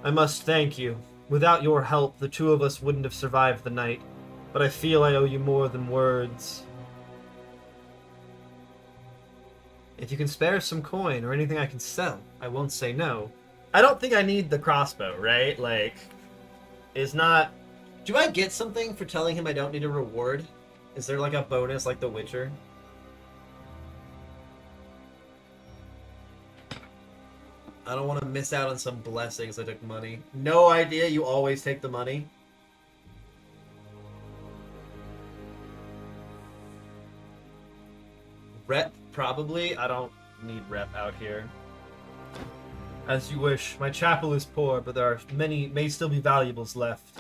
I must thank you. Without your help, the two of us wouldn't have survived the night. But I feel I owe you more than words. If you can spare some coin or anything I can sell, I won't say no. I don't think I need the crossbow, right? Like, it's not... Do I get something for telling him I don't need a reward? Is there like a bonus like The Witcher? I don't want to miss out on some blessings. I took money. No idea. You always take the money. Rep, probably. I don't need rep out here. As you wish. My chapel is poor, but there are may still be valuables left.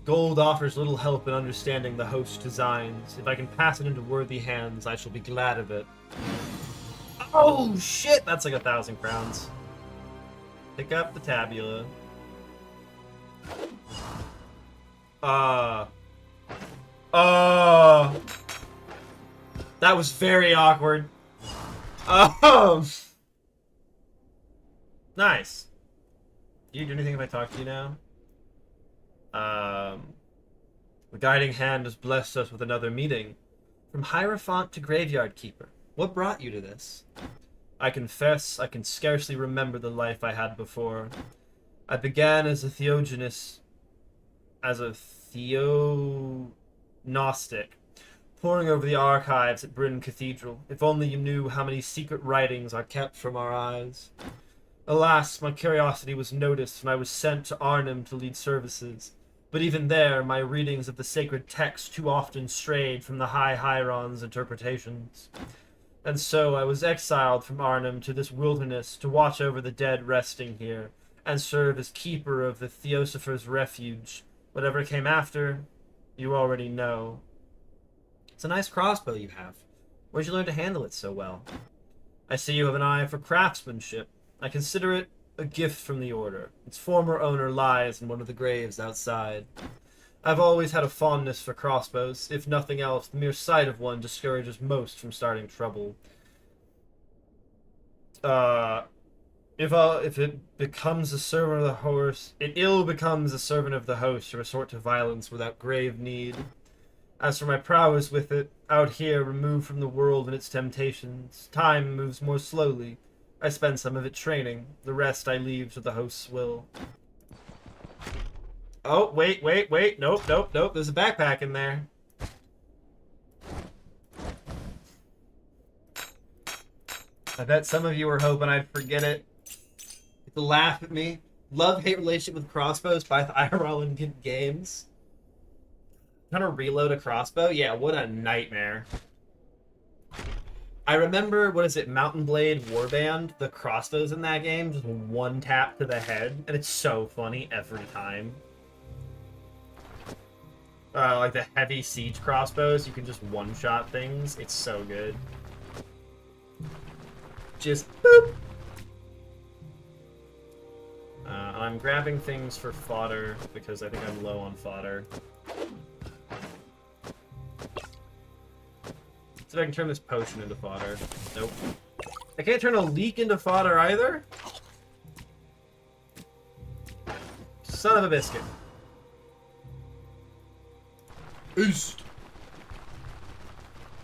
Gold offers little help in understanding the host's designs. If I can pass it into worthy hands, I shall be glad of it. Oh, shit! That's like 1,000 crowns. Pick up the tabula. That was very awkward. Nice. Do you do anything if I talk to you now? The guiding hand has blessed us with another meeting. From Hierophant to Graveyard Keeper. What brought you to this? I confess, I can scarcely remember the life I had before. I began as a theognostic, poring over the archives at Bryn Cathedral. If only you knew how many secret writings are kept from our eyes. Alas, my curiosity was noticed, and I was sent to Arnhem to lead services. But even there, my readings of the sacred text too often strayed from the High Hieron's interpretations. And so I was exiled from Arnhem to this wilderness to watch over the dead resting here, and serve as keeper of the Theosopher's Refuge. Whatever came after, you already know. It's a nice crossbow you have. Where'd you learn to handle it so well? I see you have an eye for craftsmanship. I consider it a gift from the Order. Its former owner lies in one of the graves outside. I've always had a fondness for crossbows. If nothing else, the mere sight of one discourages most from starting trouble. If it becomes a servant of the host, it ill becomes a servant of the host to resort to violence without grave need. As for my prowess with it, out here, removed from the world and its temptations, time moves more slowly. I spend some of it training. The rest I leave to the host's will. Oh, wait. Nope. There's a backpack in there. I bet some of you were hoping I'd forget it. To laugh at me. Love-hate relationship with crossbows by the IRL in games. Trying to reload a crossbow? Yeah, what a nightmare. I remember, what is it, Mountain Blade Warband? The crossbows in that game, just one tap to the head, and it's so funny every time. Like the heavy siege crossbows, you can just one-shot things. It's so good. Just boop! I'm grabbing things for fodder, because I think I'm low on fodder. See if I can turn this potion into fodder. Nope. I can't turn a leek into fodder either? Son of a biscuit. Oost.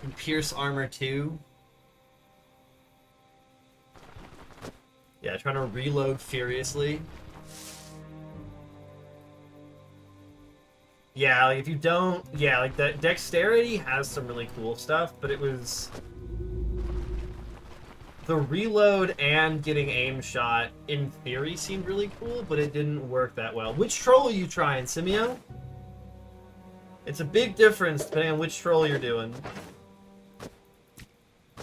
And pierce armor 2. Yeah, trying to reload furiously. Yeah, like if you don't... Yeah, like the dexterity has some really cool stuff, but it was... The reload and getting aim shot, in theory, seemed really cool, but it didn't work that well. Which troll are you trying, Simio? It's a big difference depending on which troll you're doing.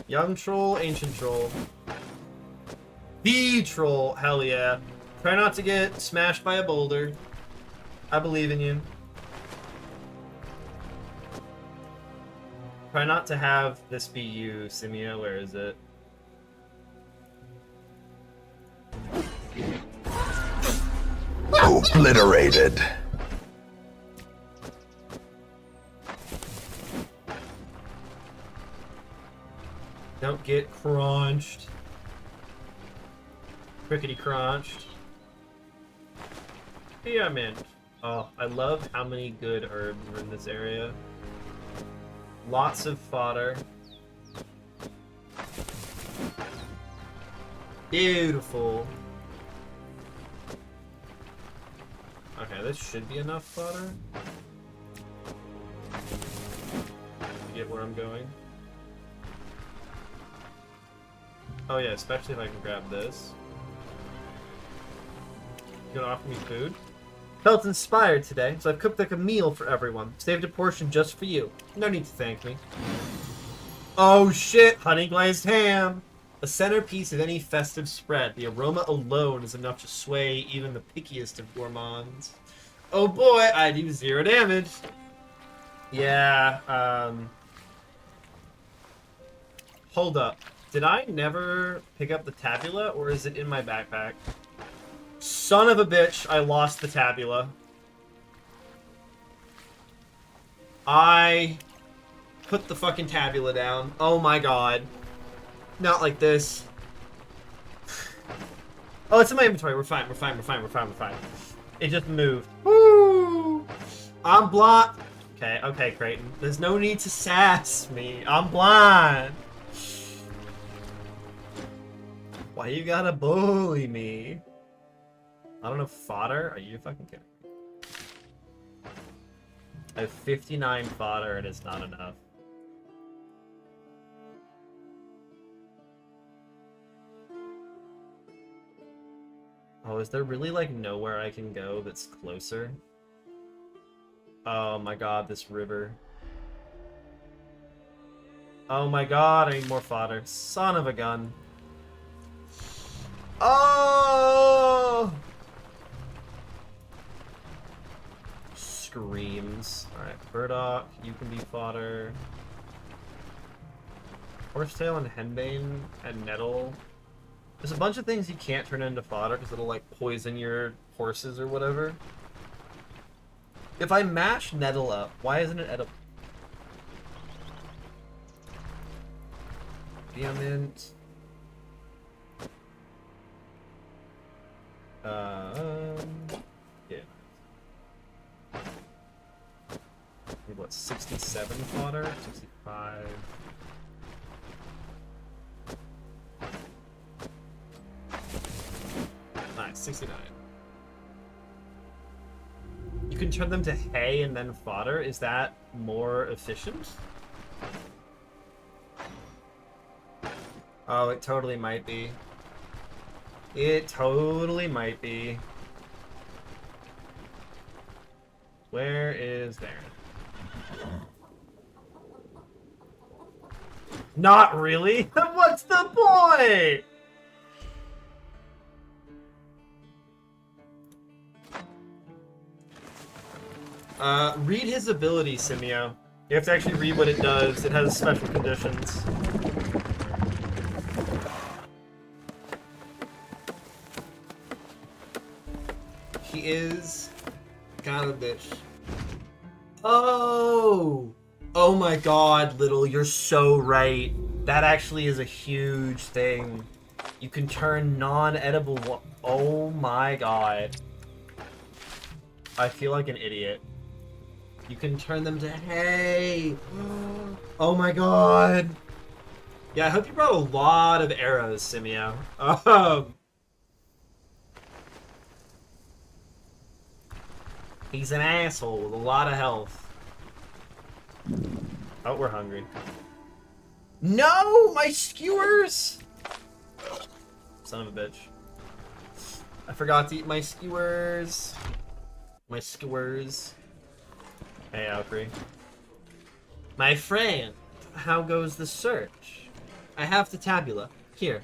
Young troll, ancient troll. The troll, hell yeah. Try not to get smashed by a boulder. I believe in you. Try not to have this be you, Simio. Where is it? Obliterated. Don't get crunched. Crickety crunched. Spearmint. Oh, I love how many good herbs are in this area. Lots of fodder. Beautiful. Okay, this should be enough fodder. Get where I'm going. Oh yeah, especially if I can grab this. You gonna offer me food? Felt inspired today, so I've cooked like a meal for everyone. Saved a portion just for you. No need to thank me. Oh shit! Honey glazed ham! A centerpiece of any festive spread. The aroma alone is enough to sway even the pickiest of gourmands. Oh boy, I do 0 damage. Yeah, hold up. Did I never pick up the tabula, or is it in my backpack? Son of a bitch, I lost the tabula. I put the fucking tabula down. Oh my god. Not like this. Oh, it's in my inventory. We're fine. We're fine. We're fine. We're fine. We're fine. It just moved. Woo! I'm blind. Okay, okay, Creighton. There's no need to sass me. I'm blind. Why you gotta bully me? I don't know, fodder? Are you fucking kidding me? I have 59 fodder and it's not enough. Oh, is there really, like, nowhere I can go that's closer? Oh my god, this river. Oh my god, I need more fodder. Son of a gun. Oh! Screams. Alright, Burdock, you can be fodder. Horsetail and Henbane and Nettle. There's a bunch of things you can't turn into fodder because it'll, like, poison your horses or whatever. If I mash Nettle up, why isn't it edible? Diamond. Yeah. What, 67 fodder? 65. Nice, 69. You can turn them to hay and then fodder. Is that more efficient? Oh, it totally might be. It totally might be. Where is there? Not really? What's the point? Read his ability, Simio. You have to actually read what it does. It has special conditions. He is kind of a bitch. Oh! Oh my god, Little, you're so right. That actually is a huge thing. You can turn non-edible... Oh my god. I feel like an idiot. You can turn them to hay. Oh my god. Yeah, I hope you brought a lot of arrows, Simio. He's an asshole with a lot of health. Oh, we're hungry. No! My skewers! Son of a bitch. I forgot to eat my skewers. My skewers. Hey, Alcree. My friend, how goes the search? I have the tabula. Here.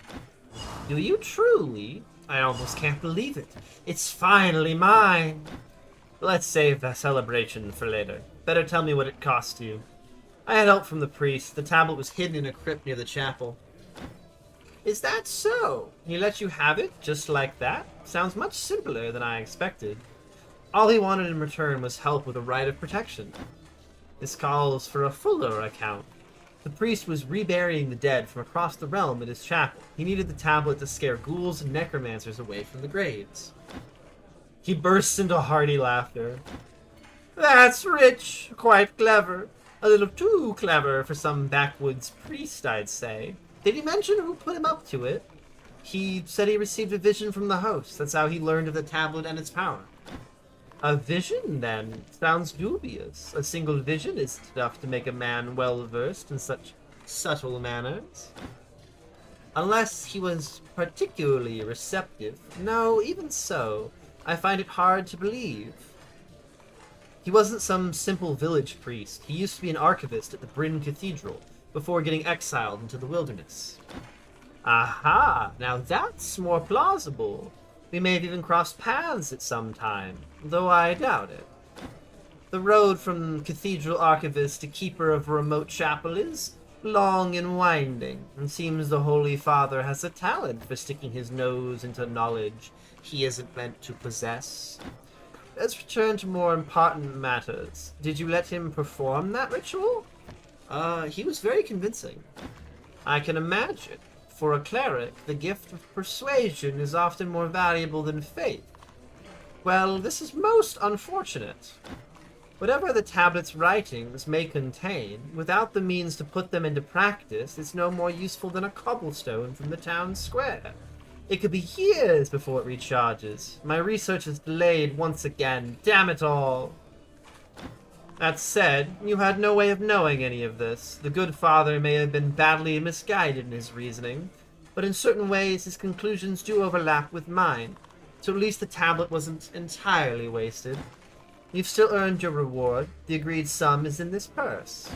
Do you truly? I almost can't believe it. It's finally mine. Let's save the celebration for later. Better tell me what it cost you. I had help from the priest. The tablet was hidden in a crypt near the chapel. Is that so? He let you have it just like that? Sounds much simpler than I expected. All he wanted in return was help with a rite of protection. This calls for a fuller account. The priest was reburying the dead from across the realm at his chapel. He needed the tablet to scare ghouls and necromancers away from the graves. He bursts into hearty laughter. That's rich, quite clever. A little too clever for some backwoods priest, I'd say. Did he mention who put him up to it? He said he received a vision from the host. That's how he learned of the tablet and its power. A vision, then? Sounds dubious. A single vision is enough to make a man well-versed in such subtle manners. Unless he was particularly receptive. No, even so, I find it hard to believe. He wasn't some simple village priest. He used to be an archivist at the Bryn Cathedral before getting exiled into the wilderness. Aha! Now that's more plausible. We may have even crossed paths at some time, though I doubt it. The road from Cathedral Archivist to Keeper of a remote chapel is long and winding, and seems the Holy Father has a talent for sticking his nose into knowledge he isn't meant to possess. Let's return to more important matters. Did you let him perform that ritual? He was very convincing. I can imagine. For a cleric, the gift of persuasion is often more valuable than faith. Well, this is most unfortunate. Whatever the tablet's writings may contain, without the means to put them into practice, it's no more useful than a cobblestone from the town square. It could be years before it recharges. My research is delayed once again. Damn it all! That said, you had no way of knowing any of this. The good father may have been badly misguided in his reasoning, but in certain ways his conclusions do overlap with mine, so at least the tablet wasn't entirely wasted. You've still earned your reward. The agreed sum is in this purse.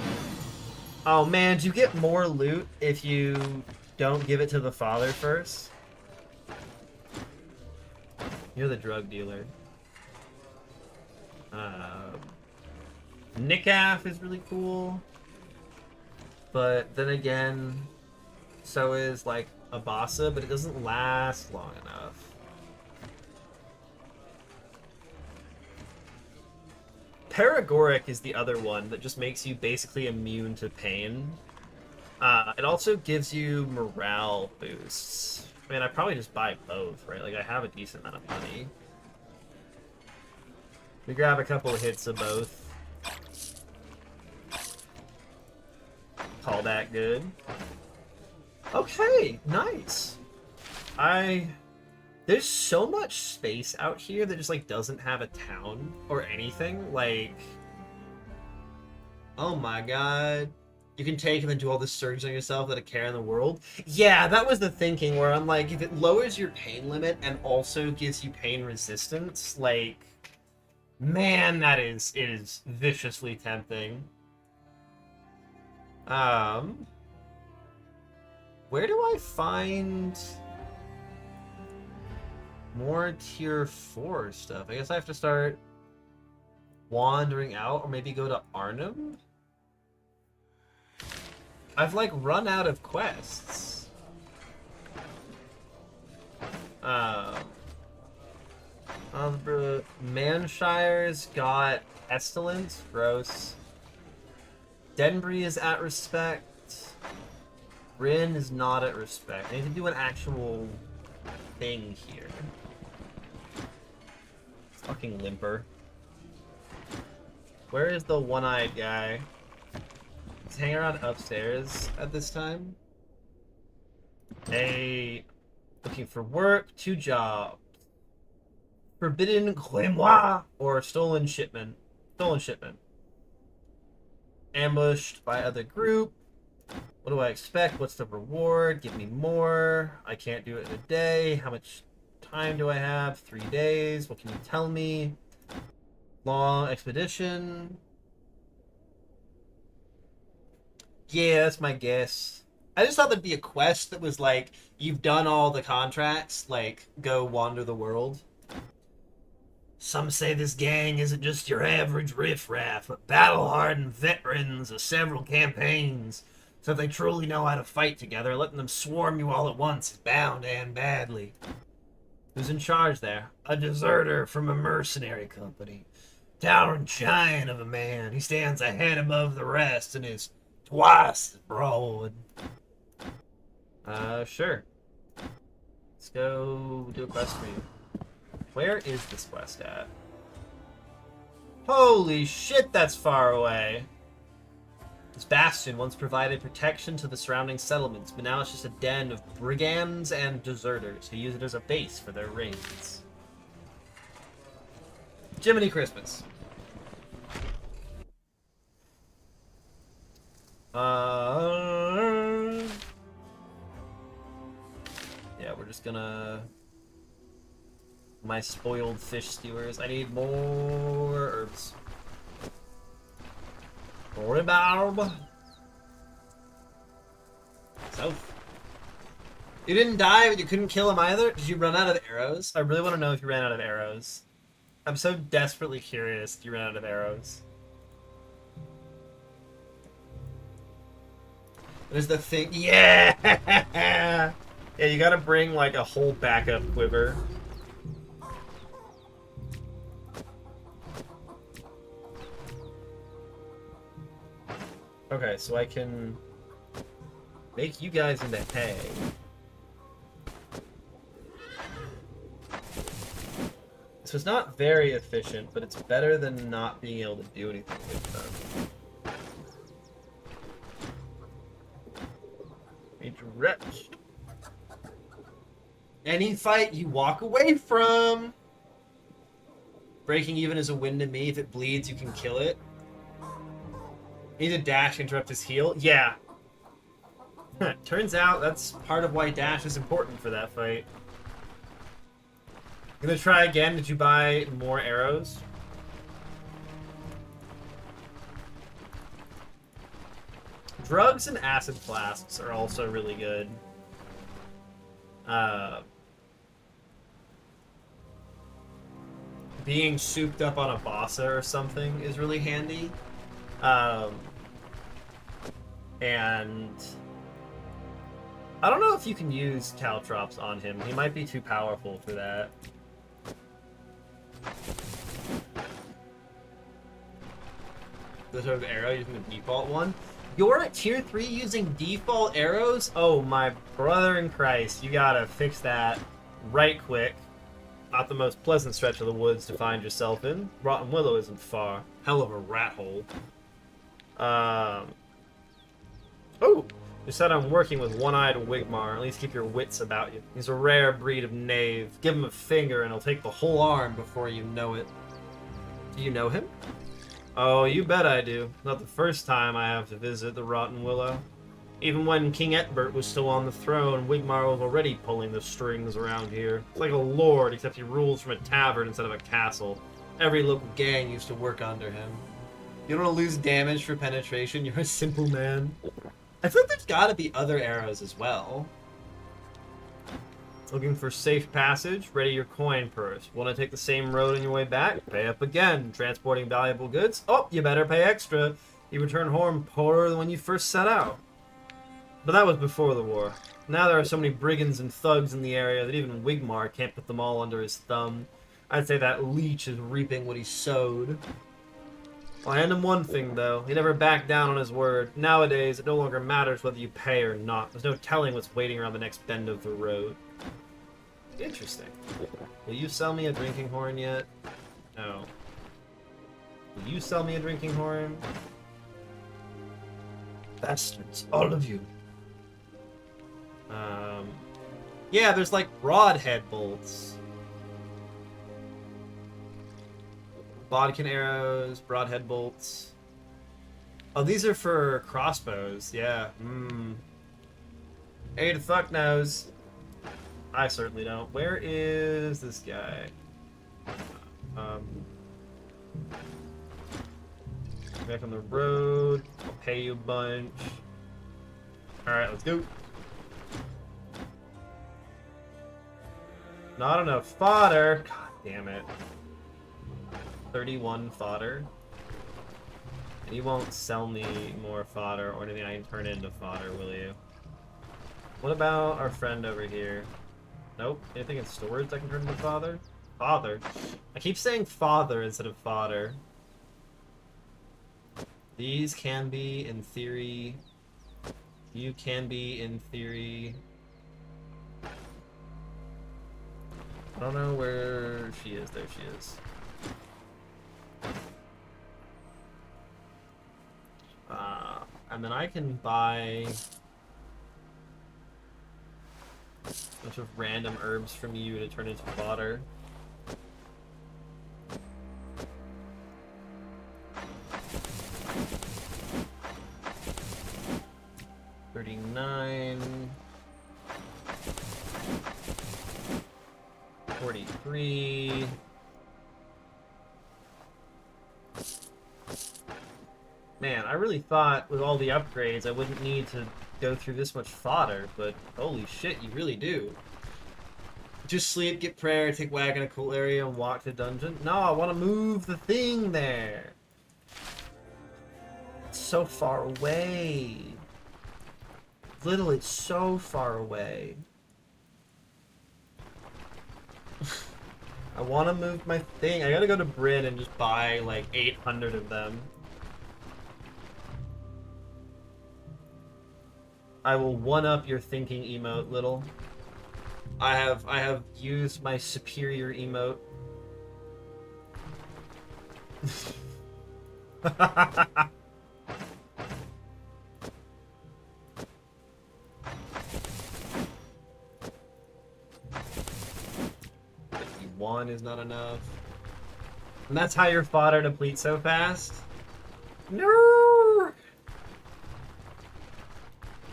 Oh man, do you get more loot if you don't give it to the father first? You're the drug dealer. Nickaf is really cool. But then again, so is like Abasa, but it doesn't last long enough. Paragoric is the other one that just makes you basically immune to pain. It also gives you morale boosts. I mean, I probably just buy both, right? Like, I have a decent amount of money. We grab a couple of hits of both. Call that good. Okay, nice. There's so much space out here that just, like, doesn't have a town or anything. Like, oh my god. You can take and then do all this surge on yourself without a care in the world. Yeah, that was the thinking where I'm like, if it lowers your pain limit and also gives you pain resistance, like, man, it is viciously tempting. Where do I find more tier 4 stuff? I guess I have to start wandering out, or maybe go to Arnhem? I've, like, run out of quests. Manshire's got Pestilence. Gross. Denbury is at Respect. Bryn is not at Respect. I need to do an actual thing here. Fucking limper. Where is the one-eyed guy? He's hanging around upstairs at this time. Hey, looking for work, 2 jobs. Forbidden Grimoire or Stolen Shipment. Stolen Shipment. Ambushed by other group. What do I expect? What's the reward? Give me more. I can't do it in a day. How much time do I have? 3 days. What can you tell me? Long expedition. Yeah, that's my guess. I just thought there'd be a quest that was like, you've done all the contracts, like, go wander the world. Some say this gang isn't just your average riffraff, but battle-hardened veterans of several campaigns. So if they truly know how to fight together, letting them swarm you all at once is bound to end badly. Who's in charge there? A deserter from a mercenary company. Towering giant of a man. He stands a head above the rest and is twice as broad. Sure. Let's go do a quest for you. Where is this quest at? Holy shit, that's far away. This bastion once provided protection to the surrounding settlements, but now it's just a den of brigands and deserters who use it as a base for their raids. Jiminy Christmas. Yeah, we're just gonna... My spoiled fish skewers. I need more herbs. Rhubarb. South. You didn't die, but you couldn't kill him either? Did you run out of arrows? I really want to know if you ran out of arrows. I'm so desperately curious if you ran out of arrows. There's the thing. Yeah! Yeah, you gotta bring like a whole backup quiver. Okay, so I can make you guys into hay. So it's not very efficient, but it's better than not being able to do anything with them. Major wretch. Any fight you walk away from. Breaking even is a win to me. If it bleeds, you can kill it. Need a dash to interrupt his heal? Yeah. Turns out that's part of why dash is important for that fight. Gonna try again. Did you buy more arrows? Drugs and acid flasks are also really good. Being souped up on a bossa or something is really handy. And I don't know if you can use caltrops on him. He might be too powerful for that. The sort of arrow using the default one. You're at tier 3 using default arrows? Oh my brother in Christ, you gotta fix that right quick. Not the most pleasant stretch of the woods to find yourself in. Rotten Willow isn't far. Hell of a rat hole. Oh! You said I'm working with one-eyed Wigmar. At least keep your wits about you. He's a rare breed of knave. Give him a finger and he'll take the whole arm before you know it. Do you know him? Oh, you bet I do. Not the first time I have to visit the Rotten Willow. Even when King Etbert was still on the throne, Wigmar was already pulling the strings around here. It's like a lord, except he rules from a tavern instead of a castle. Every local gang used to work under him. You don't want to lose damage for penetration, you're a simple man. I feel like there's gotta be other arrows as well. Looking for safe passage? Ready your coin purse. Want to take the same road on your way back? Pay up again. Transporting valuable goods? Oh, you better pay extra. You return home poorer than when you first set out. But that was before the war. Now there are so many brigands and thugs in the area that even Wigmar can't put them all under his thumb. I'd say that leech is reaping what he sowed. I'll hand him one thing, though. He never backed down on his word. Nowadays, it no longer matters whether you pay or not. There's no telling what's waiting around the next bend of the road. Interesting. Will you sell me a drinking horn yet? No. Will you sell me a drinking horn? Bastards, all of you. Yeah, there's like broadhead bolts. Bodkin arrows, broadhead bolts. Oh, these are for crossbows, yeah. Hey, the fuck knows. I certainly don't. Where is this guy? Back on the road. I'll pay you a bunch. Alright, let's go. Not enough fodder. God damn it. 31 fodder. And you won't sell me more fodder or anything I can turn into fodder, will you? What about our friend over here? Nope. Anything in storage I can turn into fodder? Father. I keep saying father instead of fodder. These can be, in theory. You can be, in theory. I don't know where she is. There she is. and then I can buy a bunch of random herbs from you to turn into fodder. $39, 43. Man, I really thought with all the upgrades I wouldn't need to go through this much fodder, but holy shit, you really do. Just sleep, get prayer, take wagon a cool area, and walk to dungeon. No, I want to move the thing there. It's so far away. Little, it's so far away. I want to move my thing. I gotta go to Bryn and just buy like 800 of them. I will one-up your thinking emote, Little. I have used my superior emote. One is not enough. And that's how your fodder depletes so fast? No!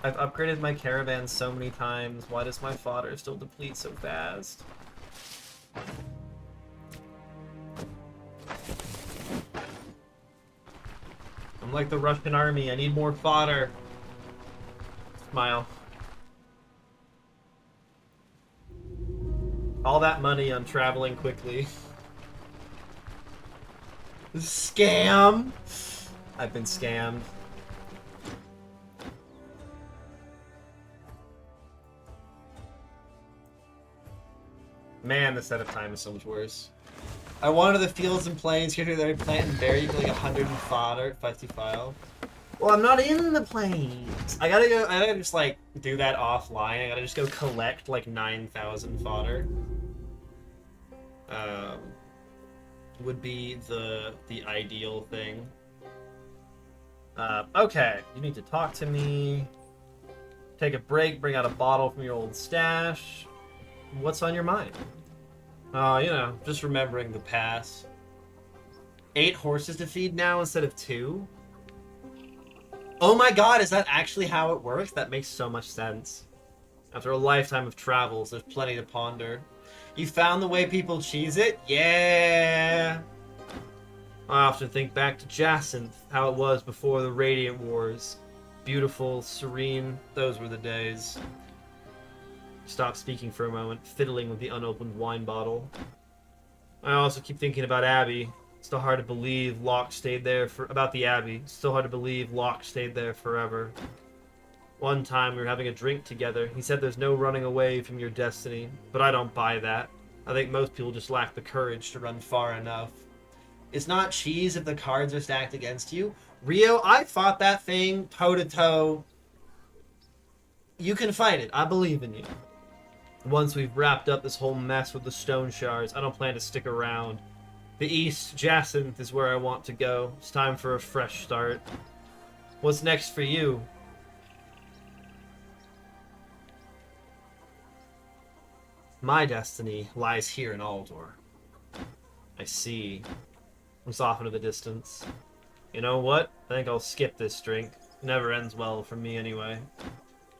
I've upgraded my caravan so many times. Why does my fodder still deplete so fast? I'm like the Russian army. I need more fodder. Smile. All that money on traveling quickly. Scam! I've been scammed. Man, the setup time is so much worse. I wanted the fields and plains here that I plant and bury like 100 in fodder, 50 file. Well, I'm not in the plains. I gotta just like do that offline. I gotta just go collect like 9,000 fodder. Would be the ideal thing. Okay, you need to talk to me. Take a break, bring out a bottle from your old stash. What's on your mind? Oh, you know, just remembering the past. 8 horses to feed now instead of 2? Oh my god, is that actually how it works? That makes so much sense. After a lifetime of travels, there's plenty to ponder. You found the way people cheese it? Yeah! I often think back to Jacinth, how it was before the Radiant Wars. Beautiful, serene, those were the days. Stop speaking for a moment, fiddling with the unopened wine bottle. I also keep thinking about Abby. Still hard to believe Locke stayed there for about the Abbey. Still hard to believe Locke stayed there forever. One time we were having a drink together. He said there's no running away from your destiny, but I don't buy that. I think most people just lack the courage to run far enough. It's not cheese if the cards are stacked against you. Rio, I fought that thing toe to toe. You can fight it. I believe in you. Once we've wrapped up this whole mess with the stone shards, I don't plan to stick around. The east, Jacinth, is where I want to go. It's time for a fresh start. What's next for you? My destiny lies here in Aldor. I see. Looks off into the distance. You know what? I think I'll skip this drink. Never ends well for me anyway.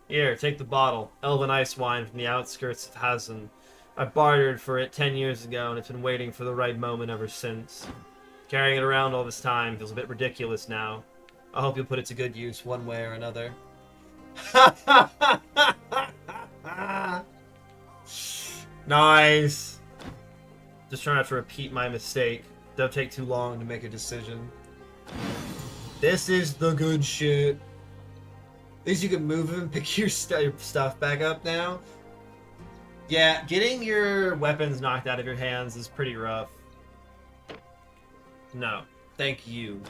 Here, take the bottle. Elven ice wine from the outskirts of Hazen. I bartered for it 10 years ago, and it's been waiting for the right moment ever since. Carrying it around all this time feels a bit ridiculous now. I hope you'll put it to good use one way or another. Nice! Just try not to repeat my mistake. Don't take too long to make a decision. This is the good shit. At least you can move and pick your stuff back up now. Yeah, getting your weapons knocked out of your hands is pretty rough. No, thank you.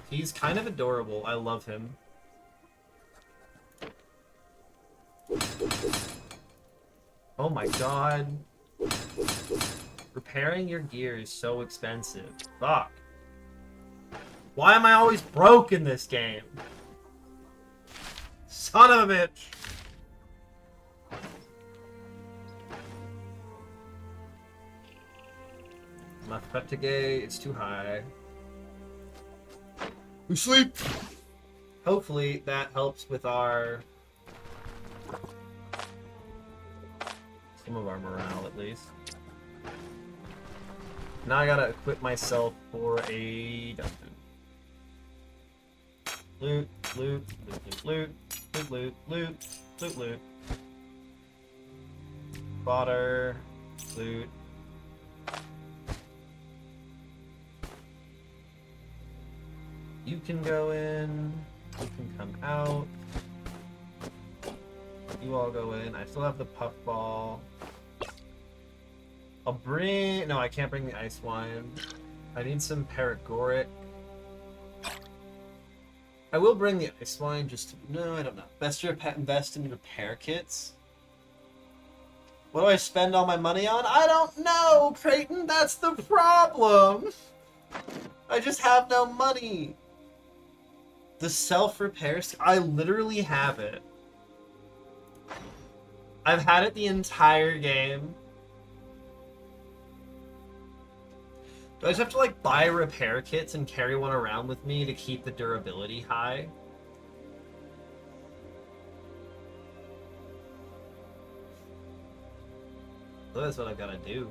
He's kind of adorable. I love him. Oh my god. Repairing your gear is so expensive. Fuck. Why am I always broke in this game? Son of a bitch! My fatigue, it's too high. We sleep. Hopefully that helps with our... some of our morale, at least. Now I gotta equip myself for a dungeon. Loot, loot, loot, loot, loot, loot, loot, loot, loot. Fodder, loot. You can go in, you can come out. You all go in. I still have the puffball. I'll bring... no, I can't bring the ice wine. I need some paregoric. I will bring the ice wine just to... no, I don't know. Invest in repair kits. What do I spend all my money on? I don't know, Creighton! That's the problem! I just have no money. The self-repair... I literally have it. I've had it the entire game. Do I just have to, like, buy repair kits and carry one around with me to keep the durability high? So that's what I've got to do.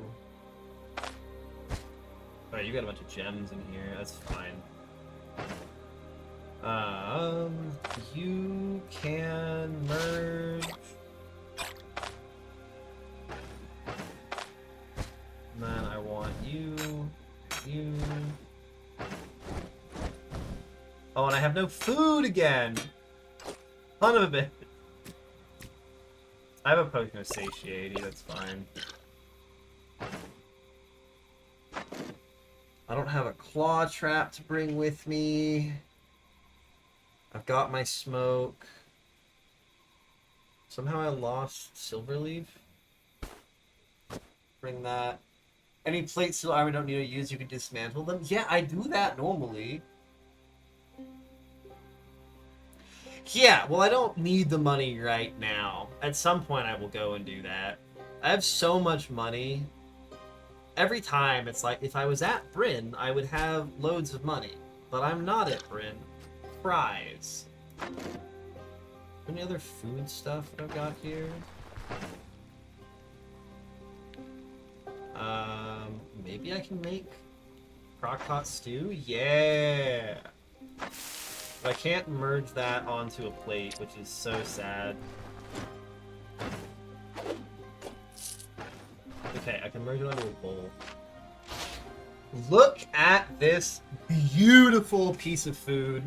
Alright, you got a bunch of gems in here. That's fine. You can merge... and then I want you... oh, and I have no food again! Son of a bitch. I have a potion of satiety, that's fine. I don't have a claw trap to bring with me. I've got my smoke. Somehow I lost Silverleaf. Bring that. Any plates still armor don't need to use, you can dismantle them. Yeah, I do that normally. Yeah, well, I don't need the money right now. At some point, I will go and do that. I have so much money. Every time, it's like, if I was at Bryn, I would have loads of money. But I'm not at Bryn. Fries. Any other food stuff that I've got here? Maybe I can make crockpot stew? Yeah! But I can't merge that onto a plate, which is so sad. Okay, I can merge it onto a bowl. Look at this beautiful piece of food.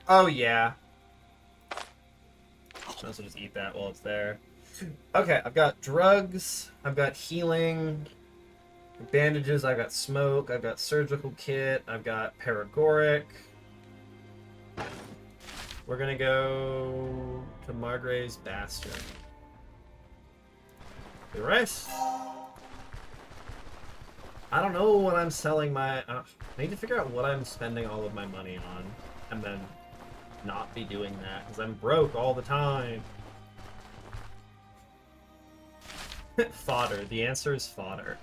Oh yeah. Might as well just eat that while it's there. Okay, I've got drugs, I've got healing, bandages, I've got smoke, I've got surgical kit, I've got paregoric. We're gonna go to Margrave's Bastion. The rest. I don't know what I'm selling my... I need to figure out what I'm spending all of my money on. And then not be doing that, because I'm broke all the time. Fodder. The answer is fodder.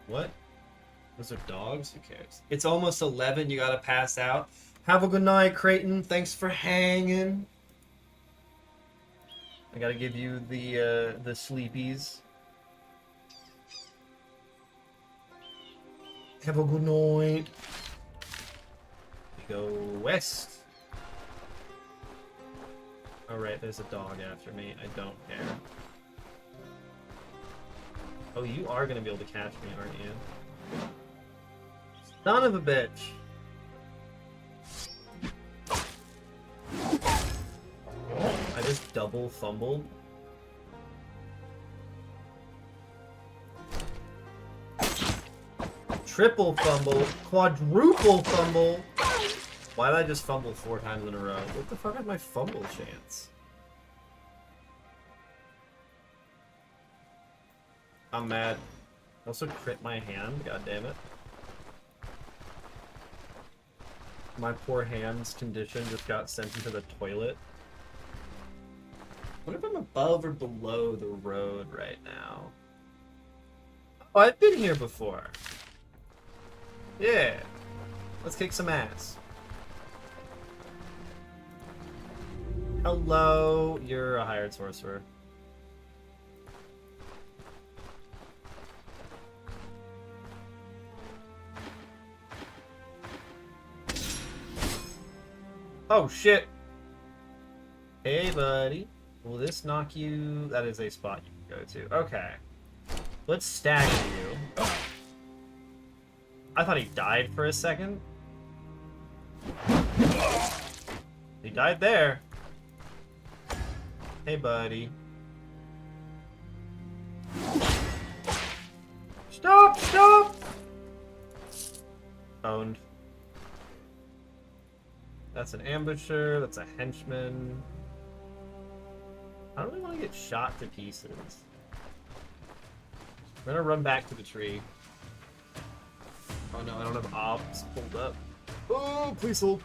What? Those are dogs? Who cares? It's almost 11. You gotta pass out. Have a good night, Creighton. Thanks for hanging. I gotta give you the sleepies. Have a good night. We go west. Alright, there's a dog after me. I don't care. Oh, you are gonna be able to catch me, aren't you? Son of a bitch! I just double fumbled. Triple fumble, quadruple fumble. Why did I just fumble 4 times in a row? What the fuck is my fumble chance? I'm mad. Also crit my hand, god damn it. My poor hand's condition just got sent into the toilet. What if I'm above or below the road right now? Oh, I've been here before. Yeah. Let's kick some ass. Hello, you're a hired sorcerer. Oh shit! Hey buddy. Will this knock you? That is a spot you can go to. Okay. Let's stagger you. I thought he died for a second. He died there. Hey buddy. Stop! Stop! Owned. That's an ambusher. That's a henchman. I don't really want to get shot to pieces. I'm gonna run back to the tree. Oh no, I don't have ops pulled up. Oh, please hold.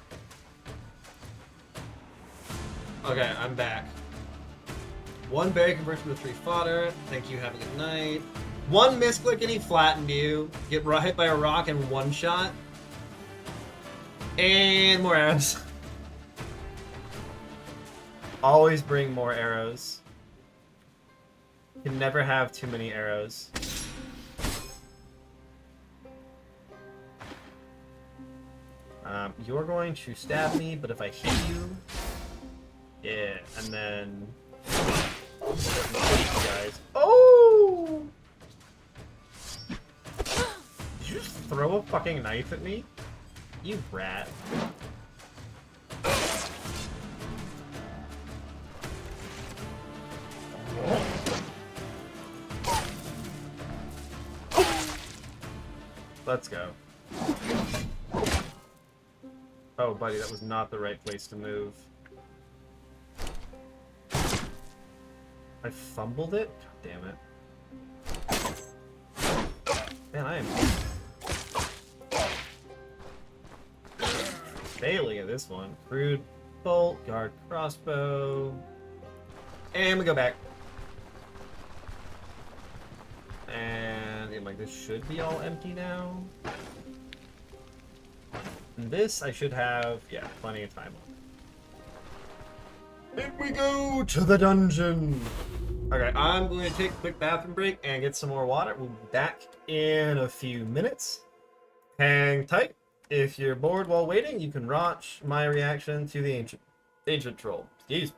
Okay, I'm back. One berry converts into 3 fodder. Thank you, have a good night. One misclick and he flattened you. Get hit by a rock in 1 shot. And more arrows. Always bring more arrows. You can never have too many arrows. You're going to stab me, but if I hit you... Yeah, and then... You guys. Oh! Did you just throw a fucking knife at me? You rat. Let's go. Oh, buddy, that was not the right place to move. I fumbled it? God damn it. Man, I am failing at this one. Crude bolt, guard crossbow. And we go back. And like this should be all empty now. And this I should have, yeah, plenty of time on. Here we go to the dungeon. Okay, I'm going to take a quick bathroom break and get some more water. We'll be back in a few minutes. Hang tight. If you're bored while waiting, you can watch my reaction to the ancient troll. Excuse me.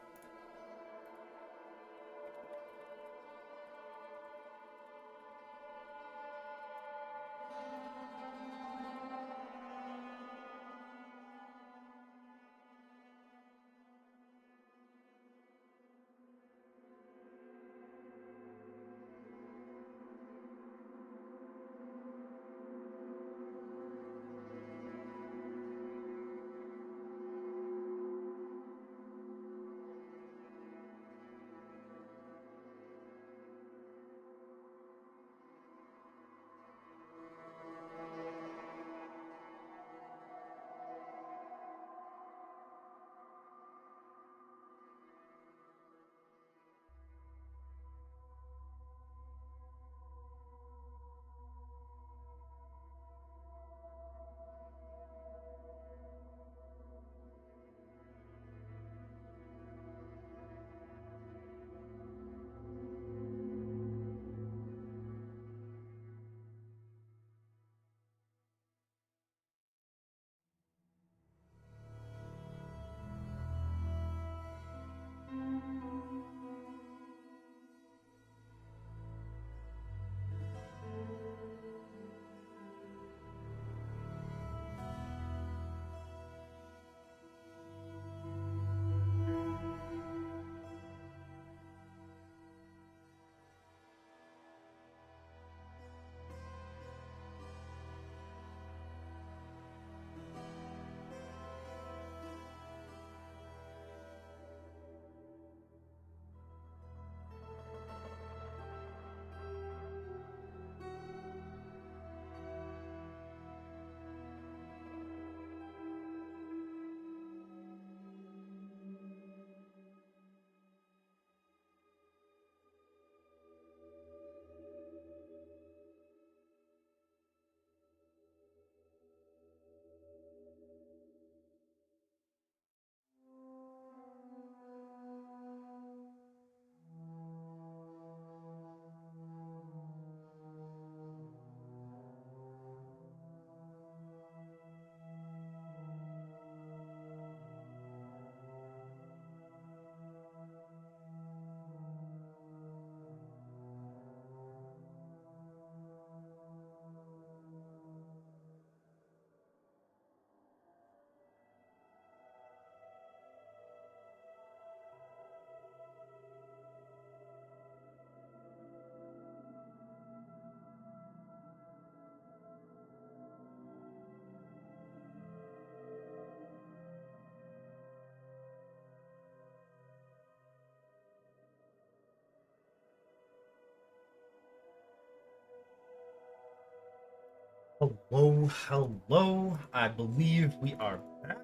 Hello, hello. I believe we are back.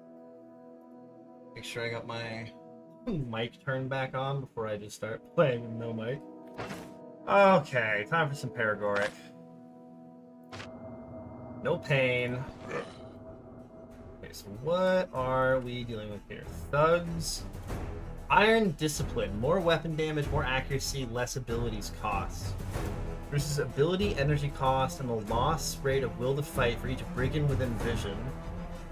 Make sure I got my mic turned back on before I just start playing with no mic. Okay, time for some Paragoric. No pain. Okay, so what are we dealing with here? Thugs. Iron Discipline. More weapon damage, more accuracy, less abilities cost. Versus ability, energy cost, and the loss rate of will to fight for each brigand within vision.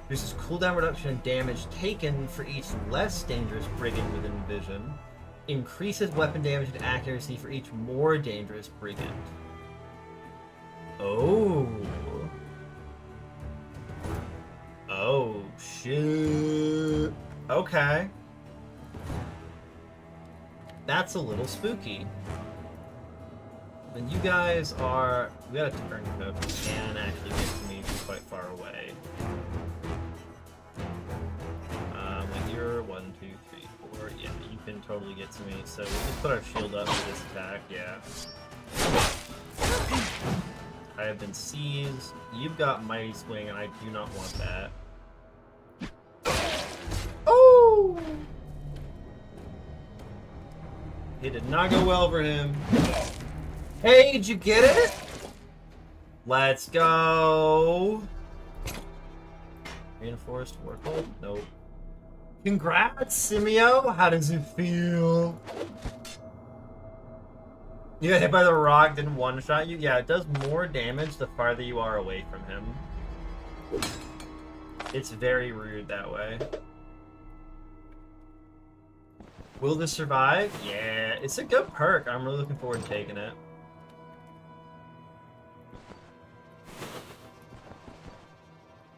Versus cooldown reduction and damage taken for each less dangerous brigand within vision. Increases weapon damage and accuracy for each more dangerous brigand. Oh. Oh, shit. Okay. That's a little spooky. And you guys are... We got a turncoat who can actually get to me from quite far away. Like you're 1, 2, 3, 4. Yeah, you can totally get to me. So we'll just put our shield up for this attack. Yeah. I have been seized. You've got Mighty Swing, and I do not want that. Oh! It did not go well for him. Hey, did you get it? Let's go. Reinforced work hold? Nope. Congrats, Simio. How does it feel? You got hit by the rock, didn't one-shot you? Yeah, it does more damage the farther you are away from him. It's very rude that way. Will this survive? Yeah, it's a good perk. I'm really looking forward to taking it.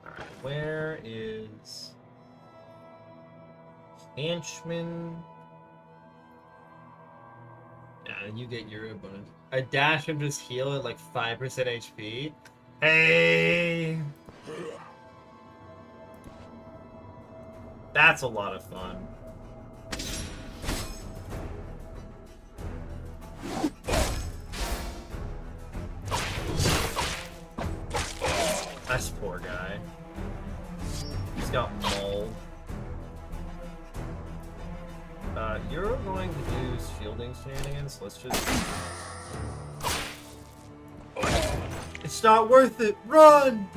Alright, where is... Henchman? Yeah, and you get your bonus. A dash and just heal at like 5% HP. Hey! That's a lot of fun. This poor guy. He's got mold. You're going to do shielding shenanigans. Let's just... It's not worth it! Run!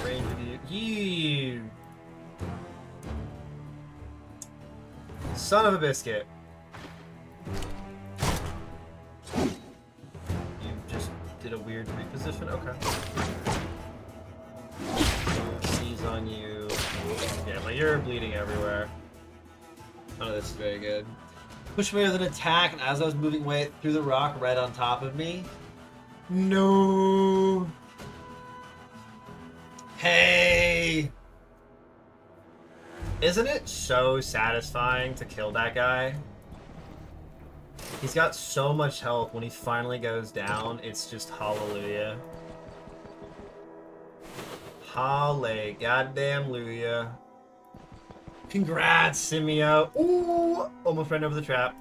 Range of you. Son of a biscuit. Did a weird reposition? Okay. Seize on you. Yeah, but you're bleeding everywhere. None of this is very good. Push me with an attack, and as I was moving away through the rock right on top of me. No. Hey. Isn't it so satisfying to kill that guy? He's got so much health. When he finally goes down, it's just hallelujah. Halle goddamn luya. Congrats, Simio. Ooh! Almost ran over the trap.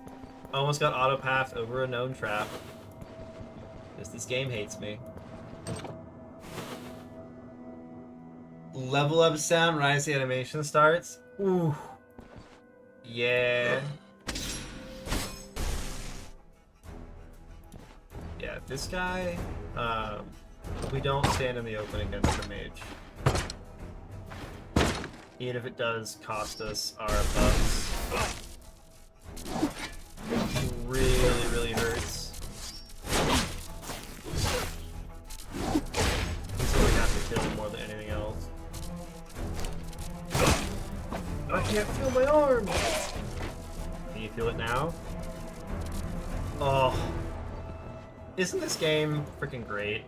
Almost got autopathed over a known trap. Because this game hates me. Level up sound, right as the animation starts. Ooh. Yeah. Yeah, this guy, we don't stand in the open against the mage. Even if it does cost us our buffs. It really, really hurts. So we have to kill him more than anything else. I can't feel my arm! Can you feel it now? Oh. Isn't this game freaking great?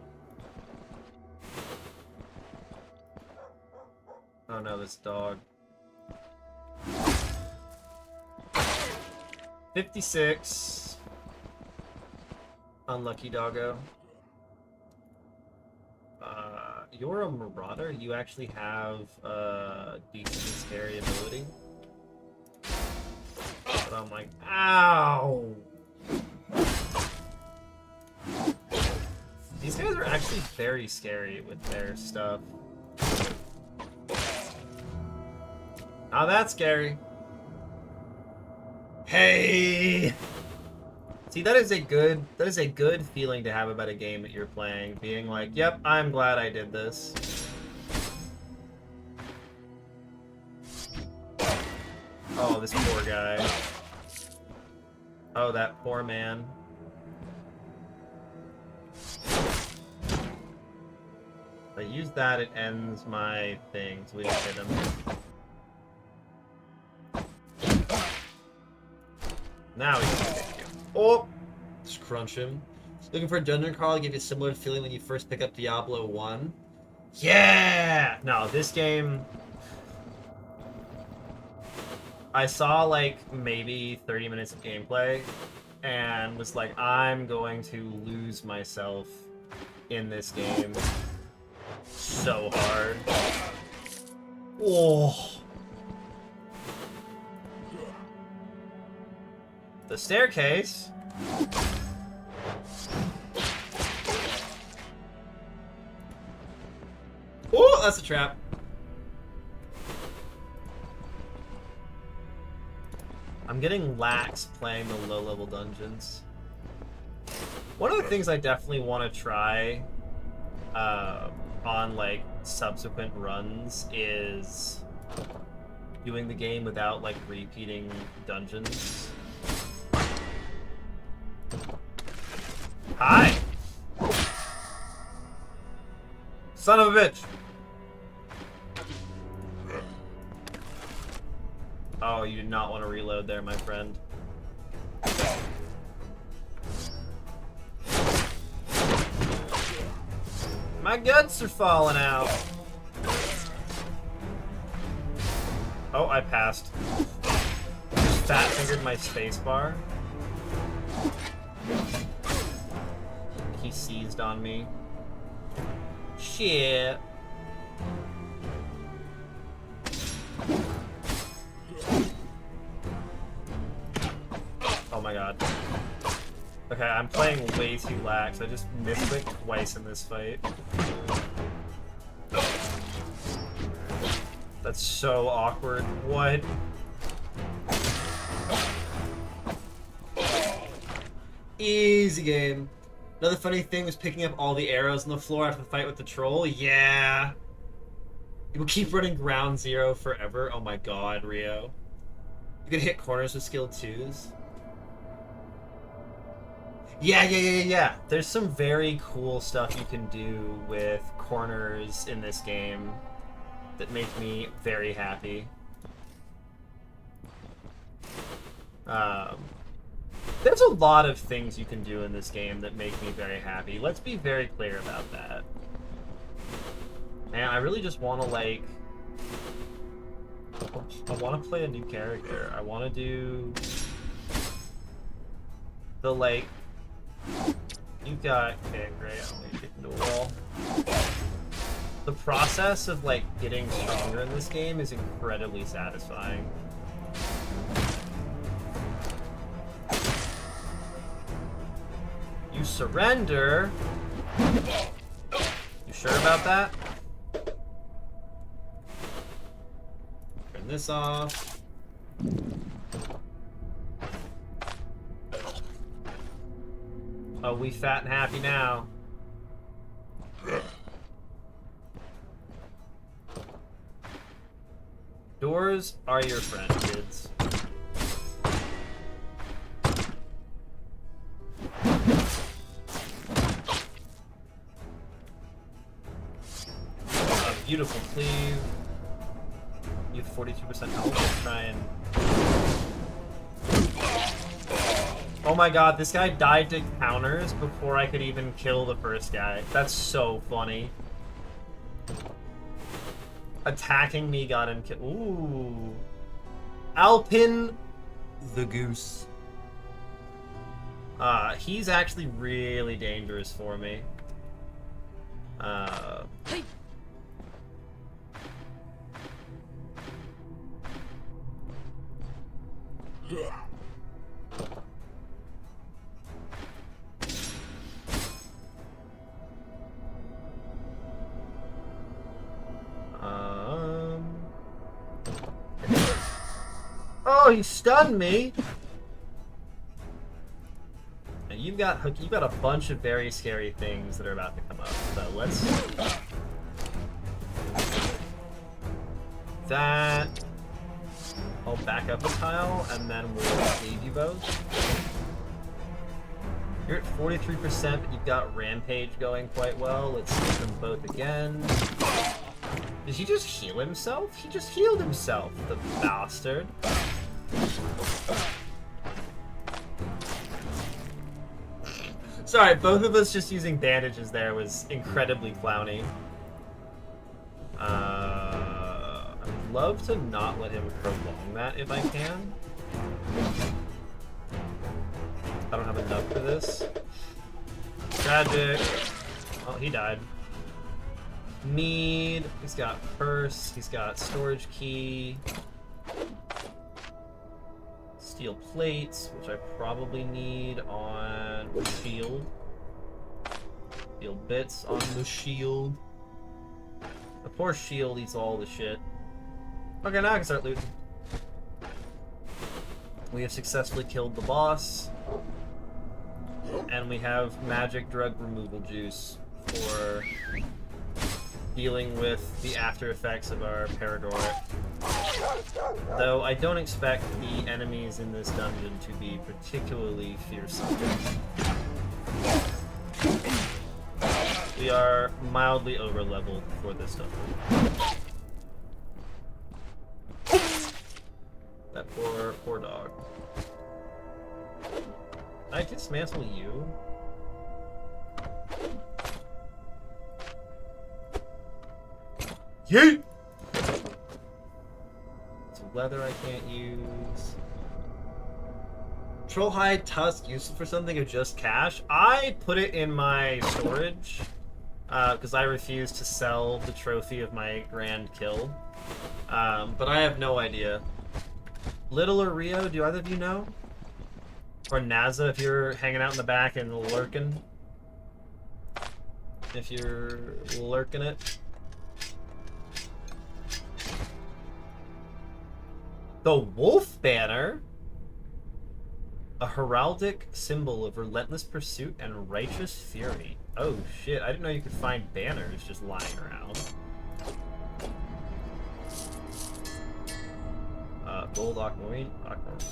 Oh no, this dog. 56. Unlucky doggo. You're a marauder. You actually have decent scary ability. But I'm like, ow! These guys are actually actually very scary with their stuff. Not that scary. Hey! See, that is a good feeling to have about a game that you're playing. Being like, yep, I'm glad I did this. Oh, this poor guy. Oh, that poor man. If I use that, it ends my thing, so we just hit him. Now we can kick you. Oh! Just crunch him. Looking for a dungeon crawl, give you a similar feeling when you first pick up Diablo 1. Yeah! No, this game... I saw, like, maybe 30 minutes of gameplay, and was like, I'm going to lose myself in this game so hard. Oh! The staircase. Oh, that's a trap. I'm getting lax playing the low-level dungeons. One of the things I definitely want to try on like subsequent runs is doing the game without like repeating dungeons. Hi! Son of a bitch! Oh, you did not want to reload there, my friend. My guts are falling out. Oh, I passed. Just fat-fingered my spacebar. He seized on me. Shit. Oh my god. Okay, I'm playing way too lax. I just misclicked twice in this fight. That's so awkward. What? Easy game. Another funny thing was picking up all the arrows on the floor after the fight with the troll. Yeah. You will keep running ground zero forever. Oh my god, Rio. You can hit corners with skill 2s. Yeah. There's some very cool stuff you can do with corners in this game that make me very happy. There's a lot of things you can do in this game that make me very happy. Let's be very clear about that. Man, I really just want to, like... I want to play a new character. I want to do... the, like... You got... Okay, great. I'm gonna kick into a wall. The process of, like, getting stronger in this game is incredibly satisfying. You surrender? You sure about that? Turn this off. Oh, we fat and happy now. Doors are your friend, kids. Beautiful cleave. You have 42% health. Let's try and... Oh my god, this guy died to counters before I could even kill the first guy. That's so funny. Attacking me got him killed. Ooh. Alpin the Goose. He's actually really dangerous for me. Hey. Oh, he stunned me! And you've got a bunch of very scary things that are about to come up. So let's that. I'll back up a tile and then we'll leave you both. You're at 43%, but you've got Rampage going quite well. Let's hit them both again. Did he just heal himself? He just healed himself, the bastard. Sorry, both of us just using bandages there was incredibly clowny. I'd love to not let him prolong that if I can. I don't have enough for this. Tragic. Oh, he died. Need. He's got purse. He's got storage key. Steel plates, which I probably need on the shield. Steel bits on the shield. The poor shield eats all the shit. Okay, now I can start looting. We have successfully killed the boss. And we have magic drug removal juice for dealing with the after effects of our Paradoric. Though I don't expect the enemies in this dungeon to be particularly fearsome. We are mildly over-leveled for this dungeon. That poor dog. Can I dismantle you? Yeet! It's leather I can't use. Trollhide tusk useful for something or just cash? I put it in my storage because I refuse to sell the trophy of my grand kill. But I have no idea. Little or Rio, do either of you know? Or Naza if you're hanging out in the back and lurking. If you're lurking it. The Wolf Banner? A heraldic symbol of relentless pursuit and righteous fury. Oh shit, I didn't know you could find banners just lying around. Gold aquamarine.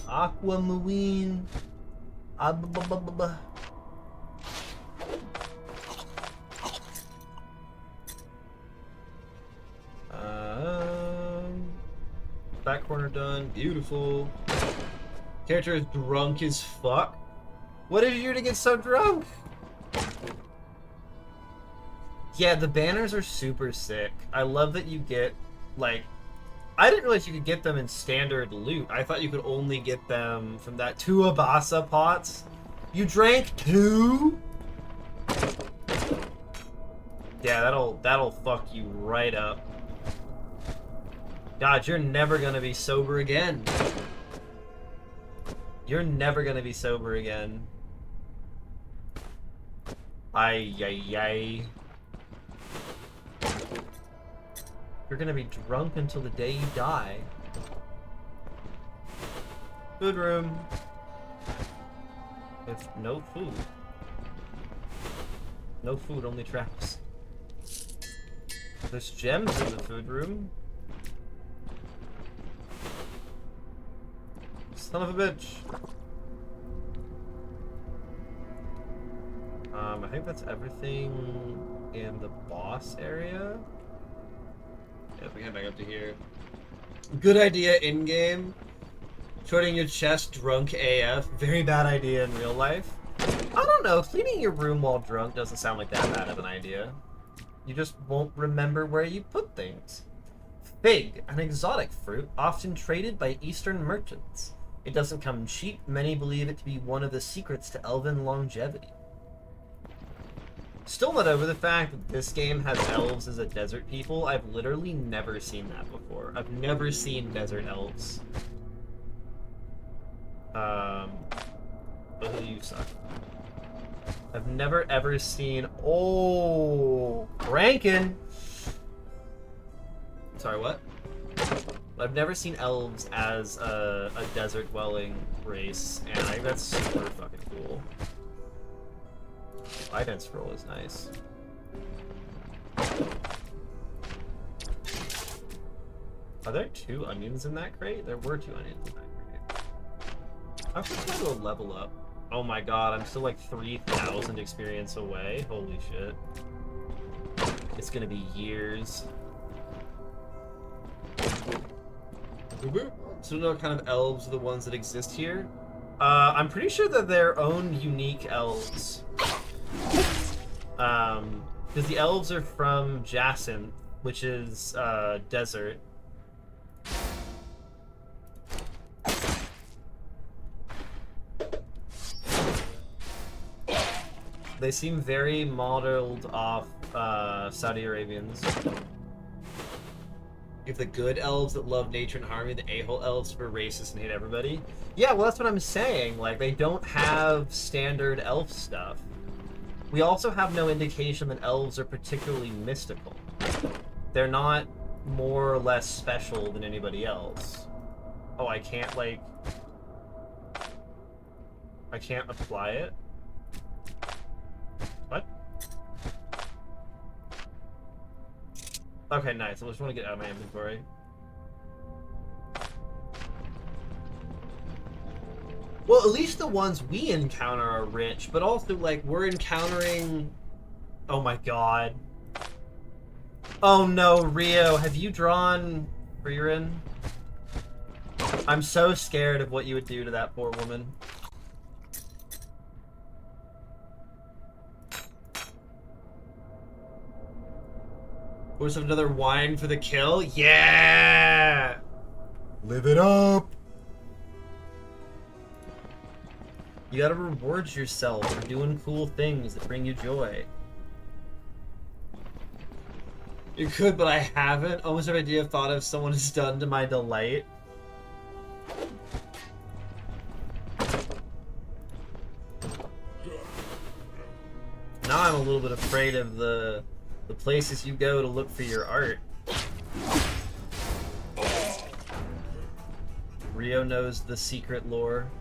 Aquamarine. Back corner done. Beautiful. Character is drunk as fuck. What did you do to get so drunk? Yeah, the banners are super sick. I love that you get, like... I didn't realize you could get them in standard loot. I thought you could only get them from that 2 Abasa pots. You drank 2? Yeah, that'll fuck you right up. God, you're never gonna be sober again. You're never gonna be sober again. Ay, ay, ay. You're gonna be drunk until the day you die. Food room. With no food. No food, only traps. There's gems in the food room. Son of a bitch. I think that's everything in the boss area. Yeah, if we head back up to here. Good idea in-game. Shorting your chest drunk AF. Very bad idea in real life. I don't know, cleaning your room while drunk doesn't sound like that bad of an idea. You just won't remember where you put things. Fig, an exotic fruit often traded by Eastern merchants. It doesn't come cheap. Many believe it to be one of the secrets to elven longevity. Still not over the fact that this game has elves as a desert people. I've literally never seen that before. I've never seen desert elves. Both of you suck. I've never ever seen... Oh! Rankin! Sorry, what? I've never seen elves as a desert-dwelling race, and I think that's super fucking cool. Ident scroll is nice. Are there 2 onions in that crate? There were 2 onions in that crate. I'm just trying to level up. Oh my god, I'm still like 3,000 experience away. Holy shit. It's gonna be years. So know what kind of elves are the ones that exist here? I'm pretty sure that they're own unique elves. Because the elves are from Jacinth, which is desert. They seem very modeled off Saudi Arabians. If the good elves that love nature and harmony, the a-hole elves who are racist and hate everybody. Yeah, well, that's what I'm saying. Like, they don't have standard elf stuff. We also have no indication that elves are particularly mystical. They're not more or less special than anybody else. Oh, I can't, like... I can't apply it? What? Okay, nice. I just want to get out of my inventory. Well, at least the ones we encounter are rich, but also, like, we're encountering... Oh my god. Oh no, Rio, have you drawn Frieren? I'm so scared of what you would do to that poor woman. Where's another wine for the kill? Yeah! Live it up! You gotta reward yourself for doing cool things that bring you joy. You could, but I haven't. Almost every idea I've thought of someone has done to my delight. Now I'm a little bit afraid of the places you go to look for your art. Rio knows the secret lore.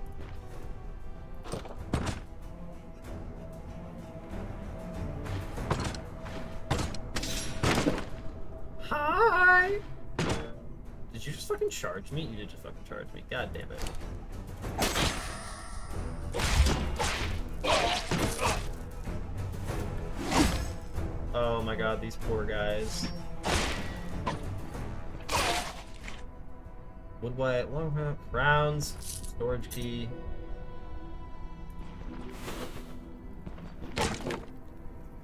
Hi! Did you just fucking charge me? You did just fucking charge me. God damn it. Oh my god, these poor guys. Wood white, long hat, rounds, storage key.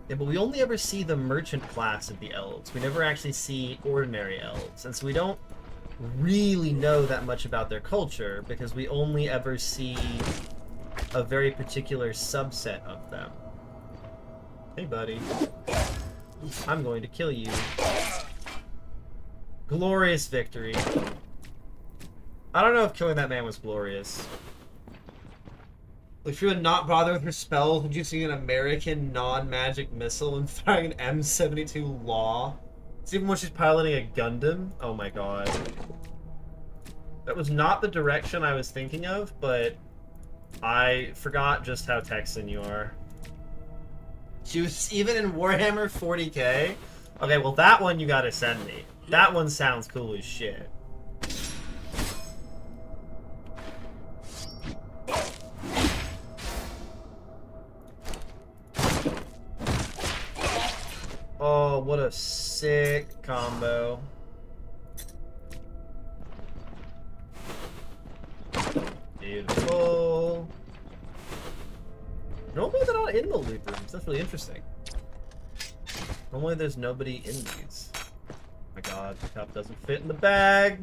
Yeah, but we only ever see the merchant class of the elves. We never actually see ordinary elves. And so we don't really know that much about their culture because we only ever see a very particular subset of them. Hey, buddy. I'm going to kill you. Glorious victory. I don't know if killing that man was glorious. If you would not bother with her spells, would you see an American non-magic missile and firing an M72 Law? It's even when she's piloting a Gundam? Oh my god. That was not the direction I was thinking of, but I forgot just how Texan you are. She was even in Warhammer 40k? Okay, well that one you gotta send me. That one sounds cool as shit. Oh, what a sick combo. Beautiful. Normally they're not in the loot rooms. That's really interesting. Normally there's nobody in these. Oh my god, the cup doesn't fit in the bag.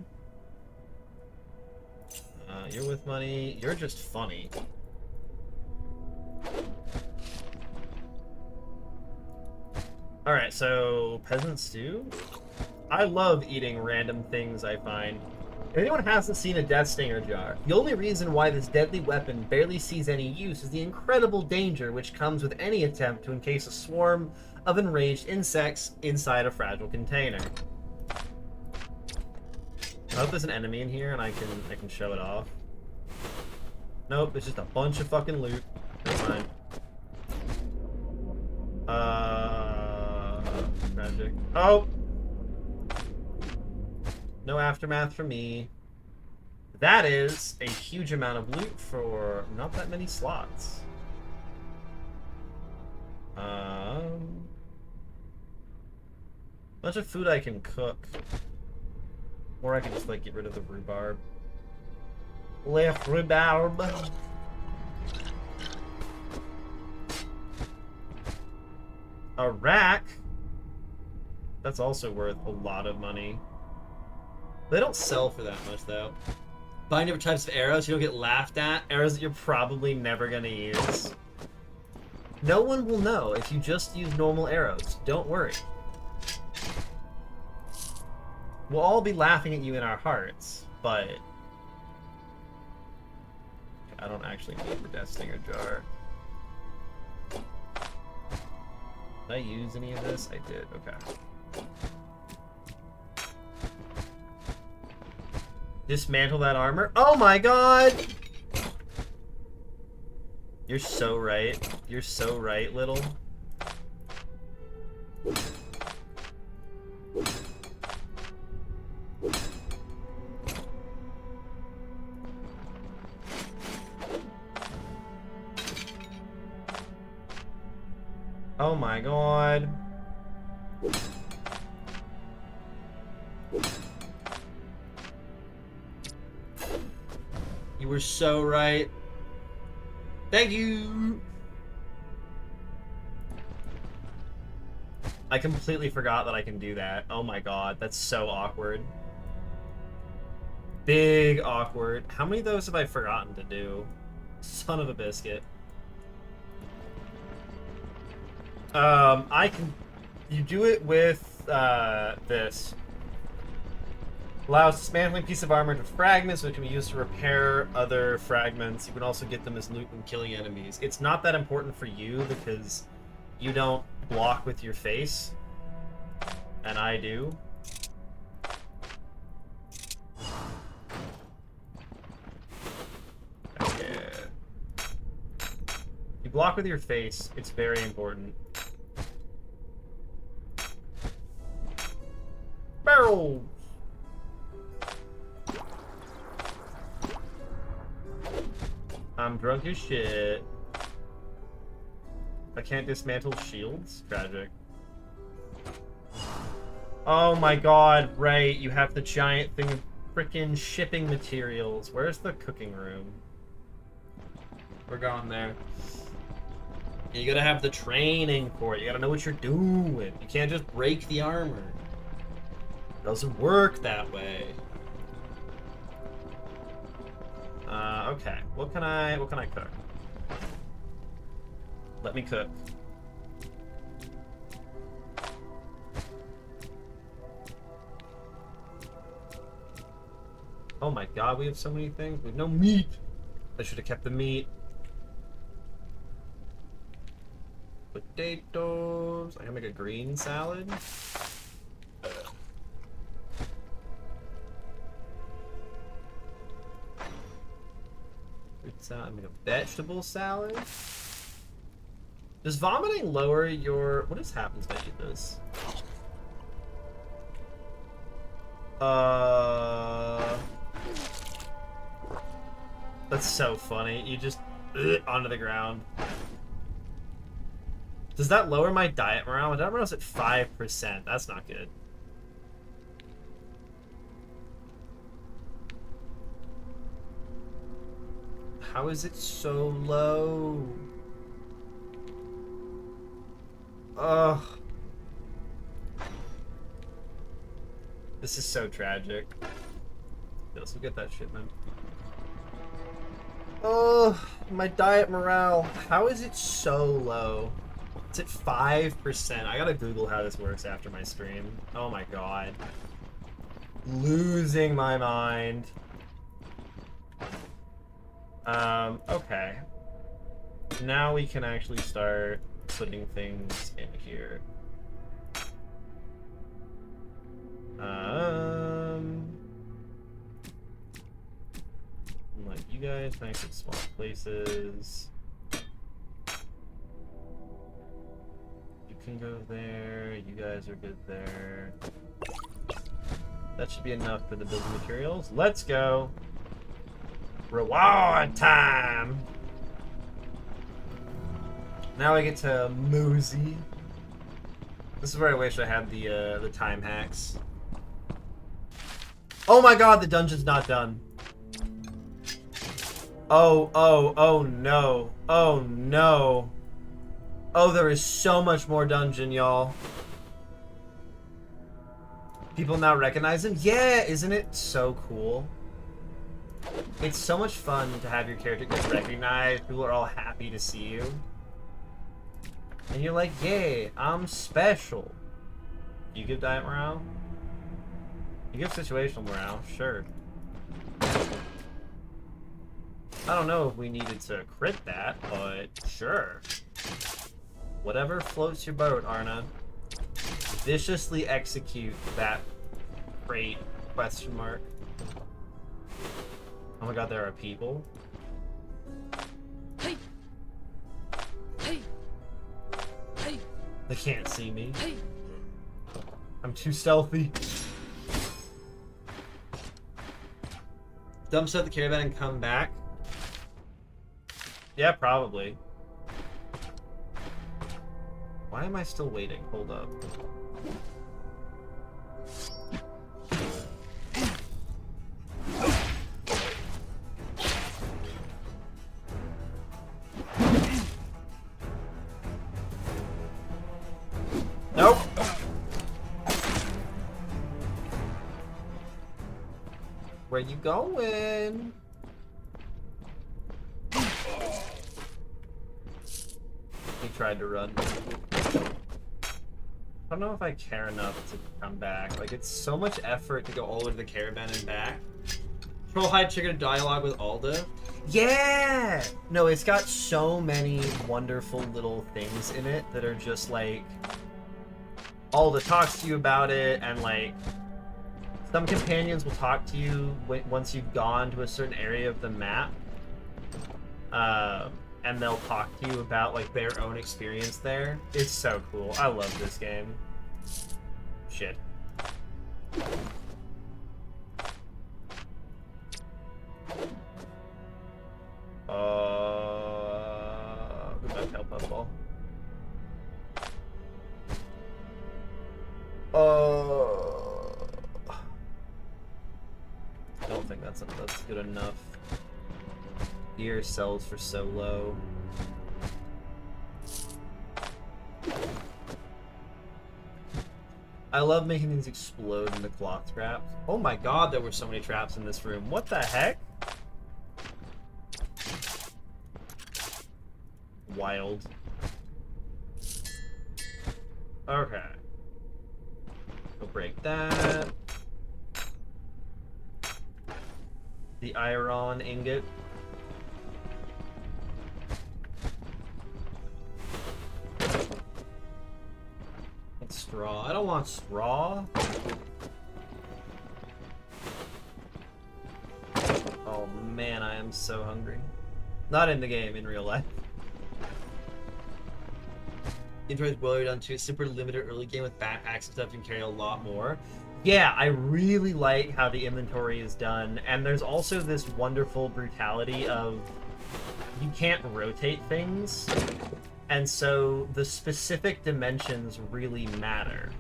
You're with money. You're just funny. Alright, so peasant stew? I love eating random things I find. If anyone hasn't seen a Death Stinger jar, the only reason why this deadly weapon barely sees any use is the incredible danger which comes with any attempt to encase a swarm of enraged insects inside a fragile container. I hope there's an enemy in here and I can show it off. Nope, it's just a bunch of fucking loot. Never mind. Tragic. Oh! No aftermath for me. That is a huge amount of loot for not that many slots. Bunch of food I can cook. Or I can just, like, get rid of the rhubarb. Left rhubarb. A rack? That's also worth a lot of money. They don't sell for that much, though. Buying different types of arrows, you don't get laughed at. Arrows that you're probably never gonna use. No one will know if you just use normal arrows. Don't worry. We'll all be laughing at you in our hearts, but... I don't actually need the Death Stinger jar. Did I use any of this? I did, okay. Dismantle that armor. Oh my god! You're so right. You're so right, little. Oh my god. You were so right. Thank you! I completely forgot that I can do that. Oh my god, that's so awkward. Big awkward. How many of those have I forgotten to do? Son of a biscuit. You do it with, this. Allows dismantling piece of armor to fragments, which can be used to repair other fragments. You can also get them as loot when killing enemies. It's not that important for you because you don't block with your face, and I do. Okay. You block with your face, it's very important. Barrel! I'm drunk as shit. I can't dismantle shields? Tragic. Oh my god, right. You have the giant thing of frickin' shipping materials. Where's the cooking room? We're going there. You gotta have the training for it. You gotta know what you're doing. You can't just break the armor. It doesn't work that way. Okay. What can I cook? Let me cook. Oh my god, we have so many things. We have no meat. I should have kept the meat. Potatoes. I can make a green salad. I make a vegetable salad. Does vomiting lower your... What happens when I eat this? That's so funny. You just... onto the ground. Does that lower my diet morale? My diet morale is at 5%. That's not good. How is it so low? Ugh. This is so tragic. Let's get that shit, man. Oh, my diet morale. How is it so low? It's at 5%. I gotta Google how this works after my stream. Oh my god. Losing my mind. Okay. Now we can actually start putting things in here. And like you guys nice and small places. You can go there. You guys are good there. That should be enough for the building materials. Let's go. Reward time. Now I get to mosey. This is where I wish I had the time hacks. Oh my god, the dungeon's not done. Oh no. Oh no. Oh, there is so much more dungeon, y'all. People now recognize him? Yeah, isn't it so cool? It's so much fun to have your character get recognized. People are all happy to see you. And you're like, yay, I'm special. You give diet morale? You give situational morale, sure. I don't know if we needed to crit that, but sure. Whatever floats your boat, Arna. Viciously execute that crate, question mark. Oh my god, there are people. Hey. Hey. Hey. They can't see me. Hey. I'm too stealthy. Dump set the caravan and come back? Yeah, probably. Why am I still waiting? Hold up. Nope. Where you going? He tried to run. I don't know if I care enough to come back. Like, it's so much effort to go all the way to the caravan and back. Trollhide triggered dialogue with Alda. Yeah! No, it's got so many wonderful little things in it that are just like... Alda talks to you about it, and like... Some companions will talk to you once you've gone to a certain area of the map. And they'll talk to you about like their own experience there. It's so cool. I love this game. Shit. Goodbye, Pale Puffball. I don't think that's good enough. Gear sells for so low. I love making things explode into cloth scraps. Oh my god, there were so many traps in this room. What the heck? Wild. Okay. We'll break that. The iron ingot. Straw. I don't want straw. Oh man, I am so hungry. Not in the game, in real life. Enjoyed Willard on 2. Super limited early game with backpacks and stuff. You can carry a lot more. Yeah, I really like how the inventory is done, and there's also this wonderful brutality of you can't rotate things. And so the specific dimensions really matter.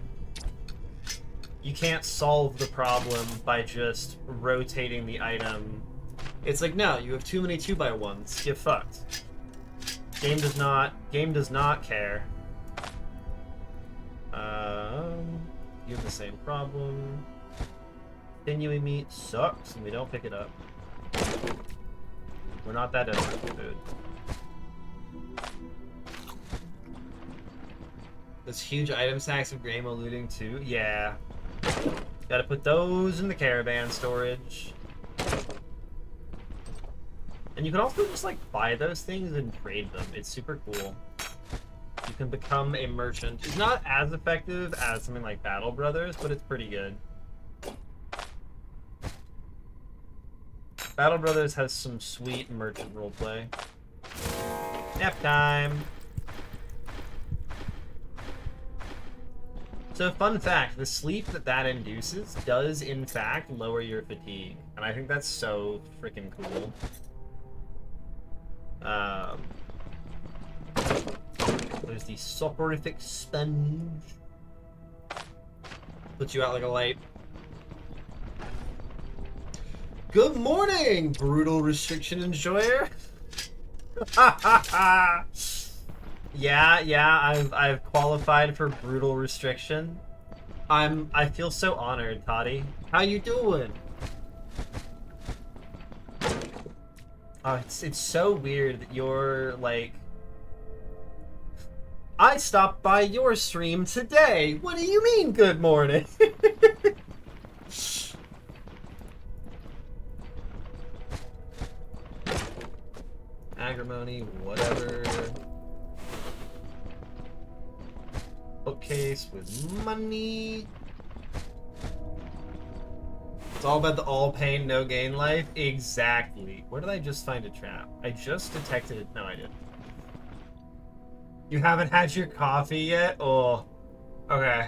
You can't solve the problem by just rotating the item. It's like, no, you have too many 2x1s. Get fucked. Game does not care. You have the same problem. Sinewy meat sucks and we don't pick it up. We're not that desperate for food. Those huge item sacks of Graham alluding to? Yeah. Gotta put those in the caravan storage. And you can also just like buy those things and trade them. It's super cool. You can become a merchant. It's not as effective as something like Battle Brothers, but it's pretty good. Battle Brothers has some sweet merchant roleplay. Nap time. So, fun fact, the sleep that induces does, in fact, lower your fatigue. And I think that's so freaking cool. There's the soporific sponge. Puts you out like a light. Good morning, brutal restriction enjoyer. Yeah, I've qualified for brutal restriction. I feel so honored, Toddy. How you doing? Oh, it's so weird that you're like, I stopped by your stream today. What do you mean, good morning? Agrimony, whatever. Bookcase with money. It's all about the all pain, no gain life. Exactly. Where did I just find a trap? I just detected it. No, I didn't. You haven't had your coffee yet? Oh, okay.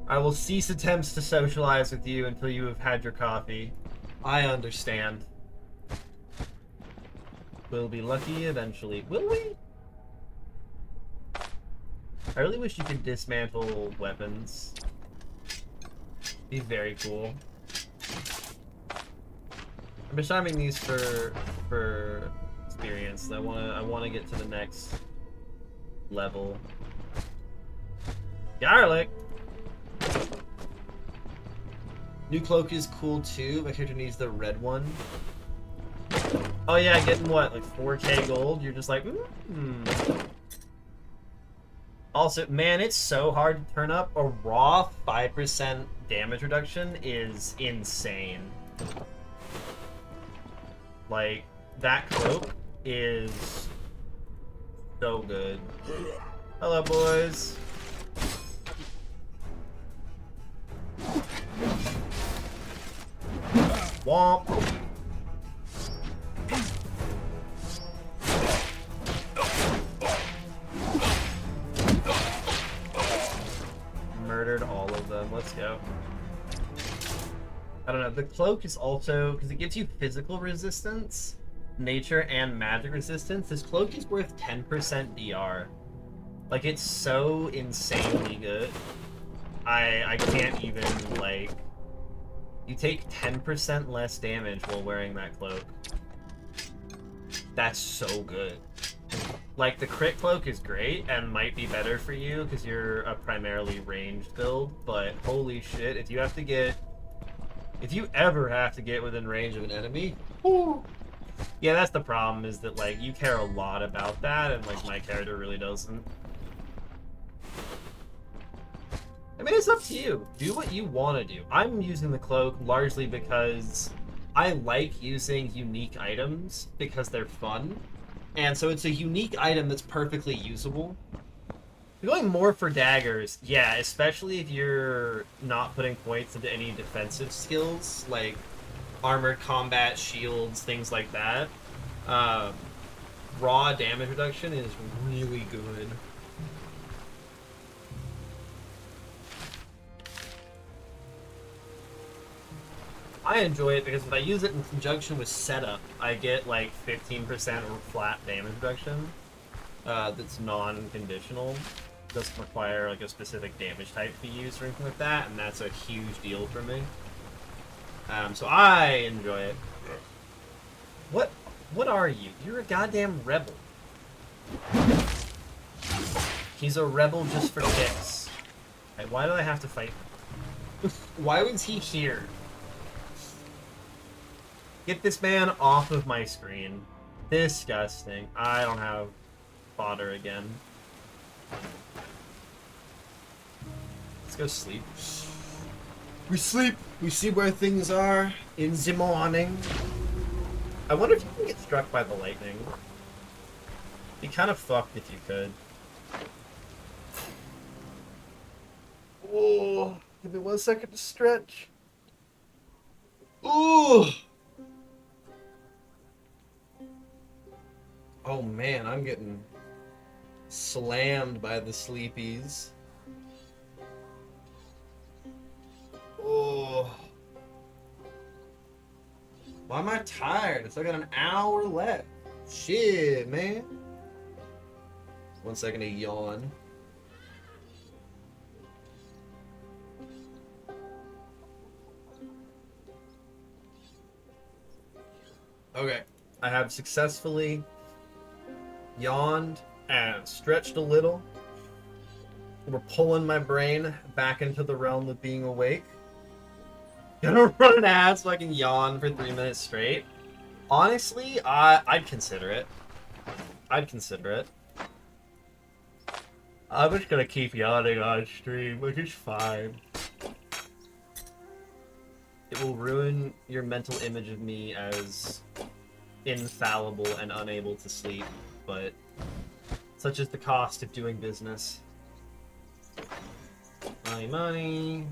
I will cease attempts to socialize with you until you have had your coffee. I understand. We'll be lucky eventually. Will we? I really wish you could dismantle weapons. Be very cool. I'm just timing these for experience. I wanna get to the next level. Garlic. New cloak is cool too. My character needs the red one. Oh yeah, getting what, like 4K gold? You're just like, Also, man, it's so hard to turn up. A raw 5% damage reduction is insane. Like, that cloak is so good. Hello, boys. Womp. Murdered all of them. Let's go. I don't know. The cloak is also, because it gives you physical resistance, nature, and magic resistance. This cloak is worth 10% DR. Like, it's so insanely good. I can't even, like... You take 10% less damage while wearing that cloak. That's so good. Like, the crit cloak is great and might be better for you because you're a primarily ranged build, but holy shit, if you ever have to get within range of an enemy, whoo. Yeah, that's the problem, is that, like, you care a lot about that, and, like, my character really doesn't. I mean, it's up to you. Do what you want to do. I'm using the cloak largely because I like using unique items because they're fun. And so it's a unique item that's perfectly usable. You're going more for daggers, yeah, especially if you're not putting points into any defensive skills, like armored combat, shields, things like that. Raw damage reduction is really good. I enjoy it because if I use it in conjunction with setup, I get like 15% flat damage reduction. That's non-conditional. Doesn't require like a specific damage type to be used or anything like that, and that's a huge deal for me. So I enjoy it. What are you? You're a goddamn rebel. He's a rebel just for kicks. Right, why do I have to fight him? Why was he here? Get this man off of my screen. Disgusting. I don't have fodder again. Let's go sleep. We sleep. We see where things are in the morning. I wonder if you can get struck by the lightning. Be kind of fucked if you could. Oh, give me 1 second to stretch. Ooh. Oh man, I'm getting slammed by the sleepies. Oh. Why am I tired? It's like got an hour left. Shit, man. 1 second to yawn. Okay. I have successfully yawned and stretched a little. We're pulling my brain back into the realm of being awake. Gonna run an ad so I can yawn for 3 minutes straight. Honestly, I'd consider it. I'd consider it. I'm just gonna keep yawning on stream, which is fine. It will ruin your mental image of me as infallible and unable to sleep, but such is the cost of doing business. Money, money.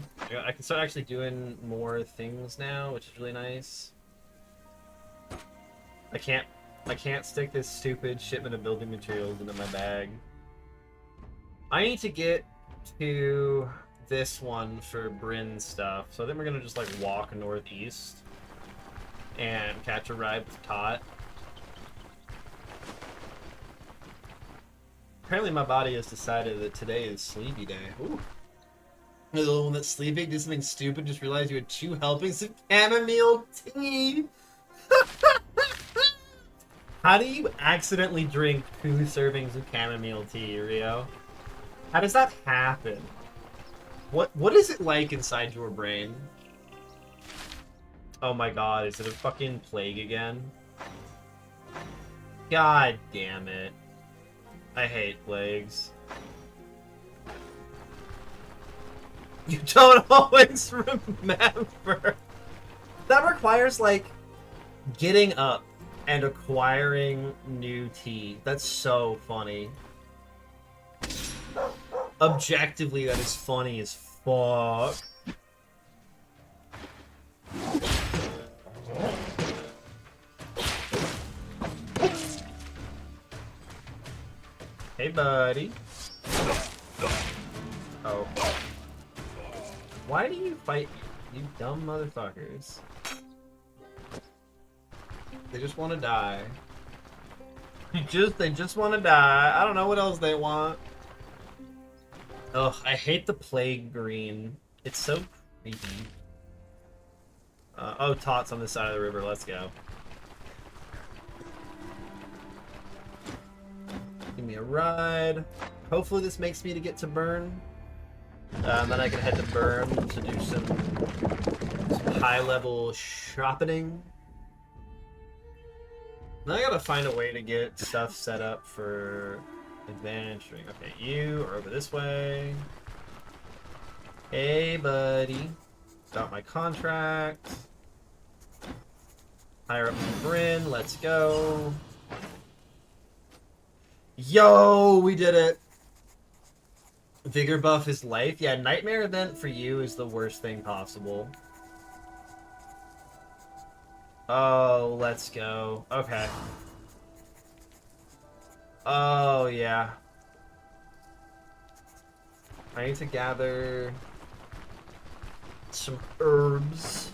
I can start actually doing more things now, which is really nice. I can't stick this stupid shipment of building materials into my bag. I need to get to this one for Bryn stuff, so I think we're gonna just like walk northeast and catch a ride with Tot. Apparently my body has decided that today is sleepy day. Ooh. The little one that's sleeping did something stupid, just realized you had 2 helpings of chamomile tea. How do you accidentally drink 2 servings of chamomile tea, Rio? How does that happen? What is it like inside your brain? Oh my god, is it a fucking plague again? God damn it. I hate plagues. You don't always remember. That requires, like, getting up and acquiring new tea. That's so funny. Objectively, that is funny as fuck. Hey, buddy. Oh. Why do you fight me, you dumb motherfuckers? They just want to die. They just want to die. I don't know what else they want. Ugh, I hate the plague green. It's so creepy. Oh, Tot's on this side of the river. Let's go. Give me a ride. Hopefully this makes me to get to Burn. Then I can head to Burn to do some high-level shopping. Now I gotta find a way to get stuff set up for adventuring. Okay, you are over this way. Hey, buddy. Got my contract. Hire up to Bryn. Let's go. Yo, we did it. Vigor buff is life. Yeah, nightmare event for you is the worst thing possible. Oh, let's go. Okay. Oh, yeah. I need to gather some herbs.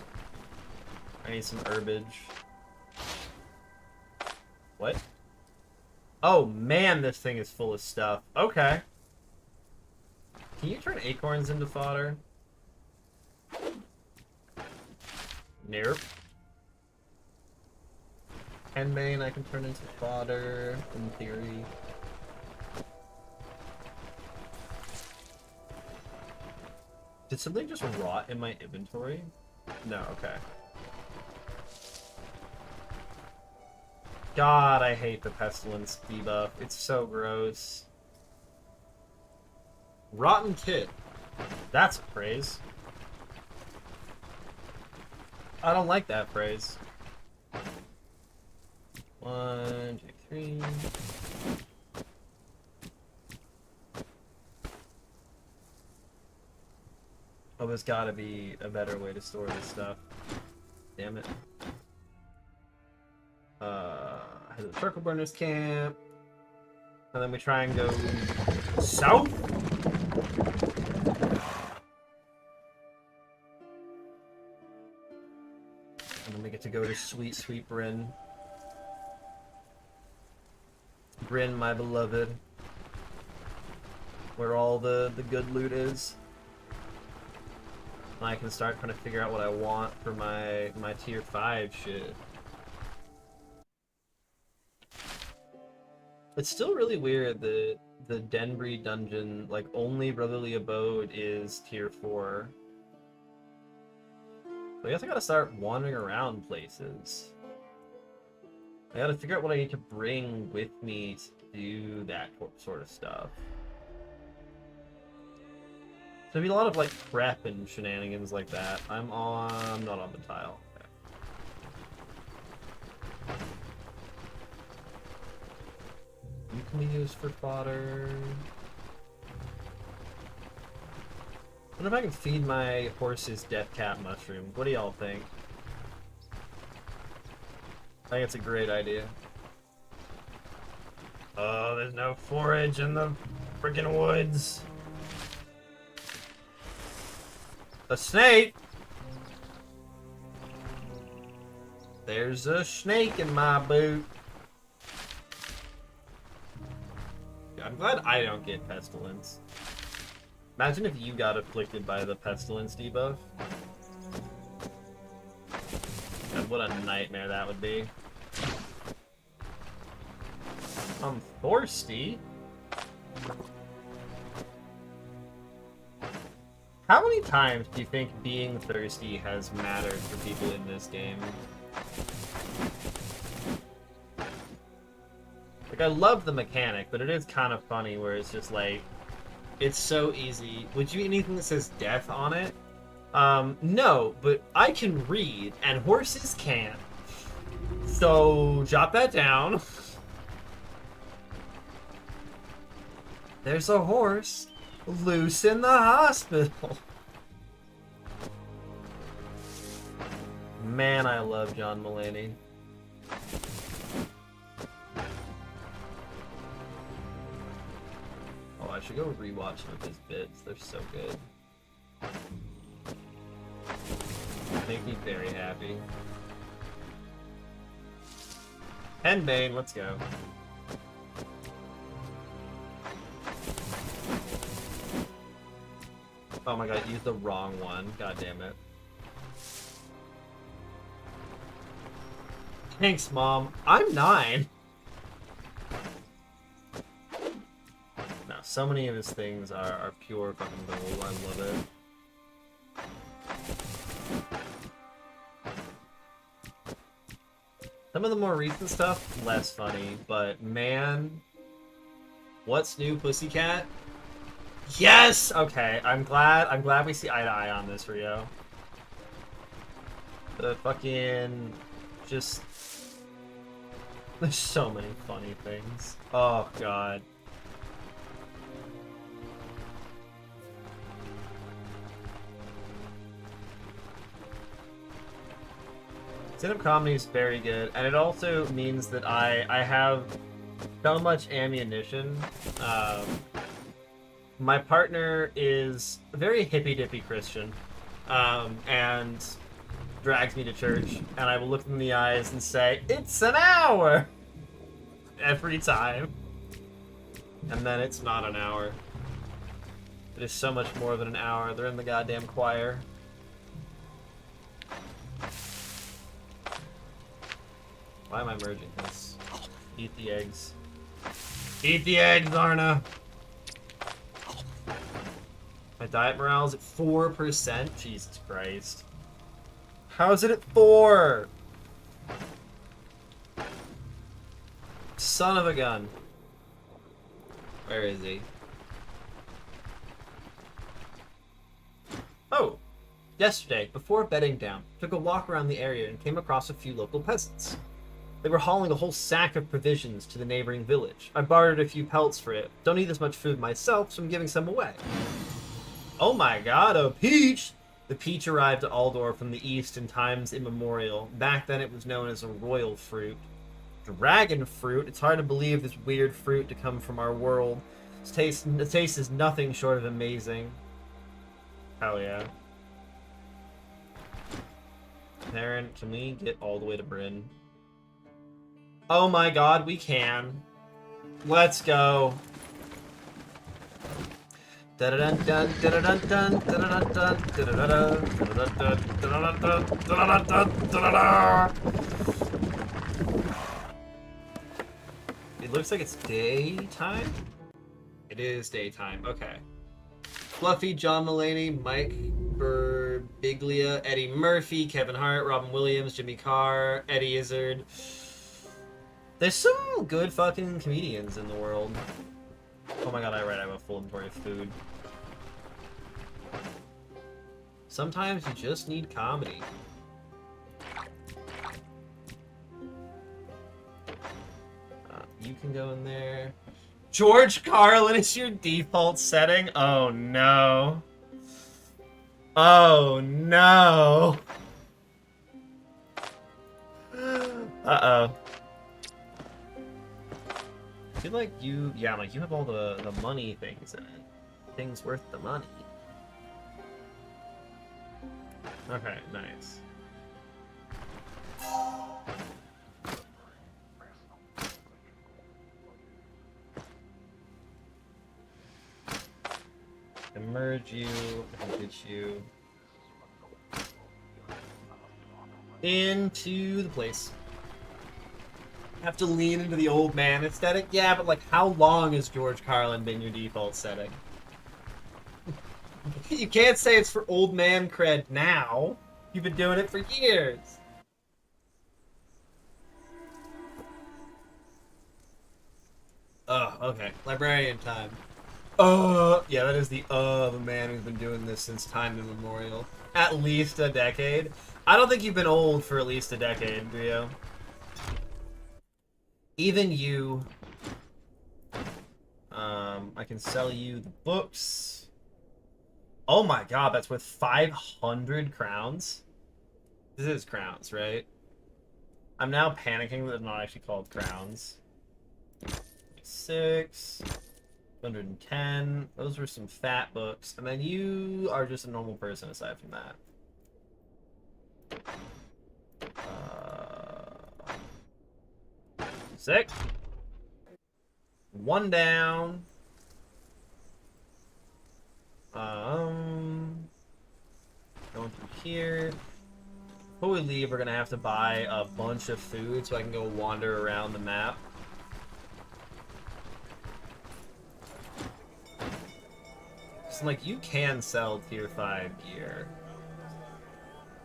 I need some herbage. What? Oh, man, this thing is full of stuff. Okay. Can you turn acorns into fodder? Nope. Henbane I can turn into fodder, in theory. Did something just rot in my inventory? No, okay. God, I hate the pestilence debuff. It's so gross. Rotten kit. That's a phrase. I don't like that phrase. 1, 2, 3. Oh, there's gotta be a better way to store this stuff. Damn it. to the Circle Burners camp. And then we try and go south. And then we get to go to sweet, sweet Bryn. Bryn, my beloved. Where all the good loot is. And I can start trying to figure out what I want for my tier 5 shit. It's still really weird that the Denbury dungeon, like, only Brotherly Abode is tier 4. So I guess I gotta start wandering around places. I gotta figure out what I need to bring with me to do that sort of stuff. So there'll be a lot of, like, prep and shenanigans like that. I'm not on the tile. You can be used for fodder. What if I can feed my horses death cap mushrooms? What do y'all think? I think it's a great idea. Oh, there's no forage in the freaking woods. A snake! There's a snake in my boot. I'm glad I don't get pestilence. Imagine if you got afflicted by the pestilence debuff. God, what a nightmare that would be. I'm thirsty. How many times do you think being thirsty has mattered for people in this game? Like, I love the mechanic, but it is kind of funny where it's just like, it's so easy. Would you eat anything that says death on it? No, but I can read, and horses can't. So, jot that down. There's a horse loose in the hospital. Man, I love John Mulaney. Oh, I should go rewatch some of his bits. They're so good. Make me very happy. Henbane, let's go. Oh my god, I used the wrong one. God damn it. Thanks, Mom. I'm 9. No, so many of his things are pure fucking gold. I love it. Some of the more recent stuff, less funny, but man, what's new, Pussycat? Yes! Okay, I'm glad we see eye to eye on this, Rio. The fucking just there's so many funny things. Oh god. Stand-up comedy is very good, and it also means that I have so much ammunition. My partner is a very hippy-dippy Christian, and drags me to church, and I will look them in the eyes and say, "It's an hour!" Every time. And then it's not an hour. It is so much more than an hour. They're in the goddamn choir. Why am I merging this? Eat the eggs. Eat the eggs, Arna! My diet morale is at 4%? Jesus Christ. How is it at 4? Son of a gun. Where is he? Oh! Yesterday, before bedding down, took a walk around the area and came across a few local peasants. They were hauling a whole sack of provisions to the neighboring village. I bartered a few pelts for it. Don't eat as much food myself, so I'm giving some away. Oh my god, a peach! The peach arrived at Aldor from the east in times immemorial. Back then it was known as a royal fruit. Dragon fruit. It's hard to believe this weird fruit to come from our world. The taste is nothing short of amazing. Hell yeah. Aaron, can we get all the way to Bryn? Oh my god, we can. Let's go. It looks like it's daytime? It is daytime, okay. Fluffy, John Mulaney, Mike Birbiglia, Eddie Murphy, Kevin Hart, Robin Williams, Jimmy Carr, Eddie Izzard. There's some good fucking comedians in the world. Oh my god, I have a full inventory of food. Sometimes you just need comedy. You can go in there. George Carlin is your default setting? Oh no. Oh no. Uh-oh. I feel like you, yeah, like you have all the money things in it. Things worth the money. Okay, nice. Merge you, get you into the place. Have to lean into the old man aesthetic? Yeah, but like how long has George Carlin been your default setting? You can't say it's for old man cred now. You've been doing it for years. Oh, okay. Librarian time. Yeah, that is the man who's been doing this since time immemorial. At least a decade. I don't think you've been old for at least a decade, do you? Even you. I can sell you the books. Oh my god, that's worth 500 crowns? This is crowns, right? I'm now panicking that they're not actually called crowns. 6... 110. Those were some fat books. And then you are just a normal person aside from that. 6. 1 down. Going through here. Before we leave, we're gonna have to buy a bunch of food so I can go wander around the map. Like, you can sell tier 5 gear.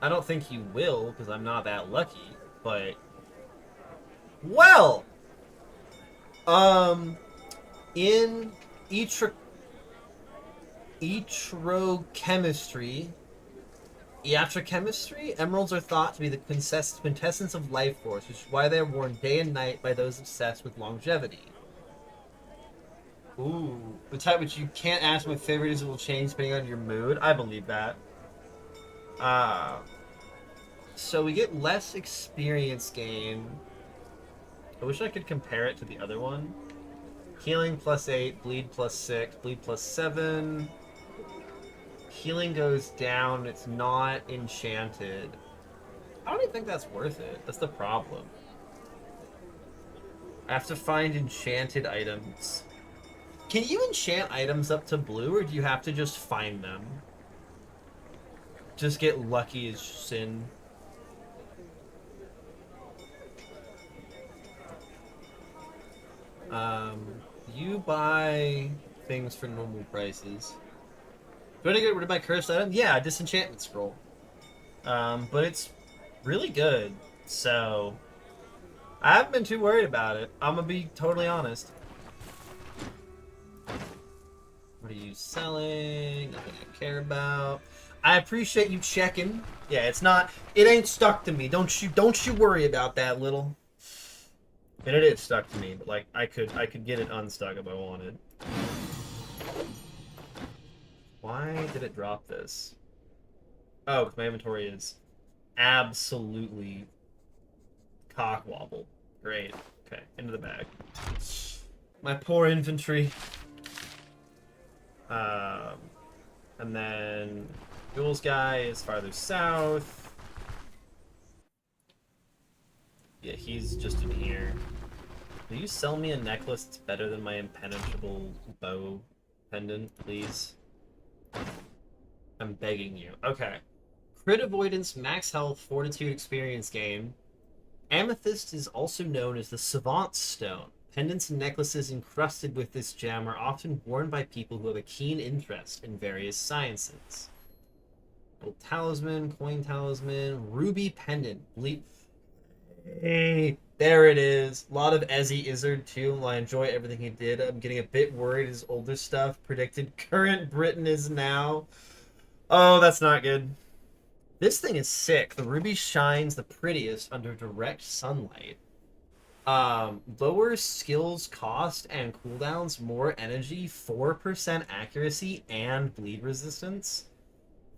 I don't think you will, because I'm not that lucky, but... Well! In iatrochemistry, emeralds are thought to be the quintessence of life force, which is why they are worn day and night by those obsessed with longevity. Ooh, the type which you can't ask my favorite is, it will change depending on your mood. I believe that. So we get less experience gain. I wish I could compare it to the other one. Healing +8, bleed +6, bleed +7. Healing goes down, it's not enchanted. I don't even think that's worth it. That's the problem. I have to find enchanted items. Can you enchant items up to blue, or do you have to just find them? Just get lucky as sin. You buy things for normal prices. Do I get rid of my cursed item? Yeah, disenchantment scroll. But it's really good, so I haven't been too worried about it. I'm gonna be totally honest. What are you selling? Nothing I care about. I appreciate you checking. Yeah, it ain't stuck to me. Don't you worry about that, little. And it is stuck to me, but like I could get it unstuck if I wanted. Why did it drop this? Oh, because my inventory is absolutely cockwobble. Great. into the bag. My poor infantry. And then Jules guy is farther south. Yeah, he's just in here. Will you sell me a necklace that's better than my impenetrable bow pendant, please? I'm begging you. Okay. Crit avoidance, max health, fortitude experience gain. Amethyst is also known as the Savant Stone. Pendants and necklaces encrusted with this gem are often worn by people who have a keen interest in various sciences. Gold talisman, coin talisman, ruby pendant. Hey, there it is. A lot of Ezzy Izzard too. I enjoy everything he did. I'm getting a bit worried his older stuff predicted current Britain is now. Oh, that's not good. This thing is sick. The ruby shines the prettiest under direct sunlight. Lower skills cost and cooldowns, more energy, 4% accuracy, and bleed resistance.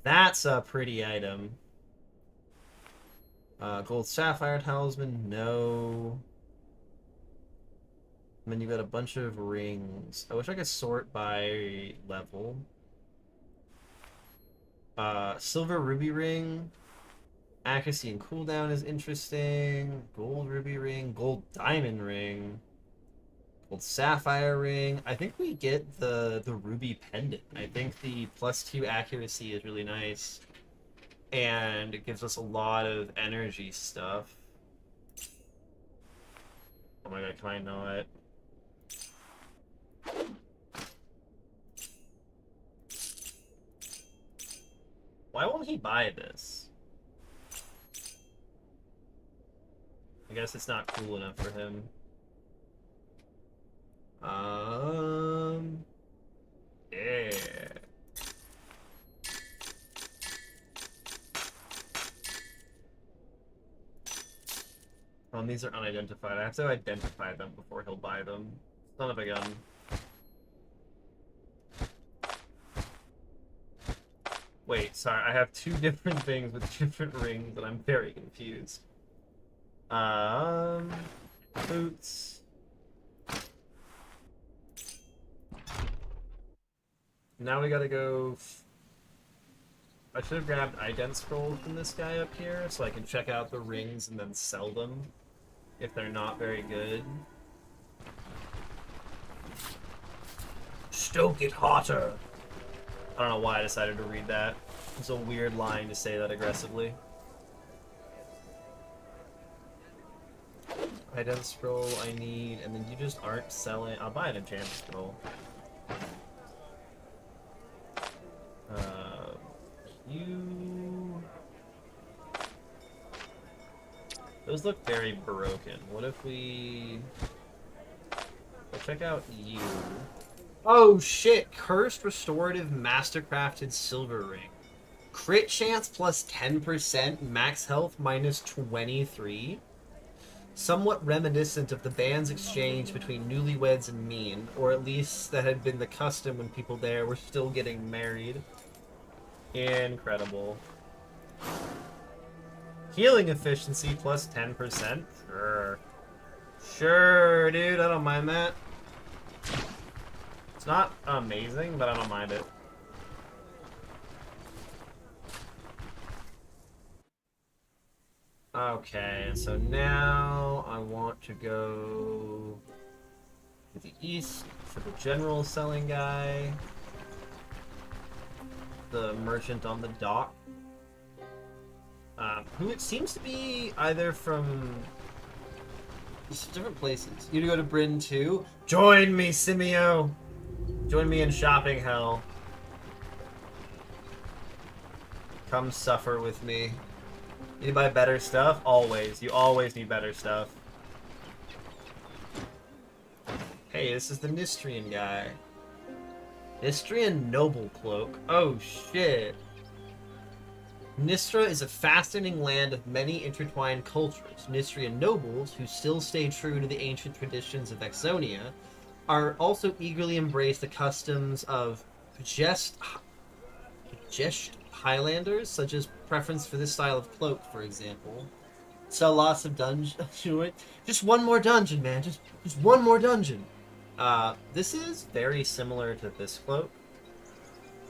That's a pretty item. Gold sapphire talisman, no. And then you got a bunch of rings. I wish I could sort by level. Silver ruby ring. Accuracy and cooldown is interesting. Gold ruby ring. Gold diamond ring. Gold sapphire ring. I think we get the ruby pendant. I think the +2 accuracy is really nice. And it gives us a lot of energy stuff. Oh my god, can I know it? Why won't he buy this? I guess it's not cool enough for him. Yeah. These are unidentified. I have to identify them before he'll buy them. Son of a gun. Wait, sorry, I have two different things with different rings, and I'm very confused. Boots. Now we gotta go... I should have grabbed ident scrolls from this guy up here, so I can check out the rings and then sell them, if they're not very good. Stoke it hotter! I don't know why I decided to read that. It's a weird line to say that aggressively. Ident scroll I need, and then you just aren't selling... I'll buy an enchant scroll. You... Those look very broken. What if we... We'll check out you. Oh shit! Cursed Restorative Mastercrafted Silver Ring. Crit chance plus 10%, max health minus 23. Somewhat reminiscent of the band's exchange between newlyweds and mean, or at least that had been the custom when people there were still getting married. Incredible. Healing efficiency plus 10%? Sure. Sure, dude, I don't mind that. It's not amazing, but I don't mind it. Okay, so now I want to go to the east for the general selling guy. The merchant on the dock. Who it seems to be either from different places. You to go to Bryn too? Join me, Simio! Join me in shopping hell. Come suffer with me. Need to buy better stuff? Always. You always need better stuff. Hey, this is the Nistrian guy. Nistrian Noble Cloak. Oh shit. Nistra is a fascinating land of many intertwined cultures. Nistrian nobles, who still stay true to the ancient traditions of Exonia, are also eagerly embrace the customs of Pajest Highlanders, such as preference for this style of cloak, for example. Sell lots of dungeons. Just one more dungeon, man. Just one more dungeon. This is very similar to this cloak.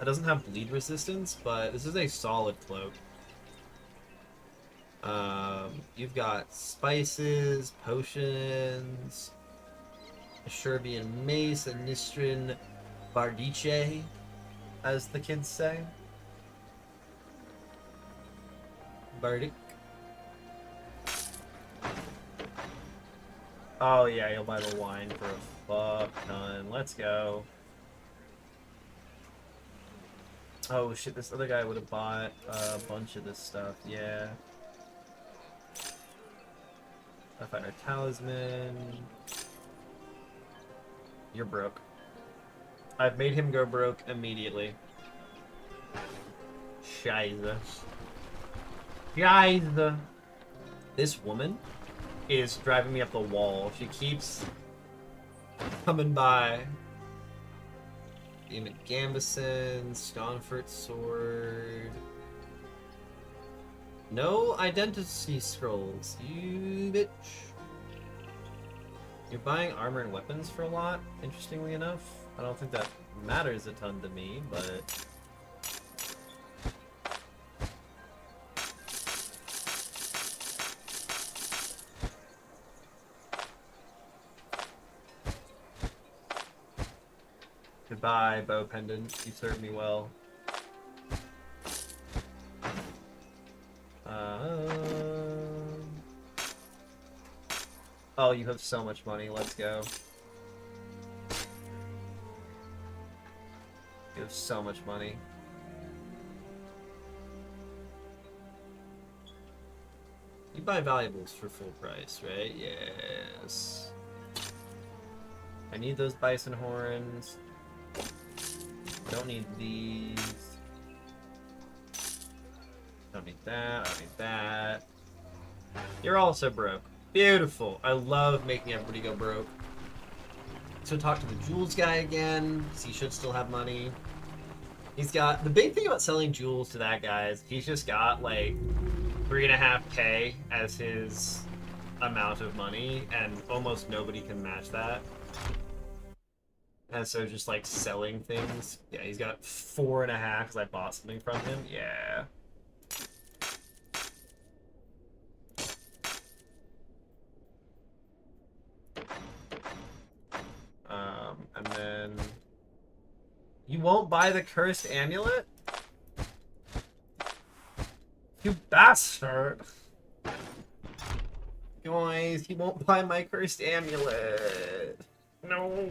It doesn't have bleed resistance, but this is a solid cloak. You've got spices, potions, a Sherbian mace, a Nistrin Bardiche, as the kids say. Bardic. Oh yeah, you'll buy the wine for a fuck ton. Let's go. Oh shit, this other guy would have bought a bunch of this stuff, yeah. Fighter Talisman. You're broke. I've made him go broke immediately. Scheiße. Scheiße. This woman is driving me up the wall. She keeps coming by. Demon Gambison, Stonfort Sword. No identity scrolls, you bitch. You're buying armor and weapons for a lot, interestingly enough. I don't think that matters a ton to me, but... Goodbye, bow pendant. You served me well. Oh, you have so much money. Let's go. You have so much money. You buy valuables for full price, right? Yes. I need those bison horns. Don't need these. Don't need that. I don't need that. You're also broke. Beautiful. I love making everybody go broke. So talk to the jewels guy again, because he should still have money. He's got... The big thing about selling jewels to that guy is he's just got, like, 3.5k as his amount of money, and almost nobody can match that. And so just, like, selling things. Yeah, he's got 4.5 because I bought something from him. Yeah. And then... You won't buy the cursed amulet? You bastard! Guys, you won't buy my cursed amulet! No!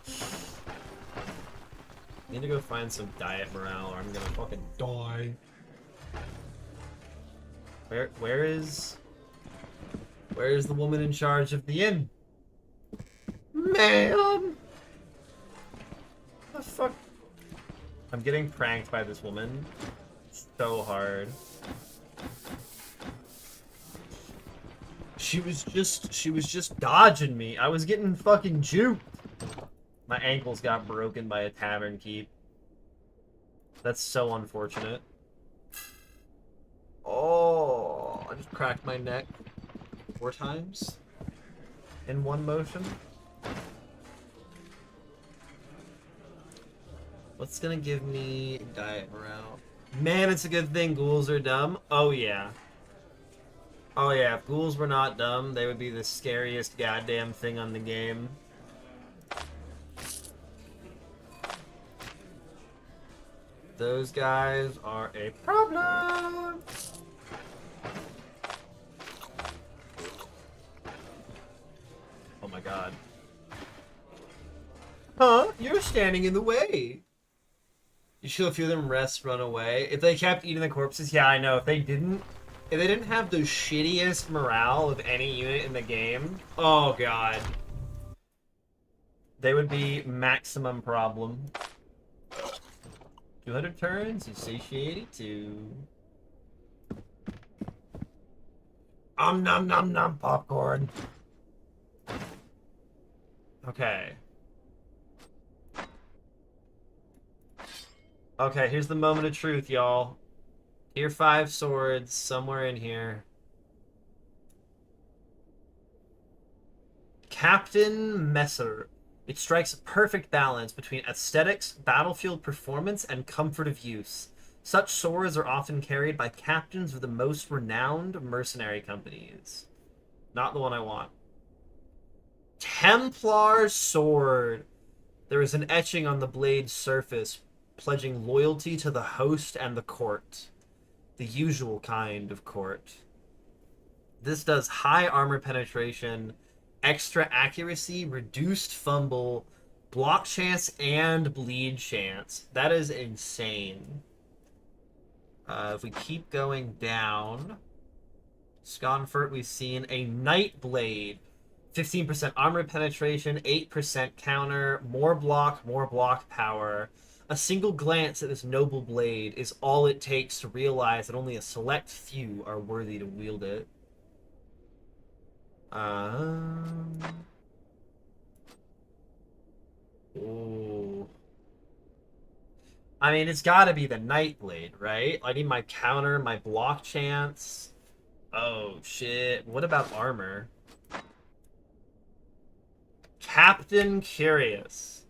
I need to go find some diet morale or I'm gonna fucking die. Where is the woman in charge of the inn? Ma'am! The fuck? I'm getting pranked by this woman so hard. She was just dodging me. I was getting fucking juked. My ankles got broken by a tavern keep. That's so unfortunate. Oh, I just cracked my neck 4 times in one motion. What's gonna give me diet morale? Man, it's a good thing ghouls are dumb. Oh yeah. Oh yeah, if ghouls were not dumb, they would be the scariest goddamn thing on the game. Those guys are a problem! Oh my god. Huh? You're standing in the way! You should a few of them rest, run away. If they kept eating the corpses, yeah, I know. If they didn't have the shittiest morale of any unit in the game, oh god. They would be maximum problem. 200 turns, you satiated to... nom nom nom popcorn. Okay. Okay, here's the moment of truth, y'all. Tier 5 swords, somewhere in here. Captain Messer. It strikes a perfect balance between aesthetics, battlefield performance, and comfort of use. Such swords are often carried by captains of the most renowned mercenary companies. Not the one I want. Templar Sword. There is an etching on the blade's surface, pledging loyalty to the host and the court. The usual kind of court. This does high armor penetration, extra accuracy, reduced fumble, block chance, and bleed chance. That is insane. If we keep going down, Sconfort, we've seen a Nightblade. 15% armor penetration, 8% counter, more block power. A single glance at this noble blade is all it takes to realize that only a select few are worthy to wield it. Ooh. I mean, it's gotta be the Nightblade, right? I need my counter, my block chance. Oh, shit. What about armor? Captain Curious.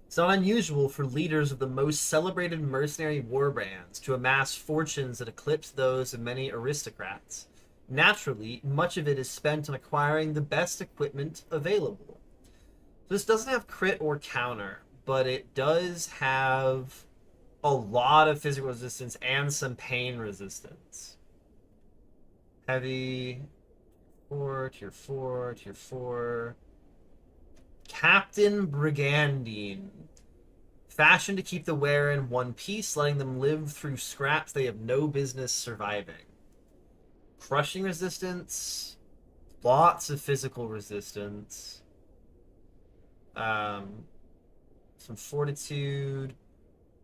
It's not unusual for leaders of the most celebrated mercenary warbrands to amass fortunes that eclipse those of many aristocrats. Naturally, much of it is spent on acquiring the best equipment available. This doesn't have crit or counter, but it does have a lot of physical resistance and some pain resistance. Heavy, 4, tier 4, tier 4. Captain Brigandine. Fashioned to keep the wearer in one piece, letting them live through scraps they have no business surviving. Crushing resistance. Lots of physical resistance. Some fortitude.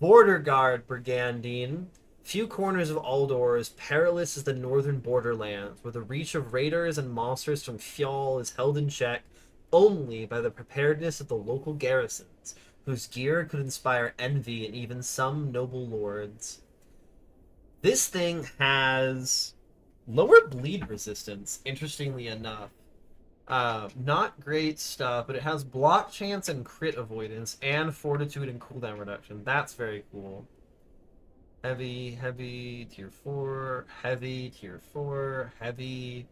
Border Guard Brigandine. Few corners of Aldor is perilous as the northern borderlands, where the reach of raiders and monsters from Fjall is held in check only by the preparedness of the local garrisons, whose gear could inspire envy in even some noble lords. This thing has lower bleed resistance, interestingly enough. Not great stuff, but it has block chance and crit avoidance, and fortitude and cooldown reduction. That's very cool. Heavy, tier 4, heavy, tier 4, heavy.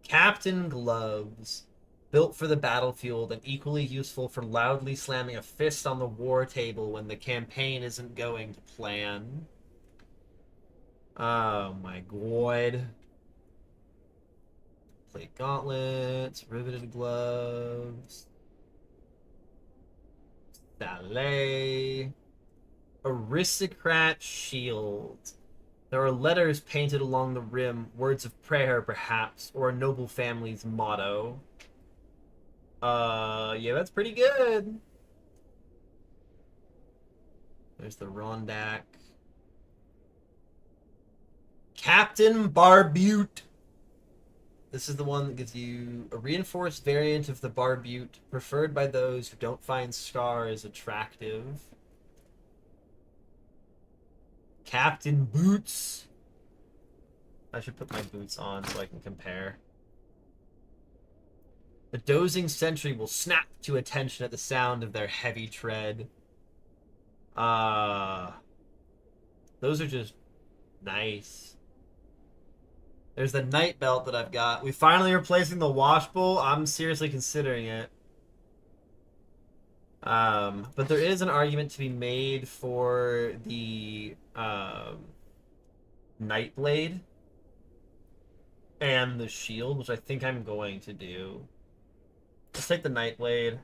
Captain Gloves. Built for the battlefield and equally useful for loudly slamming a fist on the war table when the campaign isn't going to plan. Oh my god. Plate gauntlets, riveted gloves. Saleh. Aristocrat shield. There are letters painted along the rim, words of prayer perhaps, or a noble family's motto. Yeah, that's pretty good. There's the Rondak. Captain Barbute. This is the one that gives you a reinforced variant of the Barbute, preferred by those who don't find scars attractive. Captain Boots. I should put my boots on so I can compare. The dozing sentry will snap to attention at the sound of their heavy tread. Those are just nice. There's the night belt that I've got. We finally replacing the wash bowl. I'm seriously considering it. But there is an argument to be made for the Nightblade and the shield, which I think I'm going to do. Let's take the Nightblade.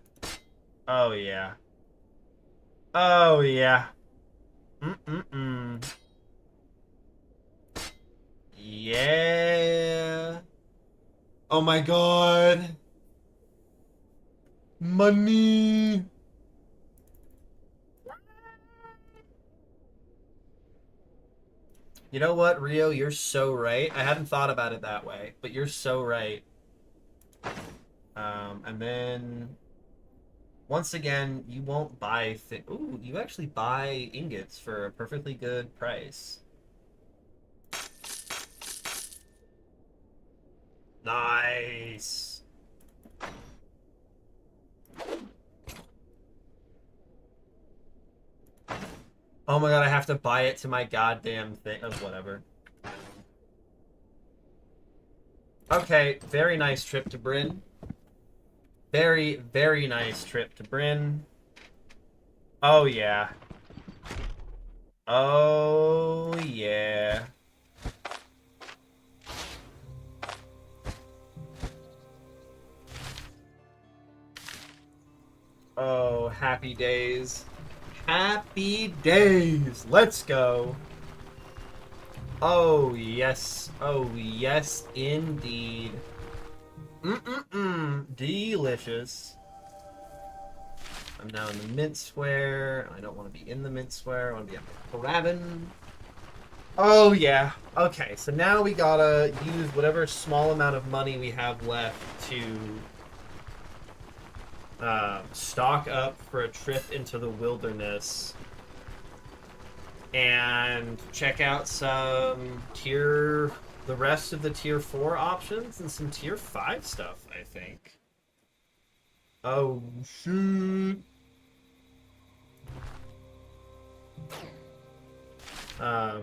Oh, yeah. Oh, yeah. Yeah. Oh, my God. Money. You know what, Rio? You're so right. I hadn't thought about it that way, but you're so right. And then once again, you won't buy ooh, you actually buy ingots for a perfectly good price. Nice. Oh my god, I have to buy it to my goddamn thing. Oh, whatever. Okay, very nice trip to Bryn. Very, very nice trip to Bryn. Oh, yeah. Oh, yeah. Oh, happy days. Happy days. Let's go. Oh, yes. Oh, yes, indeed. Delicious. I'm now in the Mint Square. I don't want to be in the Mint Square. I want to be at the Carabin. Oh, yeah. Okay, so now we gotta use whatever small amount of money we have left to stock up for a trip into the wilderness and check out the rest of the tier 4 options and some tier 5 stuff, I think. Oh, shoot. I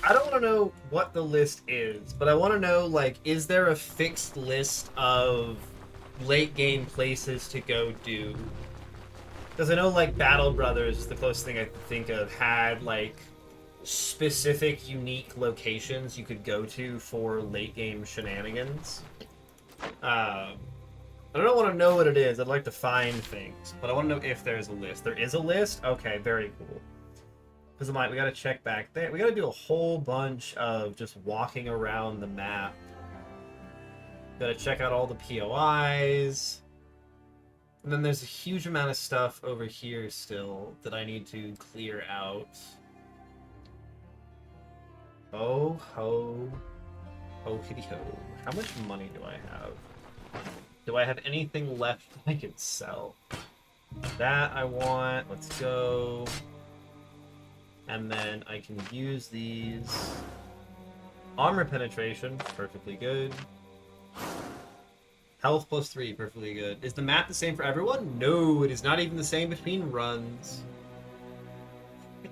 don't want to know what the list is, but I want to know, like, is there a fixed list of late game places to go do? Because I know, like, Battle Brothers, the closest thing I could think of, had, like, specific, unique locations you could go to for late game shenanigans. I don't want to know what it is. I'd like to find things, but I want to know if there's a list. There is a list? Okay, very cool. Because I'm like, we gotta check back there. We gotta do a whole bunch of just walking around the map. Gotta check out all the POIs. And then there's a huge amount of stuff over here still that I need to clear out. Oh ho. Oh kitty ho. How much money do I have? Do I have anything left I can sell? That I want. Let's go. And then I can use these. Armor penetration, perfectly good. Health +3, perfectly good. Is the map the same for everyone? No, it is not even the same between runs.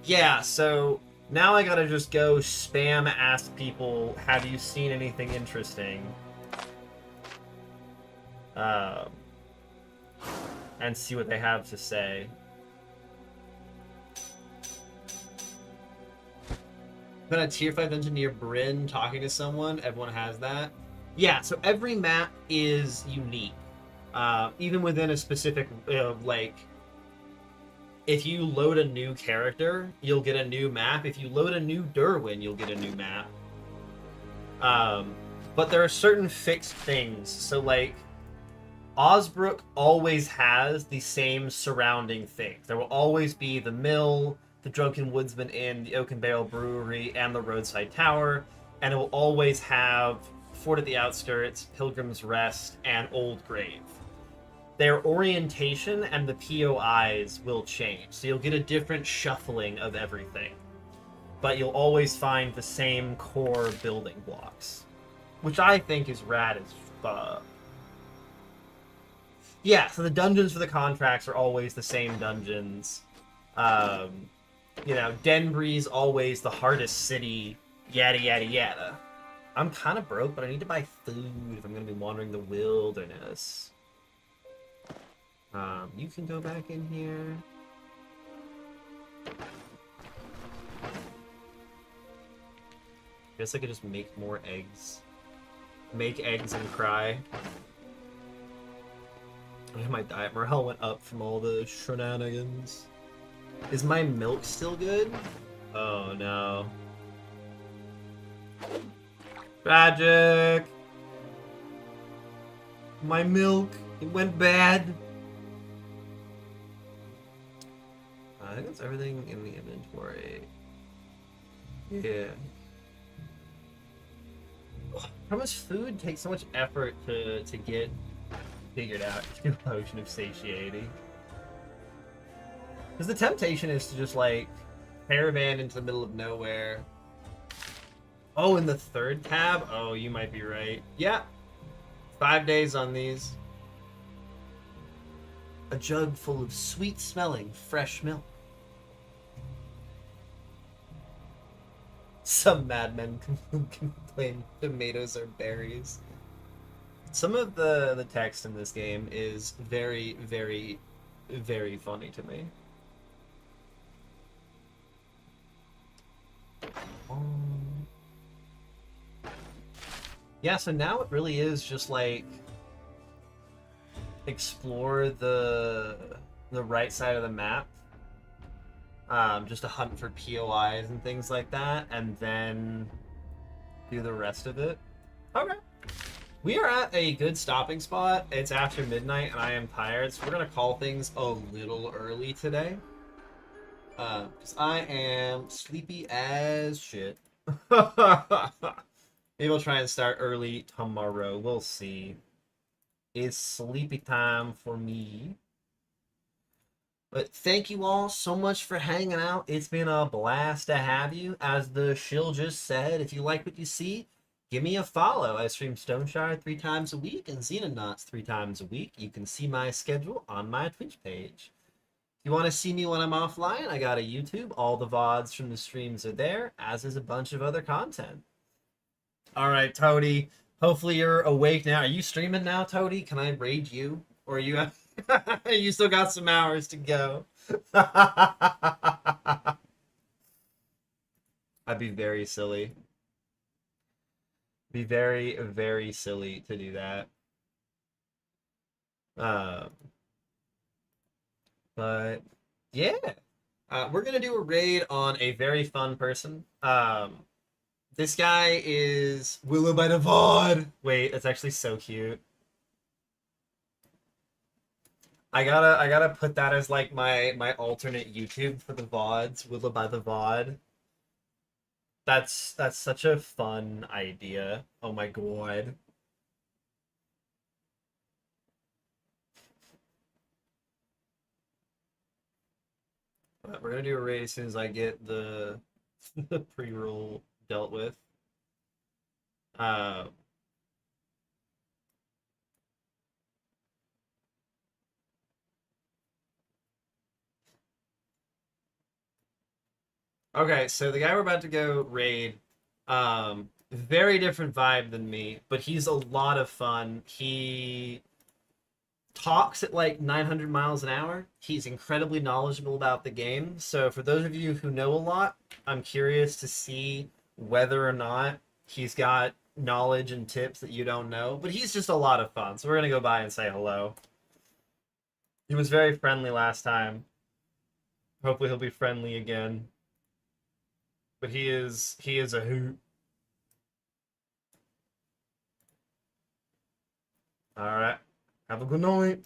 Yeah, so now I gotta just go spam ask people, have you seen anything interesting? And see what they have to say. Been a tier 5 dungeon near Bryn talking to someone. Everyone has that. Yeah, so every map is unique. Even within a specific, like, if you load a new character, you'll get a new map. If you load a new Derwin, you'll get a new map. But there are certain fixed things. So, like, Osbrook always has the same surrounding things. There will always be the mill, the Drunken Woodsman Inn, the Oaken Barrel Brewery, and the Roadside Tower, and it will always have Fort at the Outskirts, Pilgrim's Rest, and Old Grave. Their orientation and the POIs will change, so you'll get a different shuffling of everything. But you'll always find the same core building blocks, which I think is rad as fuck. Yeah, so the dungeons for the contracts are always the same dungeons. You know, Denbury's always the hardest city, yada yada yada. I'm kind of broke, but I need to buy food if I'm going to be wandering the wilderness. You can go back in here. Guess I could just make more eggs. Make eggs and cry. My diet morale went up from all the shenanigans. Is my milk still good? Oh no. Tragic! My milk, it went bad. I think that's everything in the inventory. Yeah. How much food takes so much effort to get figured out? A potion of satiety. Because the temptation is to just, like, caravan into the middle of nowhere. Oh, in the third tab? Oh, you might be right. Yeah. 5 days on these. A jug full of sweet-smelling fresh milk. Some madmen complain tomatoes are berries. Some of the text in this game is very, very, very funny to me. Yeah, so now it really is just like explore the right side of the map, just to hunt for POIs and things like that, and then do the rest of it. Okay. We are at a good stopping spot. It's after midnight and I am tired, so we're gonna call things a little early today. Because I am sleepy as shit. Maybe we'll try and start early tomorrow. We'll see. It's sleepy time for me. But thank you all so much for hanging out. It's been a blast to have you. As the shill just said, if you like what you see, give me a follow. I stream Stoneshire 3 times a week and Xenonauts 3 times a week. You can see my schedule on my Twitch page. If you want to see me when I'm offline, I got a YouTube. All the VODs from the streams are there, as is a bunch of other content. All right, Toady. Hopefully you're awake now. Are you streaming now, Toady? Can I raid you? Or are you you still got some hours to go? I'd be very silly. Be very, very silly to do that. But yeah, we're gonna do a raid on a very fun person. This guy is Willow by the VOD. Wait, that's actually so cute. I gotta put that as like my alternate YouTube for the VODs, Willow by the VOD. That's such a fun idea. Oh my god. We're gonna do a raid as soon as I get the the pre-roll dealt with. Okay, so the guy we're about to go raid, very different vibe than me, but he's a lot of fun. He talks at like 900 miles an hour. He's incredibly knowledgeable about the game. So for those of you who know a lot, I'm curious to see whether or not he's got knowledge and tips that you don't know. But he's just a lot of fun. So we're going to go by and say hello. He was very friendly last time. Hopefully he'll be friendly again. But he is a hoot. All right. Have a good night.